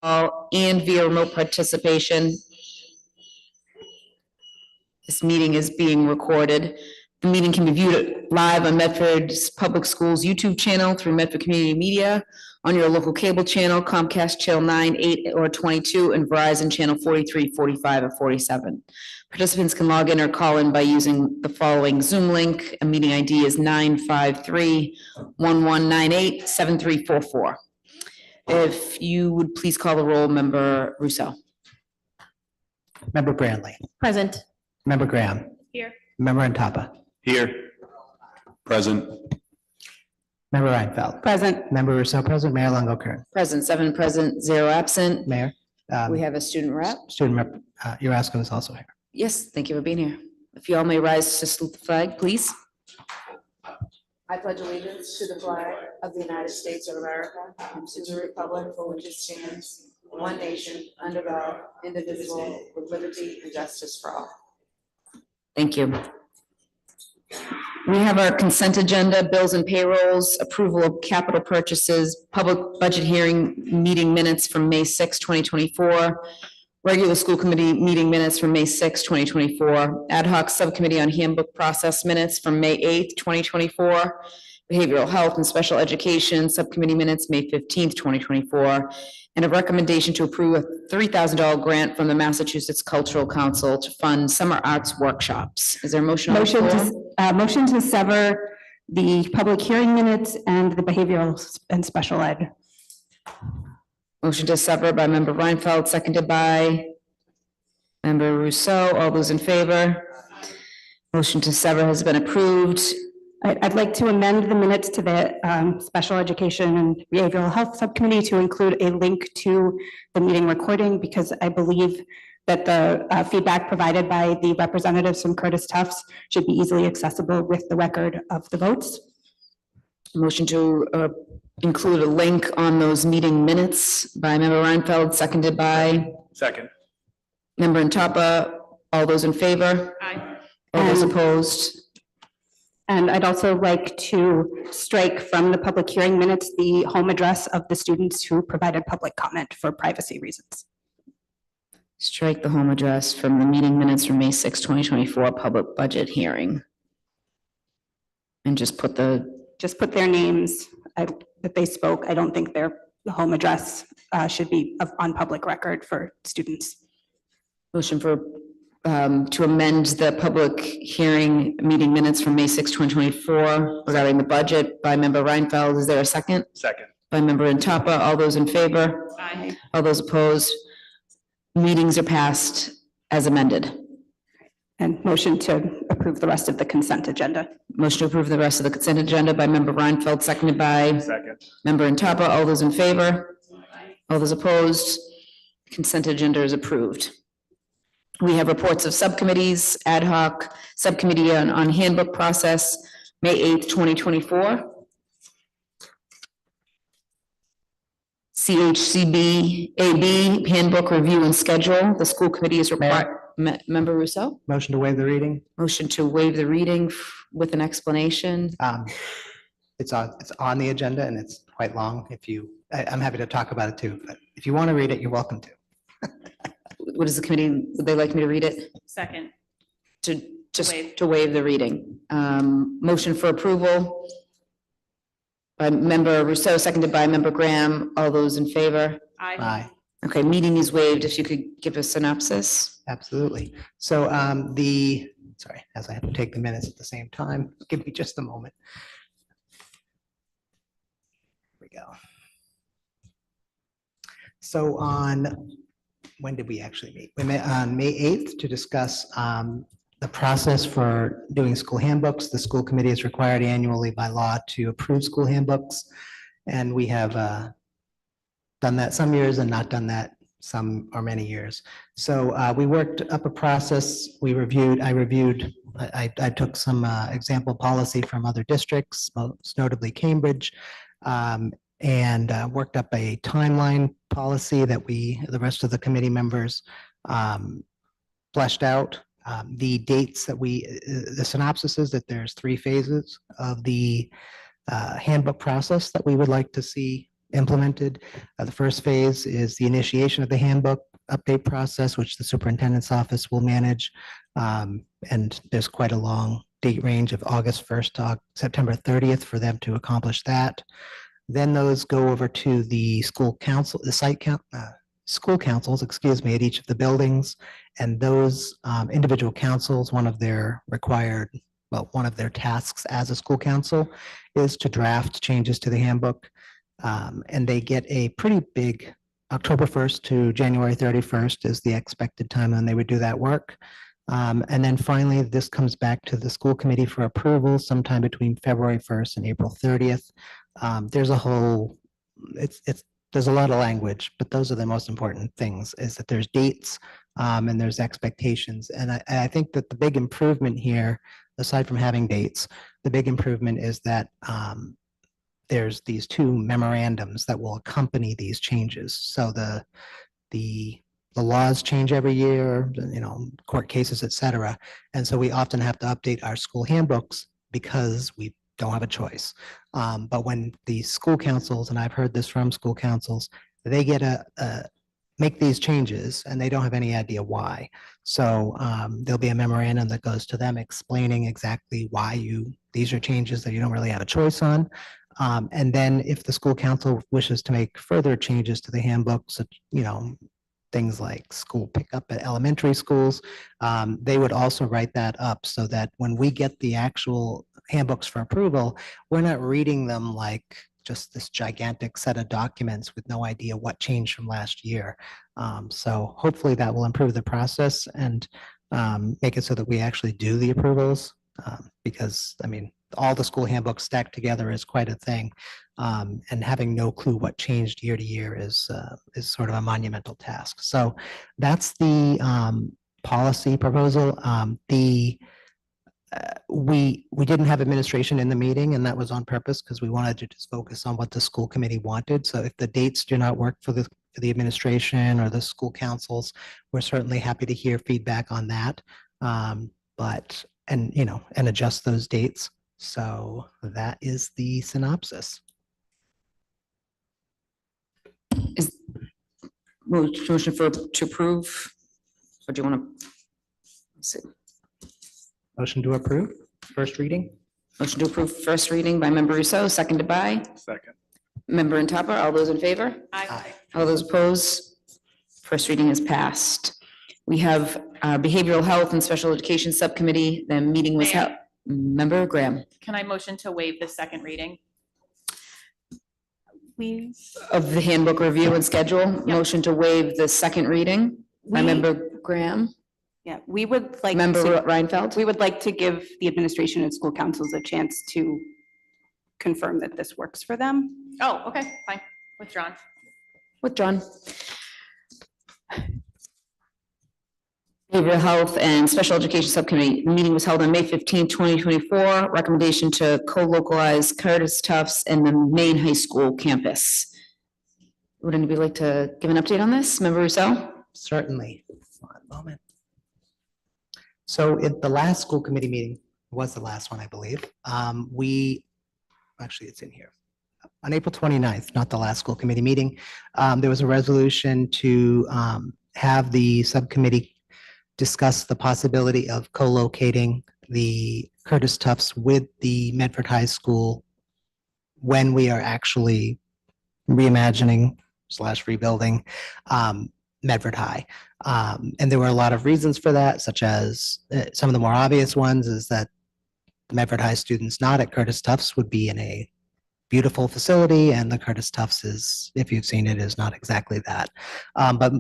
and via remote participation. This meeting is being recorded. The meeting can be viewed live on Medford's Public Schools YouTube channel through Medford Community Media, on your local cable channel, Comcast Channel 9, 8, or 22, and Verizon Channel 43, 45, or 47. Participants can log in or call in by using the following Zoom link. A meeting ID is 953-1198-7344. If you would please call the roll, Member Rousseau. Member Brandley. Present. Member Graham. Here. Member Antapa. Here. Present. Member Reinfeld. Present. Member Rousseau present. Mayor Longo-Kern. Present, 7 present, 0 absent. Mayor. We have a student rep. Student rep Urasco is also here. Yes, thank you for being here. If you all may rise to salute the flag, please. I pledge allegiance to the flag of the United States of America and to the republic for which it stands, one nation, under God, indivisible, with liberty and justice for all. Thank you. We have our consent agenda, bills and payrolls, approval of capital purchases, public budget hearing meeting minutes from May 6, 2024, regular school committee meeting minutes from May 6, 2024, ad hoc subcommittee on handbook process minutes from May 8, 2024, behavioral health and special education subcommittee minutes, May 15th, 2024, and a recommendation to approve a $3,000 grant from the Massachusetts Cultural Council to fund summer arts workshops. Is there a motion? Motion to sever the public hearing minutes and the behavioral and special ed. Motion to sever by Member Reinfeld, seconded by Member Rousseau. All those in favor? Motion to sever has been approved. I'd like to amend the minutes to the Special Education and Behavioral Health Subcommittee to include a link to the meeting recording, because I believe that the feedback provided by the representatives from Curtis Tufts should be easily accessible with the record of the votes. Motion to include a link on those meeting minutes by Member Reinfeld, seconded by Second. Member Antapa. All those in favor? Aye. All those opposed? And I'd also like to strike from the public hearing minutes the home address of the students who provided public comment for privacy reasons. Strike the home address from the meeting minutes from May 6, 2024 public budget hearing. And just put their names that they spoke. I don't think their home address should be on public record for students. motion for to amend the public hearing meeting minutes from May 6, 2024 regarding the budget by Member Reinfeld. Is there a second? Second. By Member Antapa. All those in favor? Aye. All those opposed? Meetings are passed as amended. And motion to approve the rest of the consent agenda. Motion to approve the rest of the consent agenda by Member Reinfeld, seconded by Second. Member Antapa. All those in favor? All those opposed? Consent agenda is approved. We have reports of subcommittees, ad hoc subcommittee on handbook process, May 8th, 2024. CHCB AB handbook review and schedule. The school committee is required. Member Rousseau? Motion to waive the reading. Motion to waive the reading with an explanation. It's on the agenda and it's quite long. I'm happy to talk about it too, but if you want to read it, you're welcome to. What is the committee, would they like me to read it? Second. To waive the reading. Motion for approval by Member Rousseau, seconded by Member Graham. All those in favor? Aye. Okay, meeting is waived. If you could give a synopsis. Absolutely. So sorry, as I have to take the minutes at the same time, give me just a moment. Here we go. So when did we actually meet? We met on May 8th to discuss the process for doing school handbooks. The school committee is required annually by law to approve school handbooks. And we have done that some years and not done that some or many years. So we worked up a process. I took some example policy from other districts, most notably Cambridge, and worked up a timeline policy that the rest of the committee members fleshed out. The dates that the synopsis is that there's 3 phases of the handbook process that we would like to see implemented. The first phase is the initiation of the handbook update process, which the superintendent's office will manage. And there's quite a long date range of August 1st to September 30th for them to accomplish that. Then those go over to the school council, the school councils, excuse me, at each of the buildings. And those individual councils, one of their tasks as a school council is to draft changes to the handbook. And they get a pretty big October 1st to January 31st is the expected time when they would do that work. And then finally, this comes back to the school committee for approval sometime between February 1st and April 30th. There's a lot of language, but those are the most important things, is that there's dates and there's expectations. And I think that the big improvement here, aside from having dates, the big improvement is that there's these two memorandums that will accompany these changes. So the laws change every year, court cases, et cetera. And so we often have to update our school handbooks because we don't have a choice. But when the school councils, and I've heard this from school councils, they get make these changes and they don't have any idea why. So there'll be a memorandum that goes to them explaining exactly why these are changes that you don't really have a choice on. And then if the school council wishes to make further changes to the handbooks, things like school pickup at elementary schools, they would also write that up so that when we get the actual handbooks for approval, we're not reading them like just this gigantic set of documents with no idea what changed from last year. So hopefully that will improve the process and make it so that we actually do the approvals, because all the school handbooks stacked together is quite a thing. And having no clue what changed year to year is sort of a monumental task. So that's the policy proposal. We didn't have administration in the meeting, and that was on purpose because we wanted to just focus on what the school committee wanted. So if the dates do not work for the administration or the school councils, we're certainly happy to hear feedback on that. And adjust those dates. So that is the synopsis. Is motion to approve? Or do you want to? Motion to approve, first reading. Motion to approve first reading by member Rousseau, seconded by Second. member Intapa. All those in favor? Aye. All those opposed? First reading is passed. We have Behavioral Health and Special Education Subcommittee. The meeting was held. Member Graham. Can I motion to waive the second reading? Of the handbook review and schedule. Motion to waive the second reading by member Graham. Yeah, we would like. Member to- Reinfeld. We would like to give the administration and school councils a chance to confirm that this works for them. Oh, okay, fine, withdrawn. Withdrawn. Behavioral Health and Special Education Subcommittee meeting was held on May 15, 2024. Recommendation to co-localize Curtis Tufts and the main high school campus. Would anybody like to give an update on this? Member Rousseau? Certainly. One moment. So at the last school committee meeting, was the last one, I believe, actually it's in here. On April 29th, not the last school committee meeting, there was a resolution to have the subcommittee discuss the possibility of co-locating the Curtis Tufts with the Medford High School when we are actually reimagining / rebuilding Medford High. And there were a lot of reasons for that, such as some of the more obvious ones is that the Medford High students not at Curtis Tufts would be in a beautiful facility, and the Curtis Tufts is, if you've seen it, is not exactly that. But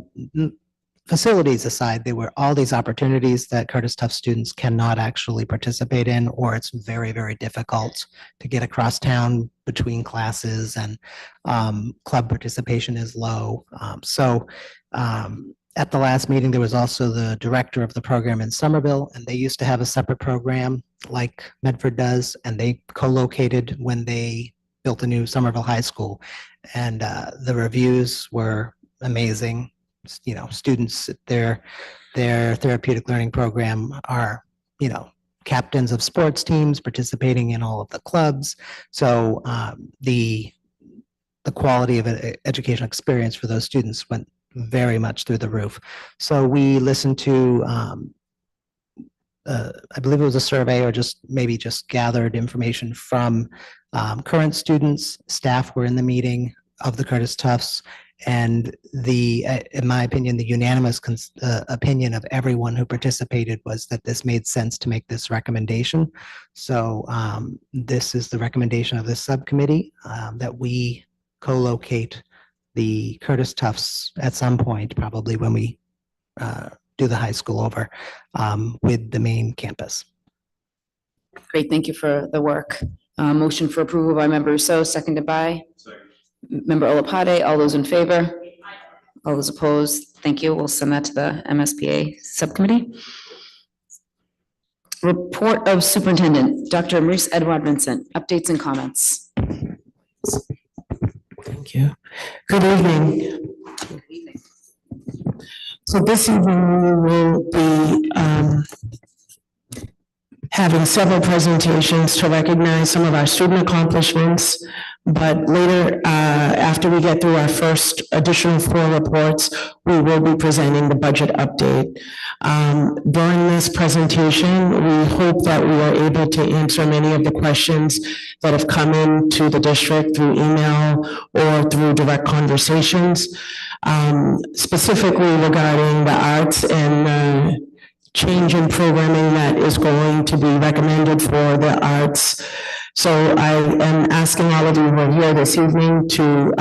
facilities aside, there were all these opportunities that Curtis Tufts students cannot actually participate in, or it's very, very difficult to get across town between classes, and club participation is low. At the last meeting, there was also the director of the program in Somerville, and they used to have a separate program like Medford does, and they co-located when they built a new Somerville High School. And the reviews were amazing. Students at their therapeutic learning program are, captains of sports teams, participating in all of the clubs. So the the quality of educational experience for those students went very much through the roof. So we listened to, I believe it was a survey or maybe just gathered information from current students. Staff were in the meeting of the Curtis Tufts, and in my opinion, the unanimous opinion of everyone who participated was that this made sense to make this recommendation. So this is the recommendation of this subcommittee, that we co-locate the Curtis Tufts at some point, probably when we do the high school over, with the main campus. Great, thank you for the work. Motion for approval by member Rousseau, seconded by member Olapade. All those in favor? All those opposed? Thank you. We'll send that to the MSBA subcommittee. Report of Superintendent, Dr. Maurice Edouard Vincent, updates and comments. Thank you. Good evening. So this evening we will be having several presentations to recognize some of our student accomplishments, but later, after we get through our first additional 4 reports, we will be presenting the budget update. During this presentation, we hope that we are able to answer many of the questions that have come into the district through email or through direct conversations, specifically regarding the arts and the change in programming that is going to be recommended for the arts. So I am asking all of you who are here this evening to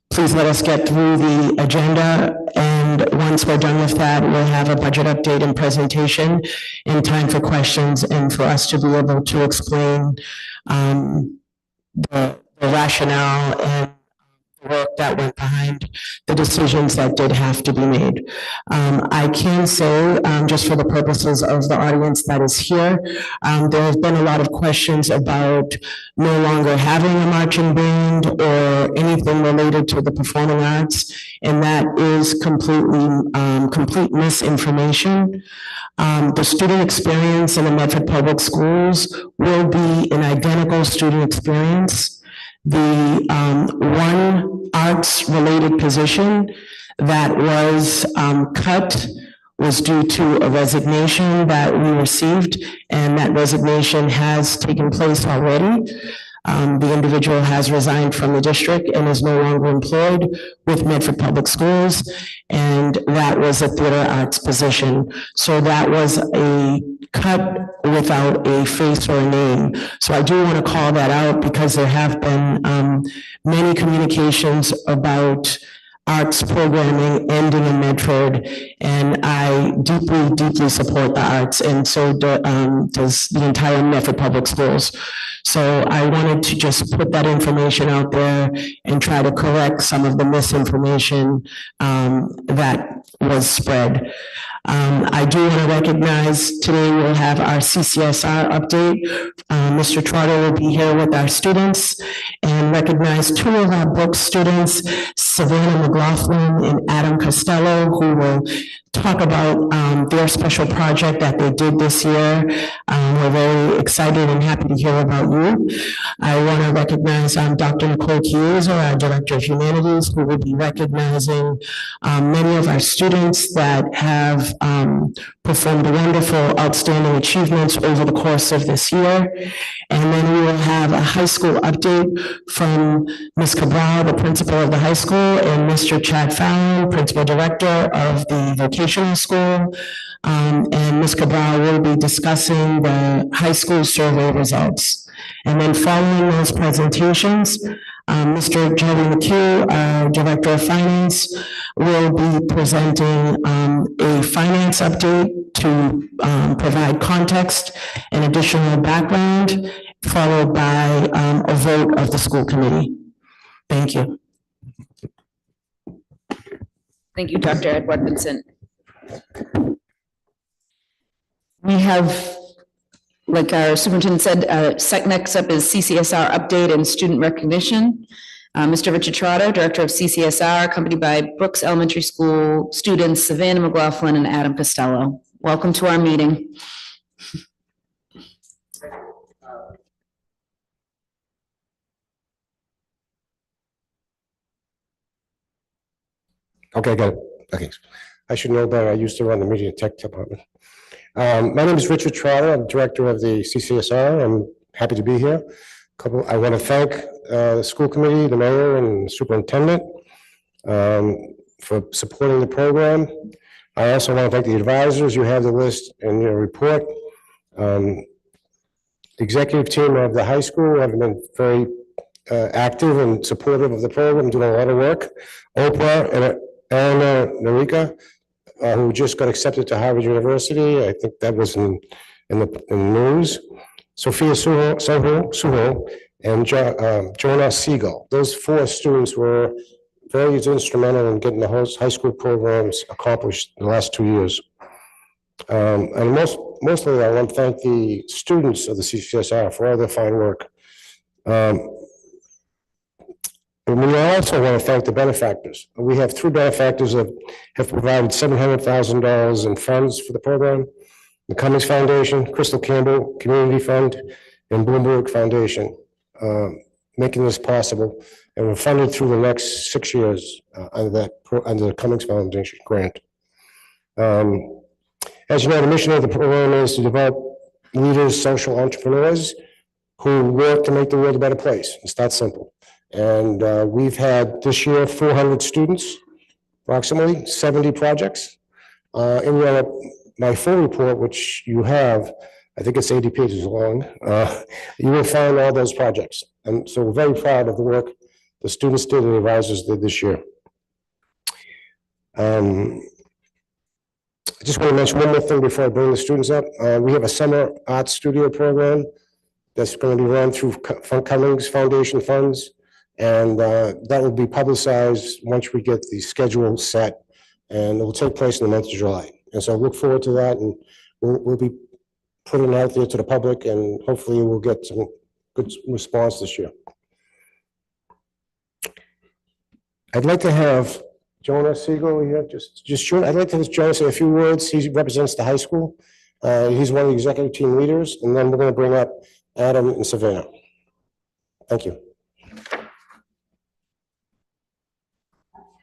please let us get through the agenda. And once we're done with that, we'll have a budget update and presentation in time for questions and for us to be able to explain the rationale and work that went behind the decisions that did have to be made. I can say, just for the purposes of the audience that is here, there have been a lot of questions about no longer having a marching band or anything related to the performing arts, and that is complete misinformation. The student experience in the Medford Public Schools will be an identical student experience. The one arts-related position that was cut was due to a resignation that we received, and that resignation has taken place already. The individual has resigned from the district and is no longer employed with Medford Public Schools, and that was a theater arts position. So that was a cut without a face or a name. So I do want to call that out because there have been many communications about arts programming ending in Medford, and I deeply, deeply support the arts, and so does the entire Medford Public Schools. So I wanted to just put that information out there and try to correct some of the misinformation that was spread. I do want to recognize today we'll have our CCSR update. Mr. Trotter will be here with our students and recognize 2 of our book students, Savannah McLaughlin and Adam Costello, who will talk about their special project that they did this year. We're very excited and happy to hear about you. I want to recognize Dr. Nicole Chiesa, our Director of Humanities, who will be recognizing many of our students that have performed wonderful, outstanding achievements over the course of this year. And then we will have a high school update from Ms. Cabral, the principal of the high school, and Mr. Chad Fallon, principal director of the vocational school. And Ms. Cabral will be discussing the high school survey results. And then following those presentations, Mr. Jerry McHugh, our Director of Finance, will be presenting a finance update to provide context and additional background, followed by a vote of the school committee. Thank you. Thank you, Dr. Edouard Vincent. We have, like our superintendent said, next up is CCSR update and student recognition. Mr. Richard Trotter, Director of CCSR, accompanied by Brooks Elementary School students Savannah McLaughlin and Adam Costello. Welcome to our meeting. Okay, got it. Okay. I should know better. I used to run the media tech department. My name is Richard Trotter. I'm director of the CCSR. I'm happy to be here. I want to thank the school committee, the mayor, and the superintendent for supporting the program. I also want to thank the advisors. You have the list in your report. The executive team of the high school have been very active and supportive of the program, doing a lot of work. Oprah and Anna Narika, who just got accepted to Harvard University. I think that was in the news. Sophia Suho, and Jonah Siegel. Those 4 students were very instrumental in getting the whole high school programs accomplished in the last 2 years. And mostly I want to thank the students of the CCSR for all their fine work. And we also want to thank the benefactors. We have 3 benefactors that have provided $700,000 in funds for the program: the Cummings Foundation, Crystal Campbell Community Fund, and Bloomberg Foundation, making this possible. And we're funded through the next 6 years under the Cummings Foundation grant. As you know, the mission of the program is to develop leaders, social entrepreneurs who work to make the world a better place. It's that simple. And we've had this year 400 students, approximately 70 projects. In my full report, which you have, I think it's 80 pages long, you will find all those projects. And so we're very proud of the work the students did and the advisors did this year. I just want to mention one more thing before I bring the students up. We have a summer art studio program that's going to be run through Cummings Foundation funds. And that will be publicized once we get the schedule set, and it will take place in the month of July. And so I look forward to that, and we'll be putting it out there to the public, and hopefully we'll get some good response this year. I'd like to have Jonah Siegel here, just short. I'd like to have Jonah say a few words. He represents the high school. He's one of the executive team leaders, and then we're going to bring up Adam and Savannah. Thank you.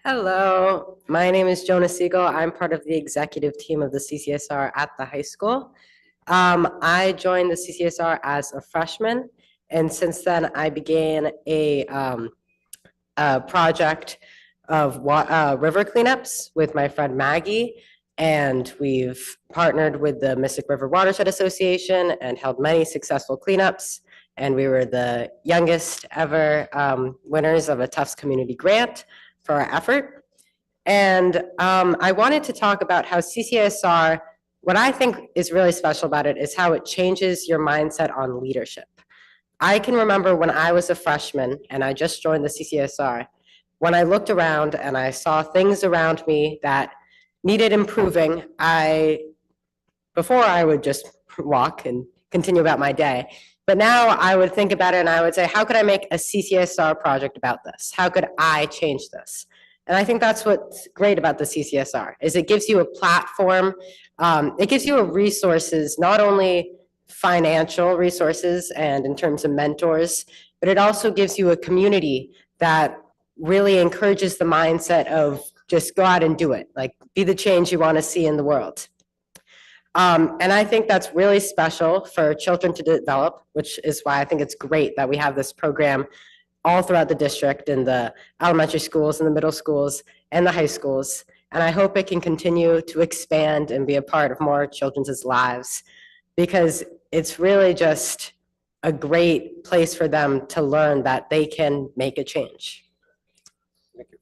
Hello, my name is Jonah Siegel. I'm part of the executive team of the CCSR at the high school. I joined the CCSR as a freshman, and since then I began a project of river cleanups with my friend Maggie, and we've partnered with the Mystic River Watershed Association and held many successful cleanups. And we were the youngest ever winners of a Tufts Community Grant for our effort. And I wanted to talk about how CCSR, what I think is really special about it is how it changes your mindset on leadership. I can remember when I was a freshman and I just joined the CCSR, when I looked around and I saw things around me that needed improving, before I would just walk and continue about my day. But now I would think about it and I would say, how could I make a CCSR project about this? How could I change this? And I think that's what's great about the CCSR, is it gives you a platform. It gives you resources, not only financial resources and in terms of mentors, but it also gives you a community that really encourages the mindset of just go out and do it, like be the change you want to see in the world. And I think that's really special for children to develop, which is why I think it's great that we have this program all throughout the district, in the elementary schools and the middle schools and the high schools. And I hope it can continue to expand and be a part of more children's lives, because it's really just a great place for them to learn that they can make a change. Thank you.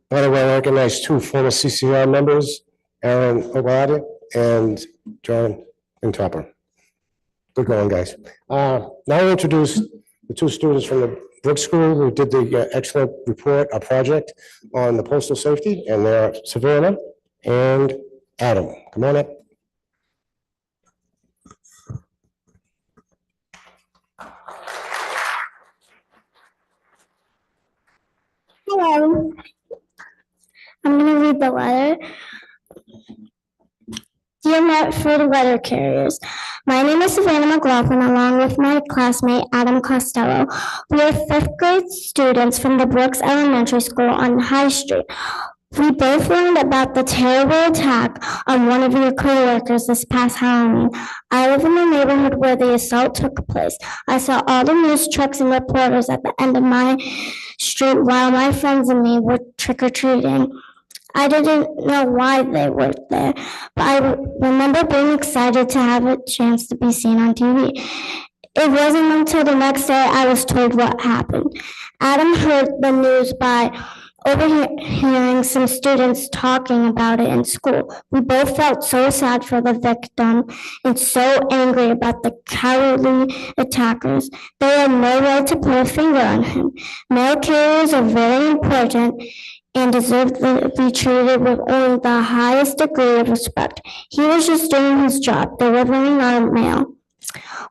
By the way, I recognize 2 former CCR members, Aaron Obadi and John Intopper. Good going, guys. Now I'll introduce the 2 students from the Brook School who did the excellent report, a project on the postal safety, and they're Savannah and Adam. Come on up. Hello. I'm going to read the letter. Dear Medford letter carriers, my name is Savannah McLaughlin, along with my classmate Adam Costello. We are fifth grade students from the Brooks Elementary School on High Street. We both learned about the terrible attack on one of your coworkers this past Halloween. I live in the neighborhood where the assault took place. I saw all the news trucks and reporters at the end of my street while my friends and me were trick-or-treating. I didn't know why they were there, but I remember being excited to have a chance to be seen on TV. It wasn't until the next day I was told what happened. Adam heard the news by overhearing some students talking about it in school. We both felt so sad for the victim and so angry about the cowardly attackers. They had no right to put a finger on him. Mail carriers are very important and deserve to be treated with only the highest degree of respect. He was just doing his job, delivering our mail.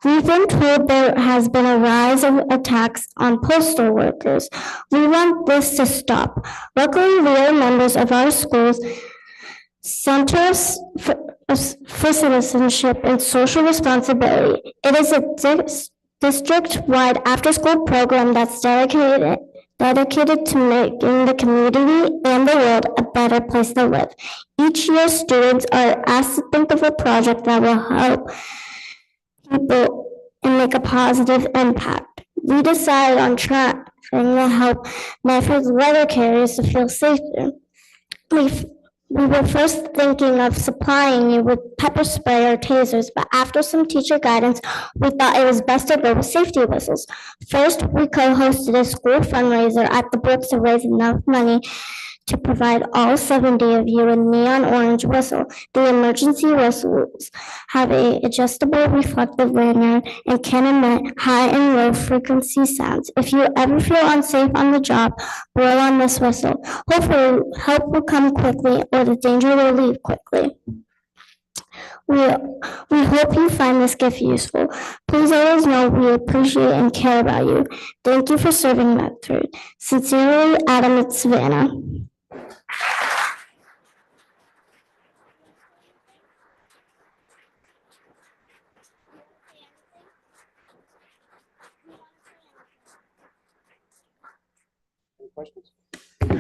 We've been told there has been a rise of attacks on postal workers. We want this to stop. Luckily, we are members of our school's Centers for Citizenship and Social Responsibility. It is a district-wide after-school program that's dedicated to making the community and the world a better place to live. Each year, students are asked to think of a project that will help people and make a positive impact. We decided on trying to help Medford's letter carriers to feel safer. We were first thinking of supplying you with pepper spray or tasers, but after some teacher guidance, we thought it was best to go with safety whistles. First, we co-hosted a school fundraiser at the Brooks to raise enough money to provide all 70 of you a neon orange whistle. The emergency whistles have an adjustable reflective lanyard and can emit high and low frequency sounds. If you ever feel unsafe on the job, blow on this whistle. Hopefully, help will come quickly or the danger will leave quickly. We hope you find this gift useful. Please always know we appreciate and care about you. Thank you for serving Medford. Sincerely, Adam and Savannah.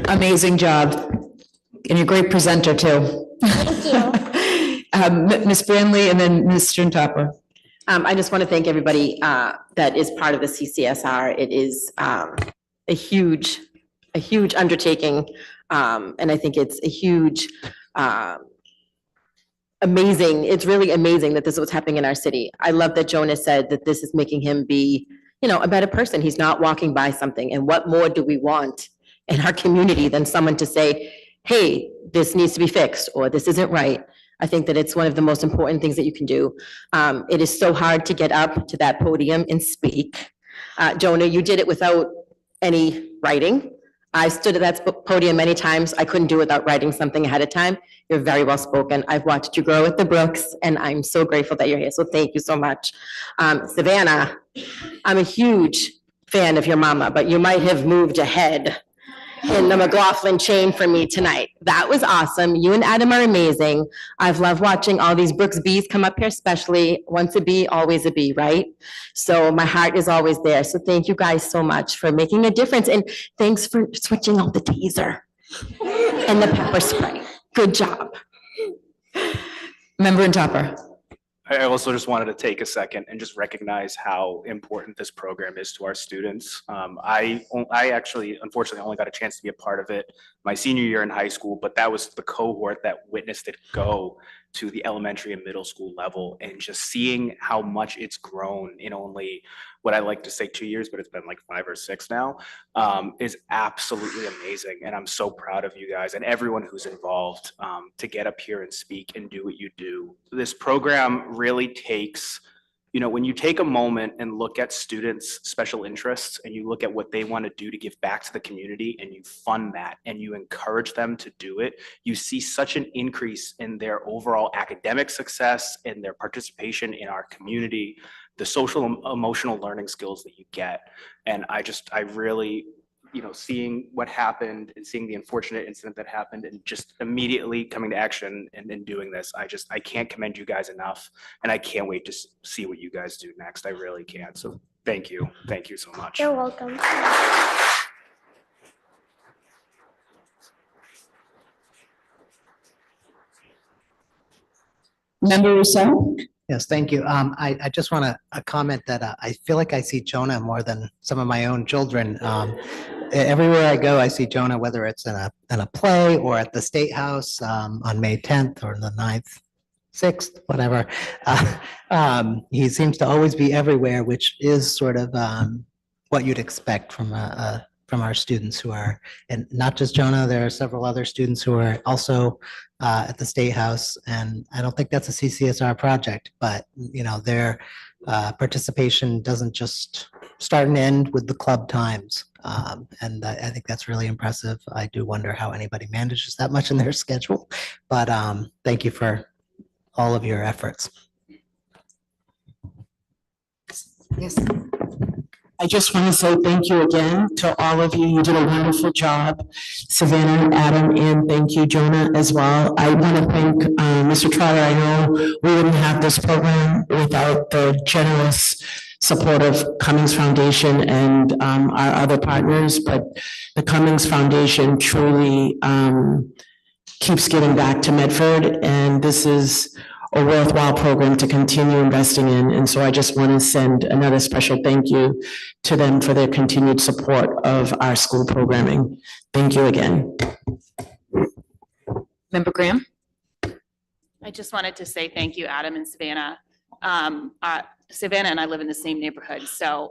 Amazing job. And you're a great presenter too. Thank you. Ms. Brandley and then Ms. Stern-Topper. I just want to thank everybody that is part of the CCSR. It is a huge undertaking. And I think it's a huge, amazing, it's really amazing that this is what's happening in our city. I love that Jonas said that this is making him be, a better person. He's not walking by something. And what more do we want in our community than someone to say, hey, this needs to be fixed, or this isn't right. I think that it's one of the most important things that you can do. It is so hard to get up to that podium and speak. Jonah, you did it without any writing. I stood at that podium many times. I couldn't do it without writing something ahead of time. You're very well spoken. I've watched you grow at the Brooks, and I'm so grateful that you're here. So thank you so much. Savannah, I'm a huge fan of your mama, but you might have moved ahead in the McLaughlin chain for me tonight. That was awesome. You and Adam are amazing. I've loved watching all these Brooks bees come up here, especially once a bee, always a bee, right? So my heart is always there. So thank you guys so much for making a difference. And thanks for switching out the taser and the pepper spray. Good job. Member and Topper. I also just wanted to take a second and just recognize how important this program is to our students. I actually, unfortunately, only got a chance to be a part of it my senior year in high school, but that was the cohort that witnessed it go to the elementary and middle school level, and just seeing how much it's grown in only what I like to say 2 years, but it's been like 5 or 6 now, is absolutely amazing. And I'm so proud of you guys and everyone who's involved to get up here and speak and do what you do. This program really takes, when you take a moment and look at students' special interests and you look at what they want to do to give back to the community, and you fund that and you encourage them to do it, you see such an increase in their overall academic success and their participation in our community, the social and emotional learning skills that you get. And I really seeing what happened and seeing the unfortunate incident that happened and just immediately coming to action and doing this. I can't commend you guys enough, and I can't wait to see what you guys do next. I really can't. So thank you. Thank you so much. You're welcome. Member Rousseau? Yes, thank you. I just want to comment that I feel like I see Jonah more than some of my own children. Everywhere I go, I see Jonah, whether it's in a play or at the State House on May 10th or the 9th, 6th, whatever. He seems to always be everywhere, which is sort of what you'd expect from our students who are, and not just Jonah, there are several other students who are also at the State House. And I don't think that's a CCSR project, but their participation doesn't just start and end with the club times. And I think that's really impressive. I do wonder how anybody manages that much in their schedule, but thank you for all of your efforts. Yes. I just want to say thank you again to all of you. You did a wonderful job, Savannah, Adam, and thank you, Jonah, as well. I want to thank Mr. Trotter. I know we wouldn't have this program without the generous support of Cummings Foundation and our other partners, but the Cummings Foundation truly keeps giving back to Medford, and this is a worthwhile program to continue investing in. And so I just want to send another special thank you to them for their continued support of our school programming. Thank you again. Member Graham? I just wanted to say thank you, Adam and Savannah. Savannah and I live in the same neighborhood,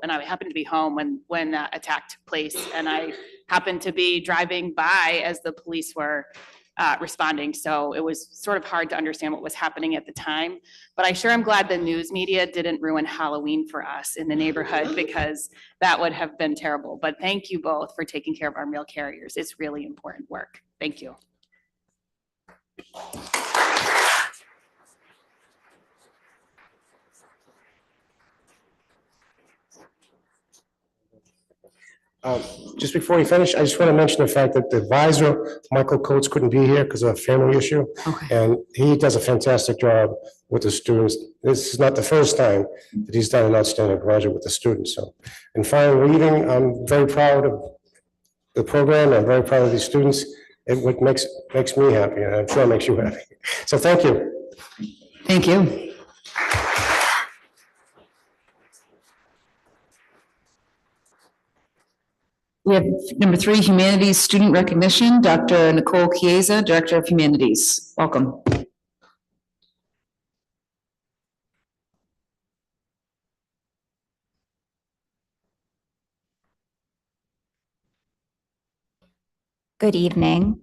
and I happened to be home when that attack took place, and I happened to be driving by as the police were responding. So it was sort of hard to understand what was happening at the time, but I sure am glad the news media didn't ruin Halloween for us in the neighborhood, because that would have been terrible. But thank you both for taking care of our mail carriers. It's really important work. Thank you. Just before you finish, I just want to mention the fact that the advisor, Michael Coates, couldn't be here because of a family issue. Okay. And he does a fantastic job with the students. This is not the first time that he's done an outstanding project with the students. So, and finally, leaving, I'm very proud of the program. I'm very proud of these students. It what makes me happy, and I'm sure it makes you happy. So thank you. Thank you. We have number 3, Humanities Student Recognition, Dr. Nicole Chiesa, Director of Humanities. Welcome. Good evening.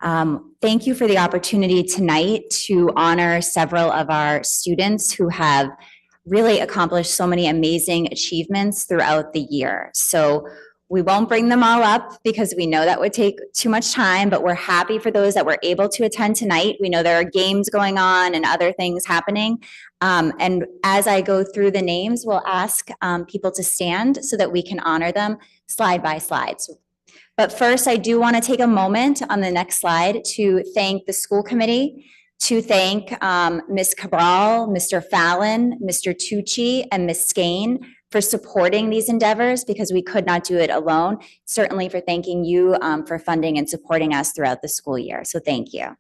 Thank you for the opportunity tonight to honor several of our students who have really accomplished so many amazing achievements throughout the year. So we won't bring them all up because we know that would take too much time, but we're happy for those that were able to attend tonight. We know there are games going on and other things happening. And as I go through the names, we'll ask people to stand so that we can honor them slide by slide. But first, I do want to take a moment on the next slide to thank the school committee, to thank Ms. Cabral, Mr. Fallon, Mr. Tucci, and Ms. Skane for supporting these endeavors, because we could not do it alone. Certainly for thanking you for funding and supporting us throughout the school year. So thank you.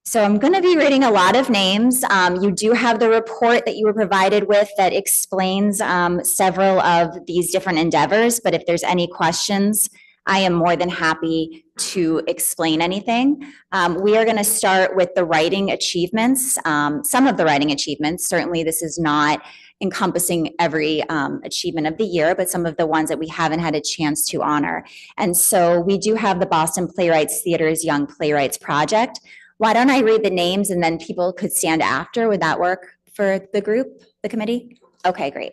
So I'm going to be reading a lot of names. You do have the report that you were provided with that explains several of these different endeavors, but if there's any questions, I am more than happy to explain anything. We are going to start with the writing achievements, some of the writing achievements. Certainly this is not encompassing every achievement of the year, but some of the ones that we haven't had a chance to honor. And so we do have the Boston Playwrights Theater's Young Playwrights Project. Why don't I read the names and then people could stand after? Would that work for the group, the committee? Okay, great.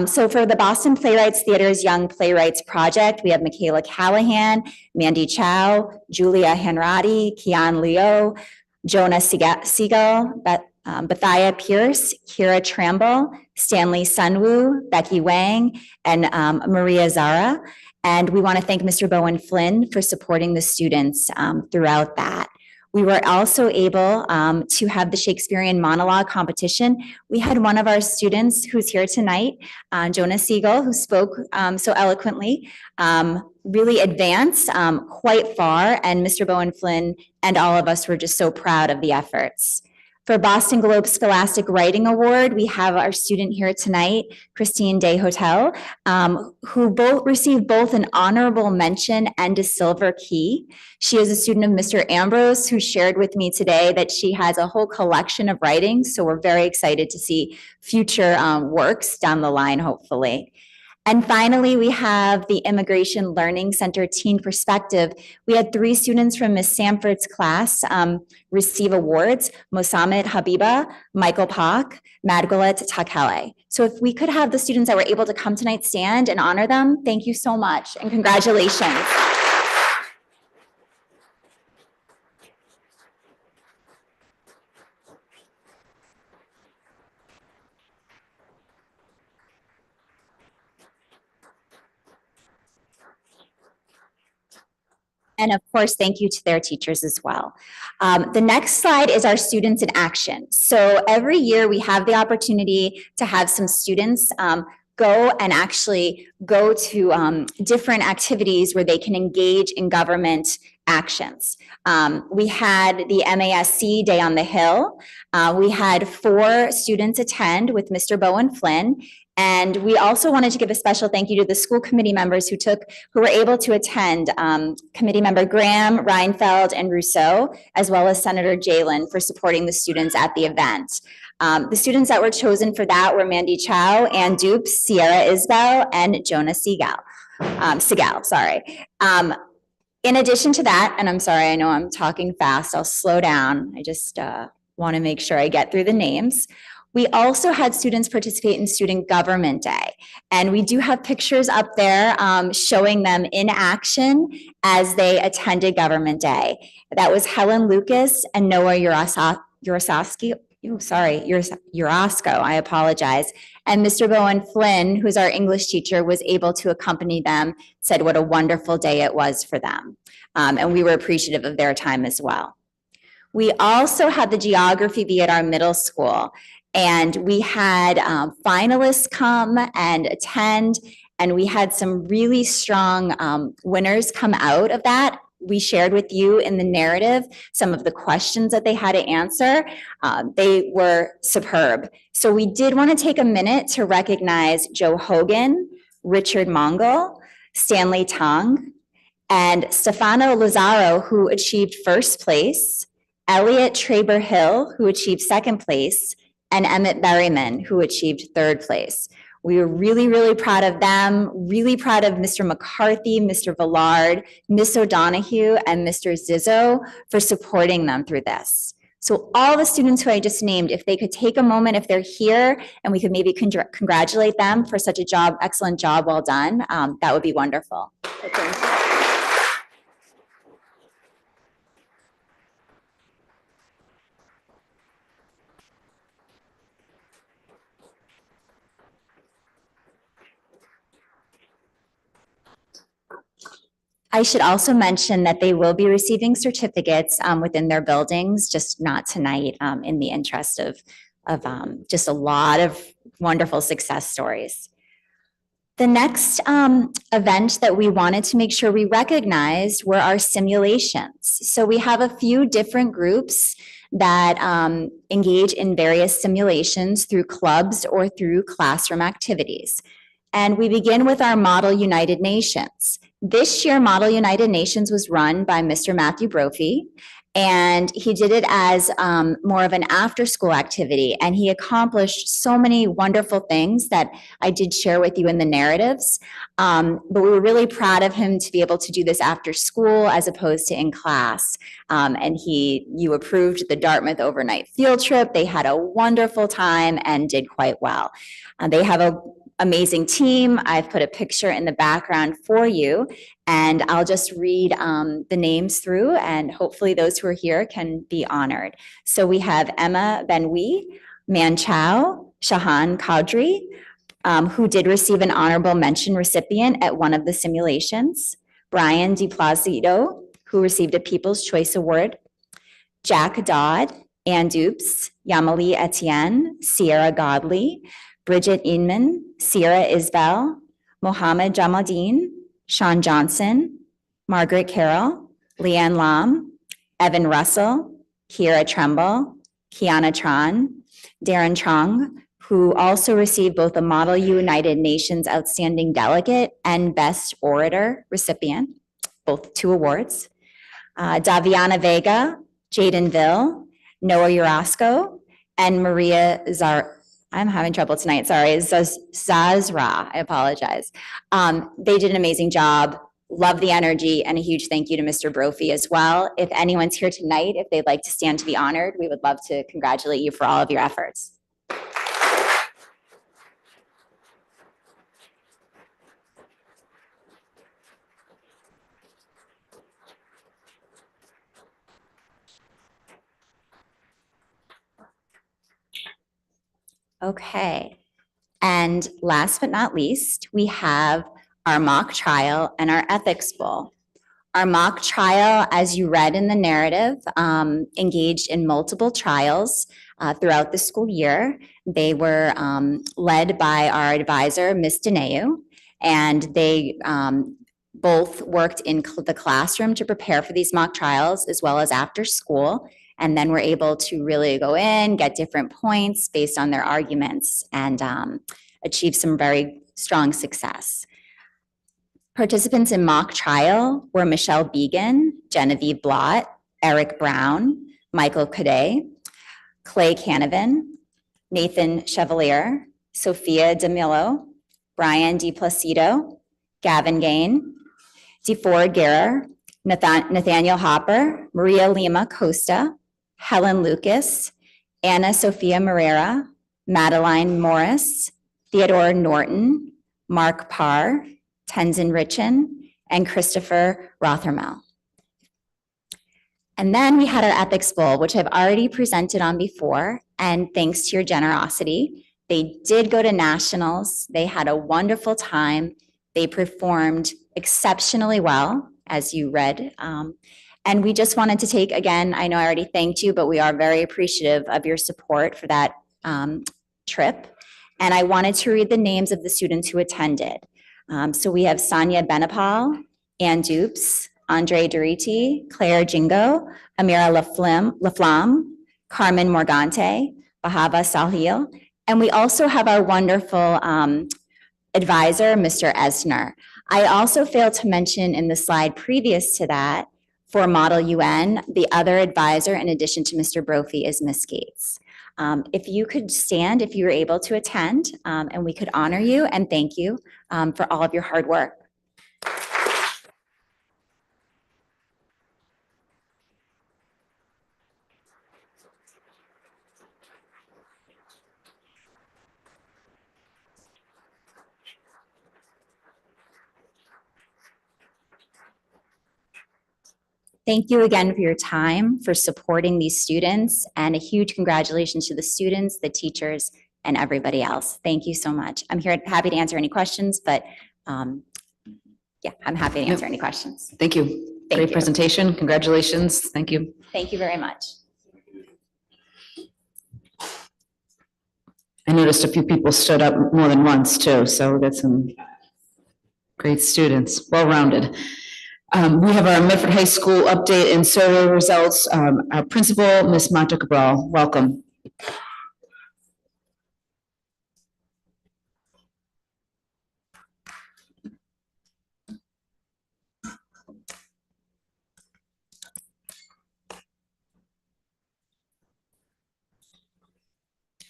So for the Boston Playwrights Theater's Young Playwrights Project, we have Michaela Callahan, Mandy Chow, Julia Hanratty, Kian Leo, Jonah Siegel, Bethia Pierce, Kira Tramble, Stanley Sunwoo, Becky Wang, and Maria Zara. And we want to thank Mr. Bowen Flynn for supporting the students throughout that. We were also able to have the Shakespearean monologue competition. We had one of our students who's here tonight, Jonah Siegel, who spoke so eloquently, really advanced quite far, and Mr. Bowen Flynn and all of us were just so proud of the efforts. For Boston Globe Scholastic Writing Award, we have our student here tonight, Christine Day Hotel, who received both an honorable mention and a silver key. She is a student of Mr. Ambrose, who shared with me today that she has a whole collection of writings, so we're very excited to see future works down the line, hopefully. And finally, we have the Immigration Learning Center Teen Perspective. We had 3 students from Ms. Sanford's class receive awards: Mosammed Habiba, Michael Pak, Madgulet Takele. So if we could have the students that were able to come tonight stand and honor them, thank you so much and congratulations. And of course, thank you to their teachers as well. The next slide is our students in action. So every year we have the opportunity to have some students go and actually go to different activities where they can engage in government actions. We had the MASC Day on the Hill. We had 4 students attend with Mr. Bowen Flynn. And we also wanted to give a special thank you to the school committee members who were able to attend, committee member Graham, Reinfeld, and Rousseau, as well as Senator Jalen for supporting the students at the event. The students that were chosen for that were Mandy Chow, Ann Dupes, Sierra Isbell, and Jonah Segal, sorry. In addition to that, and I'm sorry, I know I'm talking fast, I'll slow down. I just want to make sure I get through the names. We also had students participate in Student Government Day, and we do have pictures up there showing them in action as they attended Government Day. That was Helen Lucas and Noah Urosco, I apologize. And Mr. Bowen Flynn, who's our English teacher, was able to accompany them, said what a wonderful day it was for them. And we were appreciative of their time as well. We also had the geography be at our middle school. And we had finalists come and attend, and we had some really strong winners come out of that. We shared with you in the narrative some of the questions that they had to answer. They were superb. So we did want to take a minute to recognize Joe Hogan, Richard Mongol, Stanley Tong, and Stefano Lazaro, who achieved first place, Elliot Traber Hill, who achieved second place, and Emmett Berryman, who achieved third place. We were really, really proud of them, really proud of Mr. McCarthy, Mr. Villard, Miss O'Donoghue, and Mr. Zizzo for supporting them through this. So all the students who I just named, if they could take a moment, if they're here, and we could maybe congratulate them for such a excellent job, well done, that would be wonderful. Okay. I should also mention that they will be receiving certificates within their buildings, just not tonight, in the interest of just a lot of wonderful success stories. The next event that we wanted to make sure we recognized were our simulations. So we have a few different groups that engage in various simulations through clubs or through classroom activities. And we begin with our Model United Nations. This year, Model United Nations was run by Mr. Matthew Brophy, and he did it as more of an after-school activity, and he accomplished so many wonderful things that I did share with you in the narratives, but we were really proud of him to be able to do this after school as opposed to in class, and you approved the Dartmouth overnight field trip. They had a wonderful time and did quite well. They have a amazing team. I've put a picture in the background for you, and I'll just read the names through, and hopefully those who are here can be honored. So we have Emma Benwi, Man Chow, Shahan Kaudri, who did receive an honorable mention recipient at one of the simulations, Brian DiPlacido, who received a People's Choice Award, Jack Dodd, Ann Dupes, Yamali Etienne, Sierra Godley, Bridget Inman, Sierra Isbell, Mohammed Jamaldeen, Sean Johnson, Margaret Carroll, Leanne Lam, Evan Russell, Kiera Tremble, Kiana Tran, Darren Trong, who also received both a Model United Nations Outstanding Delegate and Best Orator recipient, both 2 awards. Daviana Vega, Jaden Ville, Noah Urasco, and Maria I'm having trouble tonight, sorry, Zazra, I apologize. They did an amazing job, love the energy, and a huge thank you to Mr. Brophy as well. If anyone's here tonight, if they'd like to stand to be honored, we would love to congratulate you for all of your efforts. Okay, and last but not least, we have our mock trial and our ethics bowl. Our mock trial, as you read in the narrative, engaged in multiple trials throughout the school year. They were led by our advisor, Ms. Deneu, and they both worked in the classroom to prepare for these mock trials as well as after school. And then we're able to really go in, get different points based on their arguments, and achieve some very strong success. Participants in mock trial were Michelle Began, Genevieve Blott, Eric Brown, Michael Cadet, Clay Canavan, Nathan Chevalier, Sophia DeMillo, Brian DiPlacido, Gavin Gain, DeFord Guerra, Nathaniel Hopper, Maria Lima Costa, Helen Lucas, Anna Sophia Morera, Madeline Morris, Theodore Norton, Mark Parr, Tenzin Richin, and Christopher Rothermel. And then we had our ethics bowl, which I've already presented on before, and thanks to your generosity, they did go to nationals. They had a wonderful time. They performed exceptionally well, as you read. And we just wanted to take, again, I know I already thanked you, but we are very appreciative of your support for that trip. And I wanted to read the names of the students who attended. So we have Sonia Benapal, Ann Dupes, Andre Duriti, Claire Jingo, Amira Laflamme, Carmen Morgante, Bahava Sahil. And we also have our wonderful advisor, Mr. Esner. I also failed to mention in the slide previous to that, for Model UN, the other advisor, in addition to Mr. Brophy, is Ms. Gates. If you could stand, if you were able to attend, and we could honor you and thank you for all of your hard work. Thank you again for your time, for supporting these students, and a huge congratulations to the students, the teachers, and everybody else. Thank you so much. I'm here, happy to answer any questions, but yeah, I'm happy to answer any questions. Thank you. Thank Great you. presentation. Congratulations. Thank you. Thank you very much. I noticed a few people stood up more than once too, so we got some great students, well-rounded. We have our Medford High School update and survey results. Our principal, Ms. Marta Cabral, welcome.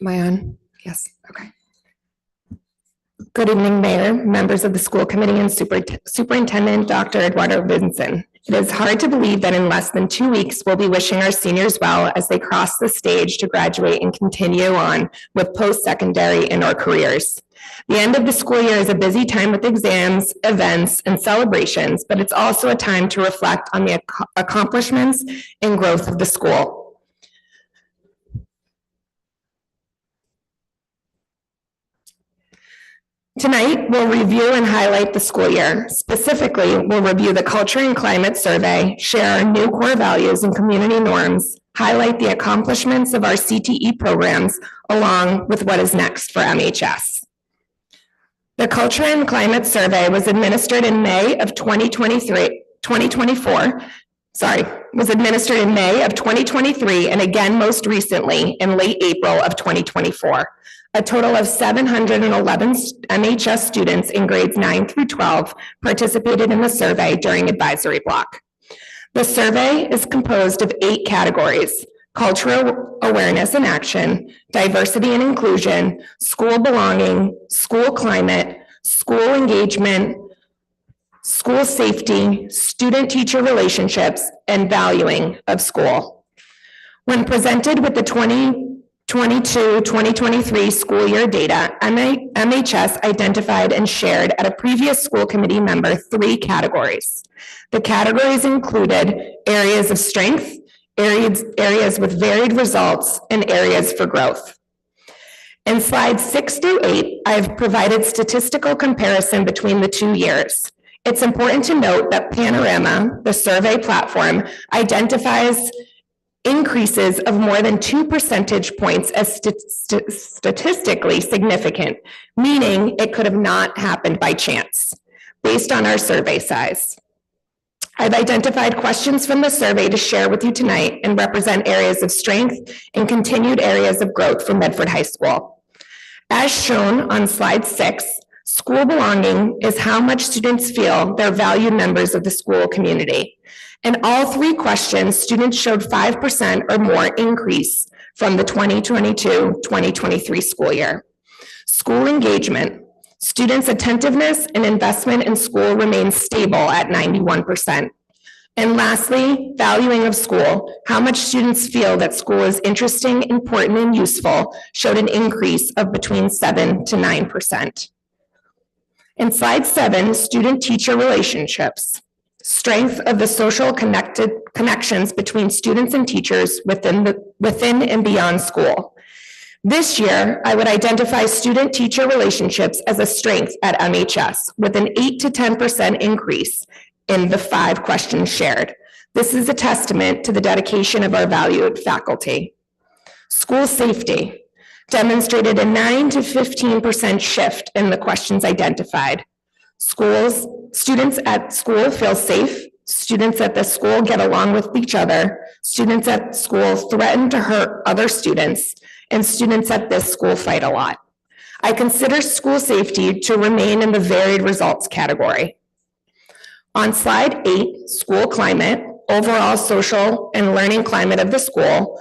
Am I on? Yes, okay. Good evening, Mayor, members of the school committee, and Superintendent Dr. Eduardo Vinson. It is hard to believe that in less than 2 weeks, we'll be wishing our seniors well as they cross the stage to graduate and continue on with post-secondary and/or careers. The end of the school year is a busy time with exams, events, and celebrations, but it's also a time to reflect on the accomplishments and growth of the school. Tonight, we'll review and highlight the school year. Specifically, we'll review the Culture and Climate Survey, share our new core values and community norms, highlight the accomplishments of our CTE programs, along with what is next for MHS. The Culture and Climate Survey was administered in May of 2023, and again most recently in late April of 2024. A total of 711 MHS students in grades 9 through 12 participated in the survey during advisory block. The survey is composed of 8 categories: cultural awareness and action, diversity and inclusion, school belonging, school climate, school engagement, school safety, student-teacher relationships, and valuing of school. When presented with the 2022-2023 school year data, MHS identified and shared at a previous school committee member 3 categories. The categories included areas of strength, areas with varied results, and areas for growth. In slides 6 through 8, I've provided statistical comparison between the 2 years. It's important to note that Panorama, the survey platform, identifies increases of more than 2 percentage points as statistically significant, meaning it could have not happened by chance, based on our survey size. I've identified questions from the survey to share with you tonight and represent areas of strength and continued areas of growth for Medford High School. As shown on slide 6, school belonging is how much students feel they're valued members of the school community. In all 3 questions, students showed 5% or more increase from the 2022-2023 school year. School engagement. Students' attentiveness and investment in school remains stable at 91%. And lastly, valuing of school. How much students feel that school is interesting, important, and useful showed an increase of between 7 to 9%. In slide 7, student-teacher relationships. Strength of the social connections between students and teachers within and beyond school. This year, I would identify student-teacher relationships as a strength at MHS with an 8 to 10% increase in the 5 questions shared. This is a testament to the dedication of our valued faculty. School safety demonstrated a 9 to 15% shift in the questions identified. Students at school feel safe. Students at the school get along with each other. Students at school threaten to hurt other students, and students at this school fight a lot. I consider school safety to remain in the varied results category. On slide 8, school climate, overall social and learning climate of the school.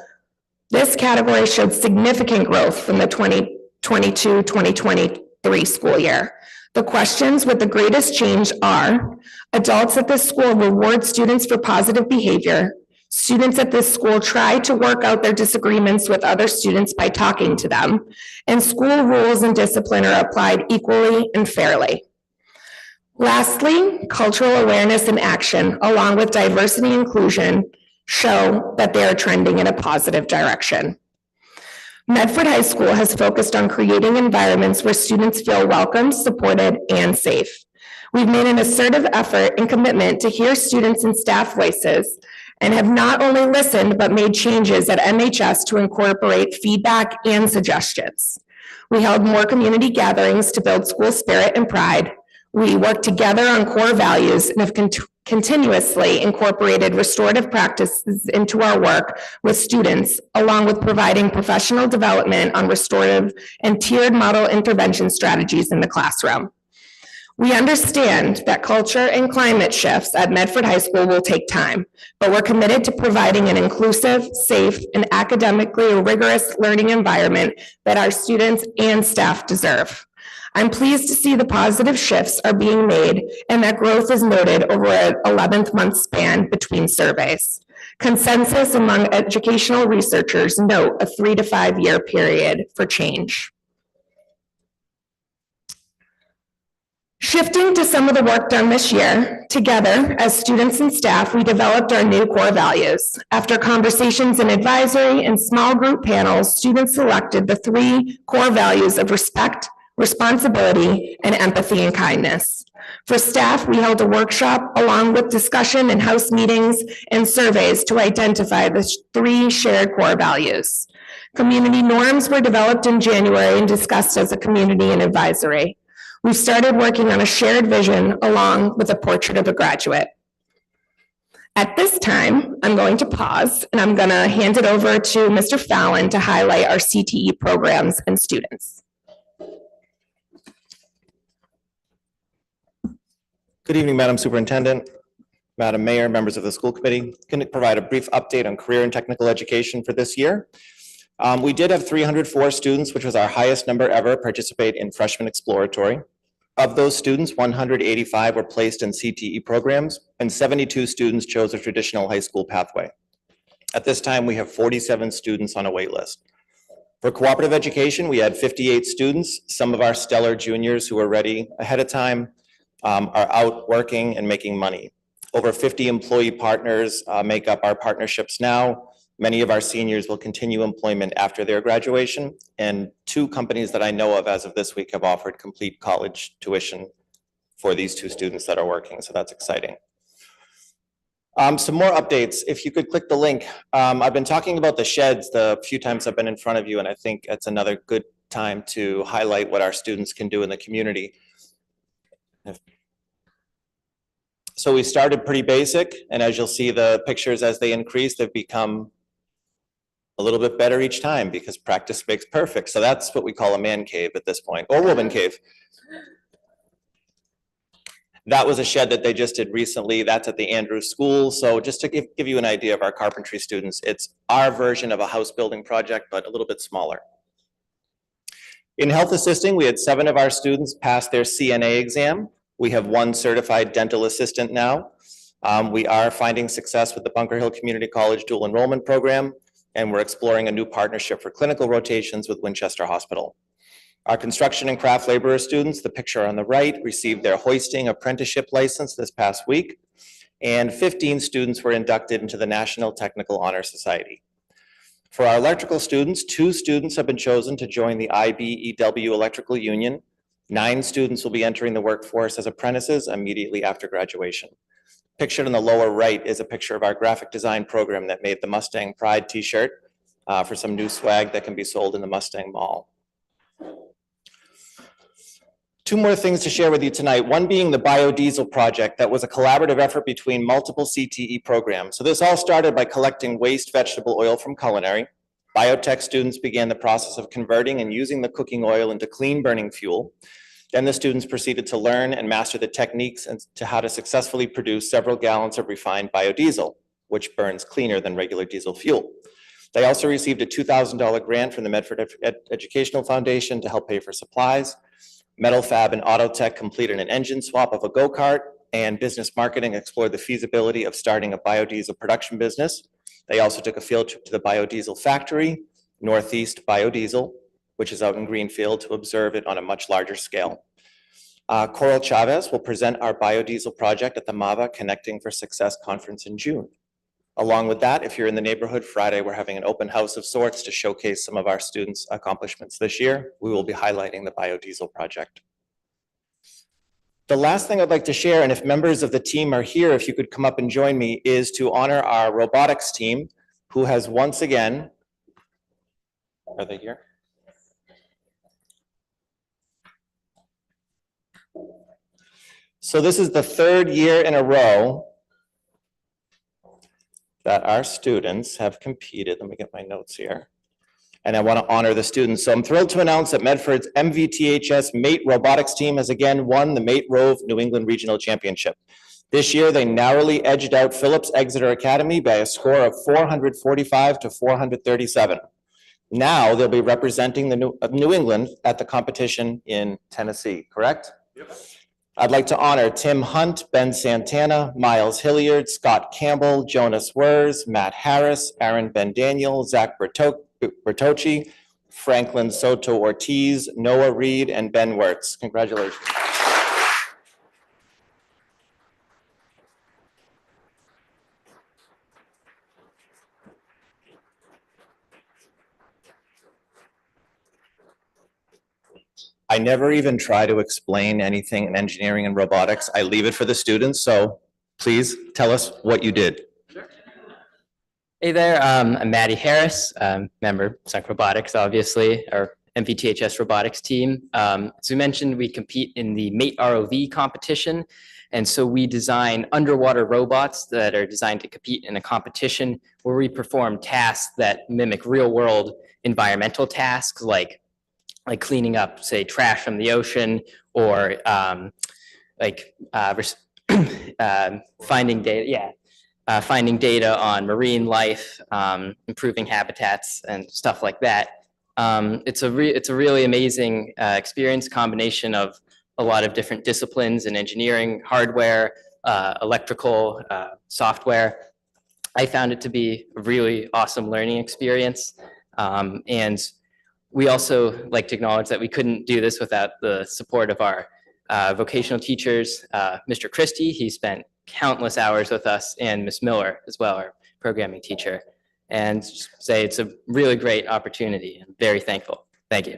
This category showed significant growth from the 2022-2023 school year. The questions with the greatest change are: adults at this school reward students for positive behavior. Students at this school try to work out their disagreements with other students by talking to them. And school rules and discipline are applied equally and fairly. Lastly, cultural awareness and action, along with diversity and inclusion, show that they are trending in a positive direction. Medford High School has focused on creating environments where students feel welcome, supported, and safe. We've made an assertive effort and commitment to hear students and staff voices and have not only listened, but made changes at MHS to incorporate feedback and suggestions. We held more community gatherings to build school spirit and pride. We worked together on core values and have continuously incorporated restorative practices into our work with students, along with providing professional development on restorative and tiered model intervention strategies in the classroom. We understand that culture and climate shifts at Medford High School will take time, but we're committed to providing an inclusive, safe, and academically rigorous learning environment that our students and staff deserve. I'm pleased to see the positive shifts are being made and that growth is noted over an 11th-month span between surveys. Consensus among educational researchers note a 3 to 5 year period for change. Shifting to some of the work done this year, together as students and staff, we developed our new core values. After conversations in advisory and small group panels, students selected the 3 core values of respect, responsibility, and empathy and kindness. For staff, we held a workshop along with discussion and house meetings and surveys to identify the 3 shared core values. Community norms were developed in January and discussed as a community and advisory. We've started working on a shared vision along with a portrait of a graduate. At this time, I'm going to pause and I'm going to hand it over to Mr. Fallon to highlight our CTE programs and students. Good evening, Madam Superintendent, Madam Mayor, members of the school committee. Can I provide a brief update on career and technical education for this year? We did have 304 students, which was our highest number ever, participate in freshman exploratory. Of those students, 185 were placed in CTE programs and 72 students chose a traditional high school pathway. At this time, we have 47 students on a wait list. For cooperative education, we had 58 students. Some of our stellar juniors who are ready ahead of time are out working and making money. Over 50 employee partners make up our partnerships now. Many of our seniors will continue employment after their graduation, and 2 companies that I know of as of this week have offered complete college tuition for these 2 students that are working, so that's exciting. Some more updates. If you could click the link. I've been talking about the sheds the few times I've been in front of you, and I think it's another good time to highlight what our students can do in the community. So we started pretty basic, and as you'll see the pictures as they increase, they've become a little bit better each time because practice makes perfect. So that's what we call a man cave at this point, or woman cave. That was a shed that they just did recently. That's at the Andrews School. So just to give you an idea of our carpentry students, it's our version of a house building project, but a little bit smaller. In health assisting, we had 7 of our students pass their CNA exam. We have 1 certified dental assistant now. We are finding success with the Bunker Hill Community College dual enrollment program, and we're exploring a new partnership for clinical rotations with Winchester Hospital. Our construction and craft laborer students, the picture on the right, received their hoisting apprenticeship license this past week, and 15 students were inducted into the National Technical Honor Society. For our electrical students, 2 students have been chosen to join the IBEW Electrical Union. 9 students will be entering the workforce as apprentices immediately after graduation. Pictured in the lower right is a picture of our graphic design program that made the Mustang Pride t-shirt for some new swag that can be sold in the Mustang Mall. 2 more things to share with you tonight. One being the biodiesel project that was a collaborative effort between multiple CTE programs. So this all started by collecting waste vegetable oil from culinary. Biotech students began the process of converting and using the cooking oil into clean burning fuel. Then the students proceeded to learn and master the techniques and to how to successfully produce several gallons of refined biodiesel, which burns cleaner than regular diesel fuel. They also received a $2,000 grant from the Medford Educational Foundation to help pay for supplies. Metal Fab and Auto Tech completed an engine swap of a go-kart, and business marketing explored the feasibility of starting a biodiesel production business. They also took a field trip to the biodiesel factory, Northeast Biodiesel, which is out in Greenfield, to observe it on a much larger scale. Coral Chavez will present our biodiesel project at the MAVA Connecting for Success conference in June. Along with that, if you're in the neighborhood, Friday, we're having an open house of sorts to showcase some of our students' accomplishments this year. We will be highlighting the biodiesel project. The last thing I'd like to share, and if members of the team are here, if you could come up and join me, is to honor our robotics team, who has once again, are they here? So this is the 3rd year in a row that our students have competed. Let me get my notes here. And I want to honor the students. So I'm thrilled to announce that Medford's MVTHS MATE robotics team has again won the MATE Rove New England Regional Championship. This year, they narrowly edged out Phillips Exeter Academy by a score of 445 to 437. Now they'll be representing New England at the competition in Tennessee, correct? Yep. I'd like to honor Tim Hunt, Ben Santana, Miles Hilliard, Scott Campbell, Jonas Wers, Matt Harris, Aaron Ben Daniel, Zach Bertocci, Franklin Soto Ortiz, Noah Reed, and Ben Wertz. Congratulations. I never even try to explain anything in engineering and robotics. I leave it for the students. So please tell us what you did. Hey there, I'm Maddie Harris, member of Suck Robotics, obviously, our MVTHS robotics team. As we mentioned, we compete in the MATE ROV competition. And so we design underwater robots that are designed to compete in a competition where we perform tasks that mimic real world environmental tasks like cleaning up, say, trash from the ocean, or finding data, finding data on marine life, improving habitats and stuff like that. It's a really amazing experience, combination of a lot of different disciplines in engineering, hardware, electrical, software. I found it to be a really awesome learning experience. And we also like to acknowledge that we couldn't do this without the support of our vocational teachers, Mr. Christie. He spent countless hours with us, and Ms. Miller as well, our programming teacher. And just say it's a really great opportunity. I'm very thankful. Thank you.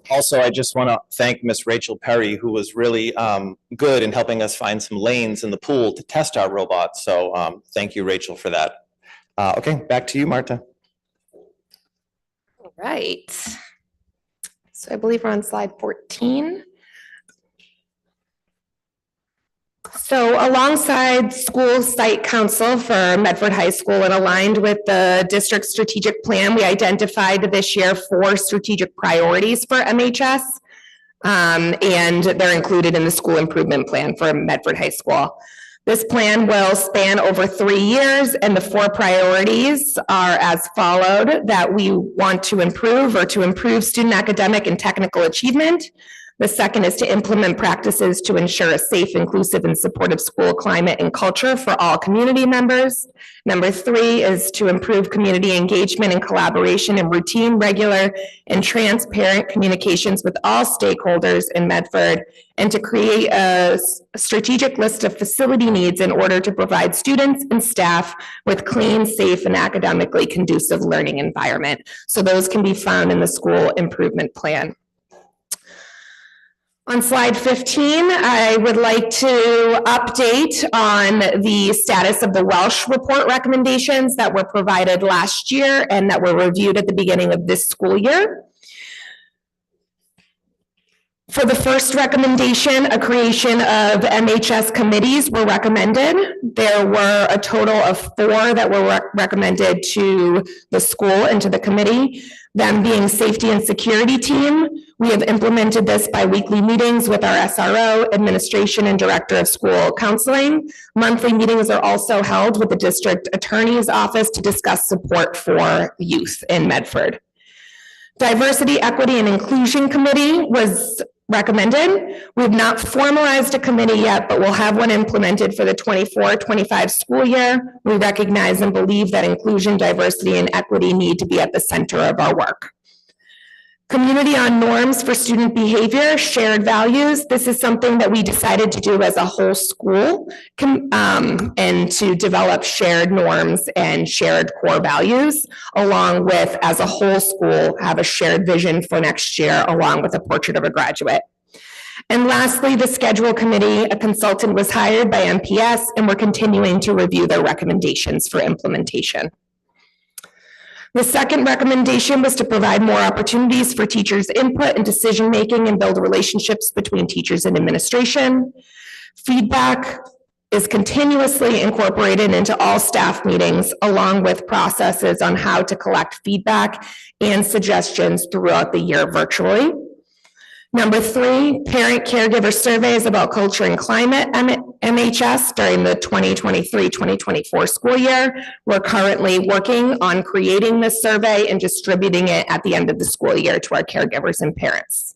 Also, I just want to thank Miss Rachel Perry, who was really good in helping us find some lanes in the pool to test our robots. So thank you, Rachel, for that. Okay, back to you, Marta. All right. So I believe we're on slide 14. So alongside school site council for Medford High School and aligned with the district strategic plan, we identified this year 4 strategic priorities for MHS. And they're included in the school improvement plan for Medford High School. This plan will span over 3 years, and the 4 priorities are as followed: that we want to improve student academic and technical achievement. The second is to implement practices to ensure a safe, inclusive, and supportive school climate and culture for all community members. Number 3 is to improve community engagement and collaboration in routine, regular, and transparent communications with all stakeholders in Medford, and to create a strategic list of facility needs in order to provide students and staff with clean, safe, and academically conducive learning environment. So those can be found in the school improvement plan. On slide 15, I would like to update on the status of the Welsh report recommendations that were provided last year and that were reviewed at the beginning of this school year. For the first recommendation, a creation of MHS committees were recommended. There were a total of 4 that were recommended to the school and to the committee, them being safety and security team. We have implemented this by weekly meetings with our SRO, administration, and director of school counseling. Monthly meetings are also held with the district attorney's office to discuss support for youth in Medford. Diversity, Equity, and Inclusion Committee was recommended. We have not formalized a committee yet, but we'll have one implemented for the 24-25 school year. We recognize and believe that inclusion, diversity, and equity need to be at the center of our work. Community on norms for student behavior, shared values. This is something that we decided to do as a whole school and to develop shared norms and shared core values, along with, as a whole school, have a shared vision for next year, along with a portrait of a graduate. And lastly, the schedule committee, a consultant was hired by MPS, and we're continuing to review their recommendations for implementation. The second recommendation was to provide more opportunities for teachers' input and decision-making and build relationships between teachers and administration. Feedback is continuously incorporated into all staff meetings, along with processes on how to collect feedback and suggestions throughout the year virtually. Number 3, parent caregiver surveys about culture and climate, MHS, during the 2023-2024 school year. We're currently working on creating this survey and distributing it at the end of the school year to our caregivers and parents.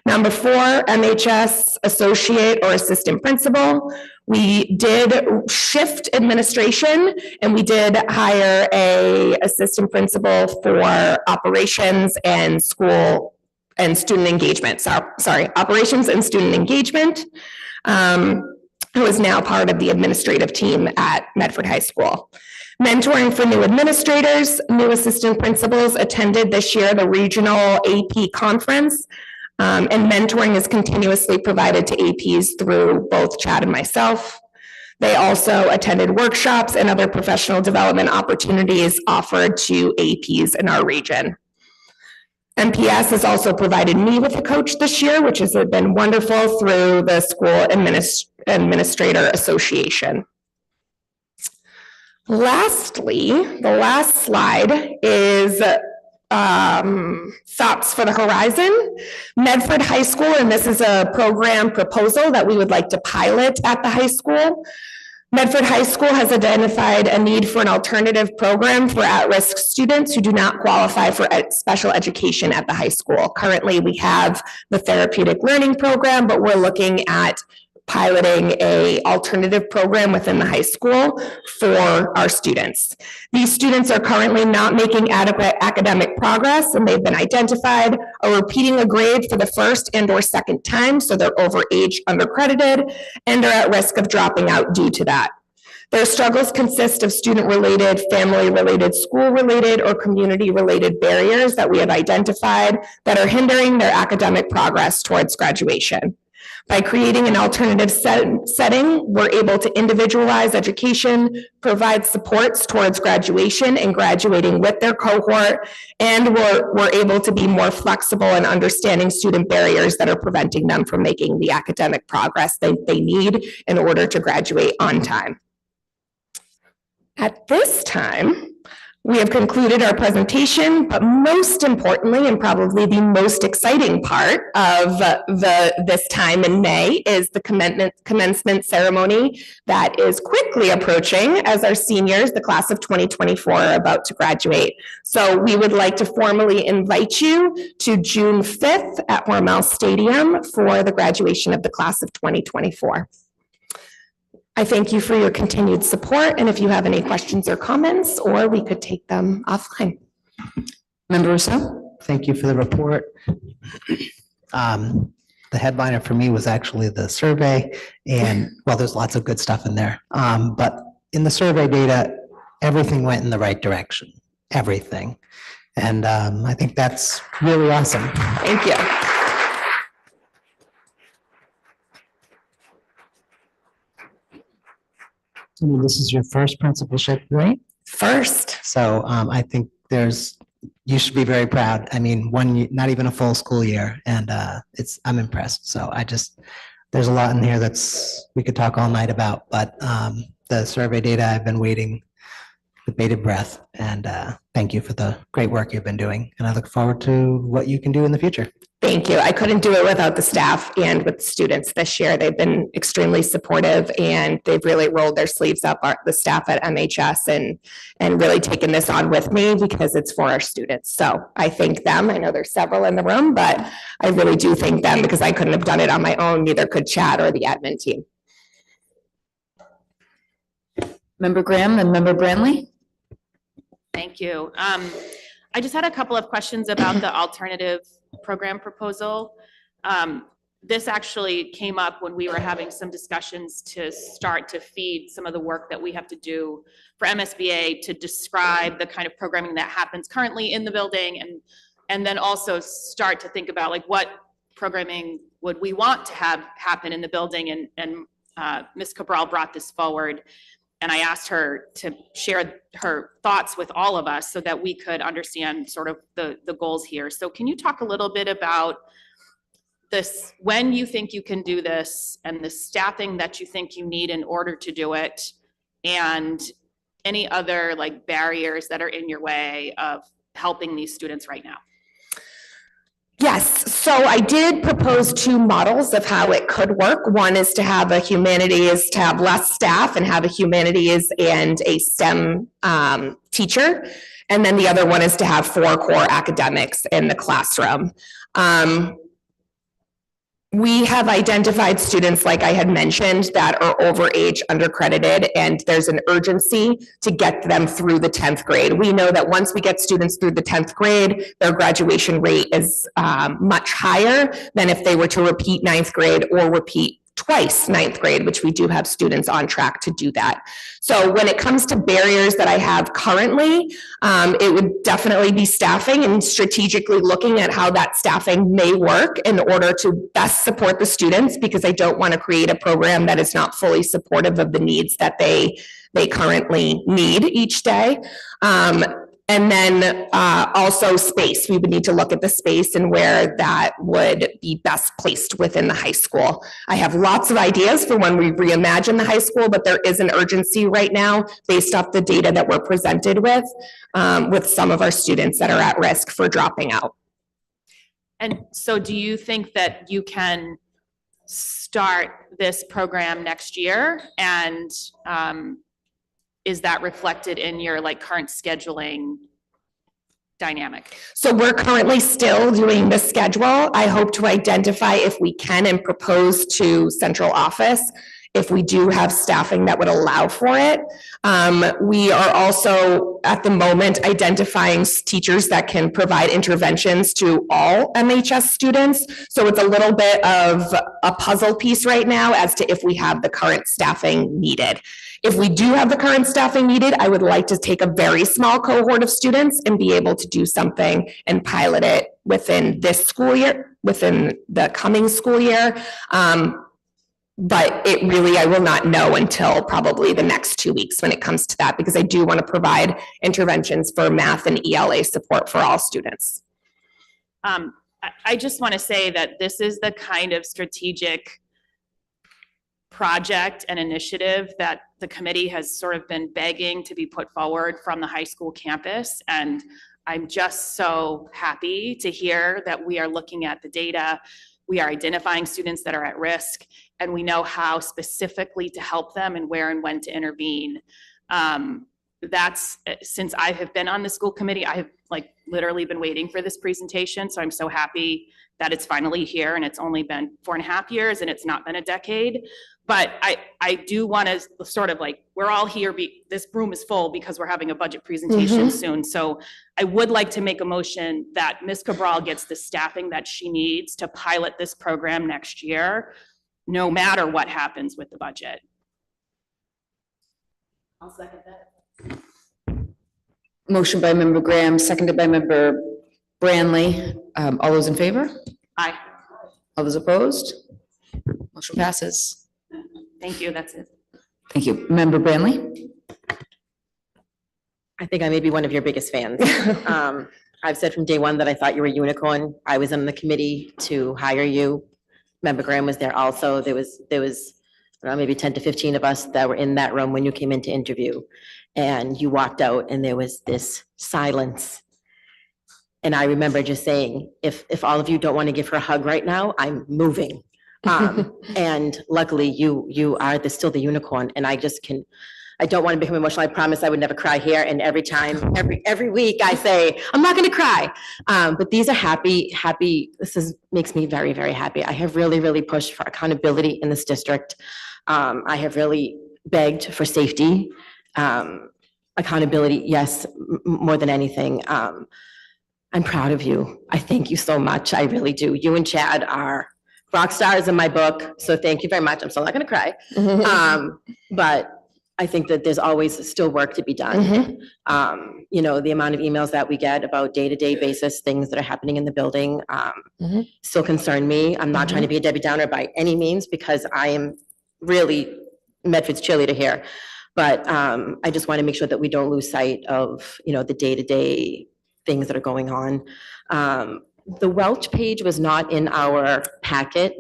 Number 4, MHS associate or assistant principal. We did shift administration and we did hire a assistant principal for operations and school and student engagement. Sorry, operations and student engagement, who is now part of the administrative team at Medford High School. Mentoring for new administrators, new assistant principals attended this year the regional AP conference. And mentoring is continuously provided to APs through both Chad and myself. They also attended workshops and other professional development opportunities offered to APs in our region. MPS has also provided me with a coach this year, which has been wonderful through the School Administrator Association. Lastly, the last slide is thoughts for the horizon. Medford High School, and this is a program proposal that we would like to pilot at the high school. Medford High School has identified a need for an alternative program for at-risk students who do not qualify for special education at the high school. Currently, we have the therapeutic learning program, but we're looking at piloting an alternative program within the high school for our students. These students are currently not making adequate academic progress, and they've been identified are repeating a grade for the first and or second time, so they're overage, undercredited, and are at risk of dropping out due to that. Their struggles consist of student-related, family-related, school-related, or community-related barriers that we have identified that are hindering their academic progress towards graduation. By creating an alternative setting, we're able to individualize education, provide supports towards graduation and graduating with their cohort, and we're able to be more flexible in understanding student barriers that are preventing them from making the academic progress they need in order to graduate on time. At this time, we have concluded our presentation, but most importantly, and probably the most exciting part of this time in May is the commencement ceremony that is quickly approaching as our seniors, the class of 2024, are about to graduate. So we would like to formally invite you to June 5th at Hormel Stadium for the graduation of the class of 2024. I thank you for your continued support, and if you have any questions or comments, or we could take them offline. Member Rousseau? Thank you for the report. The headliner for me was actually the survey, and well, there's lots of good stuff in there. But in the survey data, everything went in the right direction, everything. And I think that's really awesome. Thank you. This is your first principalship, right? First. So I think you should be very proud. I mean, not even a full school year, and I'm impressed. So there's a lot in here we could talk all night about, but the survey data, I've been waiting with bated breath, and thank you for the great work you've been doing, and I look forward to what you can do in the future. Thank you. I couldn't do it without the staff and with the students this year. They've been extremely supportive, and they've really rolled their sleeves up, the staff at MHS, and really taken this on with me because it's for our students. So I thank them. I know there's several in the room, but I really do thank them because I couldn't have done it on my own. Neither could Chad or the admin team. Member Graham and Member Branley? Thank you. I just had a couple of questions about the alternative program proposal. This actually came up when we were having some discussions to start to feed some of the work that we have to do for MSBA to describe the kind of programming that happens currently in the building, and then also start to think about like what programming would we want to have happen in the building, and Ms. Cabral brought this forward. And I asked her to share her thoughts with all of us so that we could understand sort of the goals here. So can you talk a little bit about this, when you think you can do this, and the staffing that you think you need in order to do it, and any other like barriers that are in your way of helping these students right now? Yes. So I did propose two models of how it could work. One is to have a humanities, to have less staff and have a humanities and a STEM teacher. And then the other one is to have 4 core academics in the classroom. We have identified students, like I had mentioned, that are overage, undercredited, and there's an urgency to get them through the 10th grade. We know that once we get students through the 10th grade, their graduation rate is much higher than if they were to repeat 9th grade or repeat twice 9th grade, which we do have students on track to do that. So when it comes to barriers that I have currently, it would definitely be staffing and strategically looking at how that staffing may work in order to best support the students, because I don't want to create a program that is not fully supportive of the needs that they currently need each day. And then also space. We would need to look at the space and where that would be best placed within the high school. I have lots of ideas for when we reimagine the high school, but there is an urgency right now based off the data that we're presented with some of our students that are at risk for dropping out. And so do you think that you can start this program next year? And is that reflected in your current scheduling dynamic? So we're currently still doing the schedule. I hope to identify if we can and propose to central office if we do have staffing that would allow for it. We are also at the moment identifying teachers that can provide interventions to all MHS students. So it's a little bit of a puzzle piece right now as to if we have the current staffing needed. If we do have the current staffing needed, I would like to take a very small cohort of students and be able to do something and pilot it within this school year, within the coming school year. But it really, I will not know until probably the next 2 weeks when it comes to that, because I do want to provide interventions for math and ELA support for all students. I just want to say that this is the kind of strategic project and initiative that the committee has sort of been begging to be put forward from the high school campus. And I'm just so happy to hear that we are looking at the data. We are identifying students that are at risk, and we know how specifically to help them and where and when to intervene. That's since I have been on the school committee, I have literally been waiting for this presentation. So I'm so happy that it's finally here, and it's only been 4.5 years and it's not been a decade. But I do want to sort of we're all here, this room is full because we're having a budget presentation soon. So I would like to make a motion that Ms. Cabral gets the staffing that she needs to pilot this program next year, no matter what happens with the budget. I'll second that. Motion by member Graham, seconded by member Branley. All those in favor? Aye. All those opposed? Motion passes. Thank you, that's it. Thank you. Member Branley? I think I may be one of your biggest fans. I've said from day one that I thought you were a unicorn. I was on the committee to hire you. Member Graham was there also. There was I don't know, maybe 10 to 15 of us that were in that room when you came in to interview. And you walked out and there was this silence. And I remember just saying, if all of you don't want to give her a hug right now, I'm moving. And luckily you are still the unicorn, and I don't want to become emotional. I promise I would never cry here. And every time, every week I say, I'm not going to cry. But these are happy. Makes me very, very happy. I have really, really pushed for accountability in this district. I have really begged for safety, accountability. Yes, more than anything. I'm proud of you. I thank you so much. I really do. You and Chad are rock stars in my book. So thank you very much. I'm still not going to cry. But I think that there's always still work to be done. The amount of emails that we get about day-to-day basis, things that are happening in the building, still concern me. I'm not trying to be a Debbie Downer by any means, because I am really Medford's cheerleader here. But I just want to make sure that we don't lose sight of, the day-to-day things that are going on. The Welch page was not in our packet.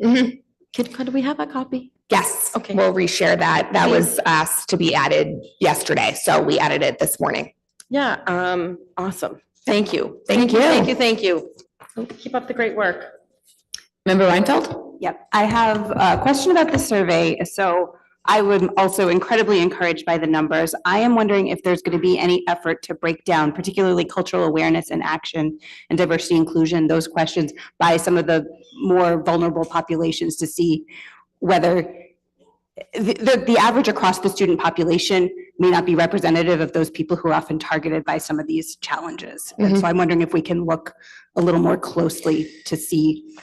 Could we have a copy? Yes. Okay. We'll reshare that. That was asked to be added yesterday, so we added it this morning. Yeah. Awesome. Thank you. Thank you. Thank you. Keep up the great work. Member Reinfeld? Yep, I have a question about the survey. So I was also incredibly encouraged by the numbers. I am wondering if there's going to be any effort to break down, particularly cultural awareness and action and diversity inclusion, those questions by some of the more vulnerable populations to see whether the average across the student population may not be representative of those people who are often targeted by some of these challenges. And so I'm wondering if we can look a little more closely to see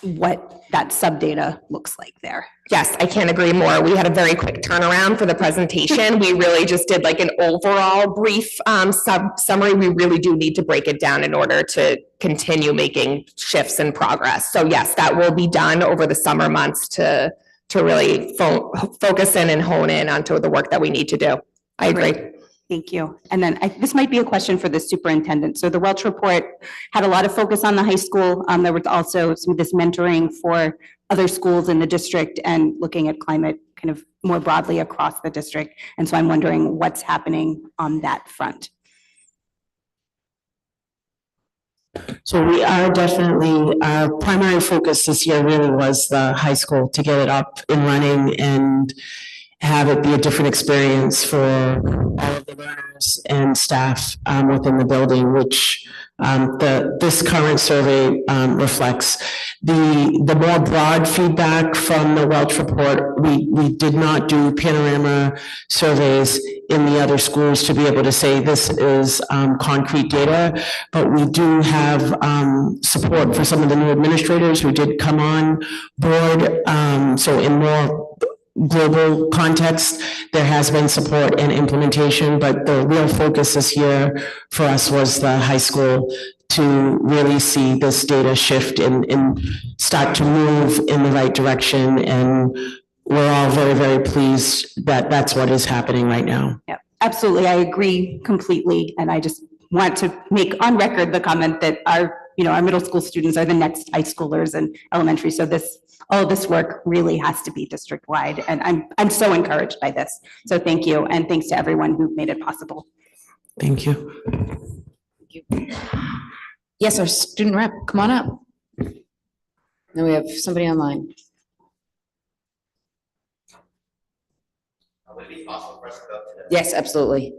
what that sub-data looks like there. Yes, I can't agree more. We had a very quick turnaround for the presentation. We really just did like an overall brief summary. We really do need to break it down in order to continue making shifts and progress. So yes, that will be done over the summer months to really focus in and hone in onto the work that we need to do. I agree. Great. Thank you. And then this might be a question for the superintendent. So the Welch report had a lot of focus on the high school. There was also some of this mentoring for other schools in the district and looking at climate kind of more broadly across the district. And so I'm wondering what's happening on that front. So we are definitely, our primary focus this year really was the high school, to get it up and running and have it be a different experience for all of the learners and staff within the building, which this current survey reflects. The more broad feedback from the Welch report, we did not do panorama surveys in the other schools to be able to say this is concrete data, but we do have support for some of the new administrators who did come on board. So in more global context, there has been support and implementation, but the real focus this year for us was the high school, to really see this data shift and start to move in the right direction. And we're all very, very pleased that that's what is happening right now. Yeah, absolutely. I agree completely. And I just want to make on record the comment that our middle school students are the next high schoolers and elementary. So all of this work really has to be district-wide. And I'm so encouraged by this. So thank you. And thanks to everyone who made it possible. Thank you. Yes, our student rep, come on up. Now we have somebody online. Would it be possible for us to go to the- Yes, absolutely.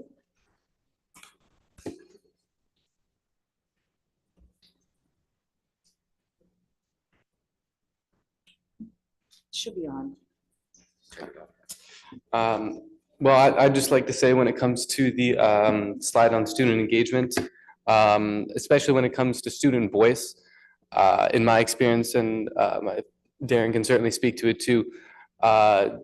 Should be on. Well, I'd just like to say when it comes to the slide on student engagement, especially when it comes to student voice, in my experience, and Darren can certainly speak to it too, the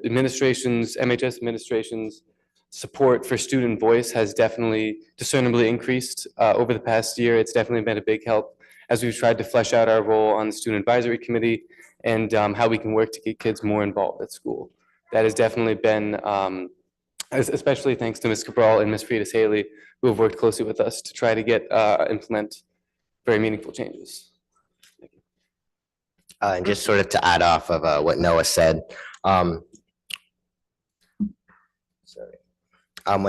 administration's, MHS administration's support for student voice has definitely discernibly increased over the past year. It's definitely been a big help as we've tried to flesh out our role on the student advisory committee and how we can work to get kids more involved at school. That has definitely been, especially thanks to Ms. Cabral and Ms. Friedis Haley, who have worked closely with us to try to get implement very meaningful changes. And just sort of to add off of what Noah said, when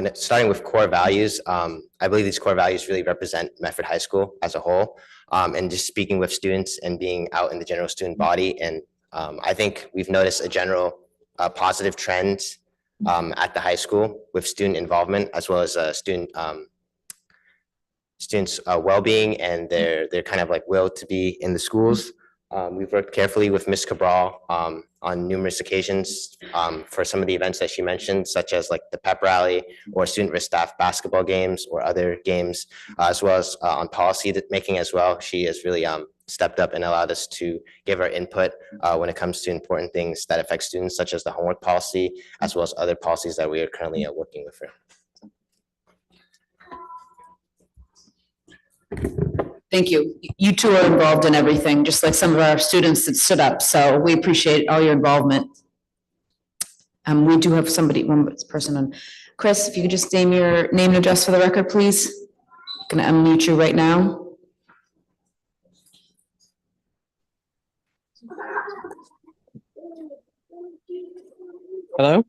it's starting with core values, I believe these core values really represent Medford High School as a whole. And just speaking with students and being out in the general student body. And I think we've noticed a general positive trend at the high school with student involvement, as well as students' well-being and their kind of like will to be in the schools. We've worked carefully with Ms. Cabral on numerous occasions for some of the events that she mentioned, such as like the pep rally or student risk staff basketball games or other games, as well as on policy making as well. She has really stepped up and allowed us to give our input when it comes to important things that affect students, such as the homework policy, as well as other policies that we are currently working with her. Thank you. You two are involved in everything, just like some of our students that stood up. So we appreciate all your involvement. We do have somebody, one person on. Chris, if you could just name your name and address for the record, please. I'm gonna unmute you right now. Hello?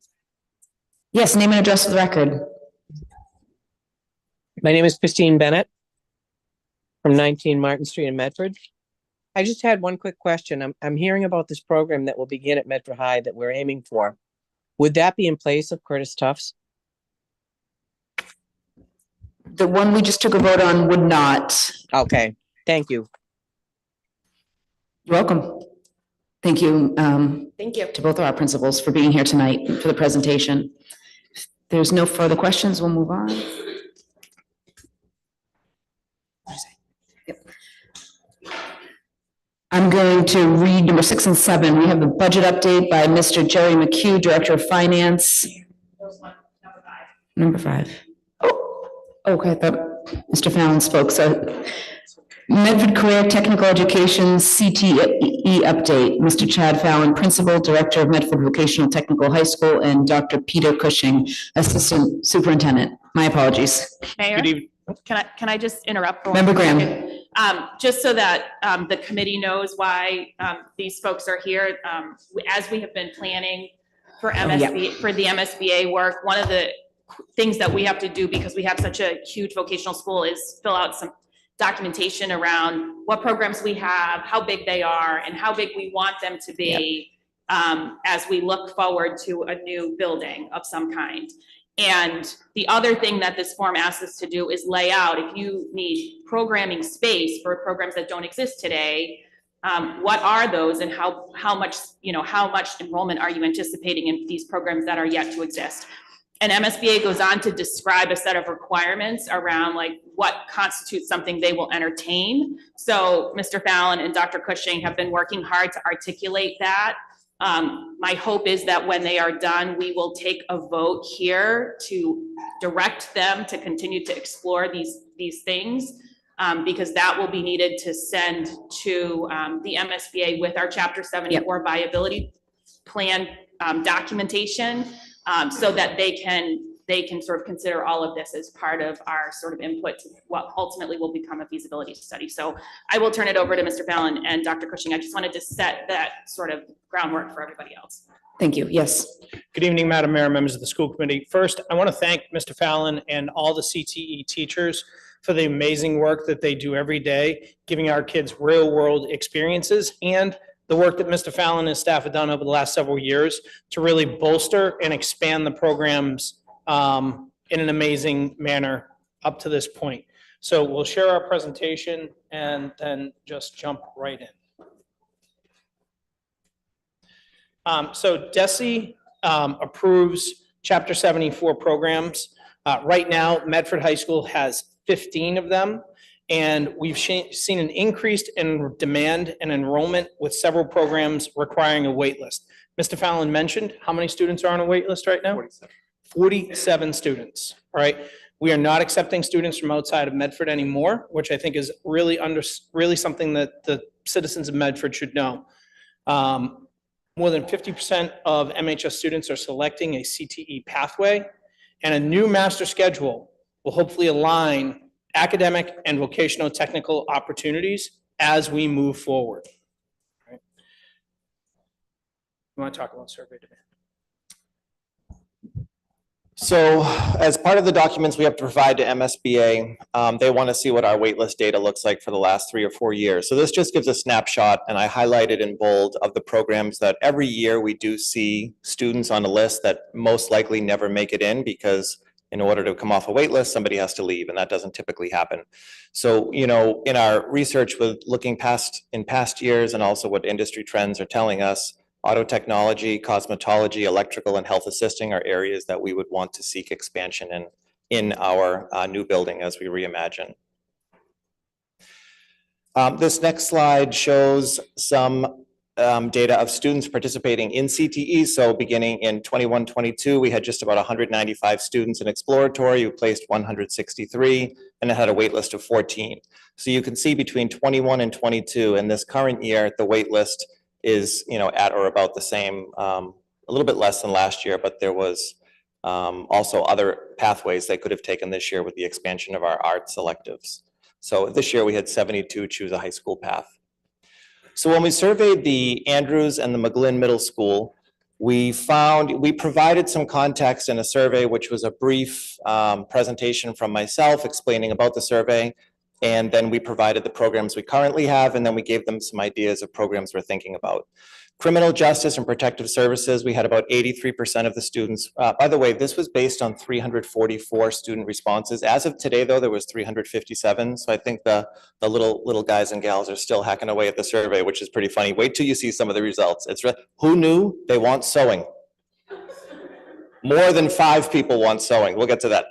Yes, name and address for the record. My name is Christine Bennett from 19 Martin Street in Medford. I just had one quick question. I'm hearing about this program that will begin at Medford High that we're aiming for. Would that be in place of Curtis Tufts? The one we just took a vote on would not. Okay, thank you. You're welcome. Thank you. Thank you. To both of our principals for being here tonight for the presentation. If there's no further questions, we'll move on. Yep. I'm going to read number 6 and 7. We have the budget update by Mr. Jerry McHugh, Director of Finance. Number 5. Oh, okay, I thought Mr. Fallon spoke. So Medford Career Technical Education CTE update. Mr. Chad Fallon, Principal, Director of Medford Vocational Technical High School, and Dr. Peter Cushing, Assistant Superintendent. My apologies. Mayor, can I just interrupt? For Member one Graham. second? Just so that the committee knows why these folks are here. As we have been planning for for the MSBA work, one of the things that we have to do, because we have such a huge vocational school, is fill out some documentation around what programs we have, how big they are, and how big we want them to be as we look forward to a new building of some kind. And the other thing that this form asks us to do is lay out, if you need programming space for programs that don't exist today, what are those, and how much enrollment are you anticipating in these programs that are yet to exist? And MSBA goes on to describe a set of requirements around like what constitutes something they will entertain. So Mr. Fallon and Dr. Cushing have been working hard to articulate that. My hope is that when they are done, we will take a vote here to direct them to continue to explore these things, because that will be needed to send to the MSBA with our Chapter 74 viability plan documentation, so that they can sort of consider all of this as part of our sort of input to what ultimately will become a feasibility study. So I will turn it over to Mr. Fallon and Dr. Cushing. I just wanted to set that sort of groundwork for everybody else. Thank you. Yes. Good evening, Madam Mayor, members of the school committee. First, I want to thank Mr. Fallon and all the CTE teachers for the amazing work that they do every day, giving our kids real world experiences, and the work that Mr. Fallon and his staff have done over the last several years to really bolster and expand the programs in an amazing manner up to this point. So we'll share our presentation and then just jump right in. So DESE approves Chapter 74 programs. Right now, Medford High School has 15 of them, and we've seen an increase in demand and enrollment with several programs requiring a wait list. Mr. Fallon mentioned how many students are on a wait list right now? 47 students, all right? We are not accepting students from outside of Medford anymore, which I think is really something that the citizens of Medford should know. More than 50% of MHS students are selecting a CTE pathway, and a new master schedule will hopefully align academic and vocational technical opportunities as we move forward. Right. You want to talk about survey demand? So as part of the documents we have to provide to MSBA, they want to see what our waitlist data looks like for the last 3 or 4 years. So this just gives a snapshot, and I highlighted in bold, of the programs that every year we do see students on a list that most likely never make it in, because in order to come off a wait list, somebody has to leave, and that doesn't typically happen. So, you know, in our research with looking in past years and also what industry trends are telling us, auto technology, cosmetology, electrical, and health assisting are areas that we would want to seek expansion in our new building as we reimagine. This next slide shows some data of students participating in CTE. So beginning in 21-22, we had just about 195 students in exploratory. We placed 163 and it had a wait list of 14. So you can see between 21 and 22 in this current year, the wait list is, you know, at or about the same, a little bit less than last year, but there was also other pathways they could have taken this year with the expansion of our art selectives. So this year we had 72 choose a high school path. So when we surveyed the Andrews and the McGlynn Middle School, we provided some context in a survey, which was a brief presentation from myself explaining about the survey. And then we provided the programs we currently have, and then we gave them some ideas of programs we're thinking about. Criminal justice and protective services, we had about 83% of the students. By the way, this was based on 344 student responses. As of today, though, there was 357. So I think the little guys and gals are still hacking away at the survey, which is pretty funny. Wait till you see some of the results. Who knew they want sewing? More than 5 people want sewing. We'll get to that.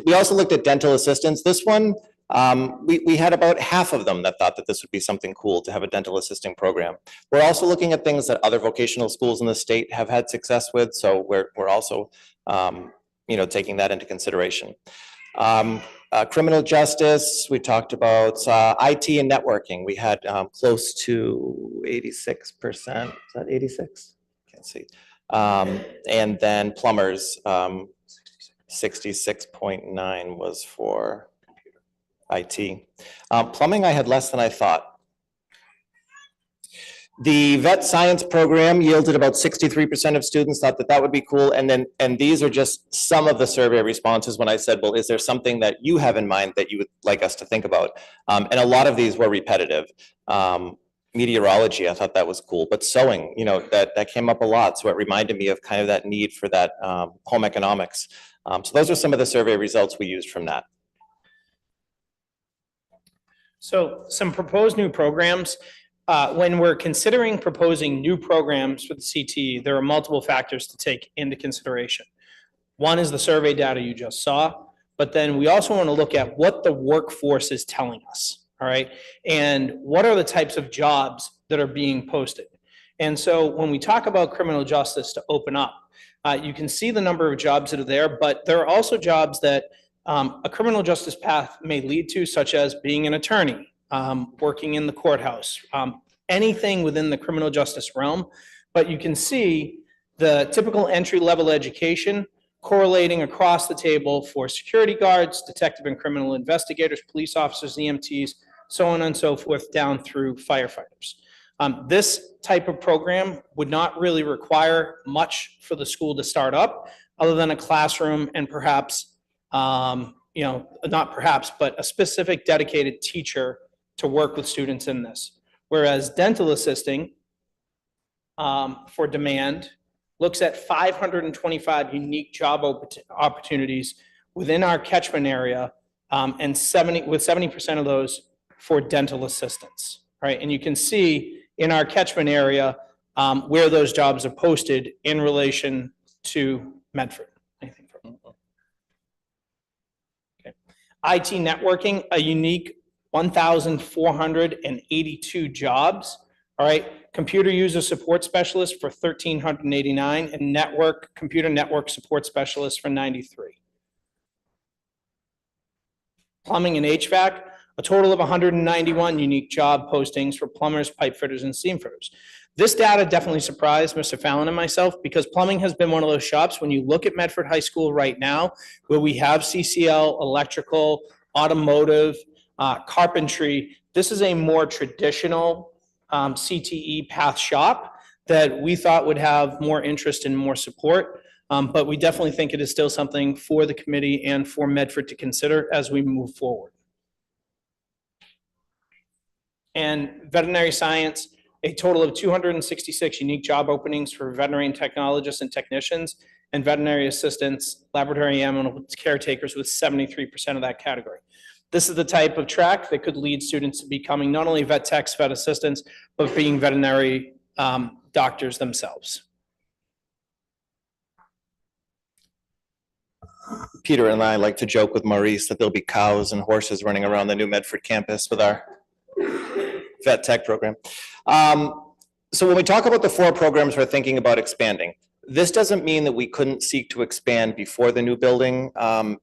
We also looked at dental assistants. This one, we had about half of them that thought that this would be something cool to have a dental assisting program. We're also looking at things that other vocational schools in the state have had success with. So we're also, taking that into consideration. Criminal justice, we talked about IT and networking. We had close to 86%. Is that 86? Can't see. And then plumbers, 66.9 was for IT. Plumbing, I had less than I thought. The vet science program yielded about 63% of students thought that that would be cool. And these are just some of the survey responses when I said, well, is there something that you have in mind that you would like us to think about? And a lot of these were repetitive. Meteorology, I thought that was cool, but sewing, that came up a lot. So it reminded me of kind of that need for that home economics. So those are some of the survey results we used from that. So some proposed new programs. When we're considering proposing new programs for the CTE, there are multiple factors to take into consideration. One is the survey data you just saw, but then we also want to look at what the workforce is telling us. All right. And what are the types of jobs that are being posted? And so when we talk about criminal justice to open up, you can see the number of jobs that are there, but there are also jobs that a criminal justice path may lead to, such as being an attorney, working in the courthouse, anything within the criminal justice realm. But you can see the typical entry-level education correlating across the table for security guards, detective and criminal investigators, police officers, EMTs, so on and so forth, down through firefighters. This type of program would not really require much for the school to start up, other than a classroom and perhaps, not perhaps, but a specific dedicated teacher to work with students in this. Whereas dental assisting for demand looks at 525 unique job opportunities within our catchment area, and 70% of those for dental assistants, right? And you can see in our catchment area where those jobs are posted in relation to Medford. Anything from okay. IT networking, a unique 1,482 jobs. All right. Computer user support specialist for 1,389 and computer network support specialist for 93. Plumbing and HVAC, a total of 191 unique job postings for plumbers, pipe fitters, and seam fitters. This data definitely surprised Mr. Fallon and myself, because plumbing has been one of those shops, when you look at Medford High School right now, where we have CCL, electrical, automotive, carpentry, this is a more traditional CTE path shop that we thought would have more interest and more support. But we definitely think it is still something for the committee and for Medford to consider as we move forward. And veterinary science, a total of 266 unique job openings for veterinary technologists and technicians, and veterinary assistants, laboratory animal caretakers, with 73% of that category. This is the type of track that could lead students to becoming not only vet techs, vet assistants, but being veterinary doctors themselves. Peter and I like to joke with Maurice that there'll be cows and horses running around the new Medford campus with our vet tech program. So when we talk about the 4 programs we're thinking about expanding, this doesn't mean that we couldn't seek to expand before the new building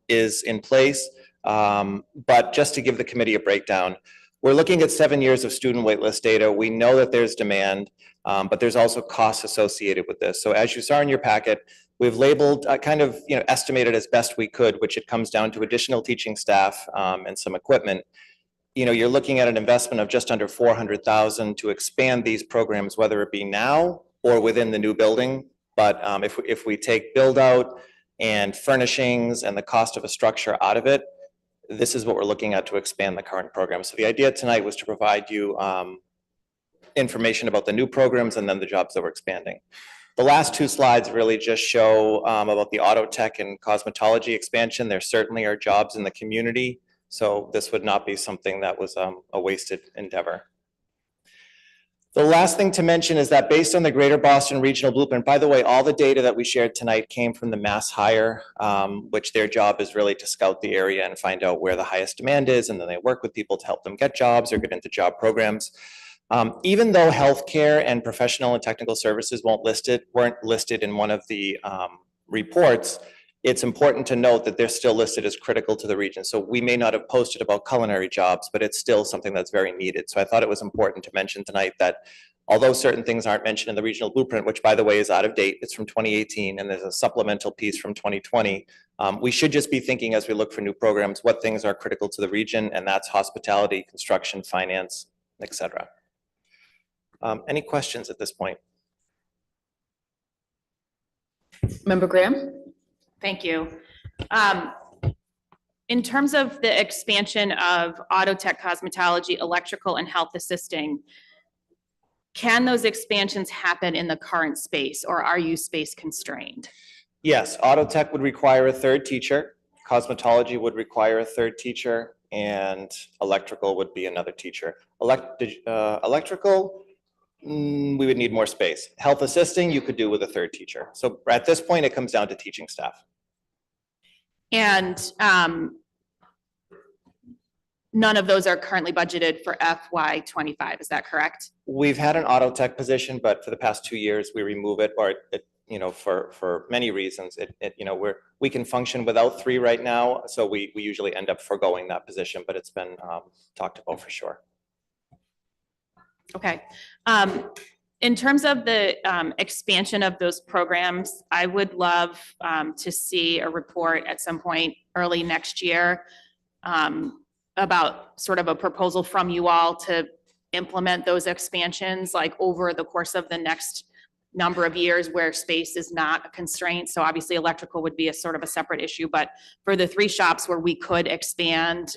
is in place. But just to give the committee a breakdown, we're looking at 7 years of student waitlist data. We know that there's demand, but there's also costs associated with this. So as you saw in your packet, we've labeled, estimated as best we could, which it comes down to additional teaching staff and some equipment. You're looking at an investment of just under $400,000 to expand these programs, whether it be now or within the new building. But if we take build out and furnishings and the cost of a structure out of it, this is what we're looking at to expand the current program. So the idea tonight was to provide you information about the new programs and then the jobs that we're expanding. The last two slides really just show about the auto tech and cosmetology expansion. There certainly are jobs in the community, so this would not be something that was a wasted endeavor. The last thing to mention is that based on the Greater Boston Regional Blueprint, by the way, all the data that we shared tonight came from the Mass Hire, which their job is really to scout the area and find out where the highest demand is, and then they work with people to help them get jobs or get into job programs. Even though healthcare and professional and technical services weren't listed in one of the reports, it's important to note that they're still listed as critical to the region. So we may not have posted about culinary jobs, but it's still something that's very needed. So I thought it was important to mention tonight that although certain things aren't mentioned in the regional blueprint, which by the way is out of date, it's from 2018, and there's a supplemental piece from 2020, we should just be thinking as we look for new programs, what things are critical to the region, and that's hospitality, construction, finance, et cetera. Any questions at this point? Member Graham? Thank you. In terms of the expansion of auto tech, cosmetology, electrical, and health assisting, can those expansions happen in the current space, or are you space constrained? Yes, auto tech would require a third teacher, cosmetology would require a third teacher, and electrical would be another teacher. Electrical, we would need more space. Health assisting, you could do with a third teacher. So at this point, it comes down to teaching staff. And none of those are currently budgeted for FY25, is that correct? We've had an auto tech position, but for the past 2 years, we remove it, or it, you know, for many reasons, you know, we can function without 3 right now, so we usually end up forgoing that position, but it's been talked about for sure. Okay. In terms of the expansion of those programs, I would love to see a report at some point early next year about sort of a proposal from you all to implement those expansions, like over the course of the next number of years where space is not a constraint. So obviously electrical would be a sort of a separate issue, but for the 3 shops where we could expand,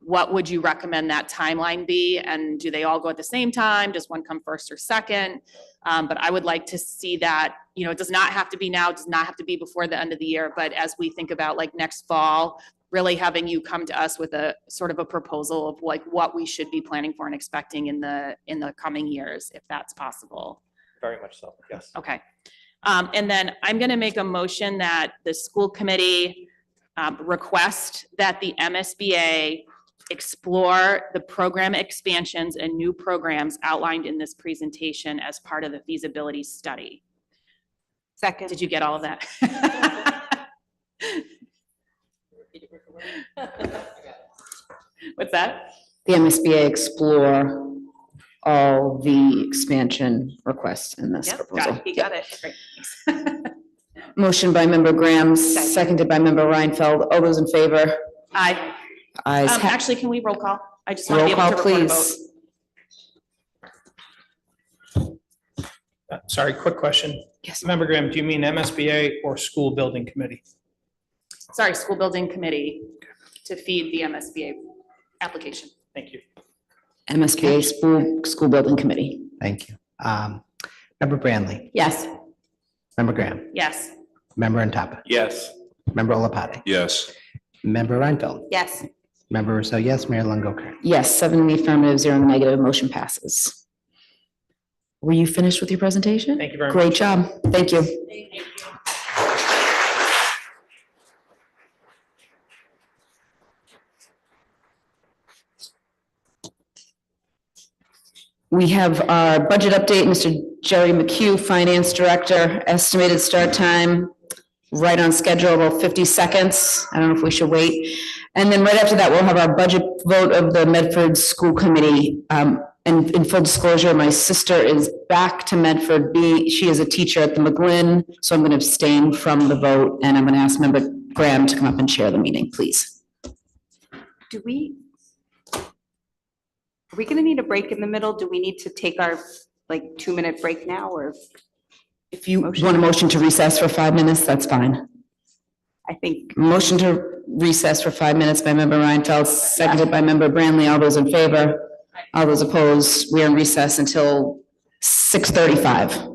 what would you recommend that timeline be? And do they all go at the same time? Does one come first or second? But I would like to see that, you know, it does not have to be now, it does not have to be before the end of the year, but as we think about like next fall, really having you come to us with a sort of a proposal of like what we should be planning for and expecting in the coming years, if that's possible. Very much so, yes. Okay. And then I'm going to make a motion that the school committee request that the MSBA explore the program expansions and new programs outlined in this presentation as part of the feasibility study. Second. Did you get all of that? What's that? The MSBA explore all the expansion requests in this Yep, proposal. got it. You got it. Great. Thanks. Motion by member Graham, seconded by member Reinfeld. All those in favor? Aye. Ayes. Actually, can we roll call? I just want to be Roll able call, to record a vote. please. Sorry, quick question. Yes. Member Graham, do you mean MSBA or school building committee? Sorry, school building committee to feed the MSBA application. Thank you. MSBA School Building Committee. Thank you. Member Brandley, Yes. member Graham, Yes. member Antapa, Yes. member Olopati, Yes. member Reinfeld, Yes. member Rousseau, yes, Mayor Longo Kern. Yes, 7 in the affirmative, 0 in the negative, motion passes. Were you finished with your presentation? Thank you very much. Great job. Thank you. We have our budget update, Mr. Jerry McHugh, Finance Director, estimated start time, right on schedule, about 50 seconds. I don't know if we should wait. And then right after that, we'll have our budget vote of the Medford School Committee. And in full disclosure, my sister is back to Medford. She is a teacher at the McGlynn, so I'm going to abstain from the vote, and I'm going to ask Member Graham to come up and chair the meeting, please. Are we gonna need a break in the middle? Do we need to take our like 2-minute break now, or? If you want a motion to recess for 5 minutes, that's fine. I think. Motion to recess for 5 minutes by member Reinfeld, seconded by member Branley. All those in favor? All those opposed? We are in recess until 6:35.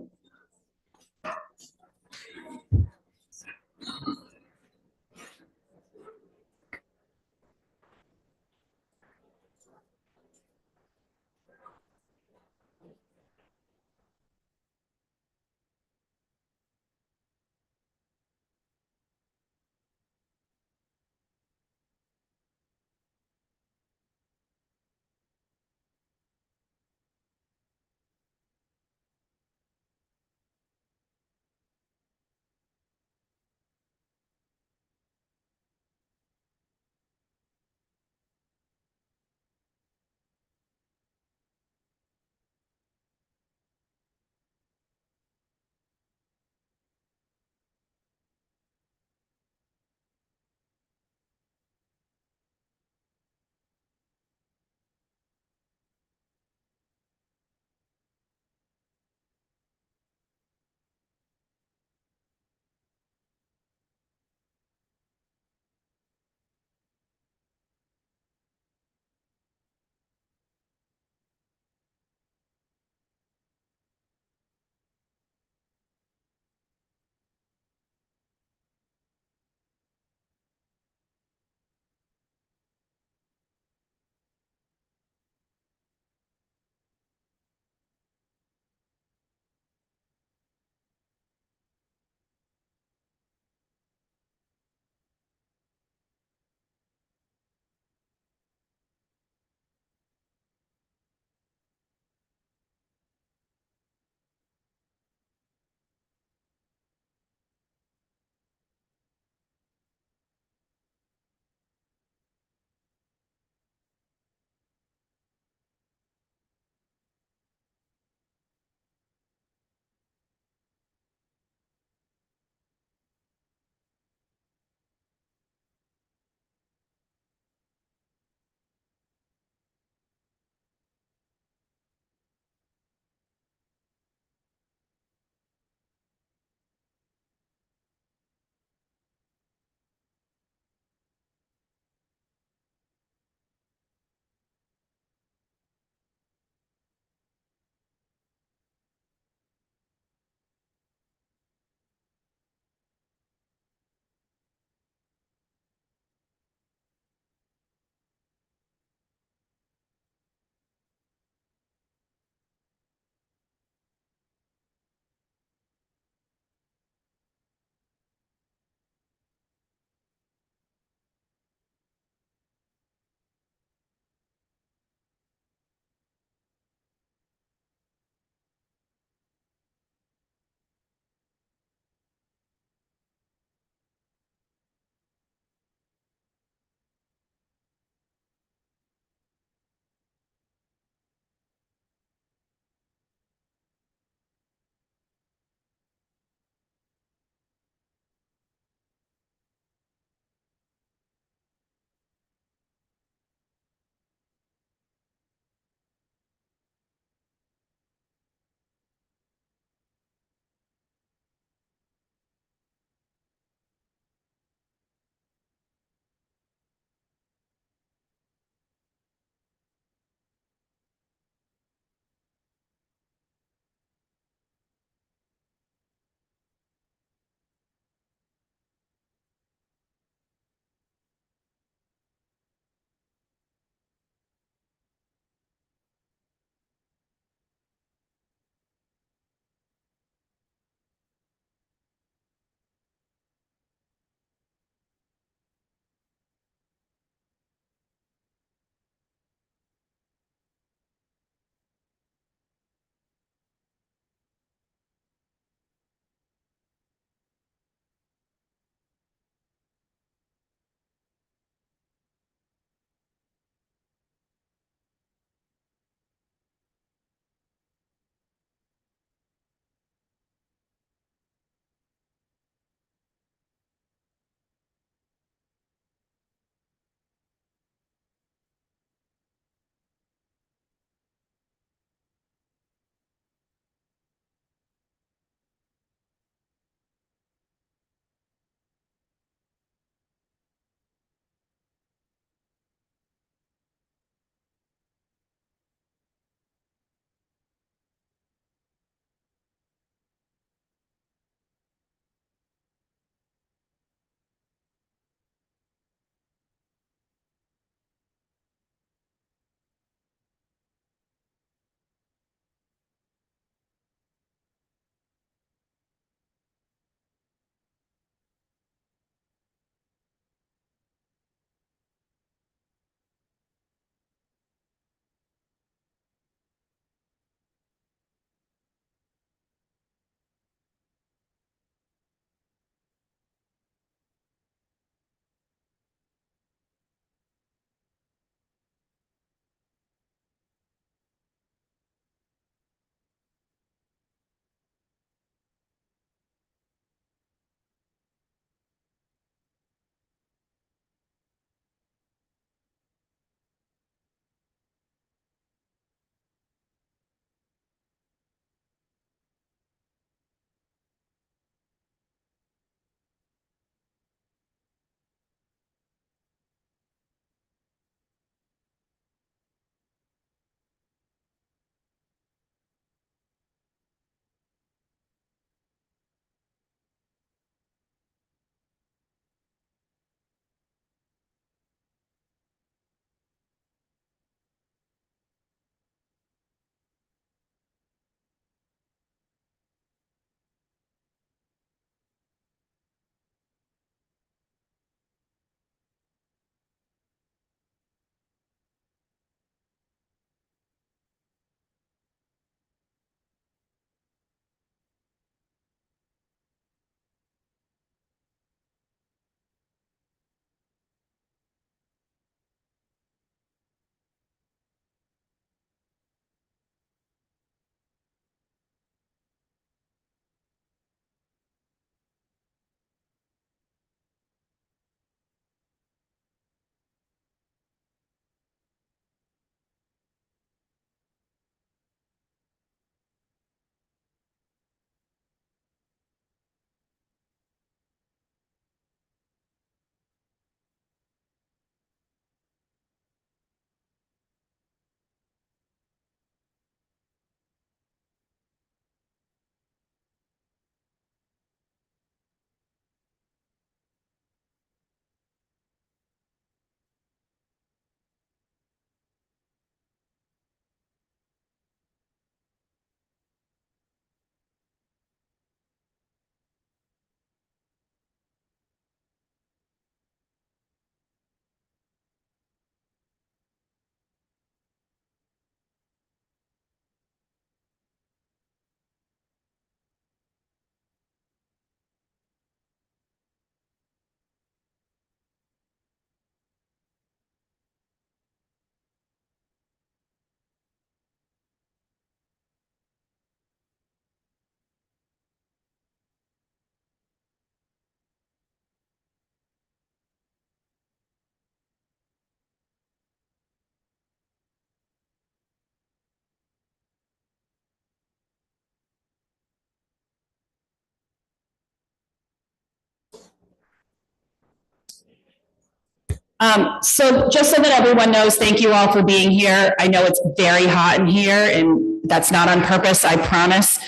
So just so that everyone knows, thank you all for being here. I know it's very hot in here and that's not on purpose, I promise.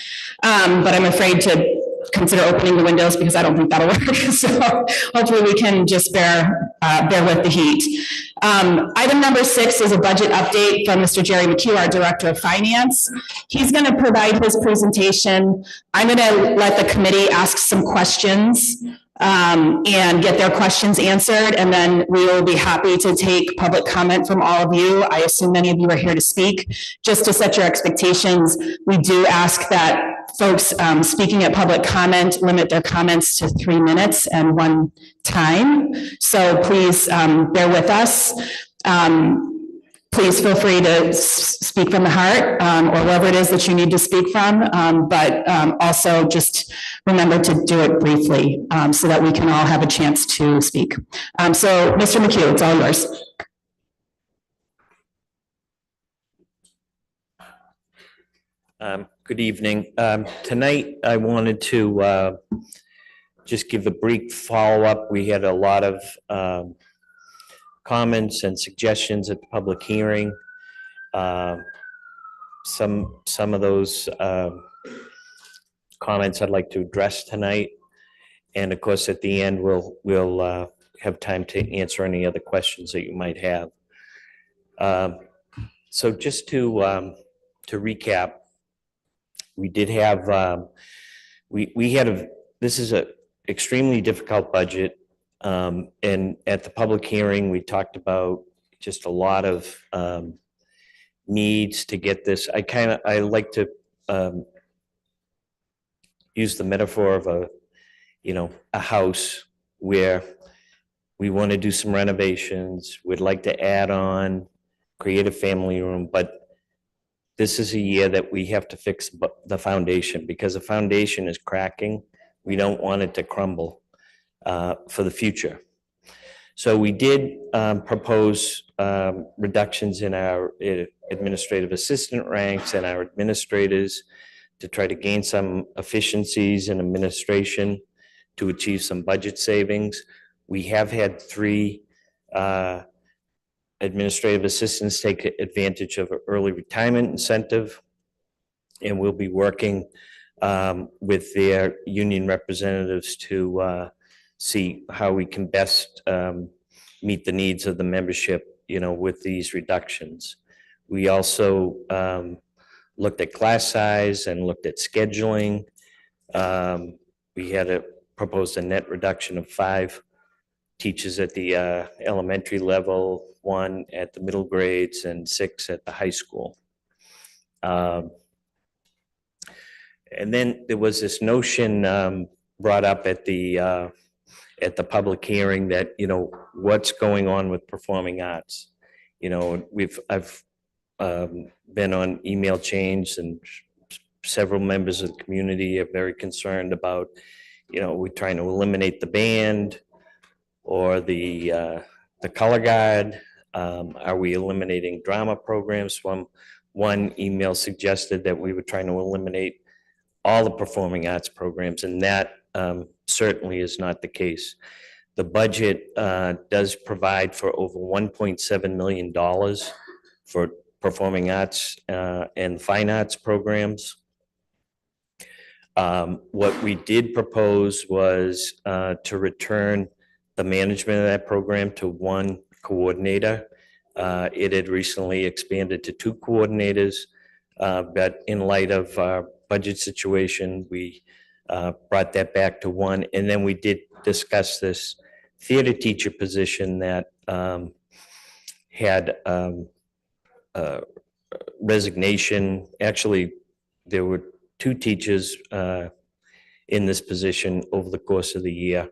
But I'm afraid to consider opening the windows because I don't think that'll work. So hopefully we can just bear with the heat. Item number 6 is a budget update from Mr. Jerry McHugh, our Director of Finance. He's going to provide his presentation. I'm going to let the committee ask some questions and get their questions answered, and then we will be happy to take public comment from all of you. I assume many of you are here to speak. Just to set your expectations, we do ask that folks speaking at public comment limit their comments to 3 minutes and 1 time. So please bear with us. Please feel free to speak from the heart or wherever it is that you need to speak from. But also just remember to do it briefly so that we can all have a chance to speak. So Mr. McHugh, it's all yours. Good evening. Tonight, I wanted to just give a brief follow-up. We had a lot of comments and suggestions at the public hearing. Some of those comments I'd like to address tonight. And of course, at the end, we'll have time to answer any other questions that you might have. So just to recap, we did have, this is a extremely difficult budget. And at the public hearing, we talked about just a lot of needs to get this. I like to use the metaphor of a house where we want to do some renovations. We'd like to add on, create a family room, but this is a year that we have to fix the foundation because the foundation is cracking. We don't want it to crumble for the future. So we did propose reductions in our administrative assistant ranks and our administrators to try to gain some efficiencies in administration to achieve some budget savings. We have had 3 administrative assistants take advantage of an early retirement incentive, and we'll be working with their union representatives to see how we can best meet the needs of the membership, with these reductions. We also looked at class size and looked at scheduling. We had proposed a net reduction of 5 teachers at the elementary level, 1 at the middle grades, and 6 at the high school. And then there was this notion brought up at the public hearing that, what's going on with performing arts? I've been on email chains, and several members of the community are very concerned about, we're trying to eliminate the band or the color guard. Are we eliminating drama programs? One email suggested that we were trying to eliminate all the performing arts programs, and that certainly is not the case. The budget does provide for over $1.7 million for performing arts and fine arts programs. What we did propose was to return the management of that program to 1 coordinator. It had recently expanded to 2 coordinators, but in light of our budget situation, we brought that back to 1. And then we did discuss this theater teacher position that had resignation. Actually, there were 2 teachers in this position over the course of the year.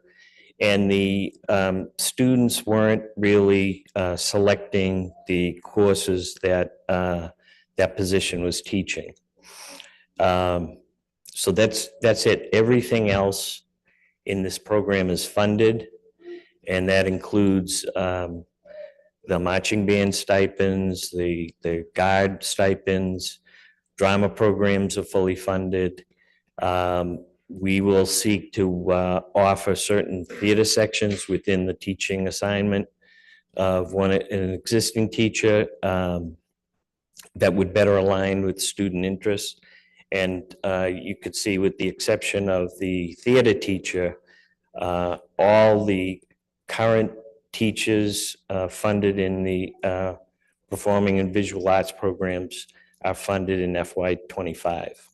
And the students weren't really selecting the courses that that position was teaching. So that's it. Everything else in this program is funded, and that includes the marching band stipends, the guard stipends, drama programs are fully funded. We will seek to offer certain theater sections within the teaching assignment of an existing teacher that would better align with student interests. And you could see, with the exception of the theater teacher, all the current teachers funded in the performing and visual arts programs are funded in FY '25.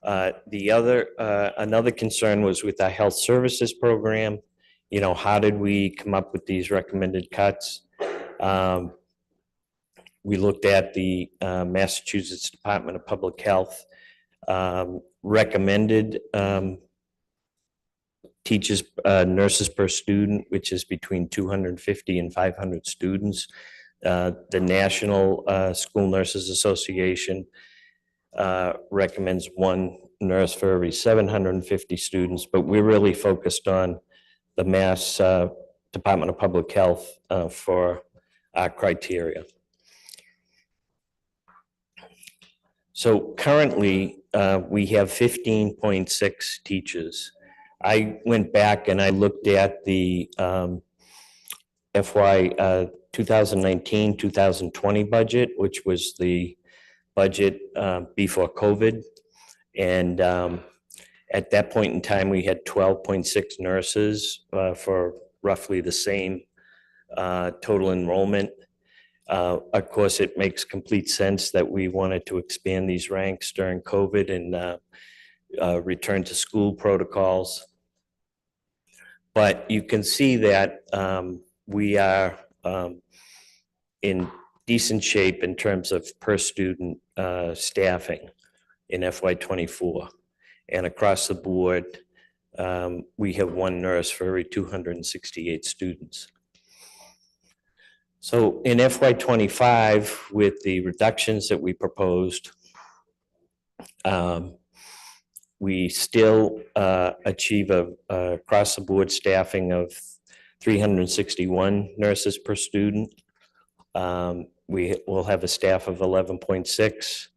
Another concern was with our health services program. You know, how did we come up with these recommended cuts? We looked at the Massachusetts Department of Public Health recommended teachers, nurses per student, which is between 250 and 500 students. The National School Nurses Association recommends one nurse for every 750 students, but we're really focused on the Mass Department of Public Health for our criteria. So currently, we have 15.6 teachers. I went back and I looked at the FY 2019-2020 budget, which was the budget before COVID. And at that point in time, we had 12.6 nurses for roughly the same total enrollment. Of course, it makes complete sense that we wanted to expand these ranks during COVID and return to school protocols. But you can see that we are in decent shape in terms of per student staffing in FY '24. And across the board, we have one nurse for every 268 students. So in FY '25, with the reductions that we proposed, we still achieve a across the board staffing of 361 nurses per student. We will have a staff of 11.6.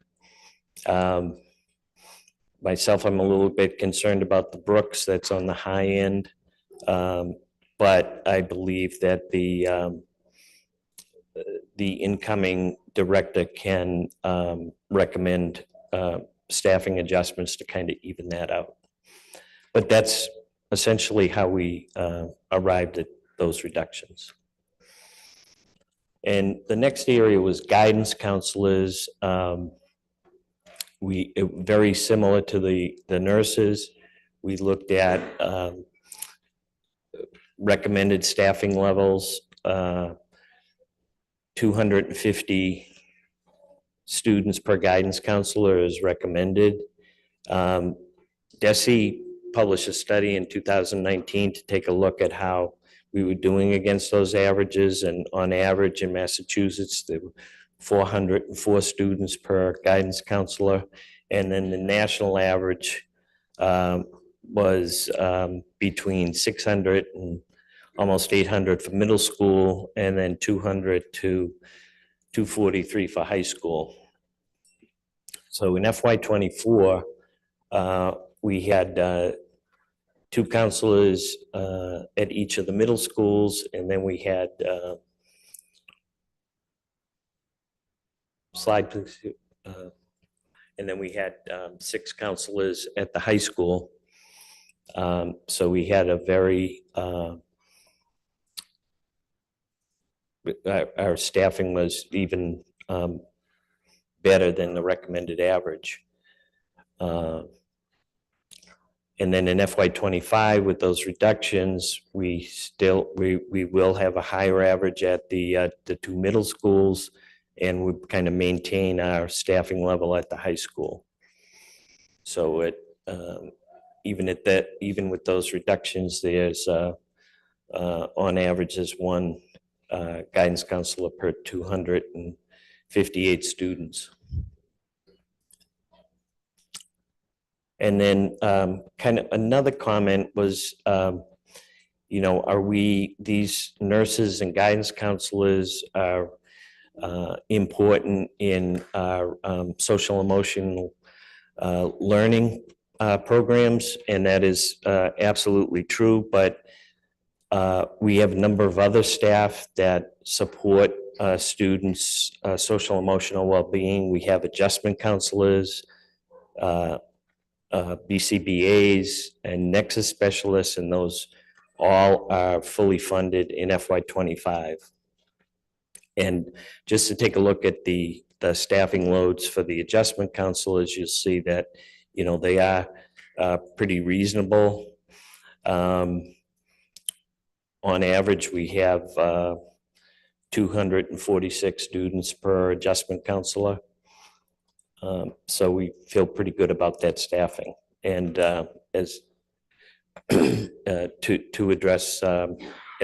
Myself, I'm a little bit concerned about the Brooks, that's on the high end. But I believe that the incoming director can recommend staffing adjustments to kind of even that out. But that's essentially how we arrived at those reductions. And the next area was guidance counselors. Very similar to the nurses, we looked at recommended staffing levels, 250 students per guidance counselor is recommended. DESE published a study in 2019 to take a look at how we were doing against those averages, and on average in Massachusetts, there were 404 students per guidance counselor, and then the national average was between 600 and almost 800 for middle school, and then 200 to 243 for high school. So in FY '24, we had 2 counselors at each of the middle schools, and then we had slide please. And then we had 6 counselors at the high school. So we had a very our staffing was even better than the recommended average. And then in FY '25, with those reductions, we will have a higher average at the 2 middle schools, and we kind of maintain our staffing level at the high school. So it even with those reductions, there's on average there's 1 guidance counselor per 258 students. And then kind of another comment was, you know, these nurses and guidance counselors are important in our social emotional learning programs, and that is absolutely true, but we have a number of other staff that support students' social emotional well-being. We have adjustment counselors, BCBAs, and Nexus specialists, and those all are fully funded in FY25. And just to take a look at the staffing loads for the adjustment counselors, you'll see that, you know, they are pretty reasonable. On average, we have 246 students per adjustment counselor. So we feel pretty good about that staffing. And as to address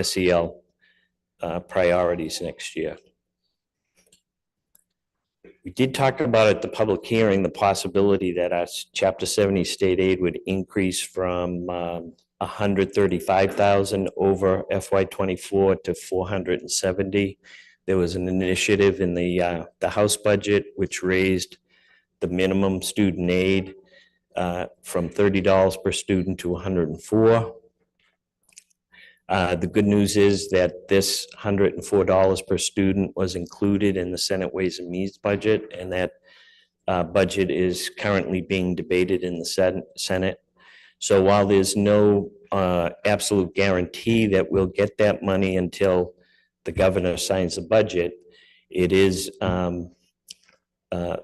SEL priorities next year. We did talk about at the public hearing the possibility that our Chapter 70 state aid would increase from 135,000 over FY24 to 470. There was an initiative in the House budget which raised the minimum student aid from $30 per student to $104. The good news is that this $104 per student was included in the Senate Ways and Means budget, and that budget is currently being debated in the Senate. So while there's no absolute guarantee that we'll get that money until the governor signs the budget, it is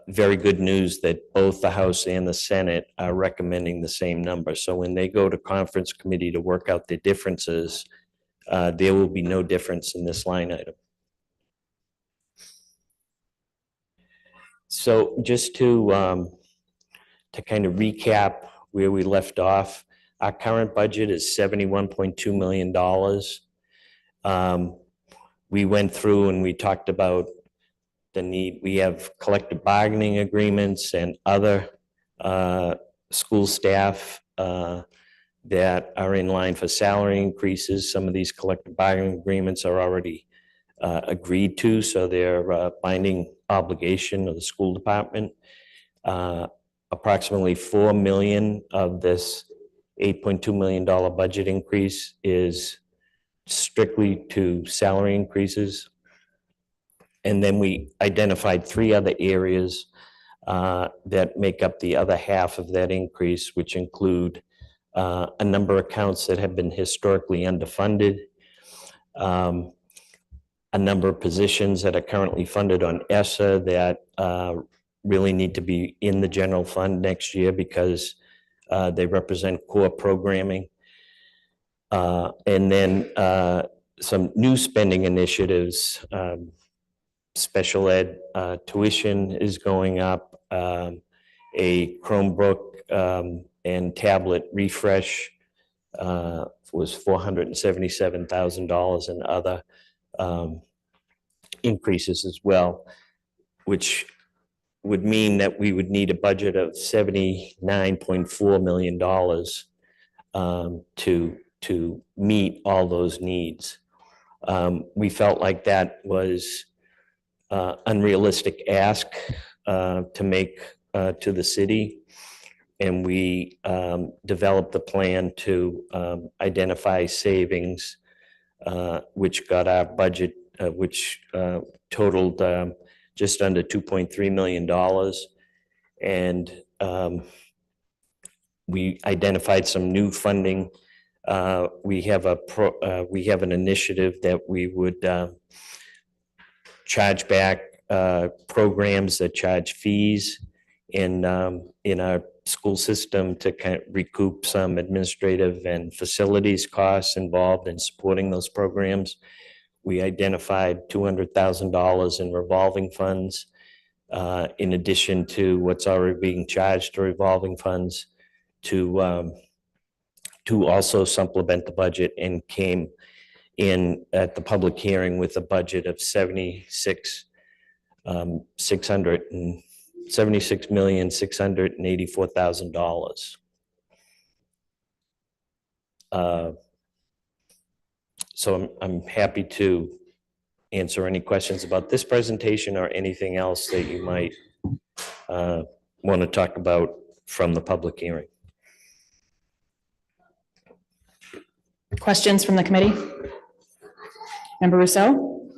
very good news that both the House and the Senate are recommending the same number. So when they go to conference committee to work out the differences, there will be no difference in this line item. So just to kind of recap where we left off, our current budget is $71.2 million. We went through and we talked about the need. We have collective bargaining agreements and other school staff that are in line for salary increases. Some of these collective bargaining agreements are already agreed to, so they're a binding obligation of the school department. Approximately $4 million of this $8.2 million budget increase is strictly to salary increases. And then we identified 3 other areas that make up the other half of that increase, which include a number of accounts that have been historically underfunded, a number of positions that are currently funded on ESSA that really need to be in the general fund next year because they represent core programming. And then some new spending initiatives. Special ed tuition is going up, a Chromebook and tablet refresh was $477,000, and other increases as well, which would mean that we would need a budget of $79.4 million to meet all those needs. We felt like that was unrealistic ask to make to the city, and we developed a plan to identify savings, which got our budget, which totaled just under $2.3 million. And we identified some new funding. We have an initiative that we would charge back programs that charge fees in our school system to kind of recoup some administrative and facilities costs involved in supporting those programs. We identified $200,000 in revolving funds in addition to what's already being charged to revolving funds to also supplement the budget, and came in at the public hearing with a budget of $76,684,000. So I'm happy to answer any questions about this presentation or anything else that you might want to talk about from the public hearing. Questions from the committee? Member Rousseau?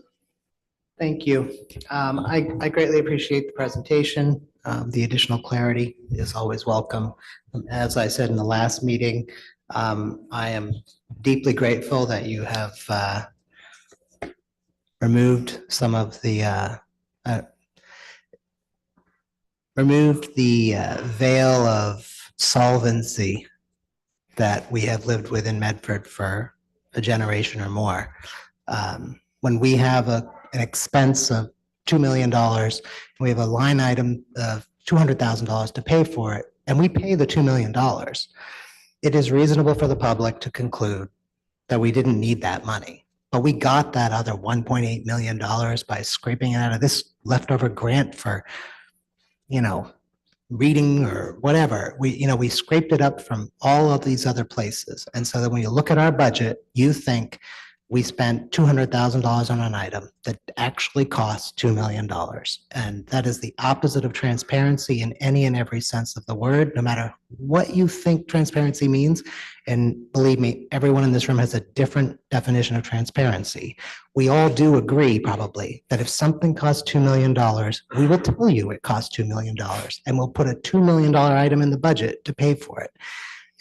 Thank you. I greatly appreciate the presentation. The additional clarity is always welcome. As I said in the last meeting, I am deeply grateful that you have removed some of the veil of solvency that we have lived with in Medford for a generation or more. When we have an expense of $2 million, we have a line item of $200,000 to pay for it, and we pay the $2 million, it is reasonable for the public to conclude that we didn't need that money. But we got that other $1.8 million by scraping it out of this leftover grant for, reading or whatever. We scraped it up from all of these other places. And so that when you look at our budget, you think we spent $200,000 on an item that actually costs $2 million. And that is the opposite of transparency in any and every sense of the word, no matter what you think transparency means. And believe me, everyone in this room has a different definition of transparency. We all do agree probably that if something costs $2 million, we will tell you it costs $2 million and we'll put a $2 million item in the budget to pay for it.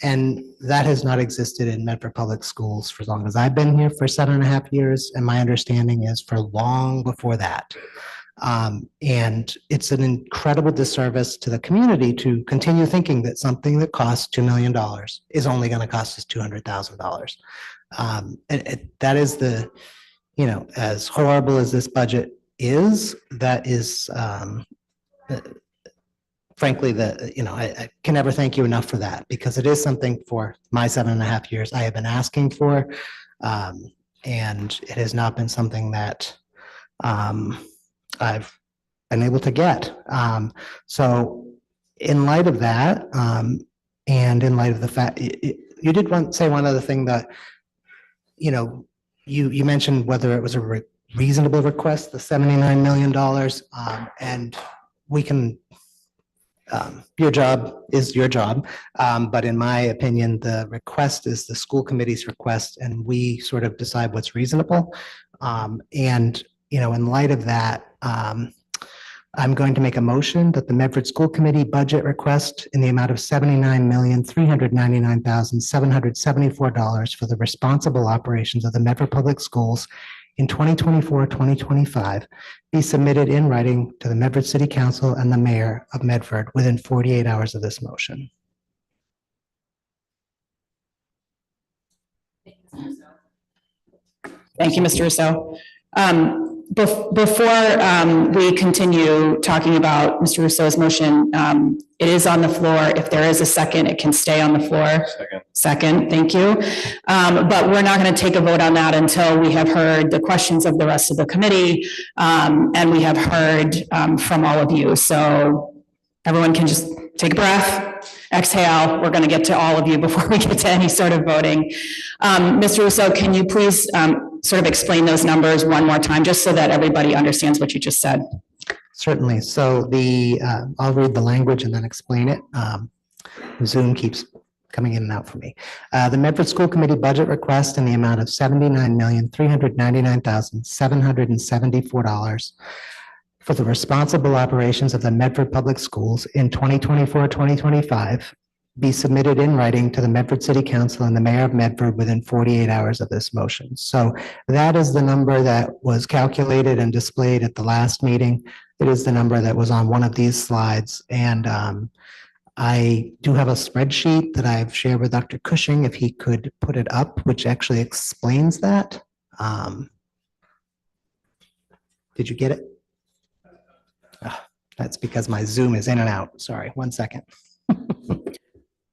And that has not existed in Medford Public Schools for as long as I've been here, for 7.5 years. And my understanding is for long before that. And it's an incredible disservice to the community to continue thinking that something that costs $2 million is only going to cost us $200,000. That is the, as horrible as this budget is, that is, frankly, I can never thank you enough for that, because it is something for my 7.5 years I have been asking for. And it has not been something that I've been able to get. So in light of that, and in light of the fact, you did say one other thing that, you mentioned whether it was a reasonable request, the $79 million, and we can, your job is your job. But in my opinion, the request is the school committee's request, and we sort of decide what's reasonable. And, in light of that, I'm going to make a motion that the Medford School Committee budget request in the amount of $79,399,774 for the responsible operations of the Medford Public Schools in 2024-2025 be submitted in writing to the Medford City Council and the Mayor of Medford within 48 hours of this motion. Thank you, Mr. Rousseau. Before we continue talking about Mr. Rousseau's motion, it is on the floor. If there is a second, it can stay on the floor. Second, thank you. But we're not going to take a vote on that until we have heard the questions of the rest of the committee, and we have heard from all of you. So everyone can just take a breath, exhale. We're going to get to all of you before we get to any sort of voting. Mr. Rousseau, can you please sort of explain those numbers one more time, just so that everybody understands what you just said? Certainly. So I'll read the language and then explain it. Zoom keeps coming in and out for me. The Medford School Committee budget request in the amount of $79,399,774 for the responsible operations of the Medford Public Schools in 2024-2025 be submitted in writing to the Medford City Council and the Mayor of Medford within 48 hours of this motion. So that is the number that was calculated and displayed at the last meeting. It is the number that was on one of these slides. And I do have a spreadsheet that I've shared with Dr. Cushing, if he could put it up, which actually explains that. Did you get it? That's because my Zoom is in and out. Sorry, 1 second.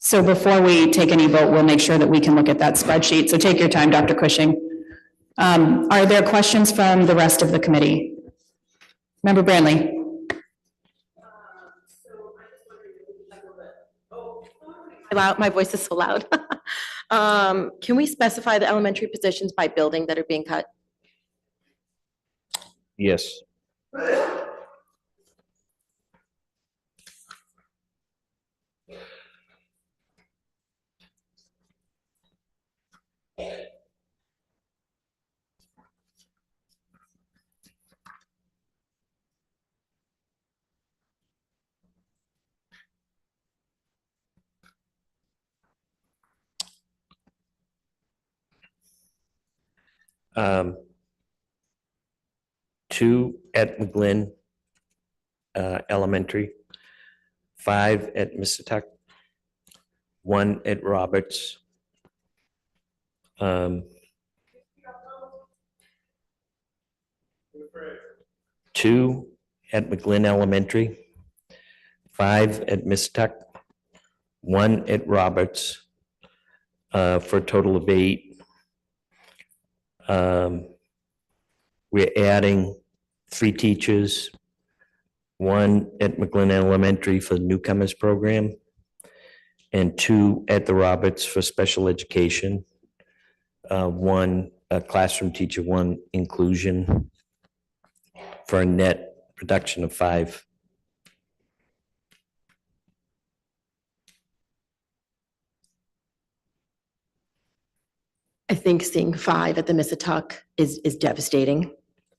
So before we take any vote, we'll make sure that we can look at that spreadsheet. So take your time, Dr. Cushing. Are there questions from the rest of the committee? Member Branley. My voice is so loud. Can we specify the elementary positions by building that are being cut? Yes. 2 at McGlynn Elementary, 5 at Missatuck, 1 at Roberts. 2 at McGlynn Elementary, 5 at Missatuck, 1 at Roberts, for a total of 8. We're adding 3 teachers, 1 at McGlynn Elementary for the newcomers program, and 2 at the Roberts for special education, 1 classroom teacher, 1 inclusion, for a net reduction of 5. I think seeing 5 at the Missatuck is devastating.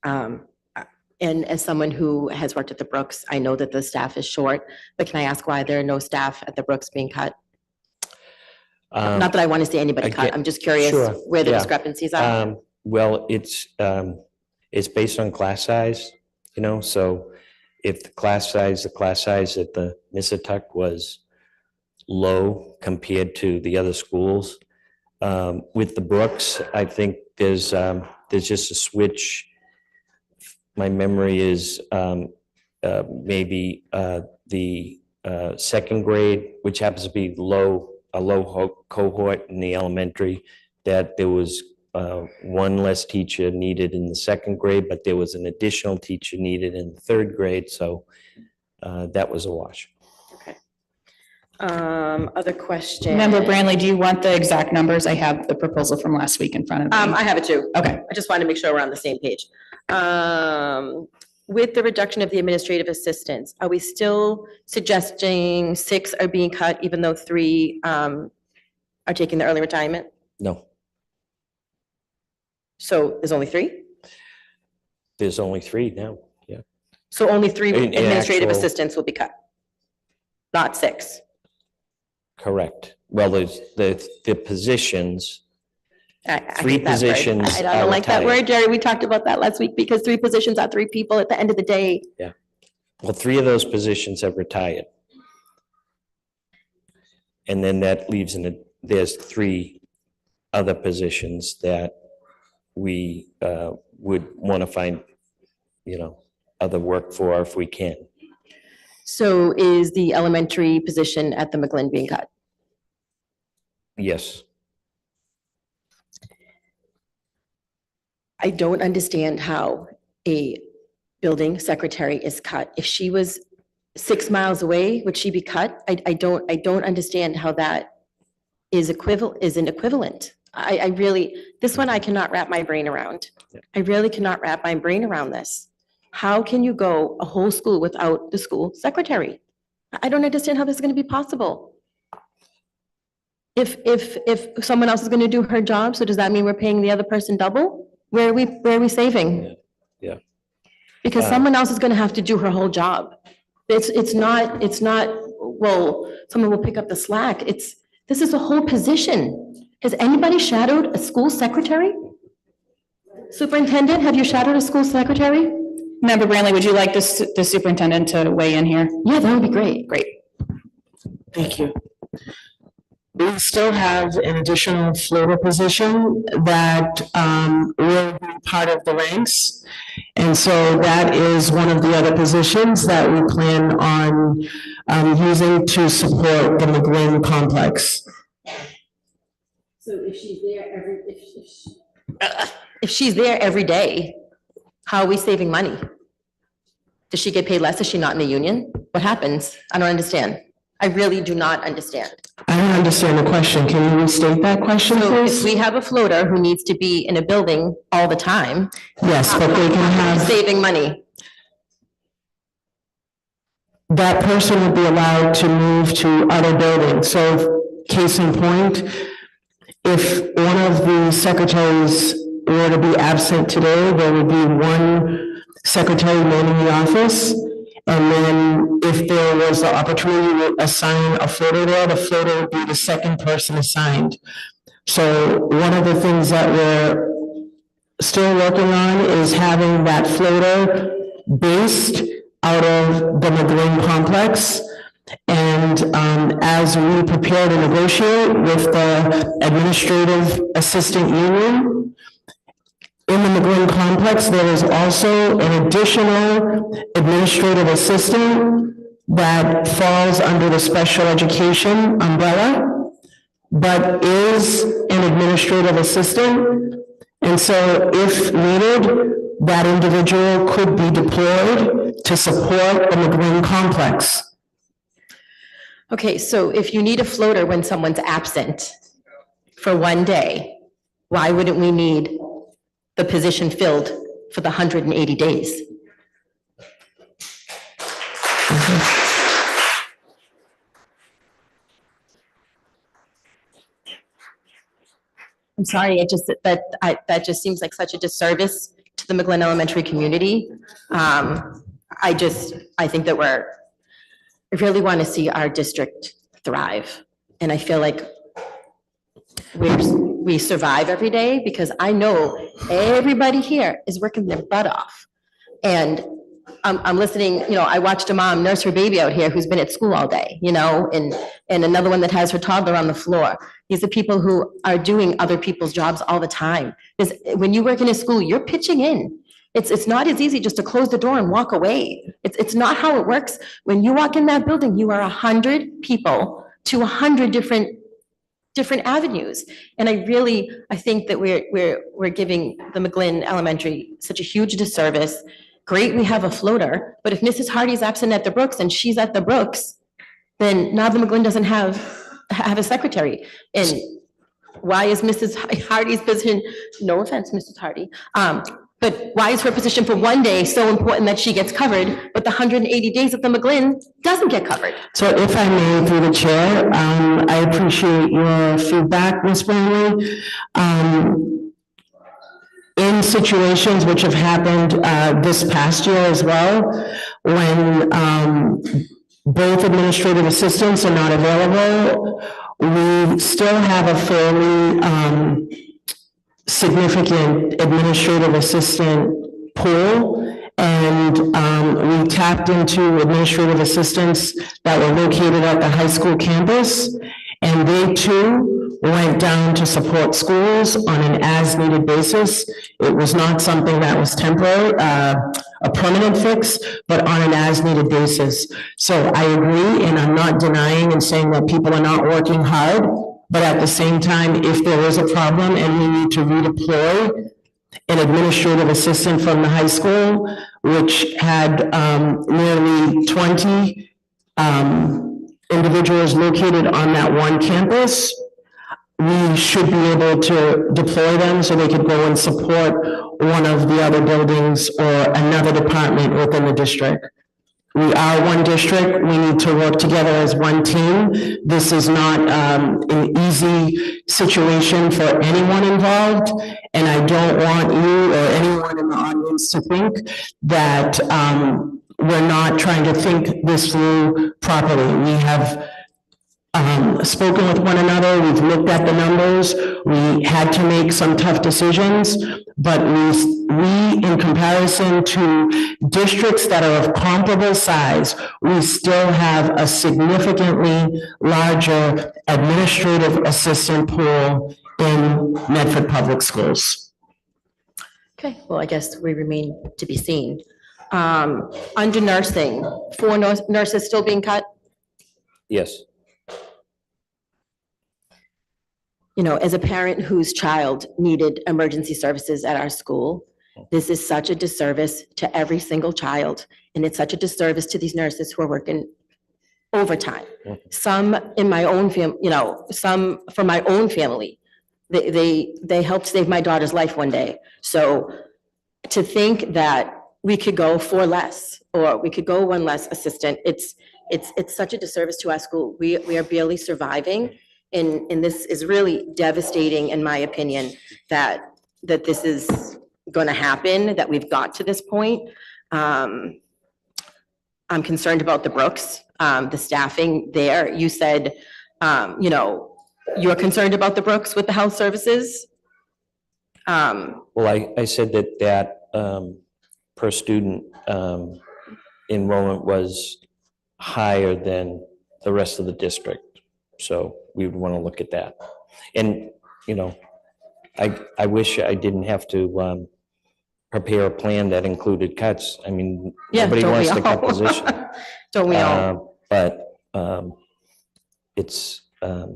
And as someone who has worked at the Brooks, I know that the staff is short, but can I ask why there are no staff at the Brooks being cut? Not that I want to see anybody cut. I'm just curious Sure, where the yeah. discrepancies are. Well, it's based on class size, you know, so if the class size at the Missatuck was low compared to the other schools, with the Brooks, I think there's just a switch. My memory is maybe the second grade, which happens to be a low cohort in the elementary, that there was 1 less teacher needed in the second grade, but there was an additional teacher needed in the third grade, so that was a wash. Okay. Other question. Member Branley, do you want the exact numbers? I have the proposal from last week in front of me. I have it too. Okay. I just wanted to make sure we're on the same page. With the reduction of the administrative assistants, are we still suggesting 6 are being cut even though 3 are taking the early retirement? No, So there's only 3? there's only 3 now, yeah. So only 3 In administrative actual- assistants will be cut? Not 6? Correct. Well, there's the positions, I 3 hate that word. positions I are don't like that retired. word, Jerry. We talked about that last week because 3 positions are 3 people at the end of the day. Yeah. Well, 3 of those positions have retired. And then that leaves there's 3 other positions that we would want to find, you know, other work for if we can. So is the elementary position at the McGlynn being cut? Yes. I don't understand how a building secretary is cut. If she was 6 miles away, would she be cut? I don't understand how that is an equivalent. I really, this one I cannot wrap my brain around. I really cannot wrap my brain around this. How can you go a whole school without the school secretary? I don't understand how this is going to be possible. If someone else is going to do her job, so does that mean we're paying the other person double? Where are we saving? Yeah. Because someone else is gonna have to do her whole job. It's not, well, someone will pick up the slack. This is a whole position. Has anybody shadowed a school secretary? Superintendent, have you shadowed a school secretary? Member Branley, would you like the superintendent to weigh in here? Yeah, that would be great. Great. Thank you. We still have an additional floater position that will be part of the ranks. And so that is one of the other positions that we plan on using to support the McGlynn complex. So if she's there every day, how are we saving money? Does she get paid less? Is she not in the union? What happens? I don't understand. I really do not understand. I don't understand the question. Can you restate that question, So please? if we have a floater who needs to be in a building all the time. Yes, but they can have, Saving money. that person would be allowed to move to other buildings. So case in point, if one of the secretaries were to be absent today, there would be one secretary manning the office. And then if there was the opportunity to assign a floater there, the floater would be the second person assigned. So one of the things that we're still working on is having that floater based out of the McGlynn complex. And as we prepare to negotiate with the administrative assistant union, in the McGlynn complex, there is also an additional administrative assistant that falls under the special education umbrella, but is an administrative assistant. And so if needed, that individual could be deployed to support the McGlynn complex. Okay, so if you need a floater when someone's absent for one day, why wouldn't we need the position filled for the 180 days? I'm sorry, that just seems like such a disservice to the McGlynn Elementary community. I think that I really want to see our district thrive. And I feel like we survive every day because I know everybody here is working their butt off. And I'm listening, I watched a mom nurse her baby out here who's been at school all day, and another one that has her toddler on the floor. These are people who are doing other people's jobs all the time. Because when you work in a school, you're pitching in. It's not as easy just to close the door and walk away. It's not how it works. When you walk in that building, you are 100 people to 100 different avenues. And I think that we're giving the McGlynn Elementary such a huge disservice. Great, we have a floater, but if Mrs. Hardy's absent at the Brooks and she's at the Brooks, then now the McGlynn doesn't have a secretary. And why is Mrs. Hardy's position, no offense, Mrs. Hardy, but why is her position for one day so important that she gets covered, but the 180 days at the McGlynn doesn't get covered? So if I may, through the chair, I appreciate your feedback, Ms. Burnley. In situations which have happened this past year as well, when both administrative assistants are not available, we still have a fairly significant administrative assistant pool, and we tapped into administrative assistants that were located at the high school campus, and they too went down to support schools on an as-needed basis. It was not something that was temporary, a permanent fix, but on an as-needed basis. So I agree, and I'm not denying and saying that people are not working hard, but at the same time, if there is a problem and we need to redeploy an administrative assistant from the high school, which had nearly 20 individuals located on that one campus, we should be able to deploy them so they could go and support one of the other buildings or another department within the district. We are one district. We need to work together as one team. This is not an easy situation for anyone involved. And I don't want you or anyone in the audience to think that we're not trying to think this through properly. We have spoken with one another. We've looked at the numbers. We had to make some tough decisions, but we, in comparison to districts that are of comparable size, we still have a significantly larger administrative assistant pool in Medford Public Schools. Okay, well, I guess we remain to be seen. Under nursing, 4 nurses still being cut? Yes. As a parent whose child needed emergency services at our school, this is such a disservice to every single child. And it's such a disservice to these nurses who are working overtime. Some in my own some from my own family. They helped save my daughter's life one day. So to think that we could go 4 less, or we could go 1 less assistant, it's such a disservice to our school. We are barely surviving. And this is really devastating, in my opinion, that this is going to happen, that we've got to this point. I'm concerned about the Brooks, the staffing there. You said, you're concerned about the Brooks with the health services? Well, I said that per student enrollment was higher than the rest of the district. So we would want to look at that. And, you know, I wish I didn't have to prepare a plan that included cuts. I mean, Yeah, nobody don't we wants to cut all? position. Don't we all? But it's a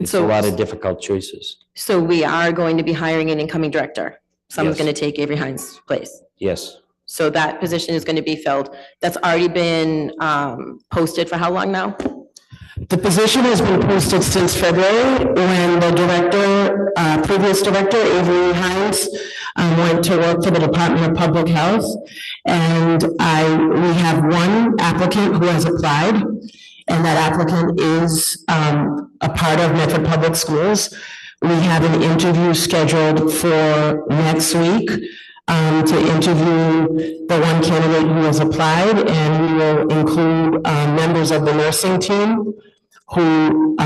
So- lot of difficult choices. So we are going to be hiring an incoming director. Someone's Yes. going to take Avery Hines' place. Yes. So that position is going to be filled. That's already been posted for how long now? The position has been posted since February when the director, previous director, Avery Hines, went to work for the Department of Public Health. And we have one applicant who has applied, and that applicant is a part of Medford Public Schools. We have an interview scheduled for next week to interview the one candidate who has applied, and we will include members of the nursing team who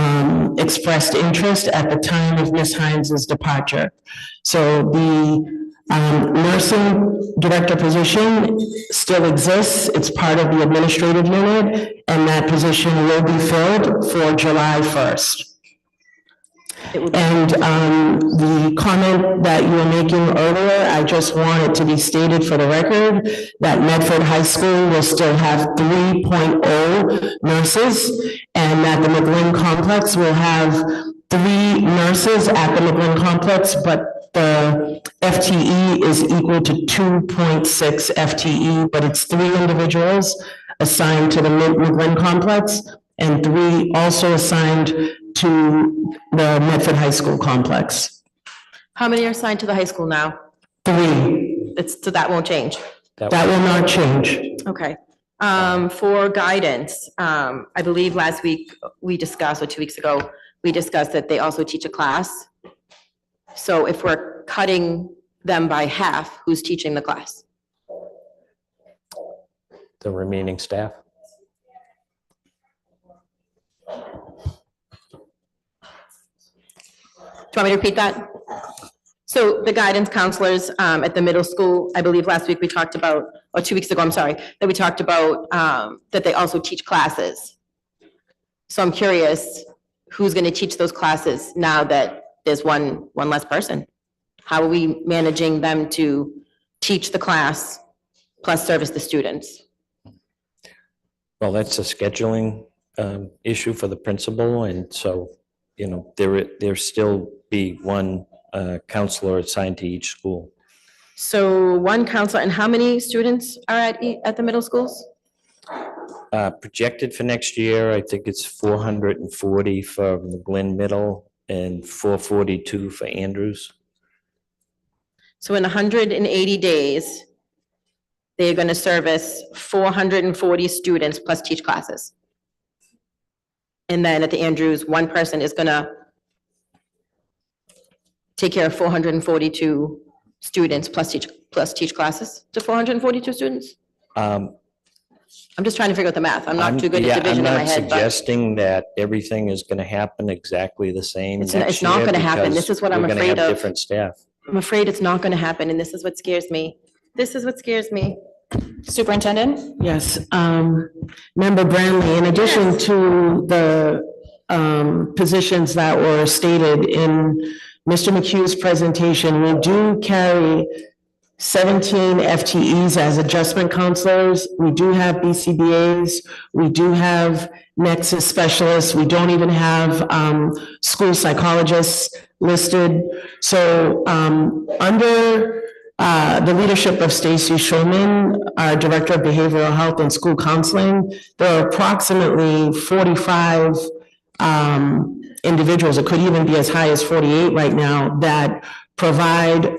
expressed interest at the time of Ms. Hines's departure. So the nursing director position still exists. It's part of the administrative unit, and that position will be filled for July 1st. And the comment that you were making earlier, I just want it to be stated for the record that Medford High School will still have 3.0 nurses, and that the McGlynn Complex will have 3 nurses at the McGlynn Complex, but the FTE is equal to 2.6 FTE, but it's 3 individuals assigned to the McGlynn Complex and 3 also assigned to the Medford High School complex. How many are assigned to the high school now? 3. So that won't change? That will not change. Okay. For guidance, I believe last week we discussed, or 2 weeks ago, we discussed that they also teach a class. So if we're cutting them by half, who's teaching the class? The remaining staff. Do you want me to repeat that? So the guidance counselors at the middle school, I believe last week we talked about, or 2 weeks ago, I'm sorry, that we talked about that they also teach classes. So I'm curious, who's going to teach those classes now that there's one less person? How are we managing them to teach the class plus service the students? Well, that's a scheduling issue for the principal, and so, you know, there still be one counselor assigned to each school. So one counselor, and how many students are at the middle schools? Projected for next year, I think it's 440 for the Glen Middle and 442 for Andrews. So in 180 days, they're going to service 440 students plus teach classes. And then at the Andrews, one person is going to take care of 442 students plus teach classes to 442 students? I'm just trying to figure out the math. I'm not too good at division in my I'm head, not but suggesting that everything is going to happen exactly the same It's next not year gonna happen. because This is what I'm we're gonna afraid have of. different staff. I'm afraid it's not going to happen, and this is what scares me. This is what scares me. Superintendent? Yes, Member Branley, in addition to the positions that were stated in Mr. McHugh's presentation, we do carry 17 FTEs as adjustment counselors. We do have BCBAs. We do have Nexus specialists. We don't even have school psychologists listed. So under the leadership of Stacy Shulman, our Director of Behavioral Health and School Counseling, there are approximately 45 individuals, it could even be as high as 48 right now, that provide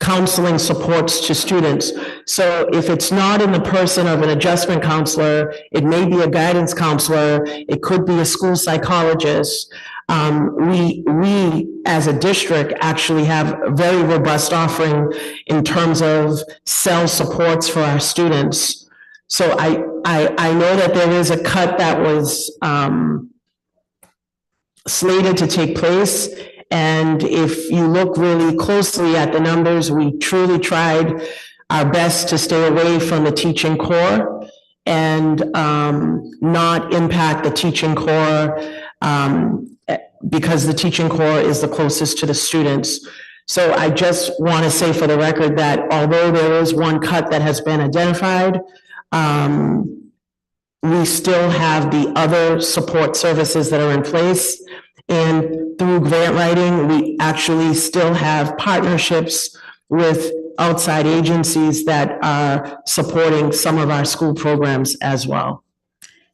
counseling supports to students. So if it's not in the person of an adjustment counselor, it may be a guidance counselor, it could be a school psychologist. We as a district actually have a very robust offering in terms of cell supports for our students. So I know that there is a cut that was slated to take place, And if you look really closely at the numbers, we truly tried our best to stay away from the teaching core and not impact the teaching core because the teaching core is the closest to the students. So I just want to say for the record that although there is one cut that has been identified, we still have the other support services that are in place. And through grant writing, we actually still have partnerships with outside agencies that are supporting some of our school programs as well.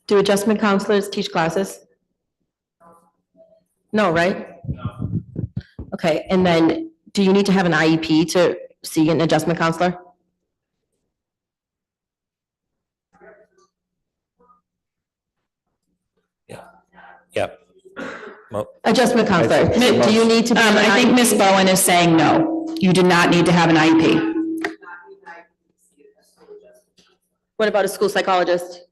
Do adjustment counselors teach classes? No, right? Okay, and then do you need to have an IEP to see an adjustment counselor? Yep. Adjustment counselor, do you need to? I think Ms. Bowen is saying no, you do not need to have an IEP. What about a school psychologist?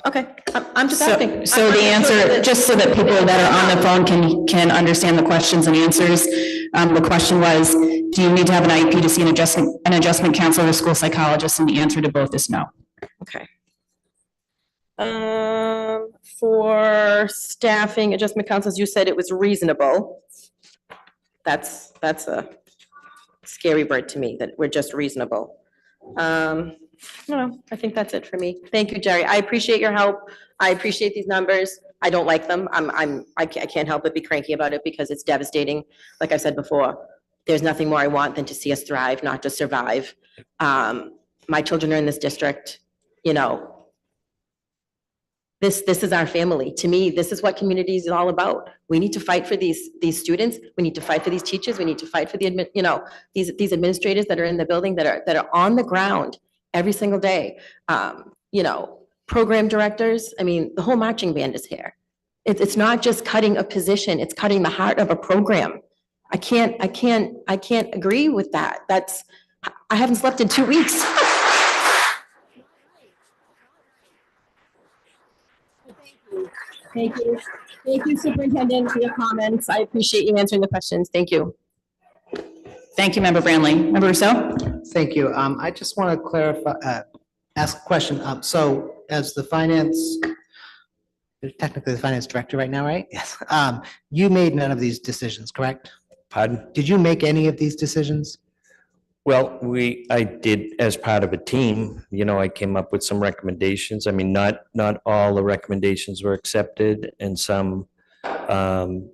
Okay, I'm just asking. So the answer, just so that people that are on the phone can understand the questions and answers, the question was, do you need to have an IEP to see an adjustment counselor or school psychologist? And the answer to both is no. Okay. For staffing adjustment counselors, you said it was reasonable. That's a scary word to me, that we're just reasonable. No, I think that's it for me. Thank you, Jerry. I appreciate your help. I appreciate these numbers. I don't like them. I can't help but be cranky about it because it's devastating. Like I said before, there's nothing more I want than to see us thrive, not just survive. My children are in this district, you know. This is our family. To me, this is what community is all about. We need to fight for these students. We need to fight for these teachers. We need to fight for these administrators that are in the building that are on the ground every single day. Program directors. I mean, the whole marching band is here. It's not just cutting a position. It's cutting the heart of a program. I can't agree with that. I haven't slept in 2 weeks. Thank you. Thank you, Superintendent, for your comments. I appreciate you answering the questions. Thank you. Thank you, Member Branley. Member Rousseau? Thank you. I just want to clarify, ask a question. So as the technically the finance director right now, right? Yes. You made none of these decisions, correct? Pardon? Did you make any of these decisions? Well, I did as part of a team, I came up with some recommendations. I mean, not all the recommendations were accepted and some, turned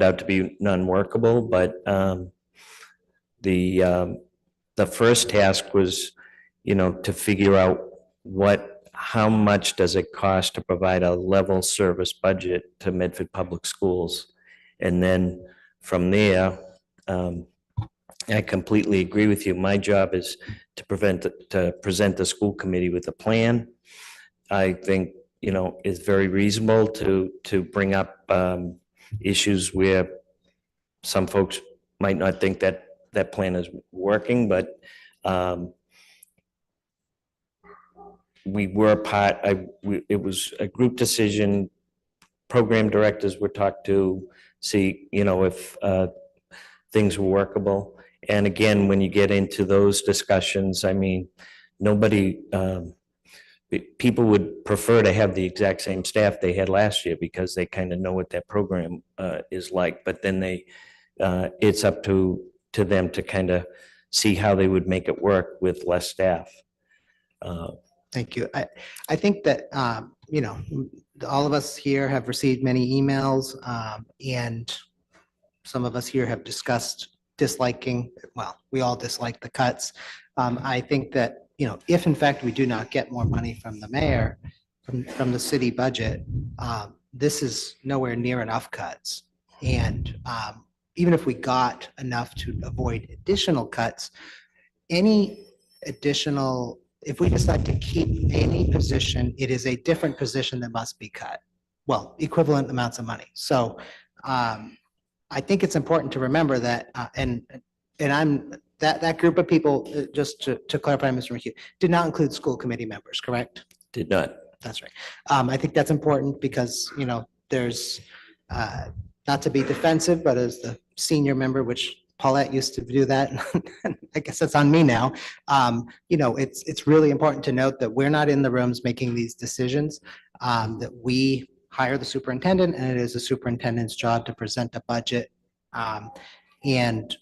out to be non-workable, but the first task was, to figure out how much does it cost to provide a level service budget to Medford Public Schools? And then from there, I completely agree with you. My job is to present the school committee with a plan. I think, it's very reasonable to bring up issues where some folks might not think that plan is working, but we were it was a group decision. Program directors were talked to, see, if things were workable. And again, when you get into those discussions, I mean, people would prefer to have the exact same staff they had last year because they kind of know what that program is like. But then it's up to them to kind of see how they would make it work with less staff. Thank you. I think that, all of us here have received many emails, and some of us here have discussed disliking, we all dislike the cuts. I think that, if in fact we do not get more money from the mayor, from the city budget, this is nowhere near enough cuts. And even if we got enough to avoid additional cuts, if we decide to keep any position, it is a different position that must be cut. Well, equivalent amounts of money. So I think it's important to remember that, and I'm that group of people, just to clarify, Mr. McHugh, did not include school committee members, correct? Did not. That's right. I think that's important because, there's not to be defensive, but as the senior member, which Paulette used to do that, I guess it's on me now. It's really important to note that we're not in the rooms making these decisions, that we hire the superintendent, and it is the superintendent's job to present the budget. And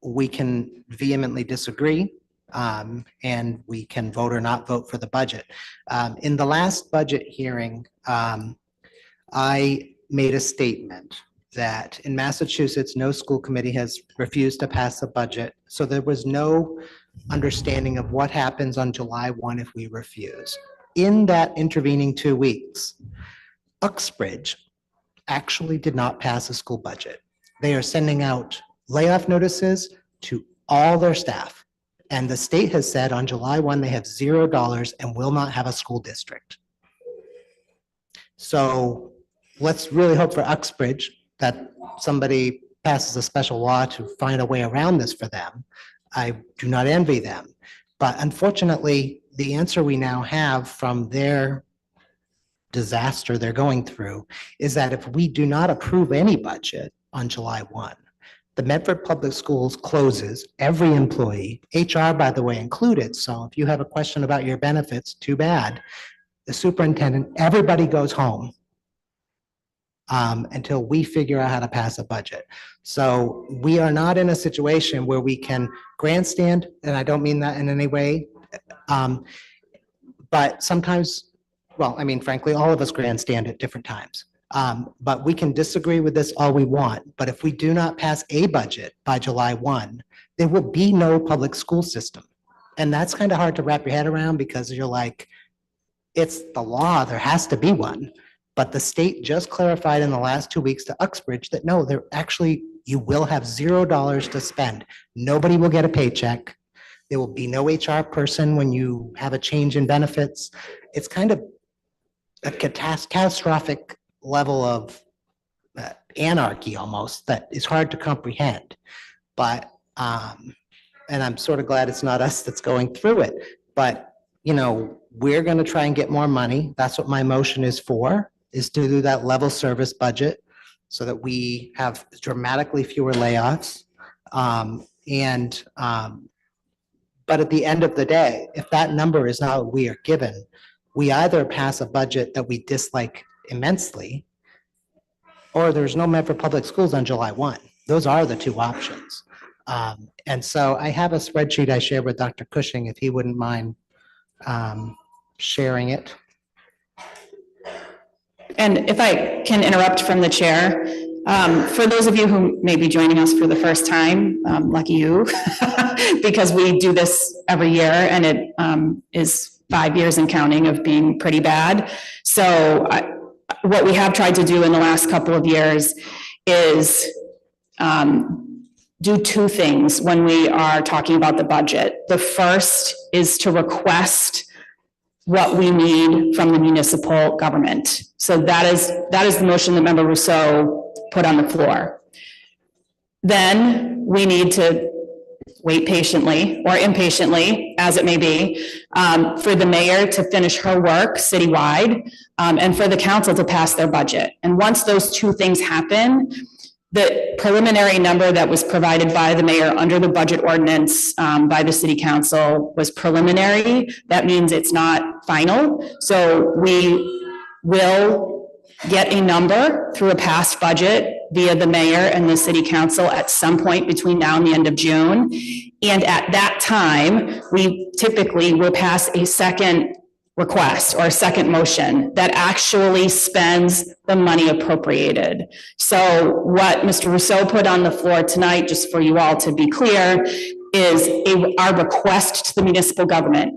we can vehemently disagree, and we can vote or not vote for the budget. In the last budget hearing, I made a statement that in Massachusetts, no school committee has refused to pass a budget. So there was no understanding of what happens on July 1 if we refuse. In that intervening 2 weeks, Uxbridge actually did not pass a school budget. They are sending out layoff notices to all their staff. And the state has said on July 1, they have $0 and will not have a school district. So let's really hope for Uxbridge that somebody passes a special law to find a way around this for them. I do not envy them. But unfortunately, the answer we now have from their disaster they're going through is that if we do not approve any budget on July 1, the Medford Public Schools closes every employee, HR, by the way, included. So if you have a question about your benefits, too bad. The superintendent, everybody goes home until we figure out how to pass a budget. So we are not in a situation where we can grandstand, and I don't mean that in any way. But sometimes, well, I mean, frankly, all of us grandstand at different times. But we can disagree with this all we want. But if we do not pass a budget by July 1, there will be no public school system. And that's kind of hard to wrap your head around because you're like, it's the law, there has to be one. But the state just clarified in the last 2 weeks to Uxbridge that no, there actually, you will have $0 to spend. Nobody will get a paycheck. There will be no HR person when you have a change in benefits. It's kind of a catastrophic level of anarchy almost that is hard to comprehend. But, and I'm sort of glad it's not us that's going through it. But, we're going to try and get more money. That's what my motion is for, is to do that level service budget so that we have dramatically fewer layoffs. But at the end of the day, if that number is not what we are given, we either pass a budget that we dislike immensely, or there's no Medford Public Schools on July 1. Those are the two options. And so I have a spreadsheet I shared with Dr. Cushing, if he wouldn't mind sharing it. And if I can interrupt from the chair, for those of you who may be joining us for the first time, lucky you, because we do this every year and it is 5 years and counting of being pretty bad. So what we have tried to do in the last couple of years is do two things when we are talking about the budget. The first is to request what we need from the municipal government. So that is the motion that Member Rousseau put on the floor. Then we need to wait patiently or impatiently, as it may be, for the mayor to finish her work citywide, and for the council to pass their budget. And once those two things happen, the preliminary number that was provided by the mayor under the budget ordinance by the city council was preliminary. That means it's not final. So we will get a number through a passed budget via the mayor and the city council at some point between now and the end of June. And at that time, we typically will pass a second request or a second motion that actually spends the money appropriated. So what Mr. Rousseau put on the floor tonight, just for you all to be clear, is our request to the municipal government.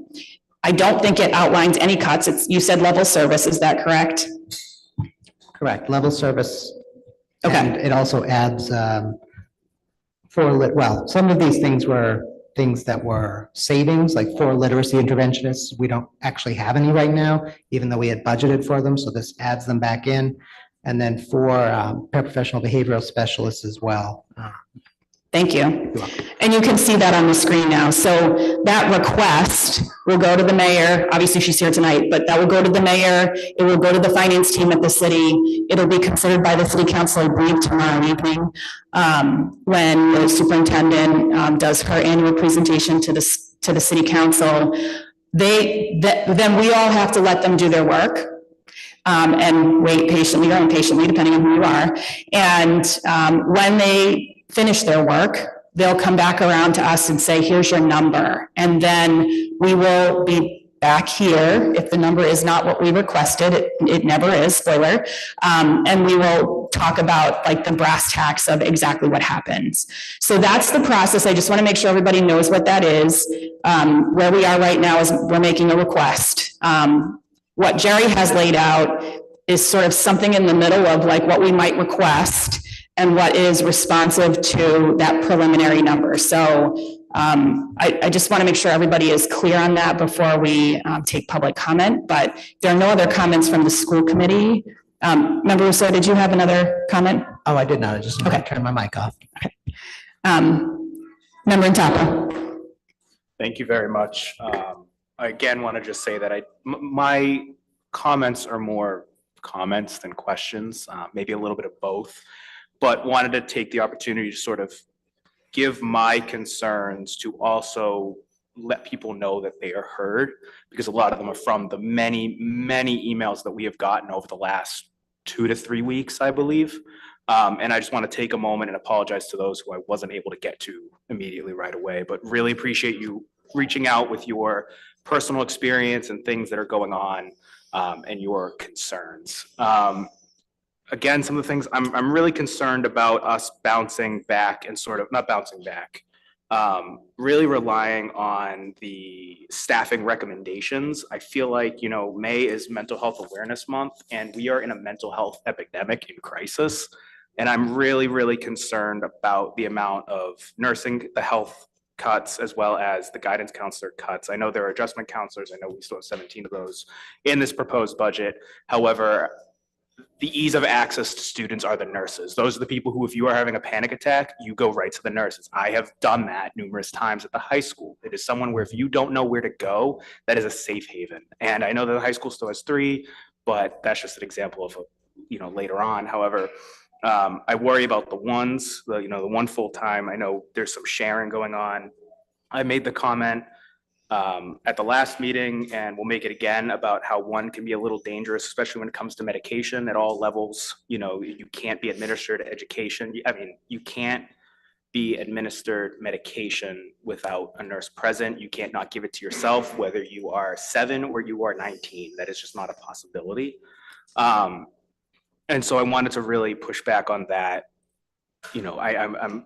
I don't think it outlines any cuts. You said level service, is that correct? Correct, level service. Okay. And it also adds some of these things were things that were savings, like for literacy interventionists. We don't actually have any right now, even though we had budgeted for them. So this adds them back in. And then for paraprofessional behavioral specialists as well. Thank you. And you can see that on the screen now. So that request will go to the mayor. Obviously, she's here tonight, but that will go to the mayor. It will go to the finance team at the city. It'll be considered by the city council, I believe, tomorrow evening, when the superintendent does her annual presentation to the city council. Then we all have to let them do their work. And wait patiently or impatiently, depending on who you are. And when they finish their work, they'll come back around to us and say, here's your number. And then we will be back here if the number is not what we requested. It never is, spoiler. And we will talk about like the brass tacks of exactly what happens. So that's the process. I just want to make sure everybody knows what that is. Where we are right now is we're making a request. What Jerry has laid out is sort of something in the middle of like what we might request and what is responsive to that preliminary number. So I just want to make sure everybody is clear on that before we take public comment, but there are no other comments from the school committee. Member Rousseau, did you have another comment? Oh, I did not. I just turned my mic off. Okay. Member Intapa. Thank you very much. I again want to just say that my comments are more comments than questions, maybe a little bit of both, but wanted to take the opportunity to sort of give my concerns to also let people know that they are heard, because a lot of them are from the many, many emails that we have gotten over the last 2 to 3 weeks, I believe. And I just want to take a moment and apologize to those who I wasn't able to get to immediately right away, but really appreciate you reaching out with your personal experience and things that are going on and your concerns. Again, some of the things I'm really concerned about us bouncing back and sort of not bouncing back, really relying on the staffing recommendations. I feel like, you know, May is Mental Health Awareness Month, and we are in a mental health epidemic in crisis. And I'm really, really concerned about the amount of nursing, the health cuts, as well as the guidance counselor cuts. I know there are adjustment counselors. I know we still have 17 of those in this proposed budget. However, the ease of access to students are the nurses. Those are the people who, if you are having a panic attack, you go right to the nurses. I have done that numerous times at the high school. It is someone where if you don't know where to go, that is a safe haven. And I know that the high school still has 3, but that's just an example of, you know, later on. However, I worry about the ones, the one full-time. I know there's some sharing going on. I made the comment at the last meeting, and we'll make it again, about how one can be a little dangerous, especially when it comes to medication at all levels. You know, you can't be administered education. I mean, you can't be administered medication without a nurse present. You can't not give it to yourself, whether you are 7 or you are 19. That is just not a possibility. And so I wanted to really push back on that. You know, I'm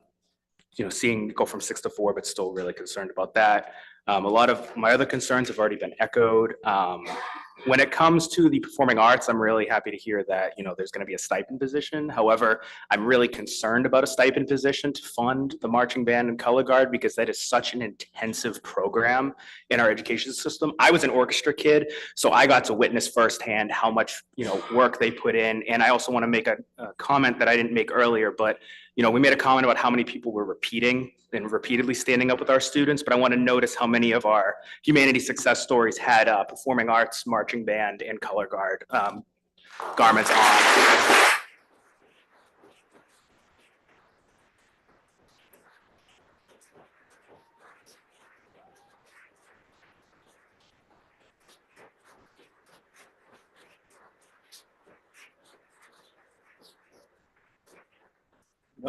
seeing it go from 6 to 4, but still really concerned about that. A lot of my other concerns have already been echoed. When it comes to the performing arts, I'm really happy to hear that, you know, there's going to be a stipend position. However, I'm really concerned about a stipend position to fund the marching band and color guard, because that is such an intensive program in our education system. I was an orchestra kid, so I got to witness firsthand how much, you know, work they put in. And I also want to make a comment that I didn't make earlier, but you know, we made a comment about how many people were repeating and repeatedly standing up with our students, but I want to notice how many of our Humanities success stories had performing arts, marching band, and color guard garments on.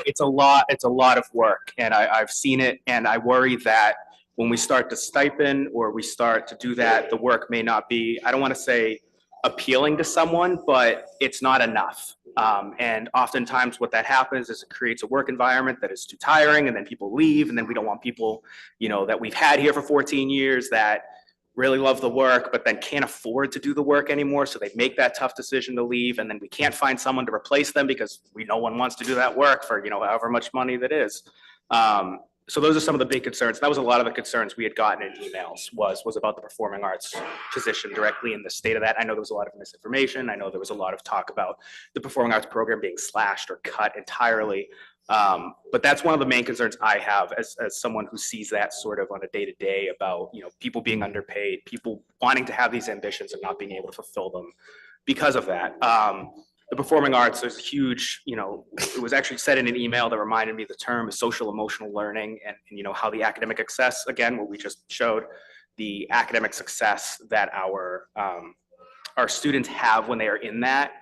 It's a lot of work, and I've seen it, and I worry that when we start to stipend or we start to do that, the work may not be, I don't want to say appealing to someone, but it's not enough. And oftentimes what that happens is it creates a work environment that is too tiring, and then people leave, and then we don't want people, you know, that we've had here for 14 years that really love the work, but then can't afford to do the work anymore. So they make that tough decision to leave, and then we can't find someone to replace them because no one wants to do that work for, you know, however much money that is. So those are some of the big concerns. That was a lot of the concerns we had gotten in emails was about the performing arts position directly in the state of that. I know there was a lot of misinformation. I know there was a lot of talk about the performing arts program being slashed or cut entirely. But that's one of the main concerns I have as someone who sees that sort of on a day-to-day about, people being underpaid, people wanting to have these ambitions and not being able to fulfill them because of that. The performing arts, there's a huge, it was actually said in an email that reminded me of the term is social emotional learning and how the academic success, again, what we just showed, the academic success that our students have when they are in that.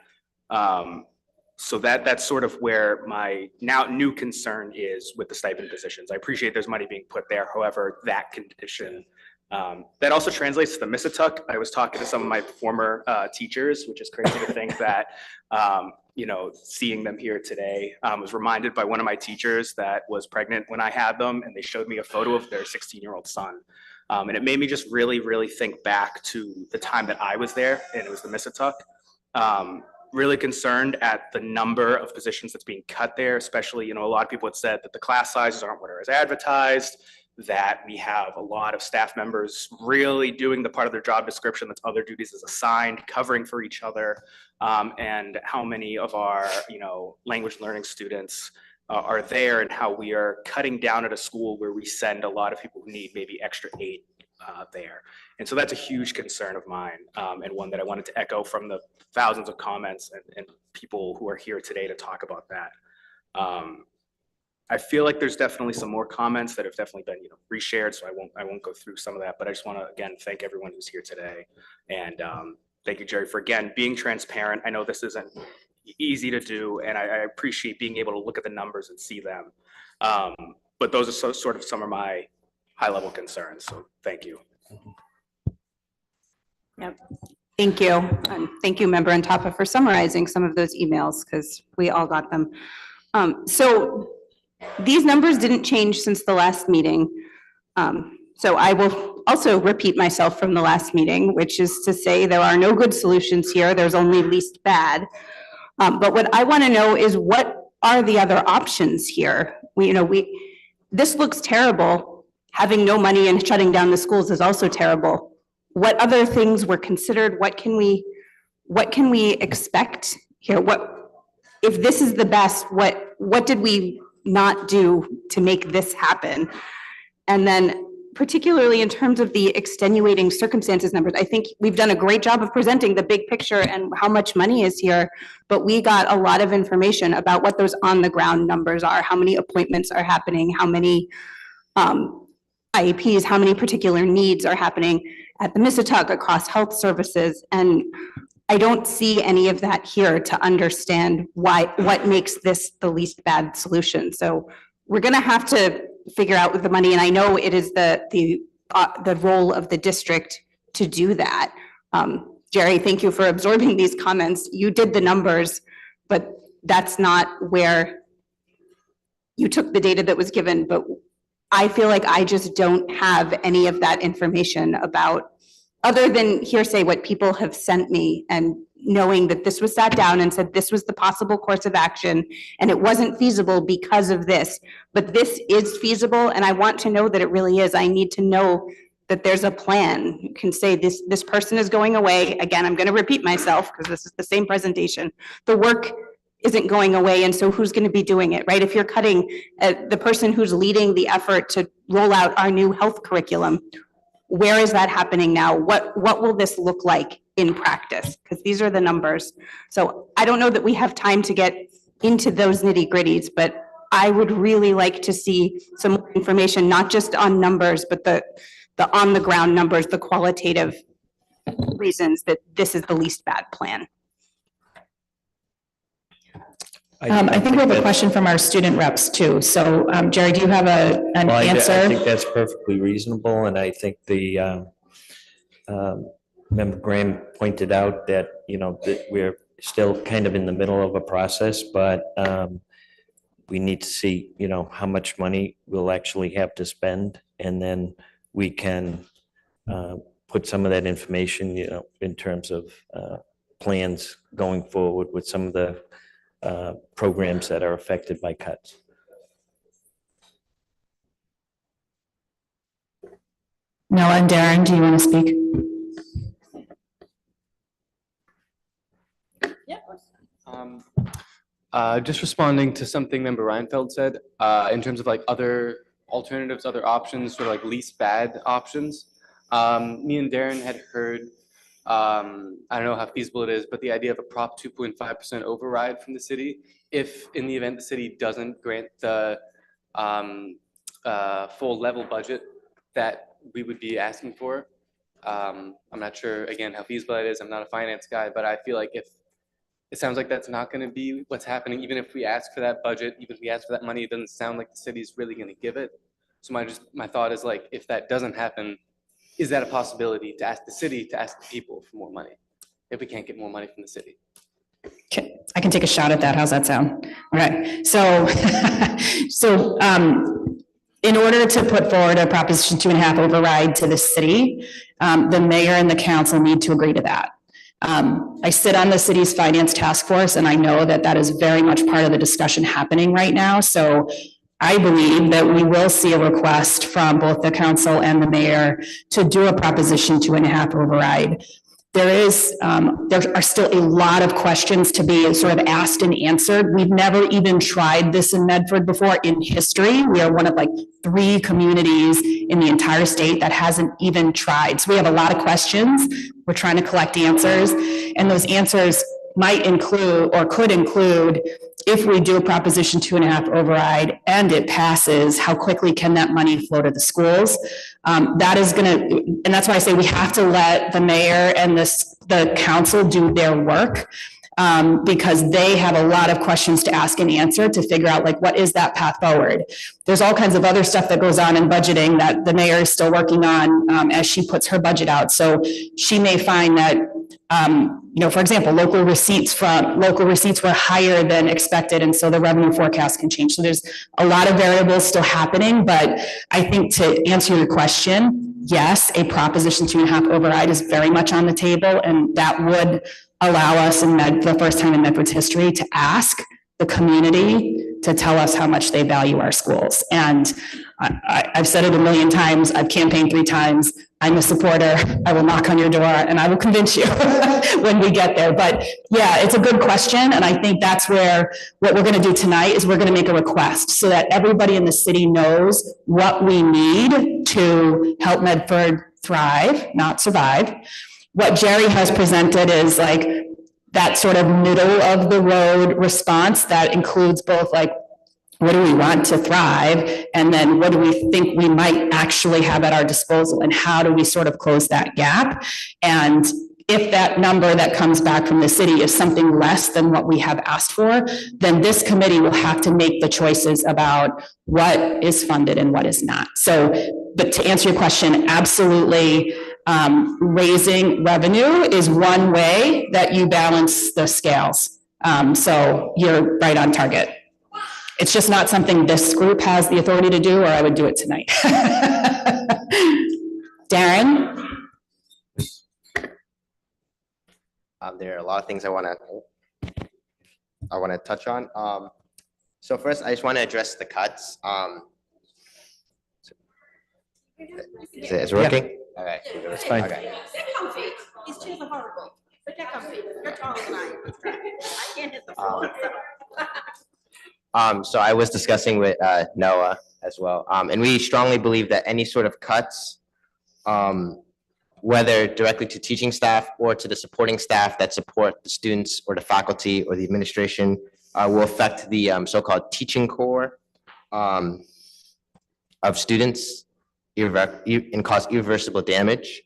So that's sort of where my now new concern is with the stipend positions. I appreciate there's money being put there. However, that condition, that also translates to the Missatuck. I was talking to some of my former teachers, which is crazy to think that, seeing them here today, was reminded by one of my teachers that was pregnant when I had them, and they showed me a photo of their 16-year-old son. And it made me just really, really think back to the time that I was there, and it was the Missatuck. Really concerned at the number of positions that's being cut there, especially, a lot of people had said that the class sizes aren't what are as advertised, that we have a lot of staff members really doing the part of their job description that's other duties is assigned, covering for each other, and how many of our, language learning students are there and how we are cutting down at a school where we send a lot of people who need maybe extra aid there. And so that's a huge concern of mine, and one that I wanted to echo from the thousands of comments and people who are here today to talk about that. I feel like there's definitely some more comments that have definitely been, reshared, so I won't go through some of that, but I just want to, again, thank everyone who's here today. And thank you, Jerry, for, again, being transparent. I know this isn't easy to do, and I appreciate being able to look at the numbers and see them. But those are sort of some of my high-level concerns, so thank you. Yep. Thank you. And thank you, Member Antapa, for summarizing some of those emails because we all got them. So these numbers didn't change since the last meeting. So I will also repeat myself from the last meeting, which is to say there are no good solutions here. There's only least bad. But what I want to know is what are the other options here? This looks terrible. Having no money and shutting down the schools is also terrible. What other things were considered? What can we expect here? If this is the best, what did we not do to make this happen? And then particularly in terms of the extenuating circumstances numbers, I think we've done a great job of presenting the big picture and how much money is here, but we got a lot of information about what those on the ground numbers are, how many appointments are happening, how many IEPs, how many particular needs are happening at the Missatuck across health services. And I don't see any of that here to understand what makes this the least bad solution. So we're going to have to figure out with the money, and I know it is the role of the district to do that. Jerry, thank you for absorbing these comments. You did the numbers, but that's not where you took the data that was given. But I feel like I just don't have any of that information about, other than hearsay, what people have sent me, and knowing that this was sat down and said this was the possible course of action and it wasn't feasible because of this, but this is feasible and I want to know that it really is. I need to know that there's a plan. You can say this person is going away. Again, I'm going to repeat myself because this is the same presentation. The work isn't going away, and so who's going to be doing it, right? If you're cutting the person who's leading the effort to roll out our new health curriculum, where is that happening now? What will this look like in practice? Because these are the numbers. So I don't know that we have time to get into those nitty gritties, but I would really like to see some more information, not just on numbers, but the on the ground numbers, the qualitative reasons that this is the least bad plan. I think we have a question from our student reps too. So Jerry, do you have an answer? I think that's perfectly reasonable, and I think the Member Graham pointed out that, that we're still kind of in the middle of a process, but we need to see, how much money we'll actually have to spend, and then we can put some of that information, in terms of plans going forward with some of the programs that are affected by cuts. Noah and Darren, do you want to speak? Just responding to something Member Reinfeld said, in terms of like other alternatives, other options, sort of like least bad options. Me and Darren had heard, I don't know how feasible it is, but the idea of a Prop 2.5% override from the city, if in the event the city doesn't grant the full level budget that we would be asking for. I'm not sure, again, how feasible it is. I'm not a finance guy, but I feel like if it sounds like that's not going to be what's happening, even if we ask for that budget, even if we ask for that money, it doesn't sound like the city's really going to give it. So my thought is like, if that doesn't happen, is that a possibility to ask the city to ask the people for more money if we can't get more money from the city? Okay, I can take a shot at that. How's that sound? Okay, so, in order to put forward a Proposition 2.5 override to the city, the mayor and the council need to agree to that. I sit on the city's finance task force, and I know that that is very much part of the discussion happening right now. So I believe that we will see a request from both the council and the mayor to do a Proposition 2.5 override. There are still a lot of questions to be sort of asked and answered. We've never even tried this in Medford before in history. We are one of like 3 communities in the entire state that hasn't even tried. So we have a lot of questions. We're trying to collect answers, and those answers might include or could include, if we do a Proposition 2.5 override and it passes, how quickly can that money flow to the schools? That is going to, and that's why I say we have to let the mayor and the council do their work, because they have a lot of questions to ask and answer to figure out like, what is that path forward? There's all kinds of other stuff that goes on in budgeting that the mayor is still working on as she puts her budget out. So she may find that, for example, local receipts were higher than expected, and so the revenue forecast can change. So there's a lot of variables still happening, but I think to answer your question, yes, a Proposition 2.5 override is very much on the table, and that would allow us in the first time in Medford's history to ask the community to tell us how much they value our schools. And I've said it a million times, I've campaigned 3 times, I'm a supporter, I will knock on your door and I will convince you when we get there. But yeah, it's a good question. And I think that's where what we're going to do tonight is we're going to make a request so that everybody in the city knows what we need to help Medford thrive, not survive. What Jerry has presented is like that sort of middle of the road response that includes both like, what do we want to thrive? And then what do we think we might actually have at our disposal? And how do we sort of close that gap? And if that number that comes back from the city is something less than what we have asked for, then this committee will have to make the choices about what is funded and what is not. So, but to answer your question, absolutely, raising revenue is one way that you balance the scales. So you're right on target. It's just not something this group has the authority to do, or I would do it tonight. Darren? There are a lot of things I want to touch on. So first, I just want to address the cuts. Is it working? Yeah. All right. That's fine. Okay. Sit comfy. These chairs are horrible. But they're comfy. You're taller than I am. I can't hit the floor. So I was discussing with Noah as well, and we strongly believe that any sort of cuts, whether directly to teaching staff or to the supporting staff that support the students or the faculty or the administration, will affect the so-called teaching core of students and cause irreversible damage.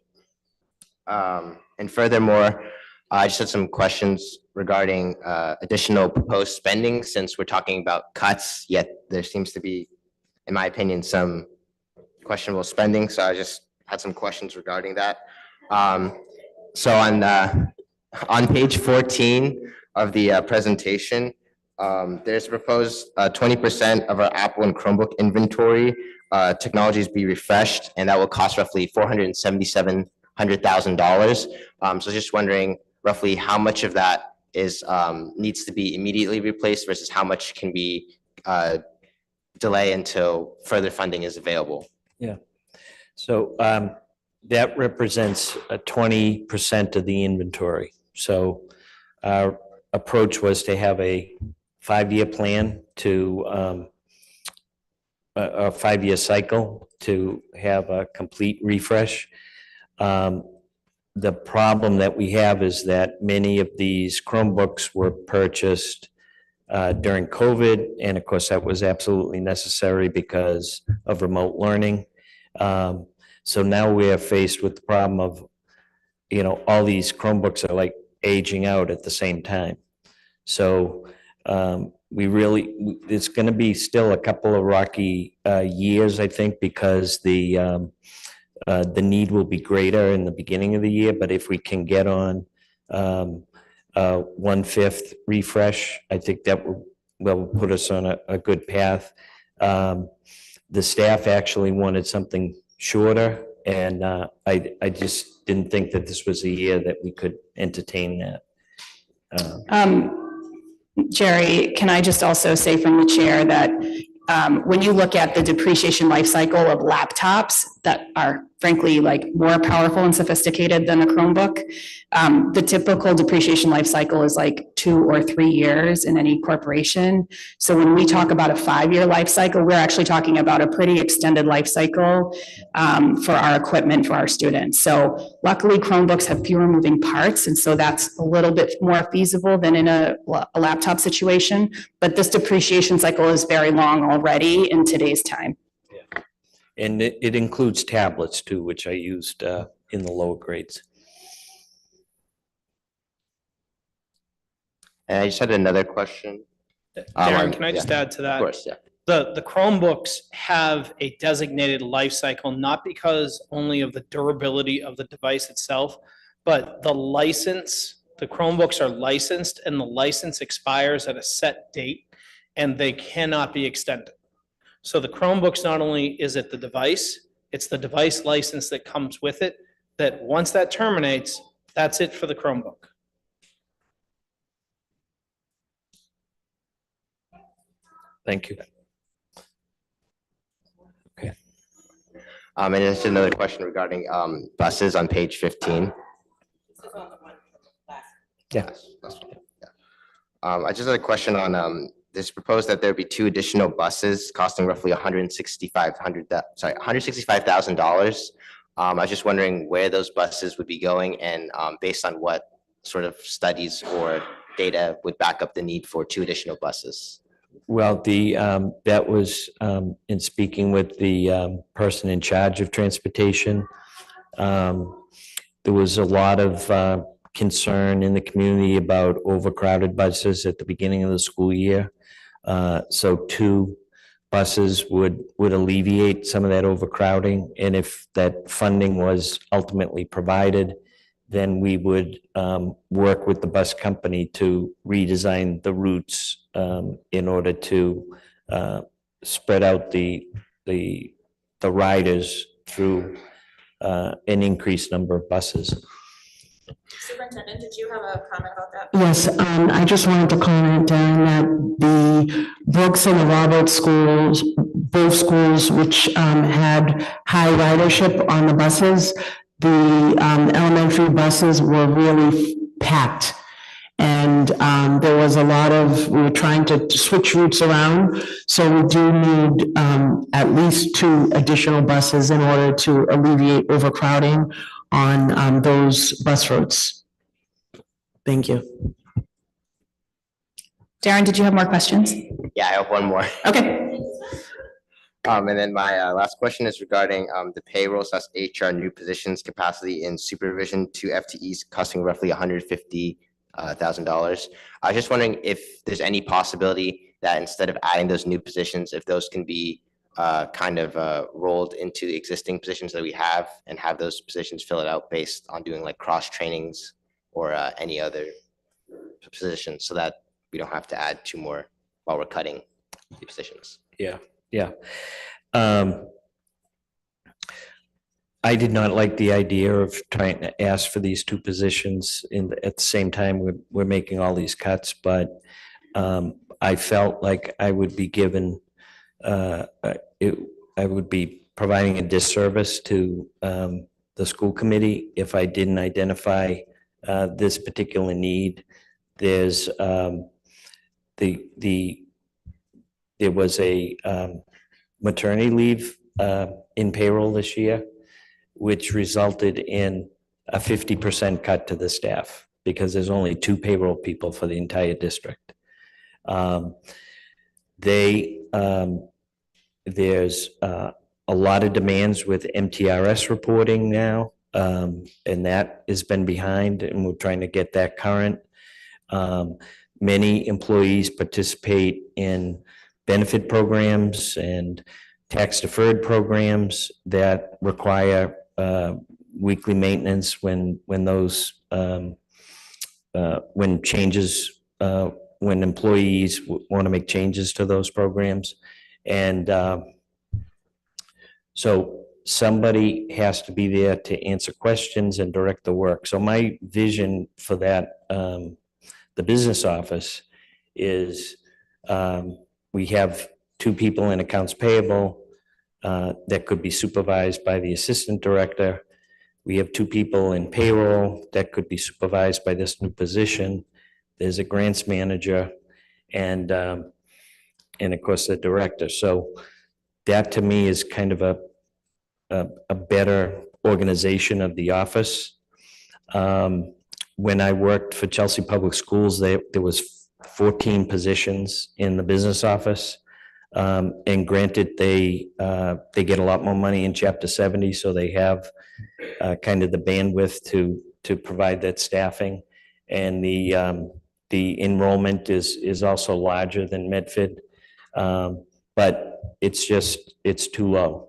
And furthermore, I just had some questions regarding additional proposed spending, since we're talking about cuts, yet there seems to be, in my opinion, some questionable spending. So I just had some questions regarding that. So on page 14 of the presentation, there's proposed 20% of our Apple and Chromebook inventory technologies be refreshed, and that will cost roughly $477,000. So just wondering roughly how much of that is needs to be immediately replaced versus how much can be delay until further funding is available. Yeah. So that represents 20% of the inventory. So our approach was to have a 5-year plan to a 5-year cycle to have a complete refresh. The problem that we have is that many of these Chromebooks were purchased during COVID, and of course that was absolutely necessary because of remote learning. So now we are faced with the problem of, all these Chromebooks are like aging out at the same time. So it's going to be still a couple of rocky years, I think, because the need will be greater in the beginning of the year. But if we can get on 1/5 refresh, I think that will put us on a good path. The staff actually wanted something shorter, and I just didn't think that this was a year that we could entertain that. Jerry, can I just also say from the chair that when you look at the depreciation life cycle of laptops that are frankly like more powerful and sophisticated than a Chromebook, the typical depreciation life cycle is like 2 or 3 years in any corporation. So when we talk about a 5-year life cycle, we're actually talking about a pretty extended life cycle for our equipment for our students. So luckily Chromebooks have fewer moving parts, and so that's a little bit more feasible than in a laptop situation. But this depreciation cycle is very long already in today's time. And it includes tablets too, which I used in the lower grades. And I just had another question. Darren, can I just add to that? Of course, yeah. The Chromebooks have a designated life cycle, not because only of the durability of the device itself, but the Chromebooks are licensed, and the license expires at a set date, and they cannot be extended. So the Chromebooks, not only is it the device, it's the device license that comes with it, that once that terminates, that's it for the Chromebook. Thank you. Okay. And just another question regarding buses on page 15. Yes. I just had a question on this proposed that there be 2 additional buses costing roughly $165,000. I was just wondering where those buses would be going, and based on what sort of studies or data would back up the need for 2 additional buses. Well, that was in speaking with the person in charge of transportation. There was a lot of concern in the community about overcrowded buses at the beginning of the school year. So 2 buses would alleviate some of that overcrowding. And if that funding was ultimately provided, then we would work with the bus company to redesign the routes in order to spread out the riders through an increased number of buses. Superintendent, did you have a comment about that? Yes, I just wanted to comment on that the Brooks and the Roberts schools, both schools which had high ridership on the buses, the elementary buses were really packed. And there was a lot of, we were trying to switch routes around. So we do need at least 2 additional buses in order to alleviate overcrowding on those bus routes. Thank you. Darren, did you have more questions? Yeah, I have one more. Okay. And then my last question is regarding the payroll/HR new positions capacity in supervision, 2 FTEs costing roughly $150,000. I was just wondering if there's any possibility that instead of adding those new positions, if those can be kind of rolled into the existing positions that we have, and have those positions fill it out based on doing like cross trainings or any other positions, so that we don't have to add 2 more while we're cutting the positions. Yeah. I did not like the idea of trying to ask for these 2 positions at the same time we're making all these cuts, but I felt like I would be given, I would be providing a disservice to the school committee if I didn't identify this particular need. There's there was a maternity leave in payroll this year, which resulted in a 50% cut to the staff because there's only 2 payroll people for the entire district. There's a lot of demands with MTRS reporting now, and that has been behind, and we're trying to get that current. Many employees participate in benefit programs and tax deferred programs that require weekly maintenance when employees want to make changes to those programs. And so somebody has to be there to answer questions and direct the work. So my vision for that, the business office, is we have 2 people in accounts payable that could be supervised by the assistant director. We have 2 people in payroll that could be supervised by this new position. There's a grants manager and of course the director. So that to me is kind of a better organization of the office. When I worked for Chelsea Public Schools, there was 14 positions in the business office. And granted, they get a lot more money in Chapter 70, so they have kind of the bandwidth to provide that staffing. And the enrollment is also larger than Medford, but it's too low.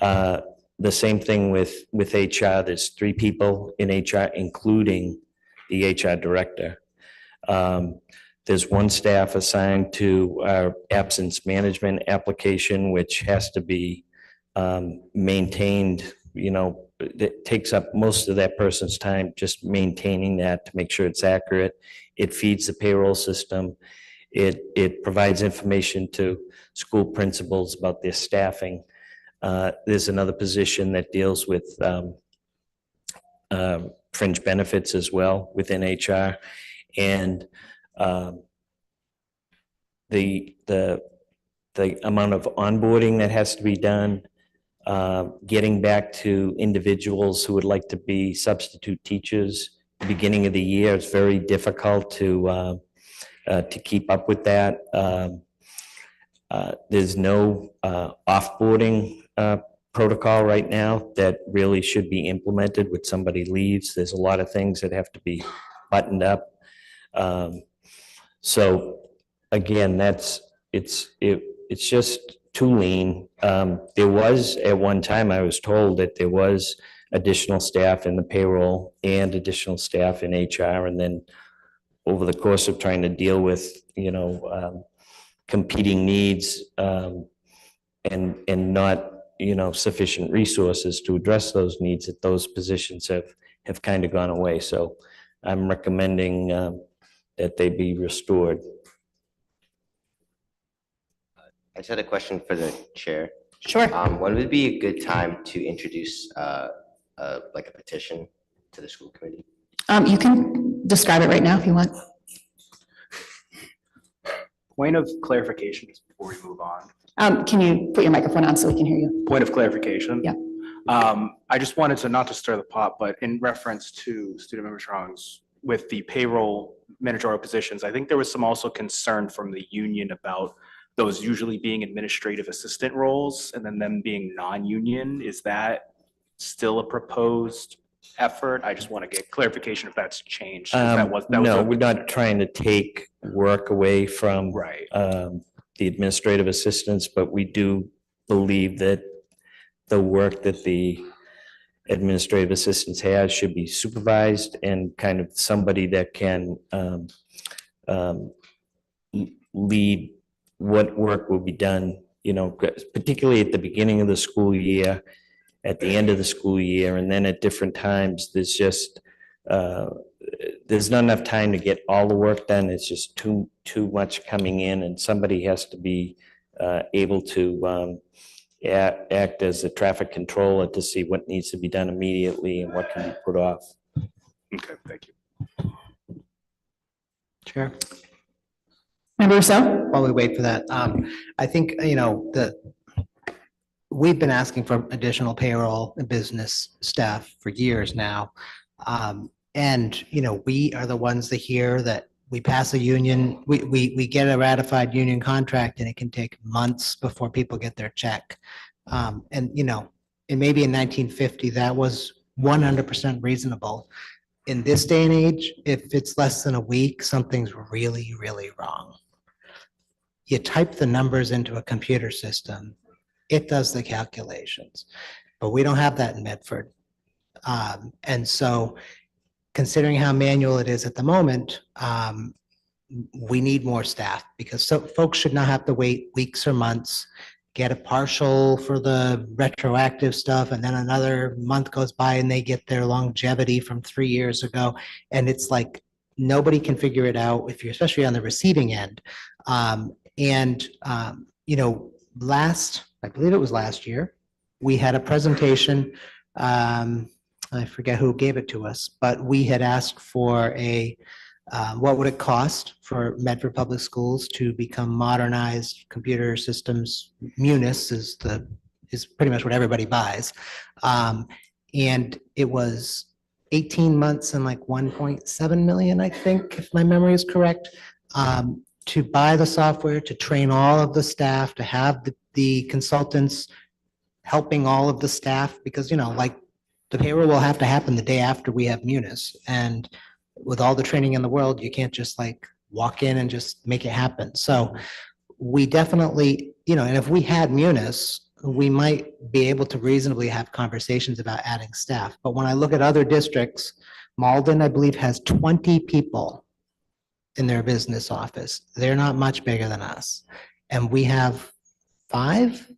The same thing with HR. There's 3 people in HR, including the HR director. There's 1 staff assigned to our absence management application, which has to be maintained. It takes up most of that person's time just maintaining that to make sure it's accurate. It feeds the payroll system. It provides information to school principals about their staffing. There's another position that deals with fringe benefits as well within HR. And the amount of onboarding that has to be done, getting back to individuals who would like to be substitute teachers. The beginning of the year, it's very difficult to keep up with that. There's no offboarding protocol right now that really should be implemented when somebody leaves. There's a lot of things that have to be buttoned up. So again, it's just too lean. There was at one time, I was told that there was additional staff in the payroll and additional staff in HR, and then over the course of trying to deal with competing needs and not sufficient resources to address those needs, that those positions have kind of gone away. So I'm recommending that they be restored. I just had a question for the chair. Sure. When would be a good time to introduce like a petition to the school committee? You can describe it right now if you want. Point of clarification just before we move on. Can you put your microphone on so we can hear you? Point of clarification. Yeah. I just wanted to, not to stir the pot, but in reference to student member Strong's with the payroll managerial positions, I think there was some also concern from the union about those usually being administrative assistant roles and then them being non-union. Is that still a proposed effort? I just want to get clarification if that's changed. No, we're not trying to take work away from the administrative assistants, but we do believe that the work that the administrative assistants have should be supervised and kind of somebody that can lead what work will be done, particularly at the beginning of the school year, at the end of the school year, and then at different times. There's just there's not enough time to get all the work done. It's just too much coming in, and somebody has to be able to act as a traffic controller to see what needs to be done immediately and what can be put off. Okay, thank you. Chair. Member Rousseau? While we wait for that, I think, we've been asking for additional payroll and business staff for years now. And, we are the ones that hear that we pass a union, we get a ratified union contract and it can take months before people get their check. And, maybe in 1950, that was 100% reasonable. In this day and age, if it's less than a week, something's really, really wrong. You type the numbers into a computer system, it does the calculations, but we don't have that in Medford. And so considering how manual it is at the moment, we need more staff because folks should not have to wait weeks or months, get a partial for the retroactive stuff, and then another month goes by and they get their longevity from 3 years ago. And it's like, nobody can figure it out if you're, especially on the receiving end. I believe it was last year, we had a presentation, I forget who gave it to us, but we had asked for what would it cost for Medford Public Schools to become modernized computer systems? Munis is pretty much what everybody buys. And it was 18 months and like 1.7 million, I think, if my memory is correct, to buy the software, to train all of the staff, to have the consultants helping all of the staff, because, the payroll will have to happen the day after we have Munis. And with all the training in the world, you can't just walk in and just make it happen. So we definitely, and if we had Munis, we might be able to reasonably have conversations about adding staff. But when I look at other districts, Malden, I believe, has 20 people in their business office. They're not much bigger than us. And we have 5?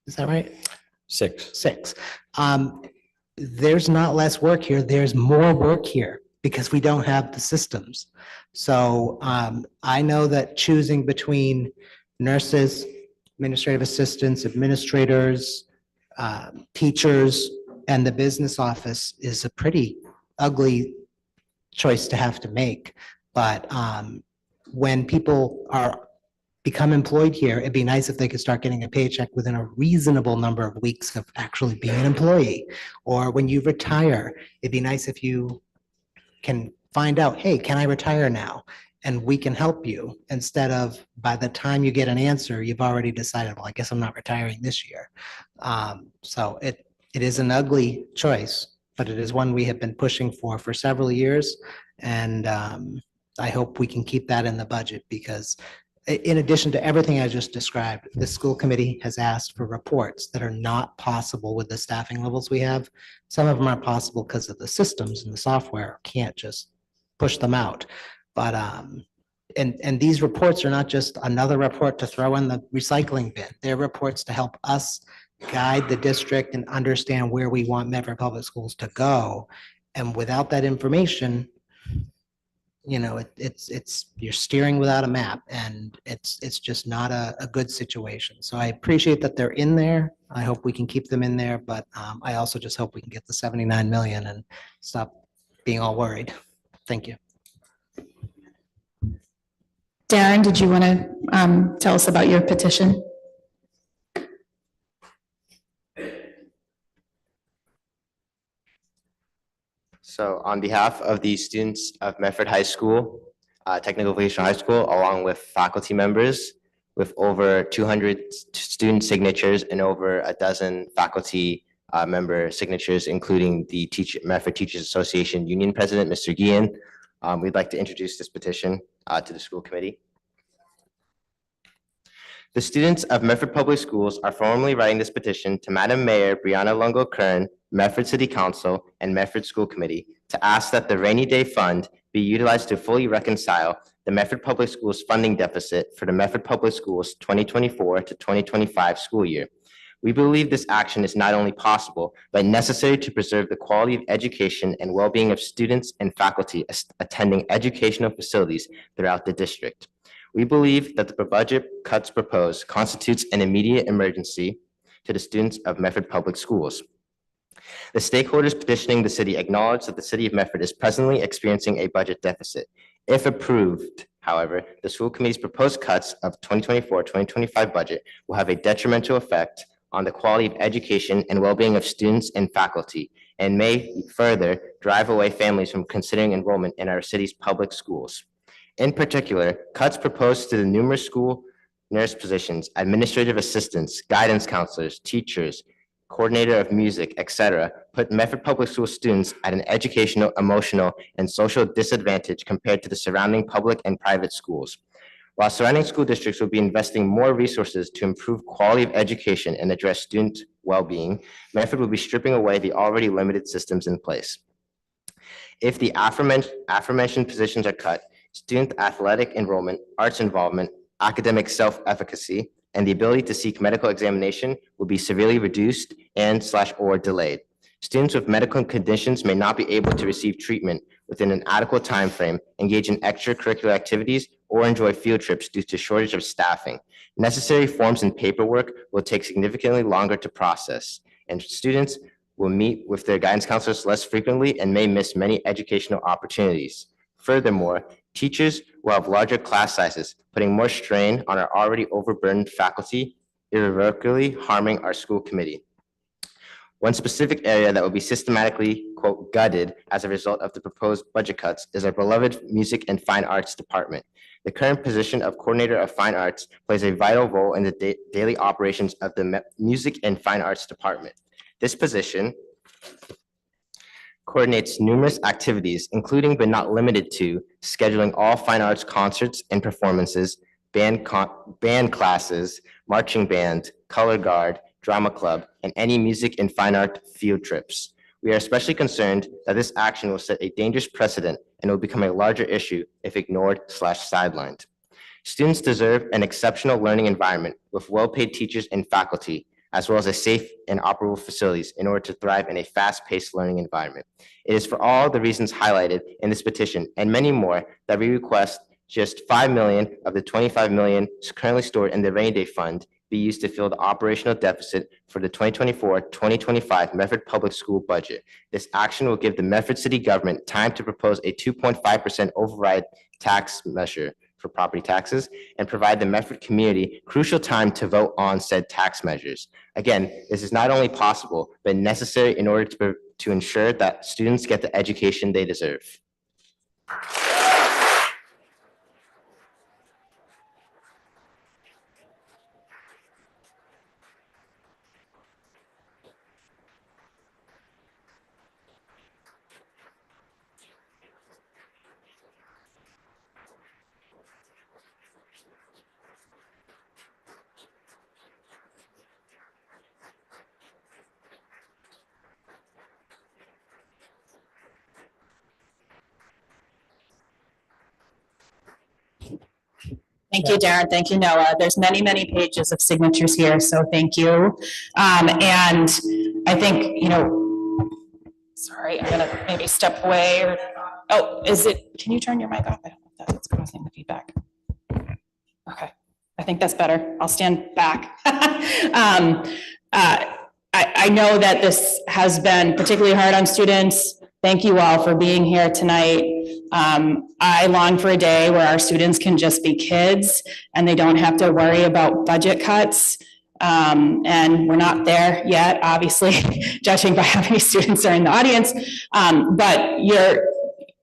Is that right? 6. 6. There's not less work here. There's more work here because we don't have the systems. So I know that choosing between nurses, administrative assistants, administrators, teachers, and the business office is a pretty ugly choice to have to make. But when people become employed here, it'd be nice if they could start getting a paycheck within a reasonable number of weeks of actually being an employee. Or when you retire, it'd be nice if you can find out, hey, can I retire now? And we can help you, instead of by the time you get an answer, you've already decided, well, I guess I'm not retiring this year. So it is an ugly choice, but it is one we have been pushing for several years. And I hope we can keep that in the budget, because in addition to everything I just described, the school committee has asked for reports that are not possible with the staffing levels we have. Some of them are possible because of the systems and the software can't just push them out. But and these reports are not just another report to throw in the recycling bin. They're reports to help us guide the district and understand where we want Medford Public Schools to go. And without that information, it's you're steering without a map, and it's just not a good situation. So I appreciate that they're in there. I hope we can keep them in there, but I also just hope we can get the 79 million and stop being all worried. Thank you. Darren, did you want to tell us about your petition? So on behalf of the students of Medford High School, Technical Vocational High School, along with faculty members, with over 200 student signatures and over a dozen faculty member signatures, including the Medford Teachers Association Union President, Mr. Guillen, we'd like to introduce this petition to the school committee. The students of Medford Public Schools are formally writing this petition to Madam Mayor Brianna Longo-Kern, Medford City Council, and Medford School Committee to ask that the rainy day fund be utilized to fully reconcile the Medford Public Schools funding deficit for the Medford Public Schools 2024 to 2025 school year. We believe this action is not only possible, but necessary to preserve the quality of education and well-being of students and faculty attending educational facilities throughout the district. We believe that the budget cuts proposed constitutes an immediate emergency to the students of Medford Public Schools. The stakeholders petitioning the city acknowledge that the city of Medford is presently experiencing a budget deficit. If approved, however, the school committee's proposed cuts of 2024-2025 budget will have a detrimental effect on the quality of education and well-being of students and faculty, and may further drive away families from considering enrollment in our city's public schools. In particular, cuts proposed to the numerous school nurse positions, administrative assistants, guidance counselors, teachers, coordinator of music, etc., put Medford Public School students at an educational, emotional, and social disadvantage compared to the surrounding public and private schools. While surrounding school districts will be investing more resources to improve quality of education and address student well-being, Medford will be stripping away the already limited systems in place. If the aforementioned positions are cut, student athletic enrollment, arts involvement, academic self-efficacy, and the ability to seek medical examination will be severely reduced and/or delayed. Students with medical conditions may not be able to receive treatment within an adequate time frame, engage in extracurricular activities, or enjoy field trips due to shortage of staffing. Necessary forms and paperwork will take significantly longer to process, and students will meet with their guidance counselors less frequently and may miss many educational opportunities. Furthermore, teachers will have larger class sizes, putting more strain on our already overburdened faculty, irrevocably harming our school committee. One specific area that will be systematically, quote, gutted as a result of the proposed budget cuts is our beloved Music and Fine Arts Department. The current position of Coordinator of Fine Arts plays a vital role in the daily operations of the Music and Fine Arts Department. This position coordinates numerous activities, including but not limited to scheduling all fine arts concerts and performances, band classes, marching band, color guard, drama club, and any music and fine art field trips. We are especially concerned that this action will set a dangerous precedent and will become a larger issue if ignored/sidelined. Students deserve an exceptional learning environment with well-paid teachers and faculty, as well as a safe and operable facilities in order to thrive in a fast-paced learning environment. It is for all the reasons highlighted in this petition and many more that we request just $5 million of the $25 million currently stored in the rainy day fund be used to fill the operational deficit for the 2024-2025 Medford Public School budget. This action will give the Medford city government time to propose a 2.5% override tax measure for property taxes and provide the Medford community crucial time to vote on said tax measures. Again, this is not only possible, but necessary in order to ensure that students get the education they deserve. Thank you, Darren. Thank you, Noah. There's many, many pages of signatures here, so thank you. And I think, sorry, I'm gonna maybe step away or, can you turn your mic off? I don't know if that's what's causing the feedback. Okay, I think that's better. I'll stand back. I know that this has been particularly hard on students. Thank you all for being here tonight. I long for a day where our students can just be kids and they don't have to worry about budget cuts. And we're not there yet, obviously, judging by how many students are in the audience. But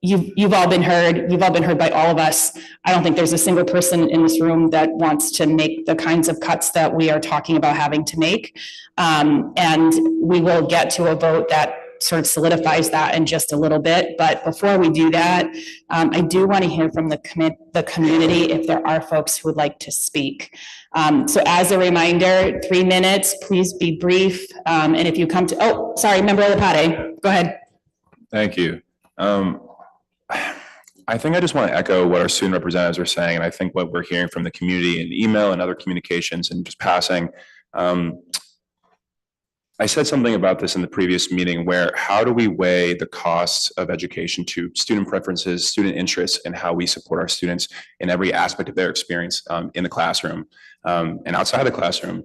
you've all been heard. You've all been heard by all of us. I don't think there's a single person in this room that wants to make the kinds of cuts that we are talking about having to make. And we will get to a vote that sort of solidifies that in just a little bit. But before we do that, I do want to hear from the community if there are folks who would like to speak. So as a reminder, 3 minutes, please be brief. And if you come to, member Lepade, go ahead. Thank you. I think I just want to echo what our student representatives are saying, and I think what we're hearing from the community in email and other communications and just passing. I said something about this in the previous meeting where how do we weigh the costs of education to student preferences, student interests, and how we support our students in every aspect of their experience in the classroom and outside the classroom.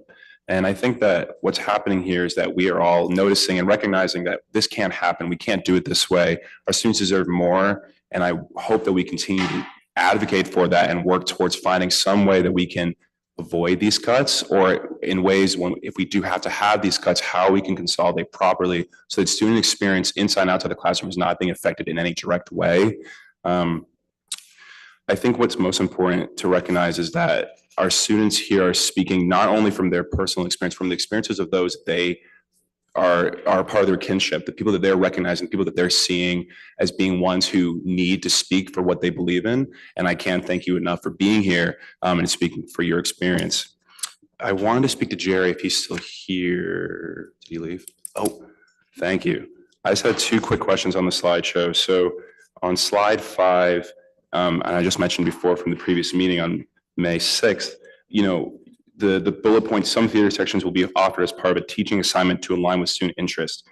And I think that what's happening here is that we are all noticing and recognizing that this can't happen. We can't do it this way. Our students deserve more. And I hope that we continue to advocate for that and work towards finding some way that we can avoid these cuts, or in ways when, if we do have to have these cuts, how we can consolidate properly so that student experience inside and outside the classroom is not being affected in any direct way. I think what's most important to recognize is that our students here are speaking not only from their personal experience, from the experiences of those they are part of their kinship, the people that they're recognizing, people that they're seeing as being ones who need to speak for what they believe in. And I can't thank you enough for being here and speaking for your experience. I wanted to speak to Jerry if he's still here. Did he leave? Oh, thank you. I just had two quick questions on the slideshow. So on slide 5, and I just mentioned before from the previous meeting on May 6th, you know, the bullet point, some theater sections will be offered as part of a teaching assignment to align with student interest.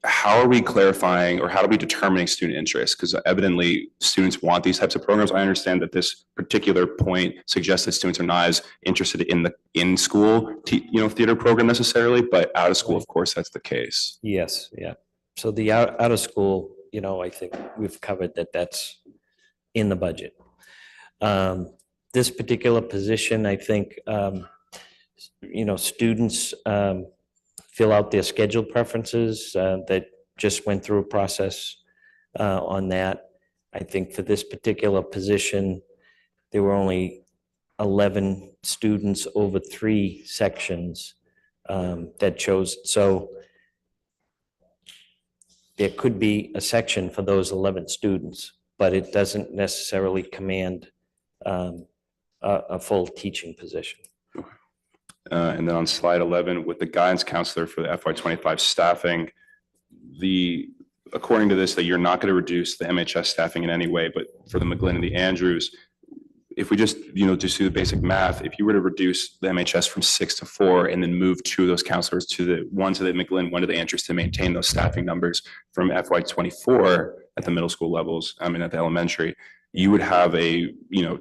How are we clarifying, or how are we determining student interest? Because evidently students want these types of programs. I understand that this particular point suggests that students are not as interested in the in-school, theater program necessarily, but out of school, of course, that's the case. Yes, yeah. So the out of school, I think we've covered that that's in the budget. This particular position, I think, students fill out their schedule preferences that just went through a process on that. I think for this particular position, there were only 11 students over 3 sections that chose. So there could be a section for those 11 students, but it doesn't necessarily command a full teaching position. And then on slide 11, with the guidance counselor for the FY25 staffing, according to this, that you're not going to reduce the MHS staffing in any way, but for the McGlynn and the Andrews, if we just, just do the basic math, if you were to reduce the MHS from 6 to 4 and then move 2 of those counselors to one to the McGlynn, one to the Andrews to maintain those staffing numbers from FY24 at the middle school levels, at the elementary, you would have a,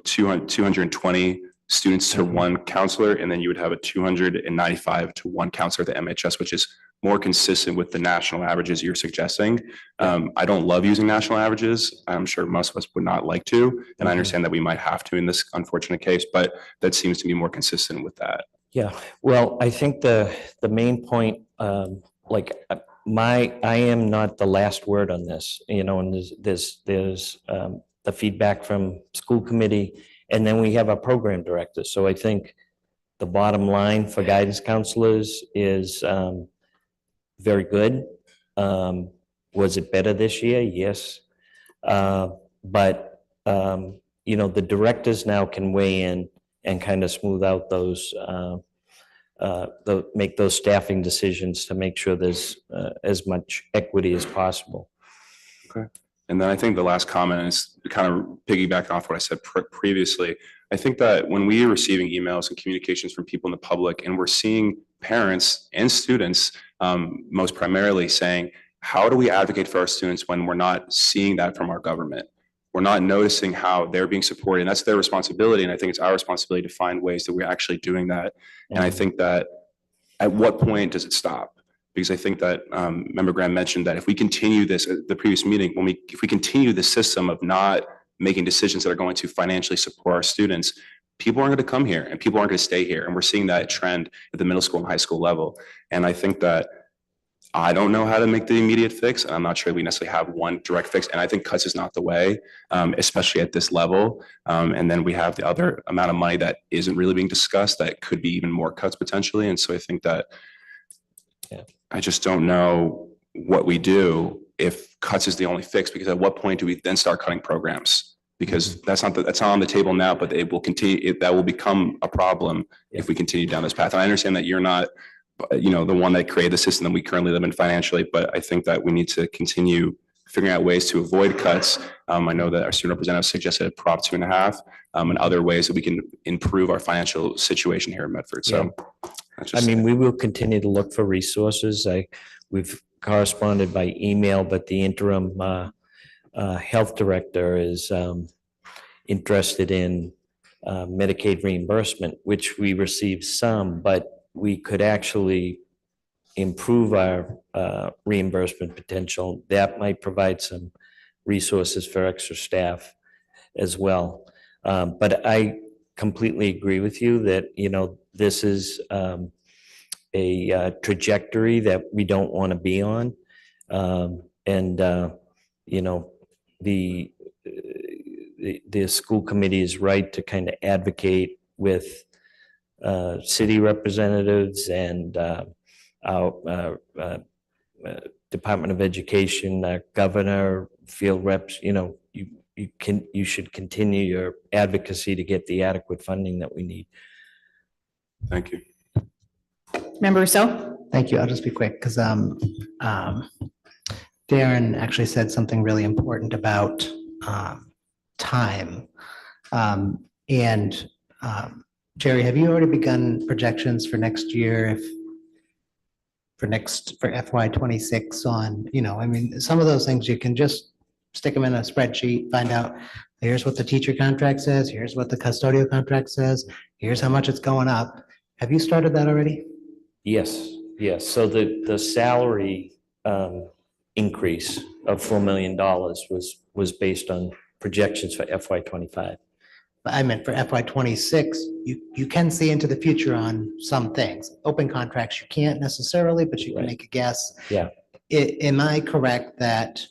220 students to 1 counselor, and then you would have a 295 to 1 counselor at the MHS, which is more consistent with the national averages you're suggesting. I don't love using national averages. I'm sure most of us would not like to, and I understand that we might have to in this unfortunate case, but that seems to be more consistent with that. Yeah, well, I think the main point, I am not the last word on this, and there's the feedback from school committee, and then we have a program director. So I think the bottom line for guidance counselors is very good. Was it better this year? Yes. But the directors now can weigh in and kind of smooth out those, make those staffing decisions to make sure there's as much equity as possible. Okay. And then I think the last comment is kind of piggybacking off what I said previously. I think that when we are receiving emails and communications from people in the public, and we're seeing parents and students, most primarily saying, how do we advocate for our students when we're not seeing that from our government? We're not noticing how they're being supported, and that's their responsibility. And I think it's our responsibility to find ways that we're actually doing that. And I think that at what point does it stop? Because I think that Member Graham mentioned that if we continue this at the previous meeting, if we continue the system of not making decisions that are going to financially support our students, people aren't going to come here and people aren't going to stay here. And we're seeing that trend at the middle school and high school level. And I think that I don't know how to make the immediate fix. I'm not sure we necessarily have one direct fix. And I think cuts is not the way, especially at this level. And then we have the other amount of money that isn't really being discussed that could be even more cuts potentially. And so I think that I just don't know what we do if cuts is the only fix, because at what point do we then start cutting programs? Because that's not on the table now, but it will continue. That will become a problem if we continue down this path. And I understand that you're not, the one that created the system that we currently live in financially, but I think that we need to continue figuring out ways to avoid cuts. I know that our student representative suggested a Prop 2.5 and other ways that we can improve our financial situation here in Medford. So. We will continue to look for resources. We've corresponded by email, but the interim health director is interested in Medicaid reimbursement, which we receive some, but we could actually improve our reimbursement potential. That might provide some resources for extra staff as well. But I completely agree with you that, this is a trajectory that we don't want to be on. And, the school committee is right to kind of advocate with city representatives and our Department of Education, governor, field reps. You should continue your advocacy to get the adequate funding that we need. Thank you. Member Rousseau? Thank you. I'll just be quick because Darren actually said something really important about time. Jerry, have you already begun projections for next year for FY '26 on, some of those things you can just stick them in a spreadsheet, find out, here's what the teacher contract says, here's what the custodial contract says, here's how much it's going up. Have you started that already? Yes. So the salary increase of $4 million was based on projections for FY '25. But I meant for FY '26, you can see into the future on some things. Open contracts, you can't necessarily, but you can make a guess. Yeah. Am I correct that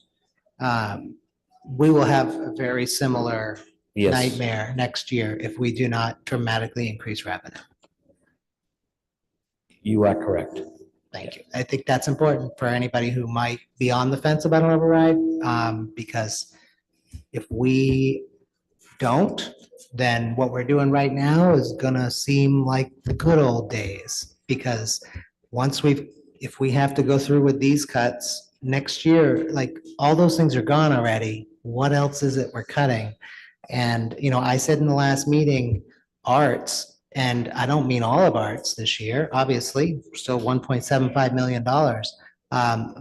we will have a very similar nightmare next year if we do not dramatically increase revenue? You are correct. Thank you. I think that's important for anybody who might be on the fence about an override, because if we don't, then what we're doing right now is gonna seem like the good old days. Because if we have to go through with these cuts next year, like all those things are gone already. What else is it we're cutting? And, I said in the last meeting, arts, and I don't mean all of arts this year, obviously, we're still $1.75 million.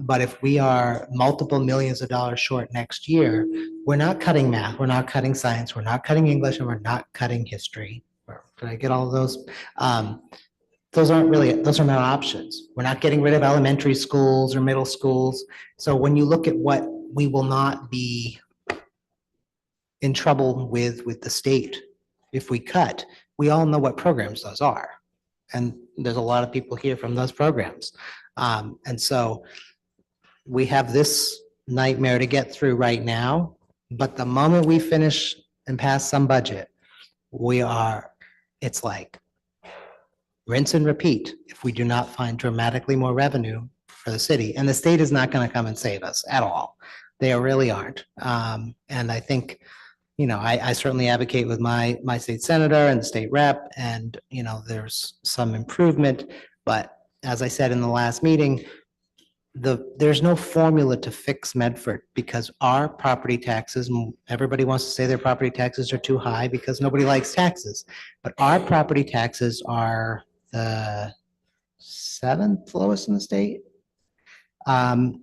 But if we are multiple millions of dollars short next year, we're not cutting math, we're not cutting science, we're not cutting English, and we're not cutting history. Did I get all of those? Those are not options. We're not getting rid of elementary schools or middle schools. So when you look at what we will not be in trouble with the state if we cut, we all know what programs those are. And there's a lot of people here from those programs. And so we have this nightmare to get through right now, but the moment we finish and pass some budget, it's like rinse and repeat if we do not find dramatically more revenue for the city. And the state is not going to come and save us at all. They really aren't. And I think, I certainly advocate with my state senator and the state rep, and, there's some improvement. But as I said in the last meeting, there's no formula to fix Medford because our property taxes, everybody wants to say their property taxes are too high because nobody likes taxes. But our property taxes are the 7th lowest in the state. And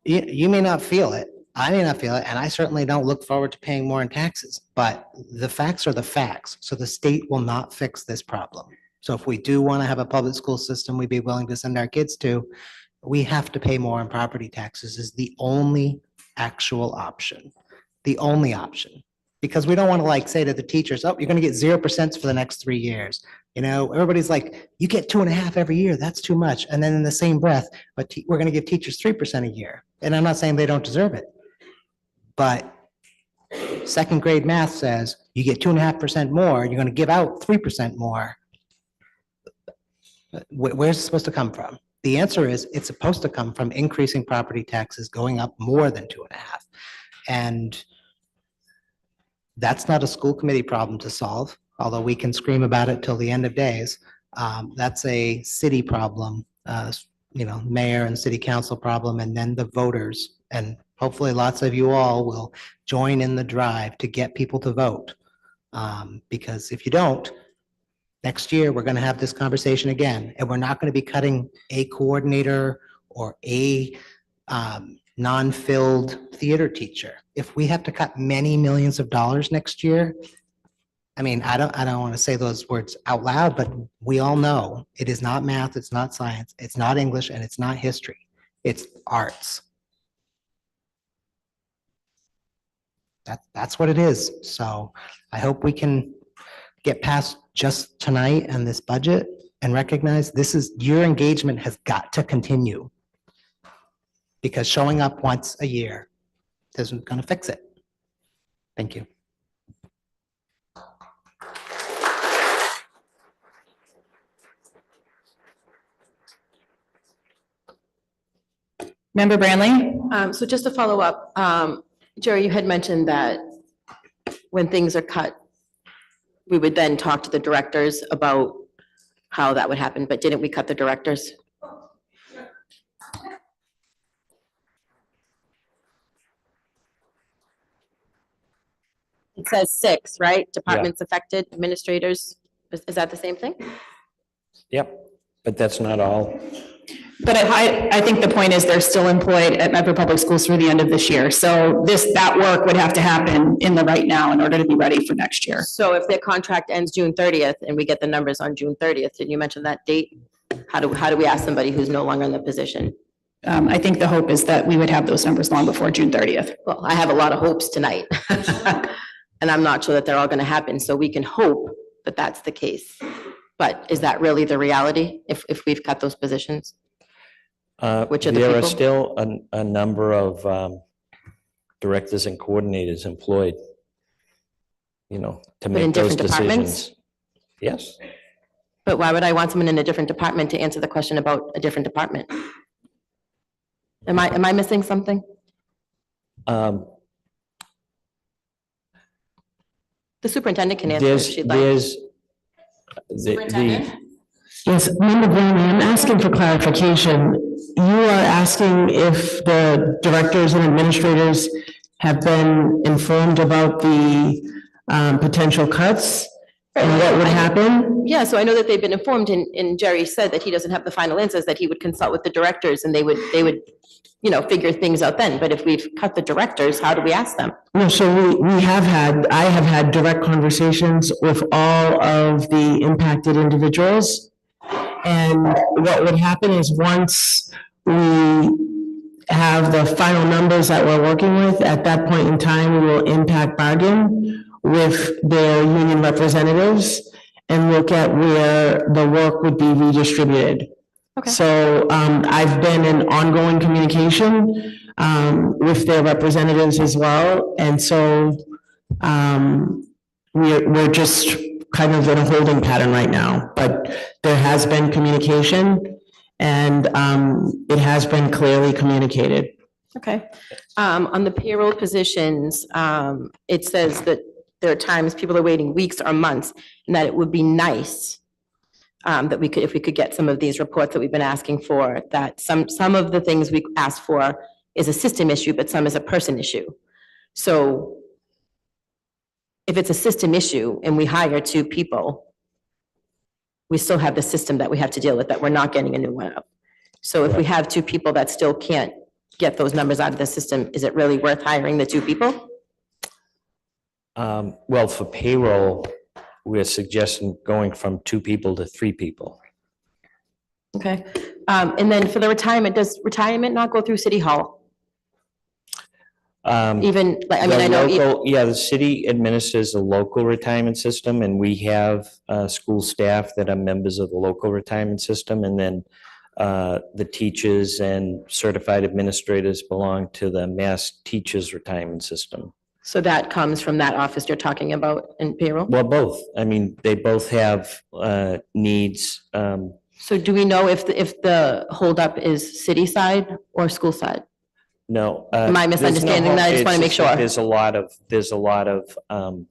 you may not feel it. I may not feel it, and I certainly don't look forward to paying more in taxes, but the facts are the facts. So the state will not fix this problem. So if we do want to have a public school system we'd be willing to send our kids to, we have to pay more in property taxes is the only actual option, the only option. Because we don't want to say to the teachers, oh, you're going to get 0% for the next 3 years. Everybody's like, you get 2.5 every year. That's too much. And then in the same breath, but we're going to give teachers 3% a year. And I'm not saying they don't deserve it. But second grade math says you get 2.5% more, you're going to give out 3% more. Where's it supposed to come from? The answer is it's supposed to come from increasing property taxes going up more than 2.5. And that's not a school committee problem to solve, although we can scream about it till the end of days. That's a city problem, mayor and city council problem, and then the voters. And hopefully lots of you all will join in the drive to get people to vote. Because if you don't, next year, we're going to have this conversation again, and we're not going to be cutting a coordinator or a non-filled theater teacher. If we have to cut many millions of dollars next year, I mean, I don't want to say those words out loud, but we all know it is not math, it's not science, it's not English, and it's not history. It's arts. That's what it is. So I hope we can get past just tonight and this budget and recognize your engagement has got to continue. Because showing up once a year isn't going to fix it. Thank you. Member Branley? So just to follow up, Jerry, you had mentioned that when things are cut, we would then talk to the directors about how that would happen, but didn't we cut the directors? It says 6, right? Departments affected, administrators. Is that the same thing? Yep, but that's not all. But I think the point is they're still employed at Medford Public Schools through the end of this year. So that work would have to happen in the right now in order to be ready for next year. So if their contract ends June 30th and we get the numbers on June 30th, did you mention that date? How do we ask somebody who's no longer in the position? I think the hope is that we would have those numbers long before June 30th. Well, I have a lot of hopes tonight. And I'm not sure that they're all going to happen. So we can hope that that's the case. But is that really the reality if we've cut those positions? Which are the There are people? still a number of directors and coordinators employed, to But in make those different departments? decisions. Yes. But why would I want someone in a different department to answer the question about a different department? Am I missing something? The superintendent can answer if she'd like. Yes, Member Brown, I'm asking for clarification. You are asking if the directors and administrators have been informed about the potential cuts and what would happen? Yeah, so I know that they've been informed and Jerry said that he doesn't have the final answers, that he would consult with the directors and they would, figure things out then. But if we've cut the directors, how do we ask them? No, so I have had direct conversations with all of the impacted individuals. And what would happen is once we have the final numbers that we're working with, at that point in time, we will impact bargain with their union representatives and look at where the work would be redistributed. Okay. So I've been in ongoing communication with their representatives as well. And so we're just kind of in a holding pattern right now, but there has been communication and it has been clearly communicated. Okay. On the payroll positions, it says that there are times people are waiting weeks or months and that it would be nice that if we could get some of these reports that we've been asking for, that some of the things we asked for is a system issue, but some is a person issue. So if it's a system issue and we hire 2 people, we still have the system that we have to deal with that we're not getting a new one of. So if we have 2 people that still can't get those numbers out of the system, is it really worth hiring the 2 people? Well, for payroll, we're suggesting going from 2 people to 3 people. Okay. And then for the retirement, does retirement not go through City Hall? Even, like, I mean, I know. The city administers a local retirement system and we have school staff that are members of the local retirement system. And then the teachers and certified administrators belong to the Mass Teachers Retirement System. So that comes from that office you're talking about in payroll? Well, both. I mean, they both have needs. So do we know if the holdup is city side or school side? No. Am I misunderstanding that? I just want to make sure. There's a lot of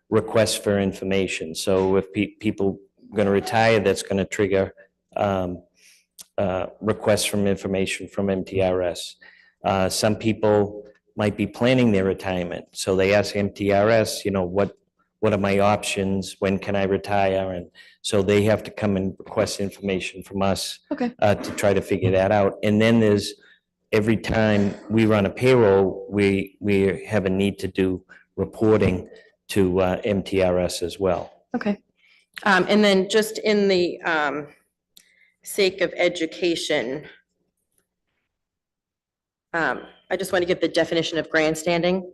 requests for information. So if people are going to retire, that's going to trigger requests from information from MTRS. Some people might be planning their retirement. So they ask MTRS, what are my options? When can I retire? And so they have to come and request information from us to try to figure that out. And then every time we run a payroll, we have a need to do reporting MTRS as well. Okay. And then just in the sake of education, I just want to get the definition of grandstanding.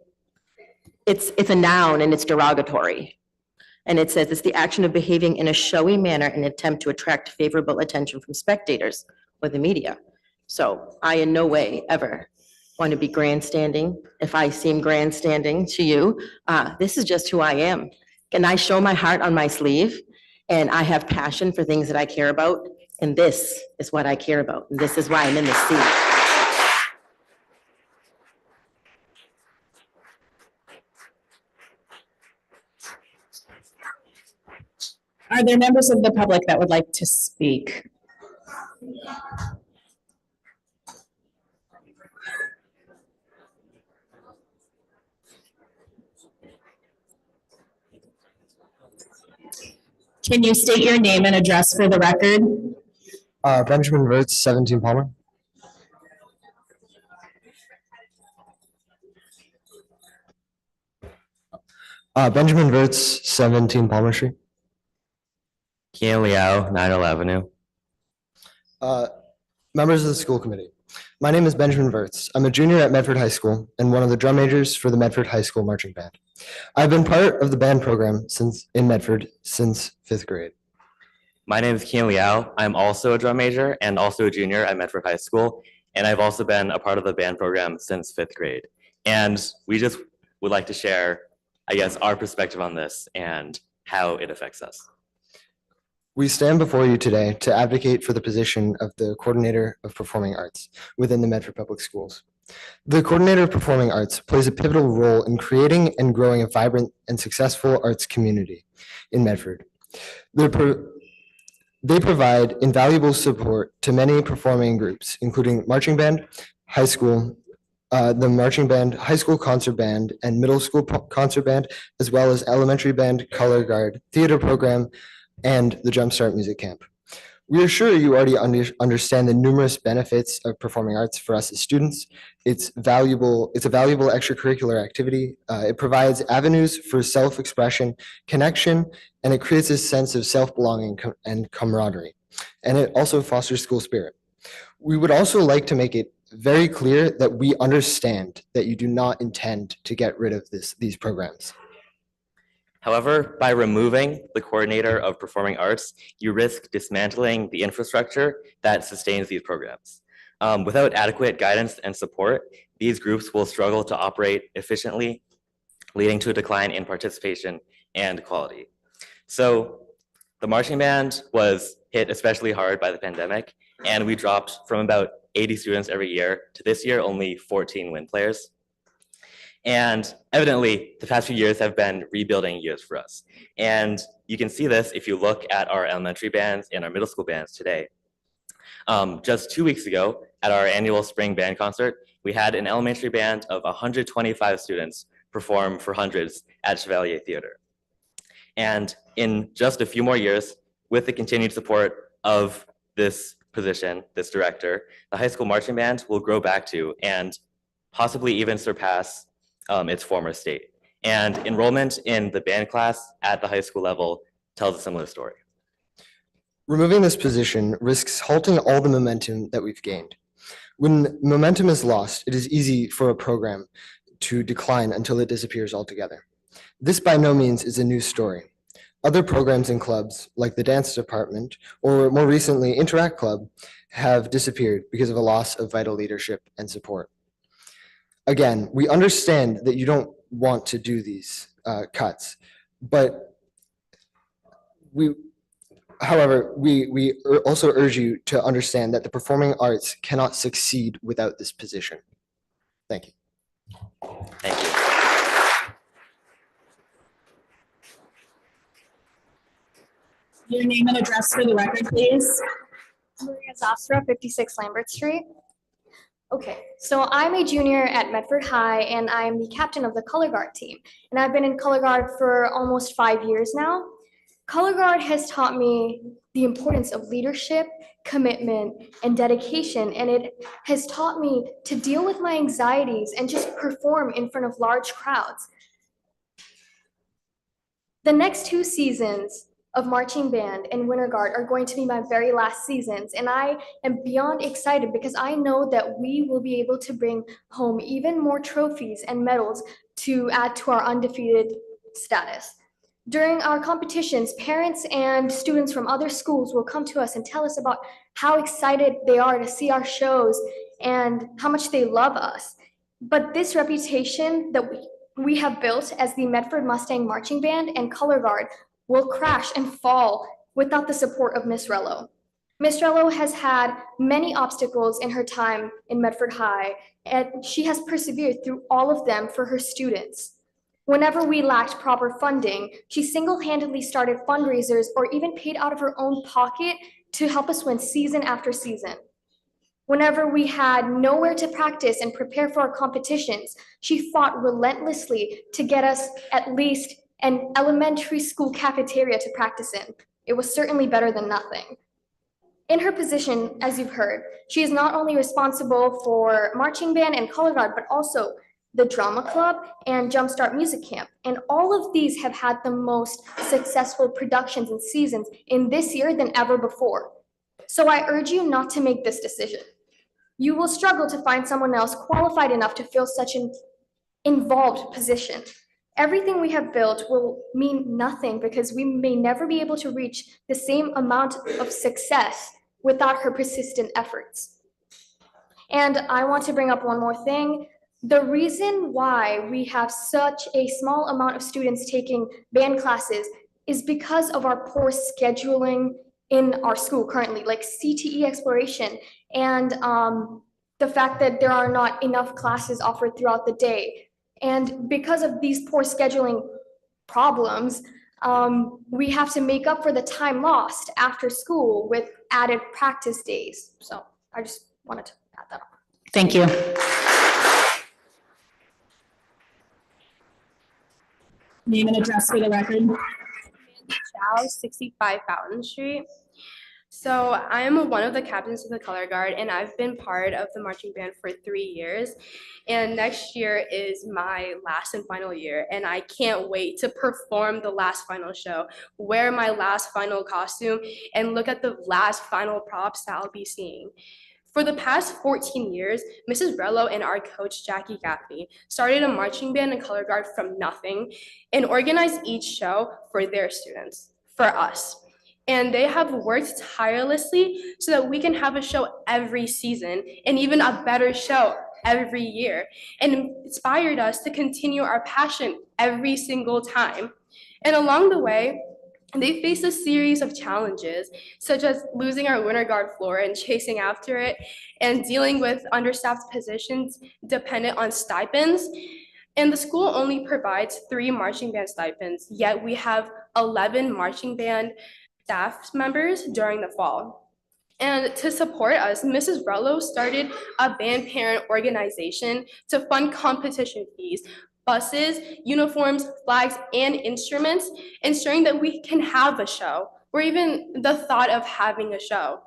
It's a noun and it's derogatory. And it says it's the action of behaving in a showy manner in an attempt to attract favorable attention from spectators or the media. So I in no way ever want to be grandstanding. If I seem grandstanding to you, this is just who I am. And I show my heart on my sleeve, and I have passion for things that I care about. And this is what I care about. And this is why I'm in this seat. Are there members of the public that would like to speak? Can you state your name and address for the record? Benjamin Wirtz, 17 Palmer. Benjamin Wirtz, 17 Palmer Street. Kian Liao, 9th Avenue. Members of the school committee. My name is Benjamin Wirtz. I'm a junior at Medford High School and one of the drum majors for the Medford High School marching band. I've been part of the band program in Medford since 5th grade. My name is Kian Liao. I'm also a drum major and also a junior at Medford High School. And I've also been a part of the band program since 5th grade. And we just would like to share, I guess, our perspective on this and how it affects us. We stand before you today to advocate for the position of the Coordinator of Performing Arts within the Medford Public Schools. The Coordinator of Performing Arts plays a pivotal role in creating and growing a vibrant and successful arts community in Medford. They provide invaluable support to many performing groups, including marching band, high school, the marching band, high school concert band, and middle school concert band, as well as elementary band, color guard, theater program, and the Jumpstart Music Camp. We are sure you already understand the numerous benefits of performing arts for us as students. It's a valuable extracurricular activity. It provides avenues for self-expression, connection, and it creates a sense of self-belonging and camaraderie. And it also fosters school spirit. We would also like to make it very clear that we understand that you do not intend to get rid of these programs. However, by removing the Coordinator of Performing Arts, you risk dismantling the infrastructure that sustains these programs. Without adequate guidance and support, these groups will struggle to operate efficiently, leading to a decline in participation and quality. So the marching band was hit especially hard by the pandemic, and we dropped from about 80 students every year to this year only 14 WIN players. And evidently, the past few years have been rebuilding years for us. And you can see this if you look at our elementary bands and our middle school bands today. Just 2 weeks ago, at our annual spring band concert, we had an elementary band of 125 students perform for hundreds at Chevalier Theater. And in just a few more years, with the continued support of this position, this director, the high school marching band will grow back to and possibly even surpass its former state. And enrollment in the band class at the high school level tells a similar story. Removing this position risks halting all the momentum that we've gained. When momentum is lost, it is easy for a program to decline until it disappears altogether. This by no means is a new story. Other programs and clubs, like the dance department, or more recently, Interact Club, have disappeared because of a loss of vital leadership and support. Again, we understand that you don't want to do these cuts, but however, we also urge you to understand that the performing arts cannot succeed without this position. Thank you. Thank you. Your name and address for the record, please. Maria Zastra, 56 Lambert Street. Okay, so I'm a junior at Medford High and I'm the captain of the color guard team. And I've been in color guard for almost 5 years now. Color guard has taught me the importance of leadership, commitment, and dedication. And it has taught me to deal with my anxieties and just perform in front of large crowds. The next 2 seasons of marching band and winter guard are going to be my very last seasons, and I am beyond excited because I know that we will be able to bring home even more trophies and medals to add to our undefeated status. During our competitions, parents and students from other schools will come to us and tell us about how excited they are to see our shows and how much they love us. But this reputation that we have built as the Medford Mustang Marching Band and Color Guard will crash and fall without the support of Miss Rello. Miss Rello has had many obstacles in her time in Medford High, and she has persevered through all of them for her students. Whenever we lacked proper funding, she single-handedly started fundraisers or even paid out of her own pocket to help us win season after season. Whenever we had nowhere to practice and prepare for our competitions, she fought relentlessly to get us at least an elementary school cafeteria to practice in. It was certainly better than nothing. In her position, as you've heard, she is not only responsible for marching band and color guard, but also the drama club and Jumpstart Music Camp. And all of these have had the most successful productions and seasons in this year than ever before. So I urge you not to make this decision. You will struggle to find someone else qualified enough to fill such an involved position. Everything we have built will mean nothing because we may never be able to reach the same amount of success without her persistent efforts. And I want to bring up one more thing. The reason why we have such a small amount of students taking band classes is because of our poor scheduling in our school currently, like CTE exploration and the fact that there are not enough classes offered throughout the day. And because of these poor scheduling problems, we have to make up for the time lost after school with added practice days. So I just wanted to add that on. Thank you. Name and address for the record. Chow, 65 Fountain Street. So I am one of the captains of the Color Guard, and I've been part of the marching band for 3 years. And next year is my last and final year, and I can't wait to perform the last final show, wear my last final costume, and look at the last final props that I'll be seeing. For the past 14 years, Mrs. Rello and our coach, Jackie Gaffney, started a marching band and color guard from nothing and organized each show for their students, for us. And they have worked tirelessly so that we can have a show every season and even a better show every year, and inspired us to continue our passion every single time. And along the way, they faced a series of challenges, such as losing our winter guard floor and chasing after it, and dealing with understaffed positions dependent on stipends. And the school only provides 3 marching band stipends, yet we have 11 marching band staff members during the fall. And to support us, Mrs. Rello started a band parent organization to fund competition fees, buses, uniforms, flags, and instruments, ensuring that we can have a show, or even the thought of having a show.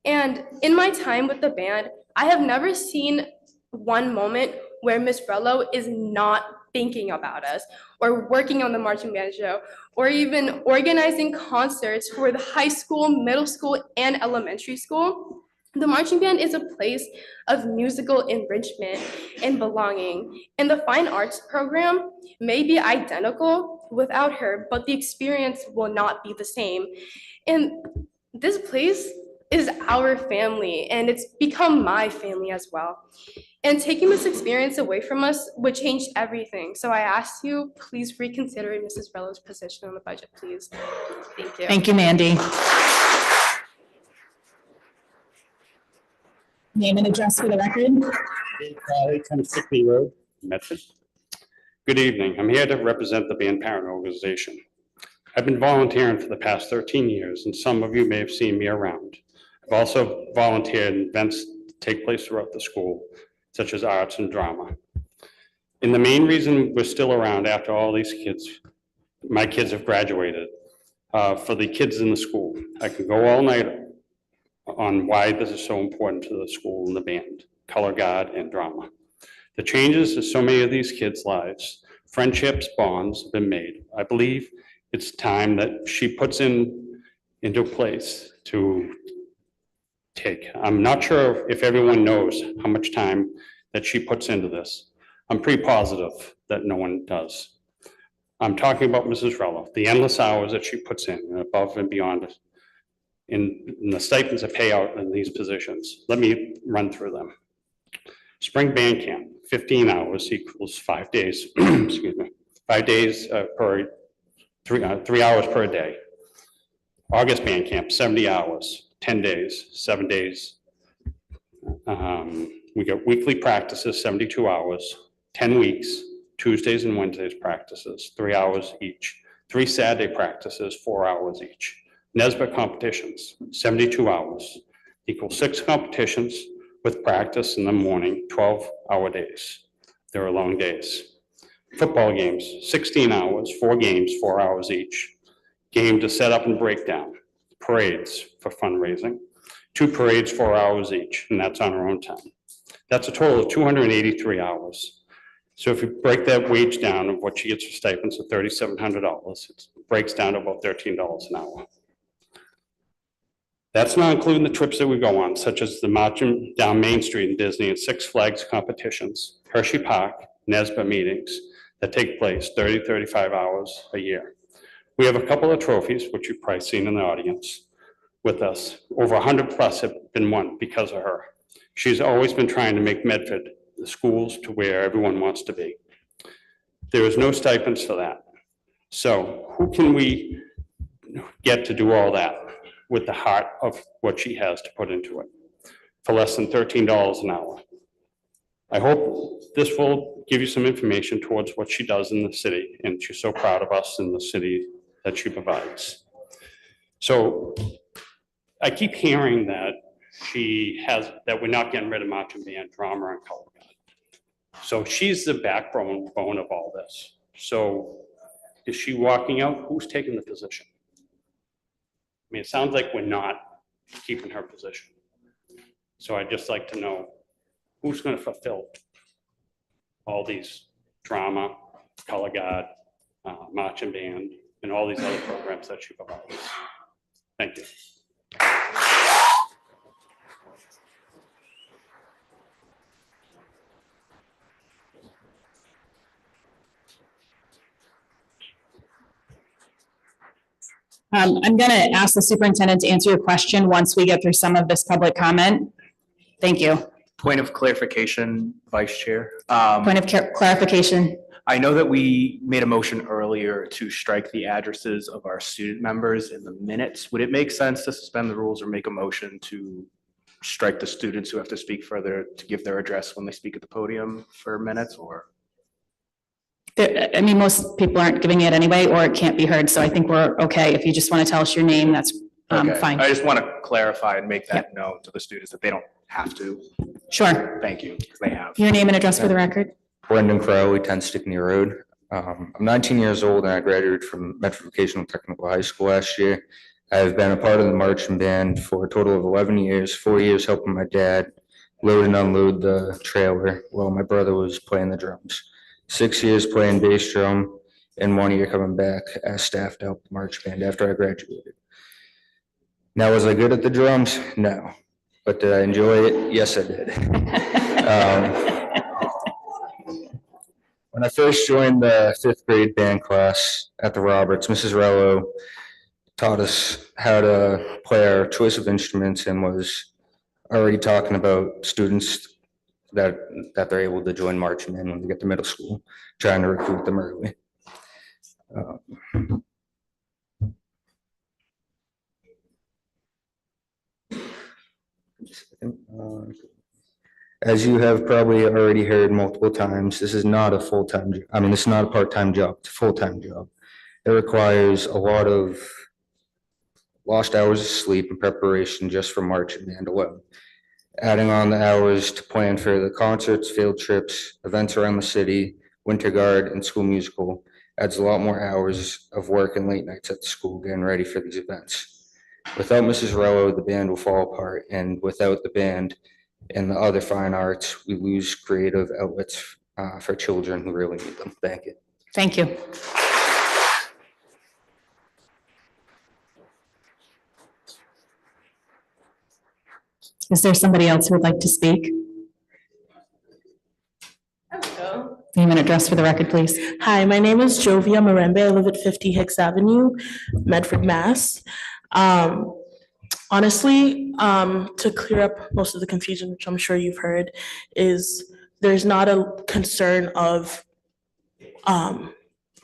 And in my time with the band, I have never seen one moment where Miss Rello is not thinking about us, or working on the marching band show, or even organizing concerts for the high school, middle school, and elementary school. The marching band is a place of musical enrichment and belonging, and the fine arts program may be identical without her, but the experience will not be the same. And this place is our family, and it's become my family as well. And taking this experience away from us would change everything. So I ask you, please reconsider Mrs. Rello's position on the budget, please. Thank you. Thank you, Mandy. Name and address for the record. Road, Medford. Good evening. I'm here to represent the band parent organization. I've been volunteering for the past 13 years, and some of you may have seen me around. I've also volunteered in events that take place throughout the school, such as arts and drama. And the main reason we're still around after all these kids, my kids have graduated, for the kids in the school. I could go all night on why this is so important to the school and the band, color guard and drama. The changes to so many of these kids' lives, friendships, bonds have been made. I believe It's time that she puts into place to take. I'm not sure if everyone knows how much time that she puts into this. I'm pretty positive that no one does. I'm talking about Mrs. Rello, the endless hours that she puts in above and beyond in the stipends that pay out in these positions. Let me run through them. Spring band camp, 15 hours equals 5 days, excuse me, 5 days per, 3 hours per day. August band camp, 70 hours, 10 days, 7 days. We got weekly practices, 72 hours, 10 weeks, Tuesdays and Wednesdays practices, 3 hours each. 3 Saturday practices, 4 hours each. NSBA competitions, 72 hours, equals 6 competitions with practice in the morning, 12-hour days. There are long days. Football games, 16 hours, 4 games, 4 hours each. Game to set up and break down. Parades for fundraising, 2 parades, 4 hours each, and that's on our own time. That's a total of 283 hours. So if you break that wage down of what she gets for stipends of $3,700, it breaks down to about $13 an hour. That's not including the trips that we go on, such as the marching down Main Street in Disney and Six Flags competitions, Hershey Park, NSBA meetings that take place 30, 35 hours a year. We have a couple of trophies, which you've probably seen in the audience with us. Over 100 plus have been won because of her. She's always been trying to make Medford the schools to where everyone wants to be. There is no stipends for that. So who can we get to do all that with the heart of what she has to put into it for less than $13 an hour? I hope this will give you some information towards what she does in the city, and she's so proud of us in the city that she provides. So I keep hearing that that we're not getting rid of marching band, drama, and color guard. So she's the backbone of all this. So is she walking out? Who's taking the position? I mean, it sounds like we're not keeping her position. So I'd just like to know who's going to fulfill all these drama, color guard, marching band, and all these other programs that she provides. Thank you. I'm going to ask the superintendent to answer your question once we get through some of this public comment. Thank you. Point of clarification, Vice Chair. Point of clarification. I know that we made a motion earlier to strike the addresses of our student members in the minutes. Would it make sense to suspend the rules or make a motion to strike the students who have to speak further to give their address when they speak at the podium for minutes, or? I mean, most people aren't giving it anyway, or it can't be heard. So I think we're okay. If you just want to tell us your name, that's Okay. fine. I just want to clarify and make that known to the students that they don't have to. Sure. Thank you, because they have. Your name and address for the record. Brendan Crowley, 10 Stickney Road. I'm 19 years old and I graduated from Medford Vocational Technical High School last year. I've been a part of the marching band for a total of 11 years, 4 years helping my dad load and unload the trailer while my brother was playing the drums. 6 years playing bass drum and 1 year coming back as staff to help the marching band after I graduated. Now, was I good at the drums? No. But did I enjoy it? Yes, I did. When I first joined the 5th grade band class at the Roberts, Mrs. Rello taught us how to play our choice of instruments and was already talking about students that they're able to join marching band when they get to middle school, trying to recruit them early. As you have probably already heard multiple times, this is not a full-time, this is not a part-time job, it's a full-time job. It requires a lot of lost hours of sleep and preparation just for marching band alone. Adding on the hours to plan for the concerts, field trips, events around the city, winter guard, and school musical adds a lot more hours of work and late nights at the school getting ready for these events. Without Mrs. Rello, the band will fall apart, and without the band and the other fine arts, we lose creative outlets for children who really need them. Thank you. Thank you. Is there somebody else who would like to speak? Name and address for the record, please. Hi, my name is Jovia Marembe. I live at 50 Hicks Avenue, Medford, Mass. Honestly, to clear up most of the confusion, which I'm sure you've heard, is there's not a concern of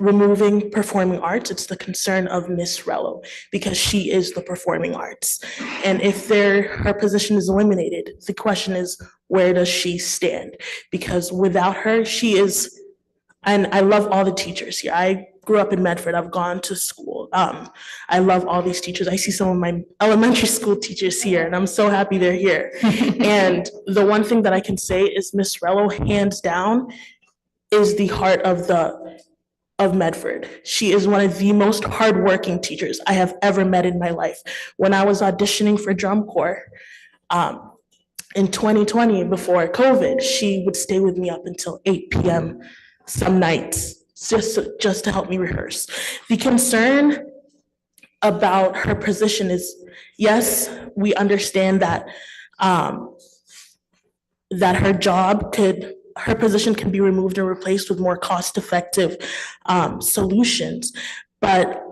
removing performing arts. It's the concern of Miss Rello, because she is the performing arts. And if her position is eliminated, the question is, where does she stand? Because without her, she is, and I love all the teachers here. I grew up in Medford. I've gone to school. I love all these teachers. I see some of my elementary school teachers here, and I'm so happy they're here. And the one thing that I can say is Miss Rello, hands down, is the heart of Medford. She is one of the most hardworking teachers I have ever met in my life. When I was auditioning for drum corps, in 2020, before COVID, she would stay with me up until 8 p.m. some nights, just to help me rehearse. The concern about her position is, yes, we understand that that her position can be removed and replaced with more cost-effective solutions, but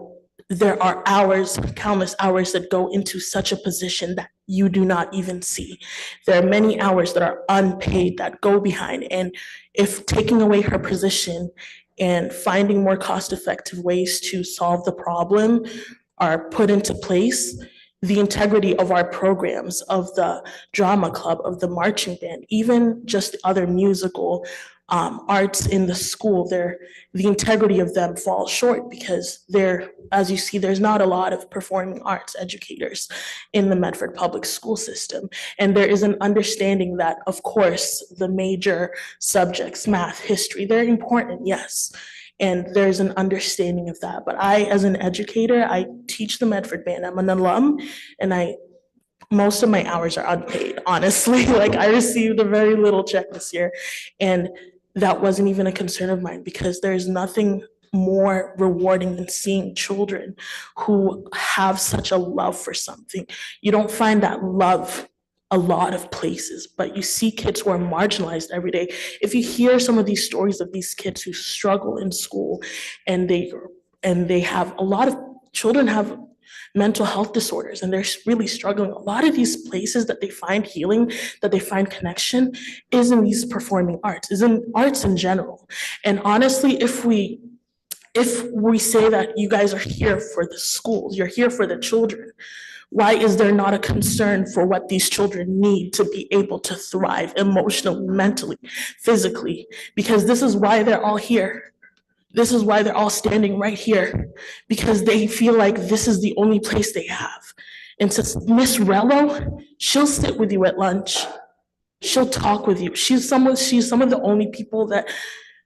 there are hours, countless hours that go into such a position that you do not even see. There are many hours that are unpaid that go behind. And if taking away her position and finding more cost-effective ways to solve the problem are put into place, the integrity of our programs, of the drama club, of the marching band, even just other musical arts in the school, the integrity of them falls short because as you see, there's not a lot of performing arts educators in the Medford public school system. And there is an understanding that, of course, the major subjects, math, history, they're important, yes. And there's an understanding of that. But I, as an educator, I teach the Medford band. I'm an alum, and most of my hours are unpaid, honestly. Like, I received a very little check this year, and that wasn't even a concern of mine because there's nothing more rewarding than seeing children who have such a love for something. You don't find that love a lot of places, but you see kids who are marginalized every day. If you hear some of these stories of these kids who struggle in school, and they have, a lot of children have mental health disorders and they're really struggling. A lot of these places that they find healing, that they find connection, is in these performing arts, is in arts in general. And honestly, if we say that you guys are here for the schools, you're here for the children, why is there not a concern for what these children need to be able to thrive emotionally, mentally, physically? Because this is why they're all here. This is why they're all standing right here, because they feel like this is the only place they have. And since Miss Rello, she'll sit with you at lunch. She'll talk with you. She's some of the only people that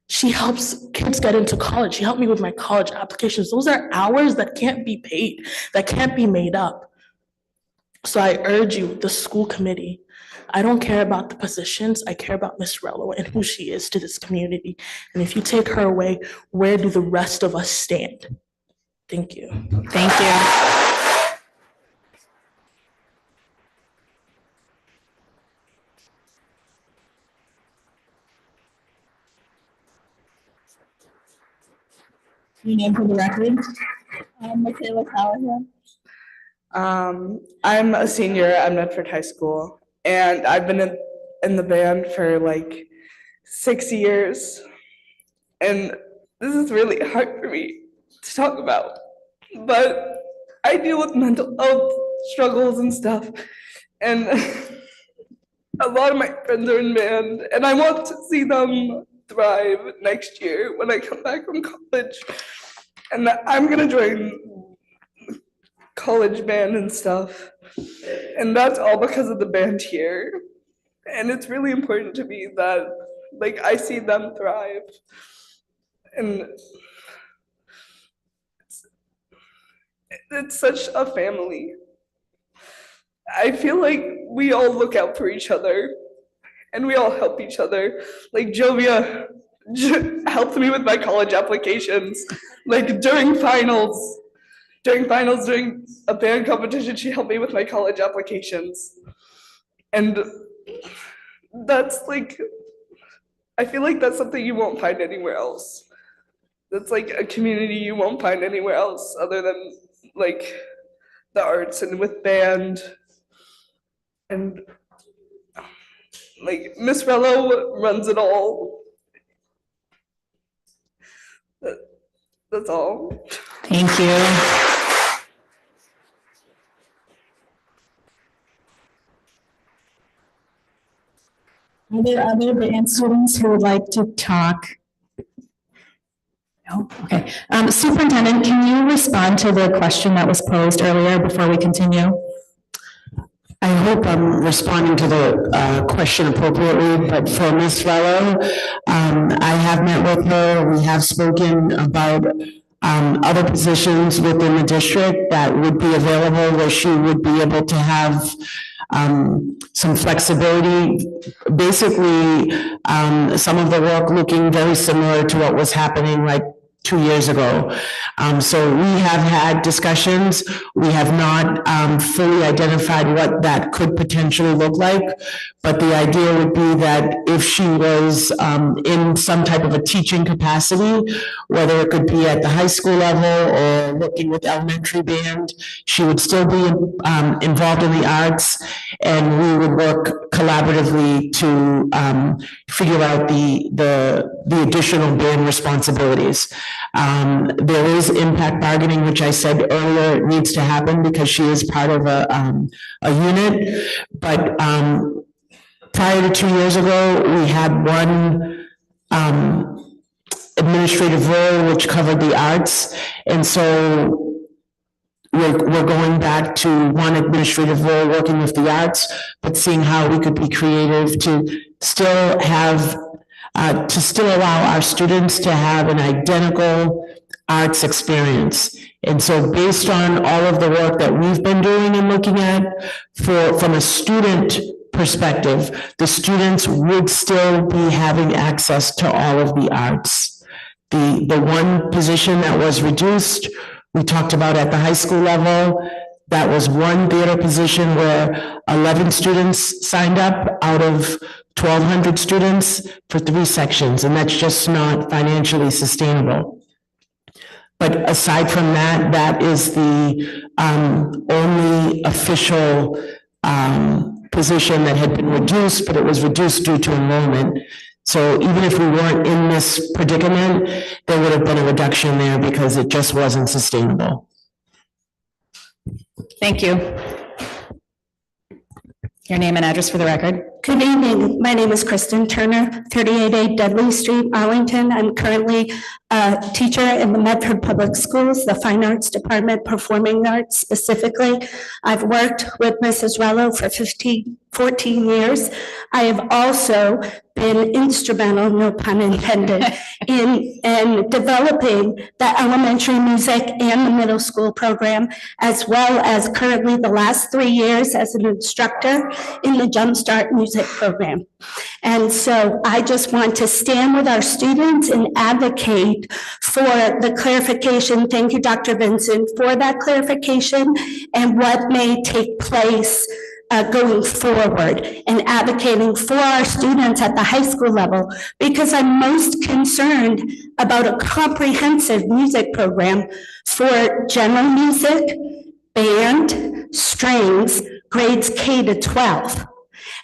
she helps kids get into college. She helped me with my college applications. Those are hours that can't be paid, that can't be made up. So I urge you, the school committee, I don't care about the positions. I care about Miss Rello and who she is to this community. And if you take her away, where do the rest of us stand? Thank you. Thank you. Your name for the record? Michaela Callahan. I'm a senior at Medford High School, and I've been in the band for like 6 years. And this is really hard for me to talk about, but I deal with mental health struggles and stuff. And a lot of my friends are in band, and I want to see them thrive next year when I come back from college. And I'm gonna join college band and stuff. And that's all because of the band here. And it's really important to me that like I see them thrive. And it's such a family. I feel like we all look out for each other and we all help each other. Like Jovia helped me with my college applications. Like during during a band competition, she helped me with my college applications. And that's like, I feel like that's something you won't find anywhere else. That's like a community you won't find anywhere else other than like the arts and with band. And like Miss Rello runs it all. That's all. Thank you. Are there other band students who would like to talk? No, okay. Superintendent, can you respond to the question that was posed earlier before we continue? I hope I'm responding to the question appropriately, but for Ms. Rello, I have met with her. We have spoken about other positions within the district that would be available where she would be able to have some flexibility. Basically, some of the work looking very similar to what was happening like 2 years ago. So we have had discussions. We have not fully identified what that could potentially look like. But the idea would be that if she was in some type of a teaching capacity, whether it could be at the high school level or working with elementary band, she would still be involved in the arts, and we would work collaboratively to figure out the additional band responsibilities. There is impact bargaining, which I said earlier needs to happen because she is part of a unit. But prior to 2 years ago, we had one administrative role which covered the arts. And so we're going back to one administrative role working with the arts, but seeing how we could be creative to still have to still allow our students to have an identical arts experience. And so based on all of the work that we've been doing and looking at from a student perspective, the students would still be having access to all of the arts. The one position that was reduced, we talked about at the high school level, that was one theater position where 11 students signed up out of 1,200 students for 3 sections, and that's just not financially sustainable. But aside from that, that is the only official position that had been reduced, but it was reduced due to enrollment. So even if we weren't in this predicament, there would have been a reduction there because it just wasn't sustainable. Thank you. Your name and address for the record. Good evening. My name is Kristen Turner, 38A Dudley Street, Arlington. I'm currently a teacher in the Medford Public Schools, the Fine Arts Department, Performing Arts specifically. I've worked with Mrs. Rello for 14 years. I have also been instrumental, no pun intended, in developing the elementary music and the middle school program, as well as currently the last 3 years as an instructor in the Jumpstart Music program. And so I just want to stand with our students and advocate for the clarification. Thank you, Dr. Vincent, for that clarification and what may take place going forward and advocating for our students at the high school level, because I'm most concerned about a comprehensive music program for general music, band, strings, grades K to 12.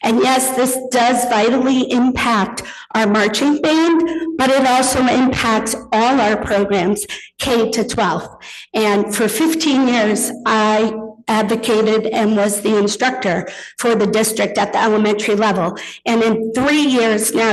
And yes, this does vitally impact our marching band, but it also impacts all our programs K to 12. And for 15 years, I advocated and was the instructor for the district at the elementary level. And in 3 years now,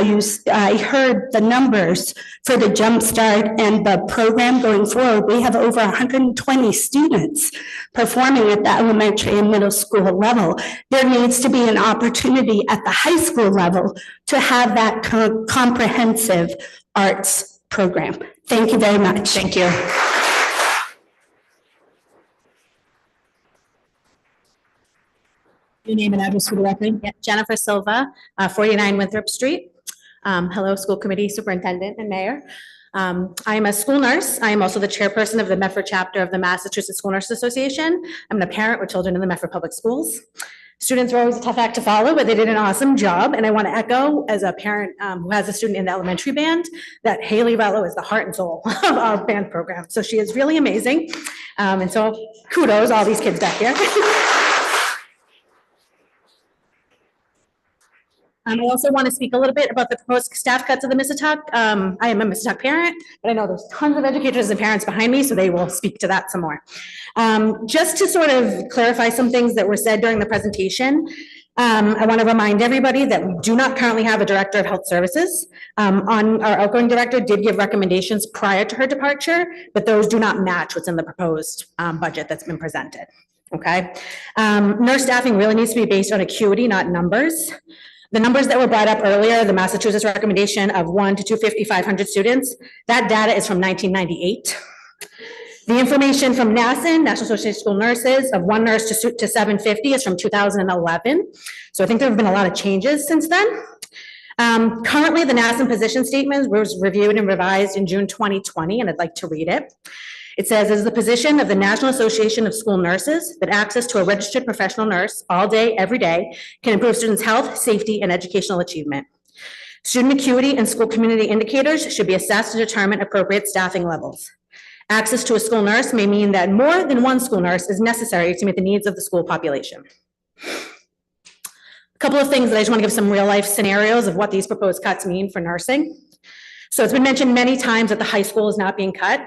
I heard the numbers for the Jumpstart and the program going forward. We have over 120 students performing at the elementary and middle school level. There needs to be an opportunity at the high school level to have that comprehensive arts program. Thank you very much. Thank you. Your name and address for the record. Yeah, Jennifer Silva, 49 Winthrop Street. Hello, school committee, superintendent, and mayor. I am a school nurse. I am also the chairperson of the Medford chapter of the Massachusetts School Nurses Association. I'm a parent with children in the Medford Public Schools. Students were always a tough act to follow, but they did an awesome job. And I want to echo, as a parent who has a student in the elementary band, that Haley Rello is the heart and soul of our band program. So she is really amazing. And so kudos, all these kids back here. I also want to speak a little bit about the proposed staff cuts of the Mississauga. I am a Mississauga parent, but I know there's tons of educators and parents behind me, so they will speak to that some more. Just to sort of clarify some things that were said during the presentation, I want to remind everybody that we do not currently have a director of health services. Our outgoing director did give recommendations prior to her departure, but those do not match what's in the proposed budget that's been presented. Okay. Nurse staffing really needs to be based on acuity, not numbers. The numbers that were brought up earlier, the Massachusetts recommendation of 1 to 250, 500 students, that data is from 1998. The information from NASN, National Association of School Nurses, of 1 nurse to 750 is from 2011. So I think there have been a lot of changes since then. Currently, the NASN position statement was reviewed and revised in June 2020, and I'd like to read it. It says, "It is the position of the National Association of School Nurses that access to a registered professional nurse all day, every day, can improve students' health, safety, and educational achievement. Student acuity and school community indicators should be assessed to determine appropriate staffing levels. Access to a school nurse may mean that more than one school nurse is necessary to meet the needs of the school population." A couple of things that I just want to give some real life scenarios of what these proposed cuts mean for nursing. So it's been mentioned many times that the high school is not being cut.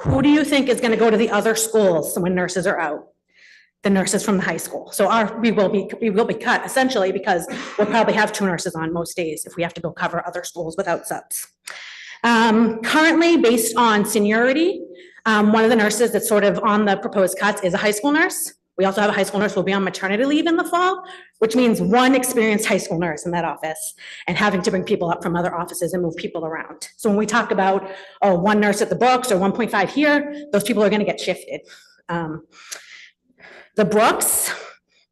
Who do you think is going to go to the other schools when nurses are out? The nurses from the high school. So we will be cut essentially because we'll probably have 2 nurses on most days if we have to go cover other schools without subs. Currently, based on seniority, one of the nurses that's sort of on the proposed cuts is a high school nurse. We also have a high school nurse who will be on maternity leave in the fall, which means 1 experienced high school nurse in that office and having to bring people up from other offices and move people around. So when we talk about, 1 nurse at the Brooks or 1.5 here, those people are going to get shifted. The Brooks,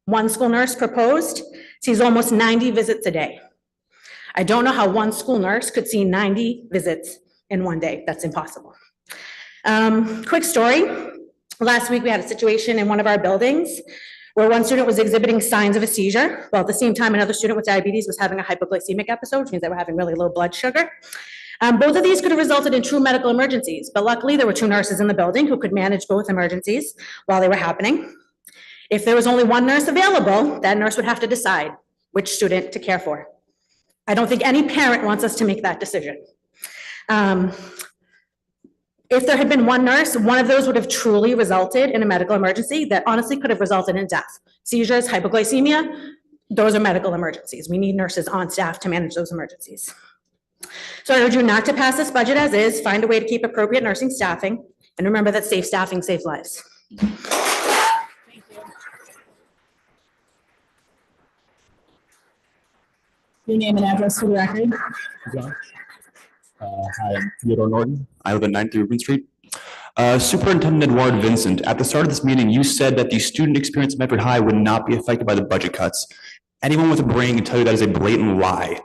1 school nurse proposed, sees almost 90 visits a day. I don't know how 1 school nurse could see 90 visits in 1 day. That's impossible. Quick story. Last week, we had a situation in one of our buildings where 1 student was exhibiting signs of a seizure, while at the same time, another student with diabetes was having a hypoglycemic episode, which means they were having really low blood sugar. Both of these could have resulted in true medical emergencies, but luckily there were 2 nurses in the building who could manage both emergencies while they were happening. If there was only 1 nurse available, that nurse would have to decide which student to care for. I don't think any parent wants us to make that decision. If there had been 1 nurse, 1 of those would have truly resulted in a medical emergency that honestly could have resulted in death. Seizures, hypoglycemia, those are medical emergencies. We need nurses on staff to manage those emergencies. So I urge you not to pass this budget as is, find a way to keep appropriate nursing staffing, and remember that safe staffing saves lives. Your name and address for the record. Hi, I'm Theodore Norton. I live at 9th Rubin Street. Superintendent Edward Vincent, at the start of this meeting, you said that the student experience at Medford High would not be affected by the budget cuts. Anyone with a brain can tell you that is a blatant lie.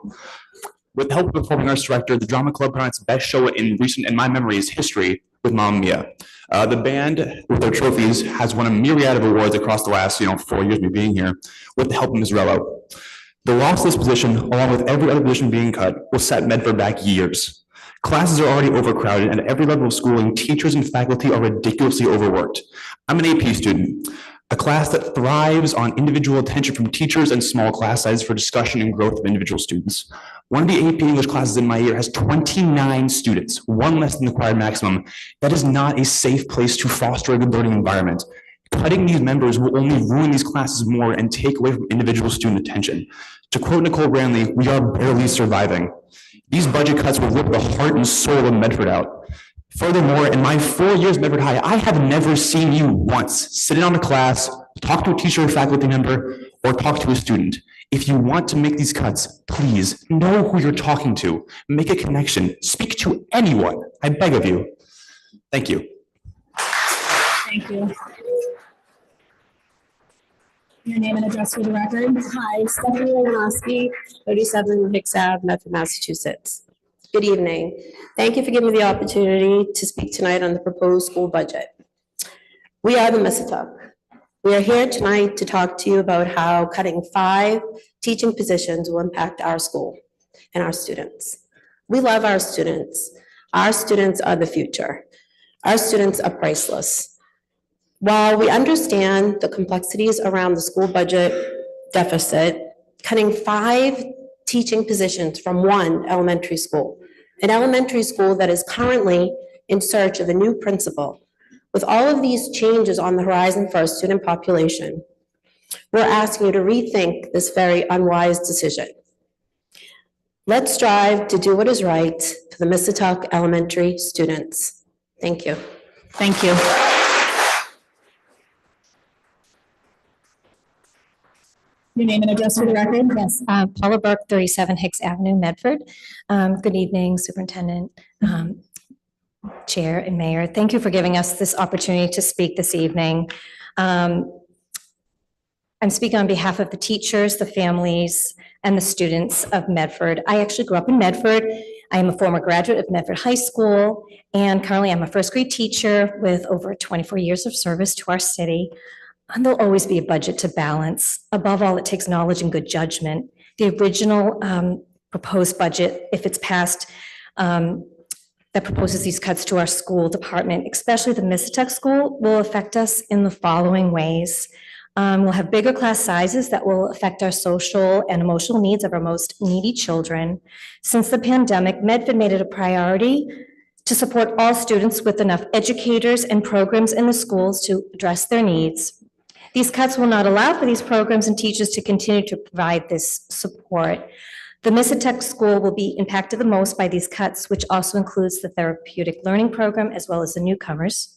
With the help of the Performing Arts Director, the Drama Club put on its best show in my memory, is history with Mamma Mia. The band, with their trophies, has won a myriad of awards across the last 4 years of me being here, with the help of Ms. Rello. The loss of this position, along with every other position being cut, will set Medford back years. Classes are already overcrowded, and at every level of schooling, teachers and faculty are ridiculously overworked. I'm an AP student, a class that thrives on individual attention from teachers and small class sizes for discussion and growth of individual students. One of the AP English classes in my year has 29 students, 1 less than the required maximum. That is not a safe place to foster a good learning environment. Cutting these members will only ruin these classes more and take away from individual student attention. To quote Nicole Branley, we are barely surviving. These budget cuts will rip the heart and soul of Medford out. Furthermore, in my 4 years at Medford High, I have never seen you once sit in on a class, talk to a teacher or faculty member, or talk to a student. If you want to make these cuts, please know who you're talking to. Make a connection. Speak to anyone. I beg of you. Thank you. Thank you. Your name and address for the record. Hi, Stephanie Lewinsky, 37 Hicks Ave, Medford, Massachusetts. Good evening. Thank you for giving me the opportunity to speak tonight on the proposed school budget. We are the Mississauga. We are here tonight to talk to you about how cutting 5 teaching positions will impact our school and our students. We love our students. Our students are the future. Our students are priceless. While we understand the complexities around the school budget deficit, cutting 5 teaching positions from one elementary school, an elementary school that is currently in search of a new principal, with all of these changes on the horizon for our student population, we're asking you to rethink this very unwise decision. Let's strive to do what is right for the Mississauga Elementary students. Thank you. Thank you. Your name and address for the record? Yes, Paula Burke, 37 Hicks Avenue, Medford. Good evening, Superintendent, Chair, and Mayor. Thank you for giving us this opportunity to speak this evening. I'm speaking on behalf of the teachers, the families, and the students of Medford. I actually grew up in Medford. I am a former graduate of Medford High School, and currently I'm a first grade teacher with over 24 years of service to our city. And there'll always be a budget to balance. Above all, it takes knowledge and good judgment. The original proposed budget, if it's passed, that proposes these cuts to our school department, especially the Mississauga School, will affect us in the following ways. We'll have bigger class sizes that will affect our social and emotional needs of our most needy children. Since the pandemic, Medford made it a priority to support all students with enough educators and programs in the schools to address their needs. These cuts will not allow for these programs and teachers to continue to provide this support. The Mississauga School will be impacted the most by these cuts, which also includes the therapeutic learning program as well as the newcomers.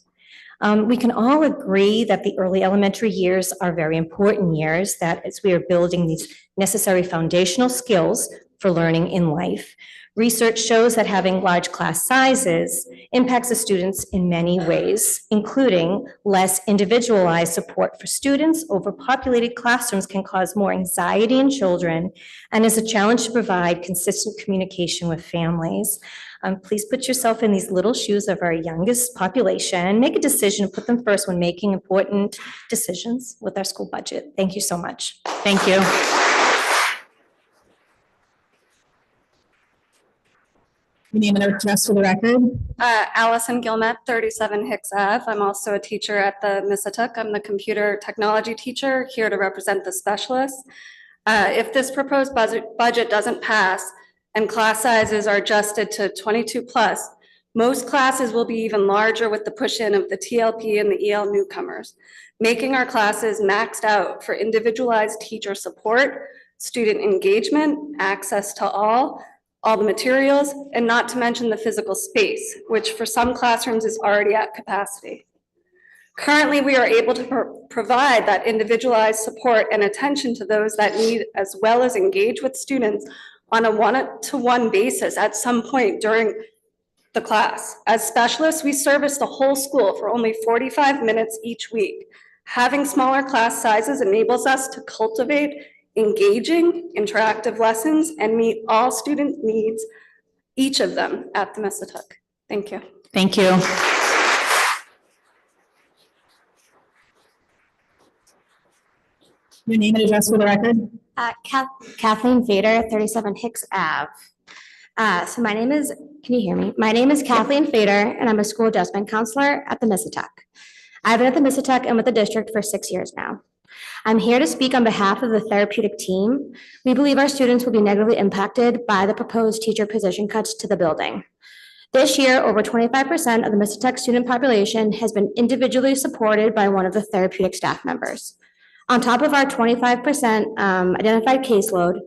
We can all agree that the early elementary years are very important years, that as we are building these necessary foundational skills for learning in life. Research shows that having large class sizes impacts the students in many ways, including less individualized support for students. Overpopulated classrooms can cause more anxiety in children and is a challenge to provide consistent communication with families. Please put yourself in these little shoes of our youngest population. Make a decision, put them first when making important decisions with our school budget. Thank you so much. Thank you. Your name and address for the record? Allison Gilmet, 37 Hicks Ave. I'm also a teacher at the Mississauga. I'm the computer technology teacher here to represent the specialists. If this proposed budget doesn't pass and class sizes are adjusted to 22 plus, most classes will be even larger with the push in of the TLP and the EL newcomers, making our classes maxed out for individualized teacher support, student engagement, access to all the materials, and not to mention the physical space, which for some classrooms is already at capacity. Currently, we are able to provide that individualized support and attention to those that need, as well as engage with students on a one-to-one basis at some point during the class. As specialists, we service the whole school for only 45 minutes each week. Having smaller class sizes enables us to cultivate engaging, interactive lessons and meet all student needs, each of them at the Mississauga. Thank you. Thank you. Your name and address for the record? Kathleen Fader, 37 Hicks Ave. So my name is, can you hear me? My name is Kathleen Fader, and I'm a school adjustment counselor at the Mississauga. I've been at the Mississauga and with the district for 6 years now. I'm here to speak on behalf of the therapeutic team. We believe our students will be negatively impacted by the proposed teacher position cuts to the building. This year, over 25% of the Mississauga student population has been individually supported by one of the therapeutic staff members. On top of our 25% identified caseload,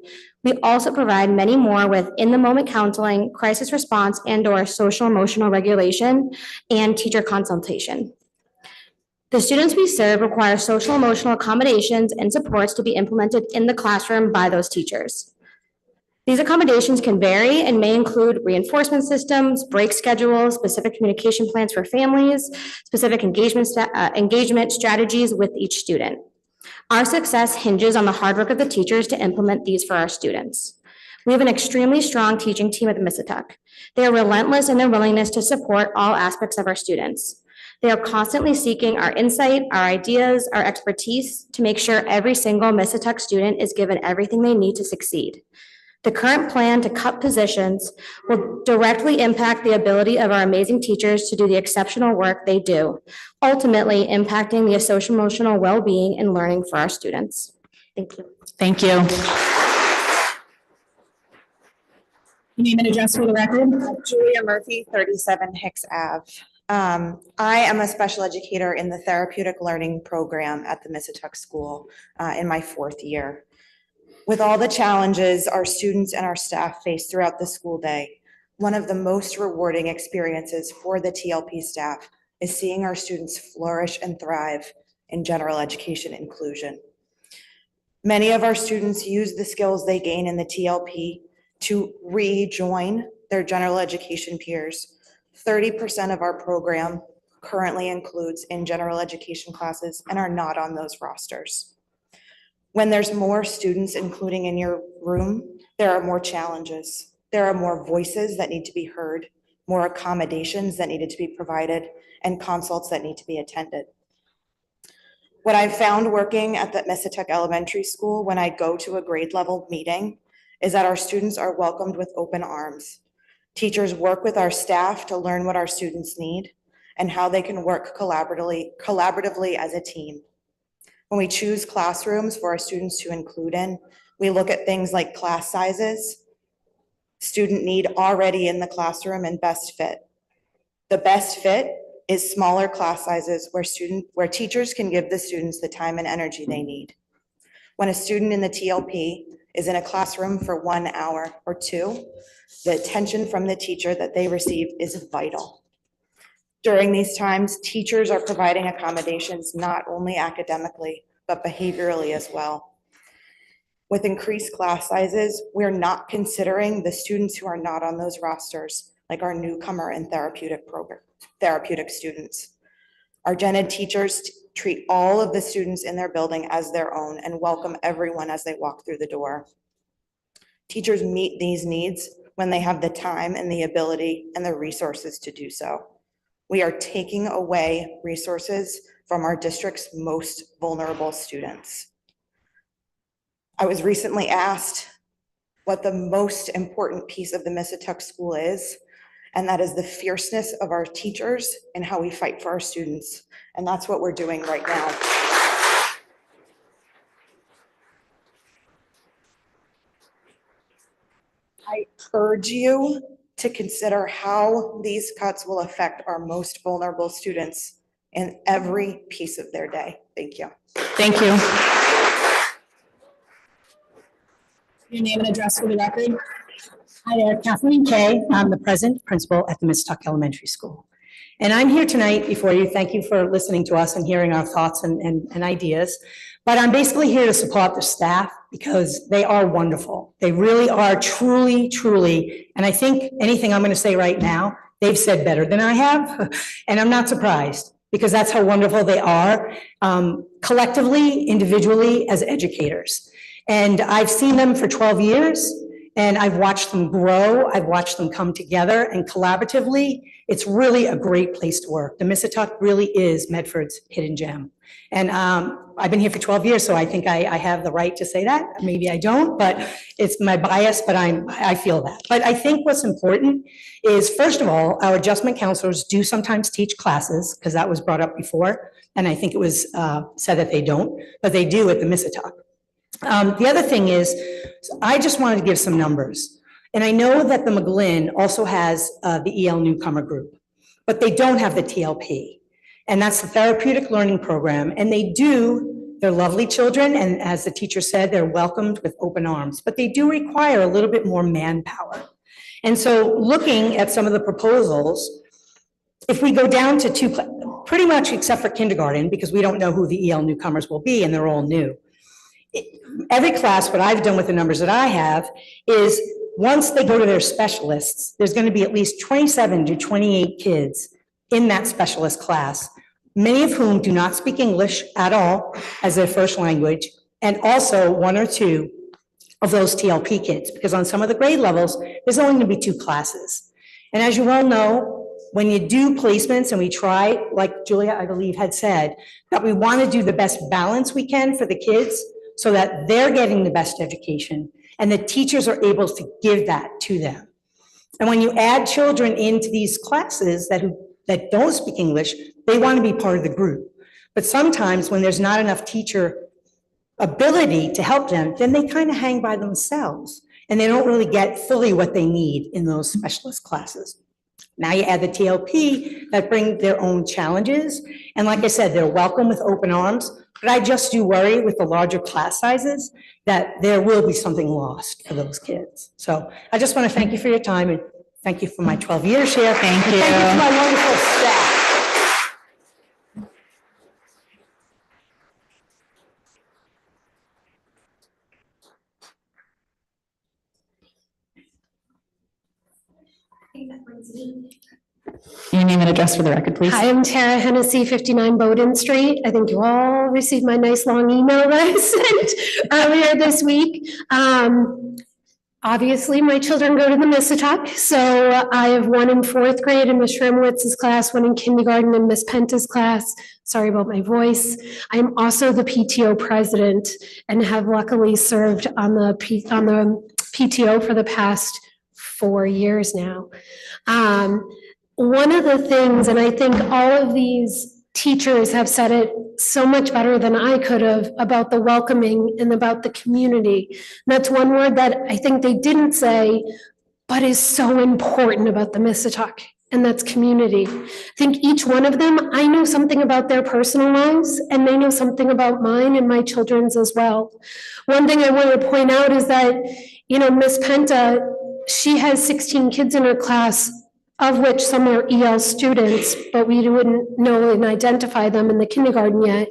we also provide many more with in-the-moment counseling, crisis response, and/or social emotional regulation and teacher consultation. The students we serve require social emotional accommodations and supports to be implemented in the classroom by those teachers. These accommodations can vary and may include reinforcement systems, break schedules, specific communication plans for families, specific engagement strategies with each student. Our success hinges on the hard work of the teachers to implement these for our students. We have an extremely strong teaching team at the Mississauga. They are relentless in their willingness to support all aspects of our students. They are constantly seeking our insight, our ideas, our expertise to make sure every single Missatuck student is given everything they need to succeed. The current plan to cut positions will directly impact the ability of our amazing teachers to do the exceptional work they do, ultimately impacting the social-emotional well-being and learning for our students. Thank you. Thank you. Name and address for the record. Julia Murphy, 37 Hicks Ave. I am a special educator in the therapeutic learning program at the Missatuck School in my 4th year. With all the challenges our students and our staff face throughout the school day, one of the most rewarding experiences for the TLP staff is seeing our students flourish and thrive in general education inclusion. Many of our students use the skills they gain in the TLP to rejoin their general education peers. 30% of our program currently includes in general education classes and are not on those rosters. When there's more students including in your room, there are more challenges. There are more voices that need to be heard, more accommodations that needed to be provided, and consults that need to be attended. What I've found working at the Missatuck Elementary School when I go to a grade level meeting is that our students are welcomed with open arms. Teachers work with our staff to learn what our students need and how they can work collaboratively as a team. When we choose classrooms for our students to include in, we look at things like class sizes, student need already in the classroom, and best fit. The best fit is smaller class sizes where teachers can give the students the time and energy they need. When a student in the TLP is in a classroom for 1 hour or 2, the attention from the teacher that they receive is vital. During these times, teachers are providing accommodations not only academically, but behaviorally as well. With increased class sizes, we're not considering the students who are not on those rosters, like our newcomer and therapeutic students. Our gen ed teachers treat all of the students in their building as their own and welcome everyone as they walk through the door. Teachers meet these needs when they have the time and the ability and the resources to do so. We are taking away resources from our district's most vulnerable students. I was recently asked what the most important piece of the Missatuck School is, and that is the fierceness of our teachers and how we fight for our students. And that's what we're doing right now. I urge you to consider how these cuts will affect our most vulnerable students in every piece of their day. Thank you. Thank you. Your name and address for the record. Hi there, Kathleen Kay. I'm the present principal at the Missatuck Elementary School. And I'm here tonight before you. Thank you for listening to us and hearing our thoughts and ideas. But I'm basically here to support the staff because they are wonderful. They really are truly, and I think anything I'm going to say right now, they've said better than I have. And I'm not surprised because that's how wonderful they are, collectively, individually, as educators. And I've seen them for 12 years. And I've watched them grow. I've watched them come together, and collaboratively, it's really a great place to work. The Missatuck really is Medford's hidden gem. And I've been here for 12 years, so I think I have the right to say that. Maybe I don't, but it's my bias, but I feel that. But I think what's important is, first of all, our adjustment counselors do sometimes teach classes, because that was brought up before, and I think it was said that they don't, but they do at the Missatuck. The other thing is, I just wanted to give some numbers. And I know that the McGlynn also has the EL newcomer group, but they don't have the TLP. And that's the therapeutic learning program. And they're lovely children. And as the teacher said, they're welcomed with open arms, but they do require a little bit more manpower. And so looking at some of the proposals, if we go down to pretty much except for kindergarten, because we don't know who the EL newcomers will be and they're all new. Every class, what I've done with the numbers that I have is once they go to their specialists, there's going to be at least 27 to 28 kids in that specialist class, many of whom do not speak English at all as their first language, and also 1 or 2 of those TLP kids, because on some of the grade levels, there's only going to be 2 classes. And as you all know, when you do placements and we try, like Julia, I believe, had said, that we want to do the best balance we can for the kids so that they're getting the best education and the teachers are able to give that to them. And when you add children into these classes that don't speak English, they want to be part of the group. But sometimes when there's not enough teacher ability to help them, then they kind of hang by themselves and they don't really get fully what they need in those specialist classes. Now you add the TLP that bring their own challenges. And like I said, they're welcome with open arms, but I just do worry with the larger class sizes that there will be something lost for those kids. So I just want to thank you for your time and thank you for my 12 years here. Thank you. Thank you to my wonderful staff. Your name and address for the record, please. Hi, I'm Tara Hennessy, 59 Bowden Street. I think you all received my nice long email that I sent earlier this week. Obviously, my children go to the Missatuck, so I have one in 4th grade in Ms. Schramowitz's class, one in kindergarten in Ms. Penta's class. Sorry about my voice. I'm also the PTO president and have luckily served on the PTO for the past 4 years now. One of the things, and I think all of these teachers have said it so much better than I could have about the welcoming and about the community. And that's one word that I think they didn't say, but is so important about the Missatuck, and that's community. I think each one of them, I know something about their personal lives, and they know something about mine and my children's as well. One thing I want to point out is that, Miss Penta, she has 16 kids in her class, of which some are EL students, but we wouldn't know and identify them in the kindergarten yet.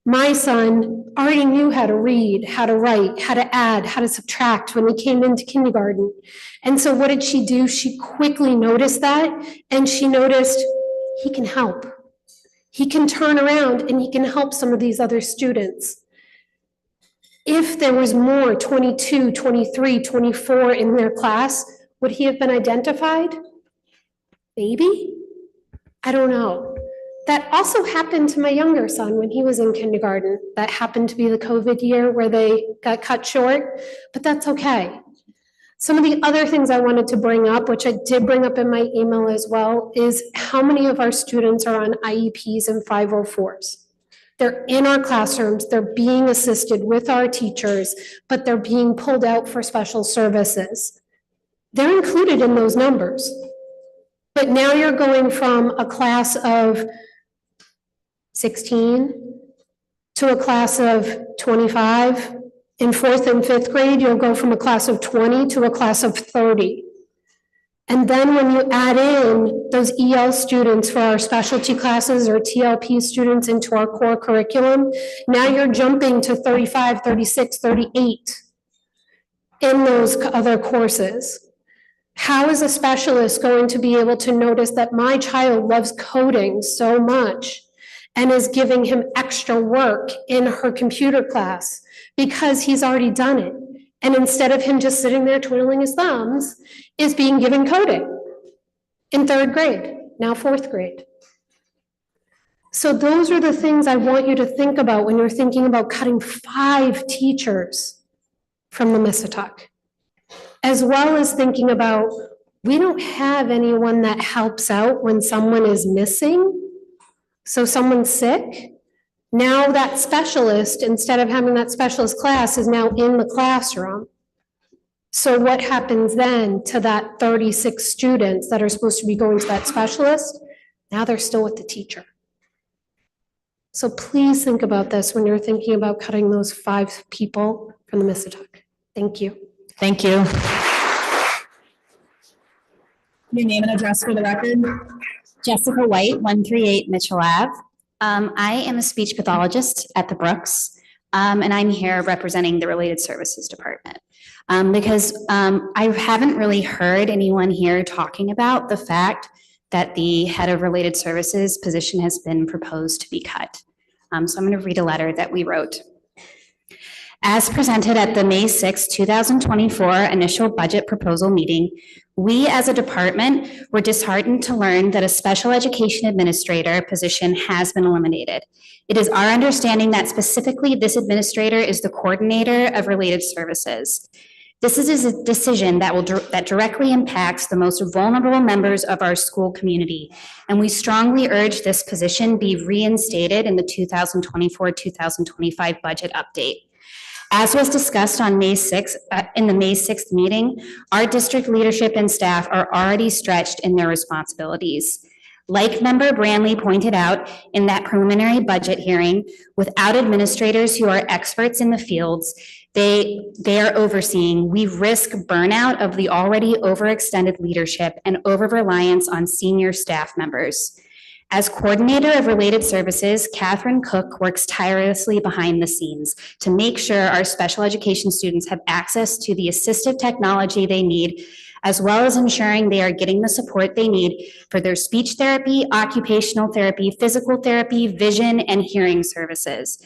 My son already knew how to read, how to write, how to add, how to subtract when he came into kindergarten. And so what did she do? She quickly noticed that, and she noticed he can help. He can turn around and he can help some of these other students. If there was more 22, 23, 24 in their class, would he have been identified? Maybe? I don't know. That also happened to my younger son when he was in kindergarten. That happened to be the COVID year where they got cut short, but that's okay. Some of the other things I wanted to bring up, which I did bring up in my email as well, is how many of our students are on IEPs and 504s. They're in our classrooms, they're being assisted with our teachers, but they're being pulled out for special services. They're included in those numbers. But now you're going from a class of 16 to a class of 25. In 4th and 5th grade, you'll go from a class of 20 to a class of 30. And then when you add in those EL students for our specialty classes or TLP students into our core curriculum, now you're jumping to 35, 36, 38 in those other courses. How is a specialist going to be able to notice that my child loves coding so much and is giving him extra work in her computer class because he's already done it? And instead of him just sitting there twiddling his thumbs, is being given coding in 3rd grade, now 4th grade. So those are the things I want you to think about when you're thinking about cutting 5 teachers from the Missatuck. As well as thinking about, we don't have anyone that helps out when someone is missing. So someone's sick. Now that specialist, instead of having that specialist class, is now in the classroom. So what happens then to that 36 students that are supposed to be going to that specialist? Now they're still with the teacher. So please think about this when you're thinking about cutting those 5 people from the Missatuck. Thank you. Thank you. Your name and address for the record. Jessica White, 138 Mitchell Ave. I am a speech pathologist at the Brooks, and I'm here representing the Related Services Department. Because I haven't really heard anyone here talking about the fact that the head of Related Services position has been proposed to be cut. So I'm going to read a letter that we wrote. As presented at the May 6, 2024 initial budget proposal meeting, We, as a department, were disheartened to learn that a special education administrator position has been eliminated. It is our understanding that specifically this administrator is the coordinator of related services. This is a decision that directly impacts the most vulnerable members of our school community, and we strongly urge this position be reinstated in the 2024-2025 budget update. As was discussed on May 6th, in the May 6th meeting, our district leadership and staff are already stretched in their responsibilities. Like Member Branley pointed out in that preliminary budget hearing, without administrators who are experts in the fields they are overseeing, we risk burnout of the already overextended leadership and over-reliance on senior staff members. As coordinator of related services, Catherine Cook works tirelessly behind the scenes to make sure our special education students have access to the assistive technology they need, as well as ensuring they are getting the support they need for their speech therapy, occupational therapy, physical therapy, vision, and hearing services.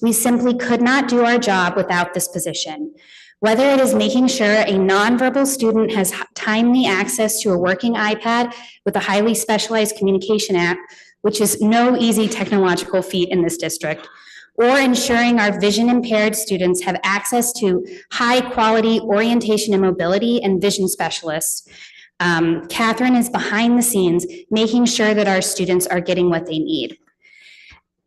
We simply could not do our job without this position. Whether it is making sure a nonverbal student has timely access to a working iPad with a highly specialized communication app, which is no easy technological feat in this district, or ensuring our vision impaired students have access to high quality orientation and mobility and vision specialists. Catherine is behind the scenes, making sure that our students are getting what they need.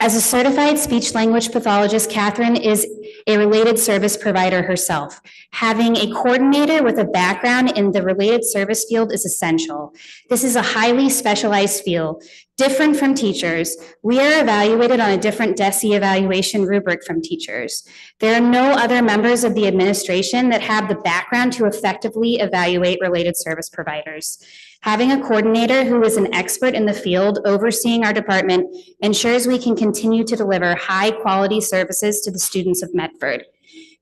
As a certified speech language pathologist, Catherine is a related service provider herself. Having a coordinator with a background in the related service field is essential. This is a highly specialized field, different from teachers. We are evaluated on a different DESE evaluation rubric from teachers. There are no other members of the administration that have the background to effectively evaluate related service providers. Having a coordinator who is an expert in the field overseeing our department ensures we can continue to deliver high-quality services to the students of Medford.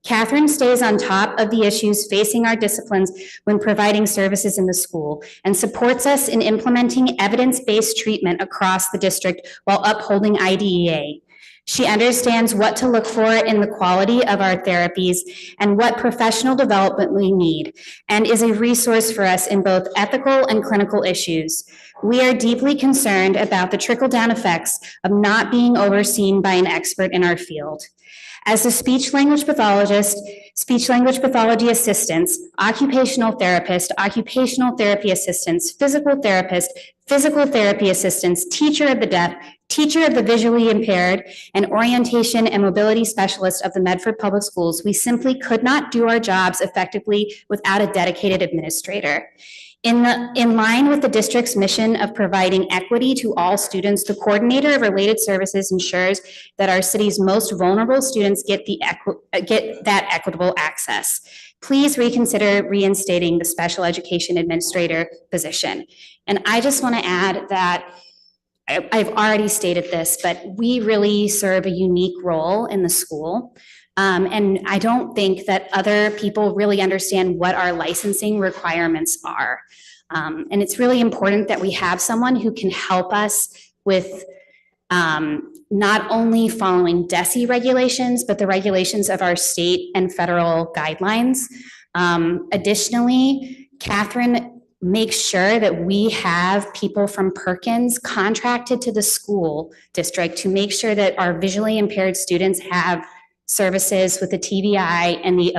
Catherine stays on top of the issues facing our disciplines when providing services in the school and supports us in implementing evidence-based treatment across the district while upholding IDEA. She understands what to look for in the quality of our therapies and what professional development we need, and is a resource for us in both ethical and clinical issues. We are deeply concerned about the trickle-down effects of not being overseen by an expert in our field. As a speech language pathologist, speech language pathology assistants, occupational therapist, occupational therapy assistants, physical therapist, physical therapy assistants, teacher of the deaf, teacher of the visually impaired, and orientation and mobility specialist of the Medford Public Schools, we simply could not do our jobs effectively without a dedicated administrator. In line with the district's mission of providing equity to all students, the coordinator of related services ensures that our city's most vulnerable students get that equitable access. Please reconsider reinstating the special education administrator position. And I just want to add that I've already stated this, but we really serve a unique role in the school. And I don't think that other people really understand what our licensing requirements are. And it's really important that we have someone who can help us with not only following DESE regulations, but the regulations of our state and federal guidelines. Additionally, Catherine makes sure that we have people from Perkins contracted to the school district to make sure that our visually impaired students have services with the TBI and the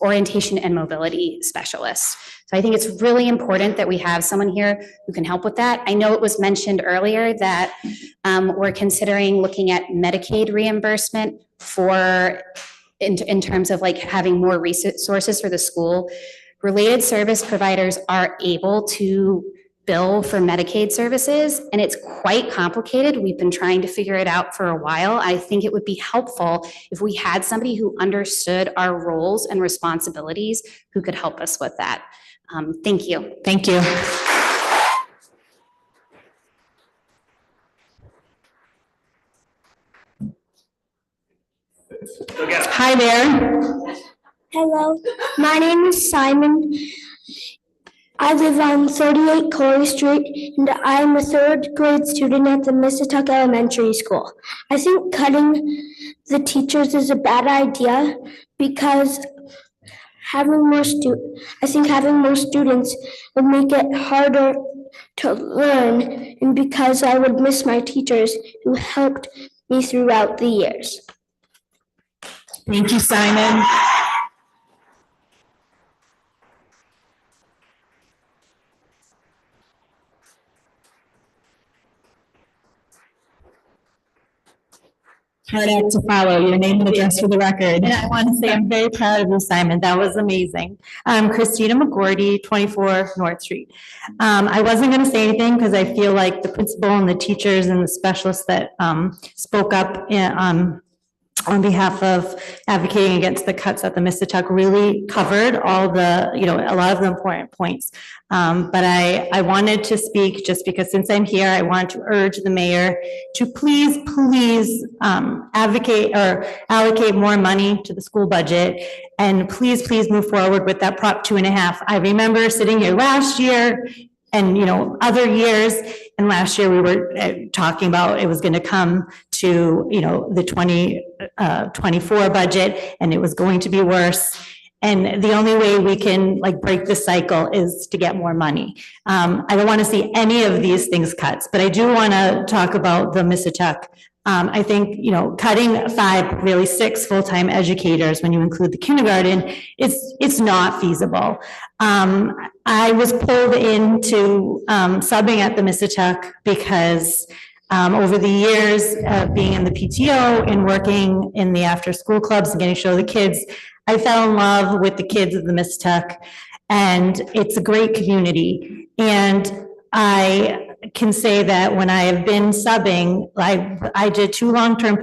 orientation and mobility specialist. So I think it's really important that we have someone here who can help with that. I know it was mentioned earlier that we're considering looking at Medicaid reimbursement for in terms of like having more resources for the school. Related service providers are able to bill for Medicaid services, and it's quite complicated. We've been trying to figure it out for a while. I think it would be helpful if we had somebody who understood our roles and responsibilities who could help us with that. Thank you. Thank you. Hi there. Hello, my name is Simon. I live on 38 Corey Street, and I am a third grade student at the Missatuck Elementary School. I think cutting the teachers is a bad idea because I think having more students would make it harder to learn, and because I would miss my teachers who helped me throughout the years. Thank you, Simon. Hard act to follow. Your name and address for the record. And I want to say I'm very proud of you, Simon. That was amazing. Christina McGordy, 24 North Street. I wasn't going to say anything because I feel like the principal and the teachers and the specialists that spoke up on behalf of advocating against the cuts at the Mississauga really covered all the, a lot of the important points. But I wanted to speak just because since I'm here, I want to urge the mayor to please advocate or allocate more money to the school budget. And please move forward with that Prop 2.5. I remember sitting here last year and, other years. And last year we were talking about it was going to come to, the 2024 budget, and it was going to be worse. And the only way we can break this cycle is to get more money. I don't want to see any of these things cuts, but I do want to talk about the Mississauga. I think, cutting 5, really 6 full-time educators when you include the kindergarten, it's not feasible. I was pulled into subbing at the Mississauga because over the years of being in the PTO and working in the after-school clubs and getting to show the kids, I fell in love with the kids of the Mississauga, and it's a great community. And I can say that when I have been subbing, I did 2 long-term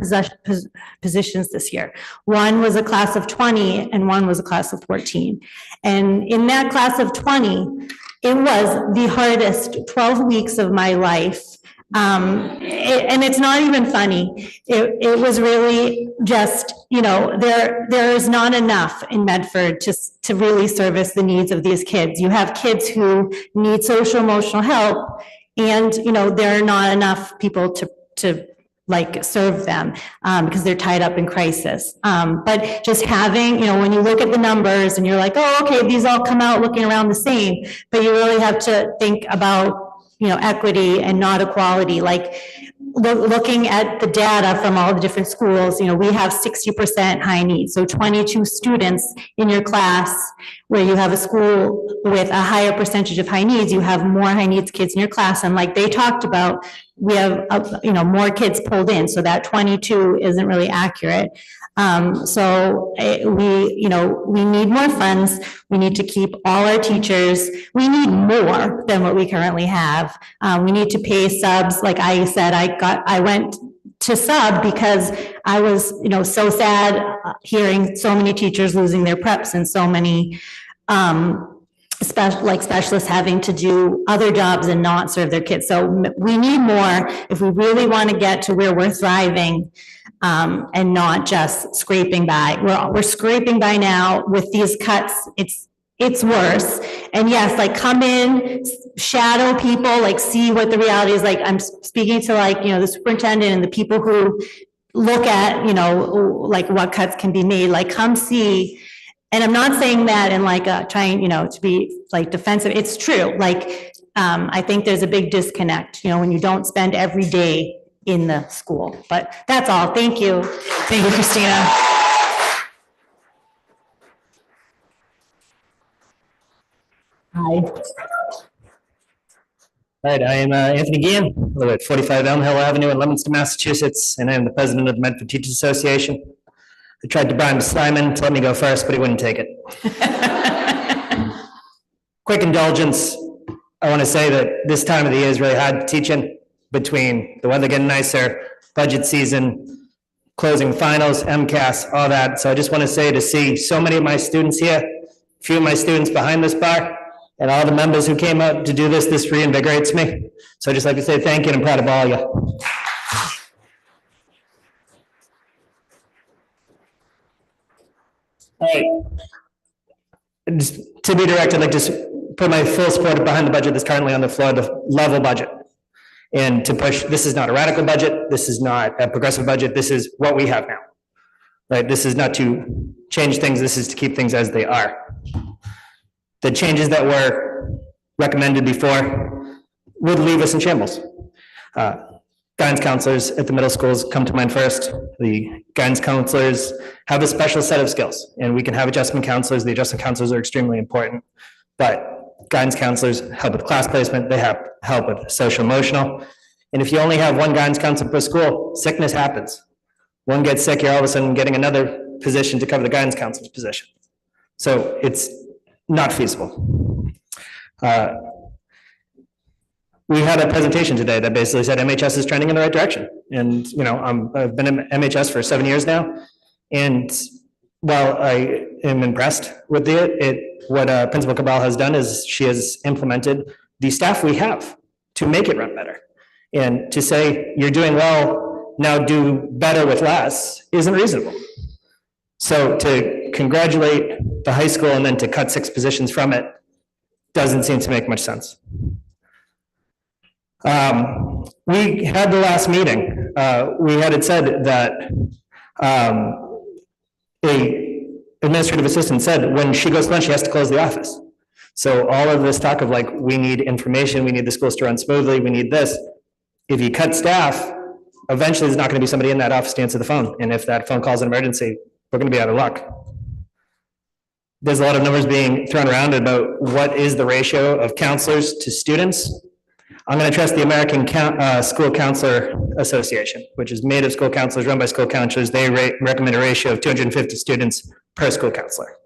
positions this year. One was a class of 20 and one was a class of 14. And in that class of 20, it was the hardest 12 weeks of my life. And it's not even funny. It was really just, there is not enough in Medford to really service the needs of these kids. You have kids who need social emotional help, and, there are not enough people to serve them because they're tied up in crisis. But just having, when you look at the numbers and you're like, oh, okay, these all come out looking around the same, but you really have to think about equity and not equality. Looking at the data from all the different schools, we have 60% high needs. So 22 students in your class, where you have a school with a higher percentage of high needs, you have more high needs kids in your class. And like they talked about, we have, more kids pulled in. So that 22 isn't really accurate. We need more funds. We need to keep all our teachers. We need more than what we currently have. We need to pay subs. Like I said, I went to sub because I was, so sad hearing so many teachers losing their preps and so many, specialists having to do other jobs and not serve their kids. So we need more if we really want to get to where we're thriving. And not just scraping by. We're scraping by now with these cuts. It's worse. And yes, come in, shadow people, see what the reality is like. I'm speaking to the superintendent and the people who look at, what cuts can be made, come see. And I'm not saying that in trying, to be defensive. It's true. I think there's a big disconnect, when you don't spend every day in the school, but that's all. Thank you. Thank you, Christina. Hi. All right, I am Anthony Guillen. I live at 45 Elm Hill Avenue in Leominster, Massachusetts, and I am the president of the Medford Teachers Association. I tried to bribe Simon to let me go first, but he wouldn't take it. Quick indulgence. I want to say that this time of the year is really hard to teach in, between the weather getting nicer, budget season, closing finals, MCAS, all that. So I just want to say, to see so many of my students here, a few of my students behind this bar, and all the members who came out to do this reinvigorates me. So I'd just like to say thank you, and I'm proud of all of you. All right. Just to be direct, I'd like to put my full support behind the budget that's currently on the floor, the level budget. And to push, this is not a radical budget, this is not a progressive budget, this is what we have now. right? This is not to change things, this is to keep things as they are. The changes that were recommended before would leave us in shambles. Guidance counselors at the middle schools come to mind first. The guidance counselors have a special set of skills, and we can have adjustment counselors. The adjustment counselors are extremely important, but guidance counselors help with class placement, they have help with social emotional. And if you only have one guidance counselor per school, sickness happens. One gets sick, you're all of a sudden getting another position to cover the guidance counselor's position. So it's not feasible. We had a presentation today that basically said MHS is trending in the right direction. And, you know, I've been in MHS for 7 years now. And while I am impressed with what Principal Cabral has done is she has implemented the staff we have to make it run better. And to say you're doing well, now do better with less isn't reasonable. So to congratulate the high school and then to cut 6 positions from it doesn't seem to make much sense. We had the last meeting, we had it said that a administrative assistant said when she goes to lunch, she has to close the office. So all of this talk of like, we need information, we need the schools to run smoothly, we need this. If you cut staff, eventually there's not going to be somebody in that office to answer the phone. And if that phone calls an emergency, we're going to be out of luck. There's a lot of numbers being thrown around about what is the ratio of counselors to students. I'm going to trust the American School Counselor Association, which is made of school counselors, run by school counselors. They recommend a ratio of 250 students per school counselor.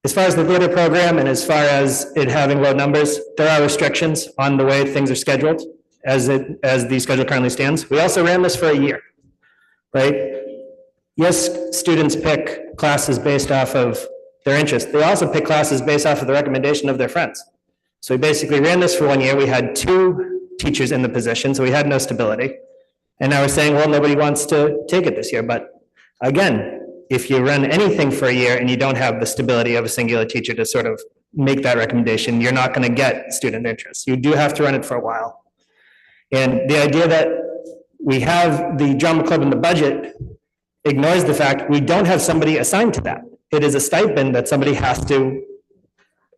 As far as the theater program and as far as it having low numbers, there are restrictions on the way things are scheduled as the schedule currently stands. We also ran this for a year, right? Yes, students pick classes based off of their interest. They also pick classes based off of the recommendation of their friends. So we basically ran this for 1 year. We had 2 teachers in the position, so we had no stability. And now we're saying, well, nobody wants to take it this year. But again, if you run anything for a year and you don't have the stability of a singular teacher to sort of make that recommendation, you're not going to get student interest. You do have to run it for a while. And the idea that we have the drama club in the budget ignores the fact we don't have somebody assigned to that. It is a stipend that somebody has to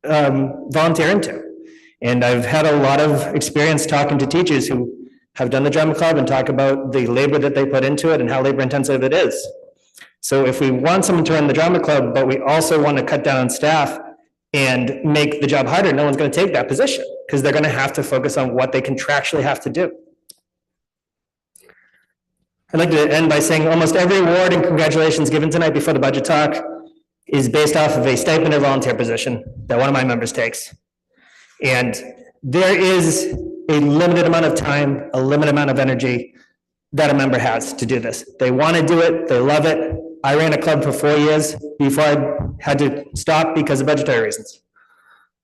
volunteer into. And I've had a lot of experience talking to teachers who have done the drama club and talk about the labor that they put into it and how labor intensive it is. So if we want someone to run the drama club, but we also want to cut down on staff and make the job harder, no one's going to take that position because they're going to have to focus on what they contractually have to do. I'd like to end by saying almost every award and congratulations given tonight before the budget talk is based off of a stipend or volunteer position that one of my members takes. And there is a limited amount of time, a limited amount of energy that a member has to do this. They want to do it, they love it. I ran a club for 4 years before I had to stop because of budgetary reasons.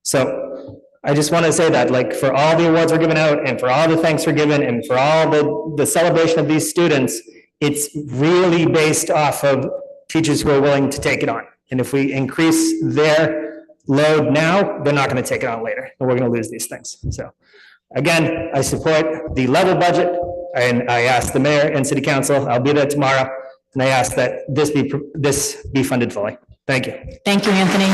So I just want to say that, like, for all the awards we're giving out and for all the thanks we're given and for all the celebration of these students, it's really based off of teachers who are willing to take it on. And if we increase their load now, they're not going to take it on later, and we're going to lose these things. So again, I support the level budget, and I ask the mayor and city council, I'll be there tomorrow, and I ask that this be funded fully. Thank you. Thank you, Anthony.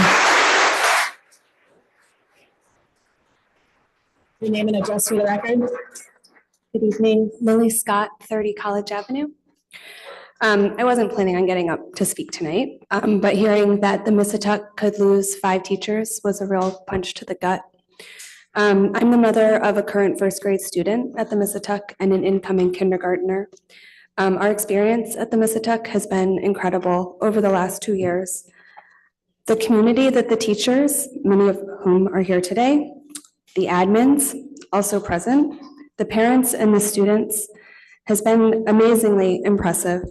Your name and address for the record. Good evening, Lily Scott, 30 College Avenue. I wasn't planning on getting up to speak tonight, but hearing that the Missatuck could lose 5 teachers was a real punch to the gut. I'm the mother of a current first grade student at the Missatuck and an incoming kindergartner. Our experience at the Missatuck has been incredible over the last 2 years. The community that the teachers, many of whom are here today, the admins, also present, the parents and the students, has been amazingly impressive.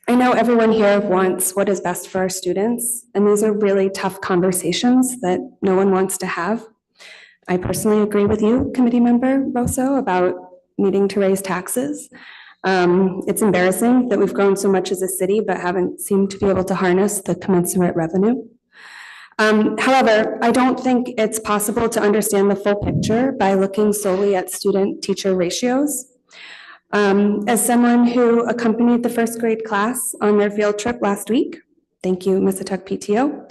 I know everyone here wants what is best for our students, and these are really tough conversations that no one wants to have. I personally agree with you, Committee Member Rosso, about needing to raise taxes. It's embarrassing that we've grown so much as a city, but haven't seemed to be able to harness the commensurate revenue. However, I don't think it's possible to understand the full picture by looking solely at student-teacher ratios. As someone who accompanied the first grade class on their field trip last week, thank you, Missatuck PTO,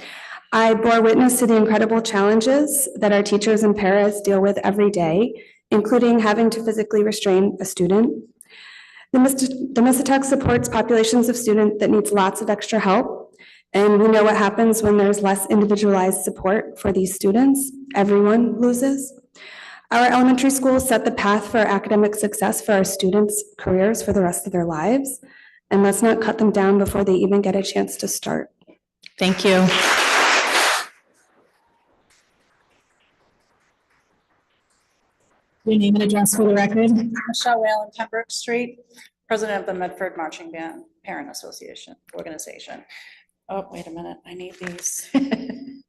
I bore witness to the incredible challenges that our teachers and paras deal with every day, including having to physically restrain a student. The Missatuck supports populations of students that needs lots of extra help, and we know what happens when there's less individualized support for these students. Everyone loses. Our elementary schools set the path for academic success for our students' careers for the rest of their lives, and let's not cut them down before they even get a chance to start. Thank you. Your name and address for the record. Michelle Whalen, Pembroke Street, President of the Medford Marching Band Parent Association Organization. Oh, wait a minute, I need these.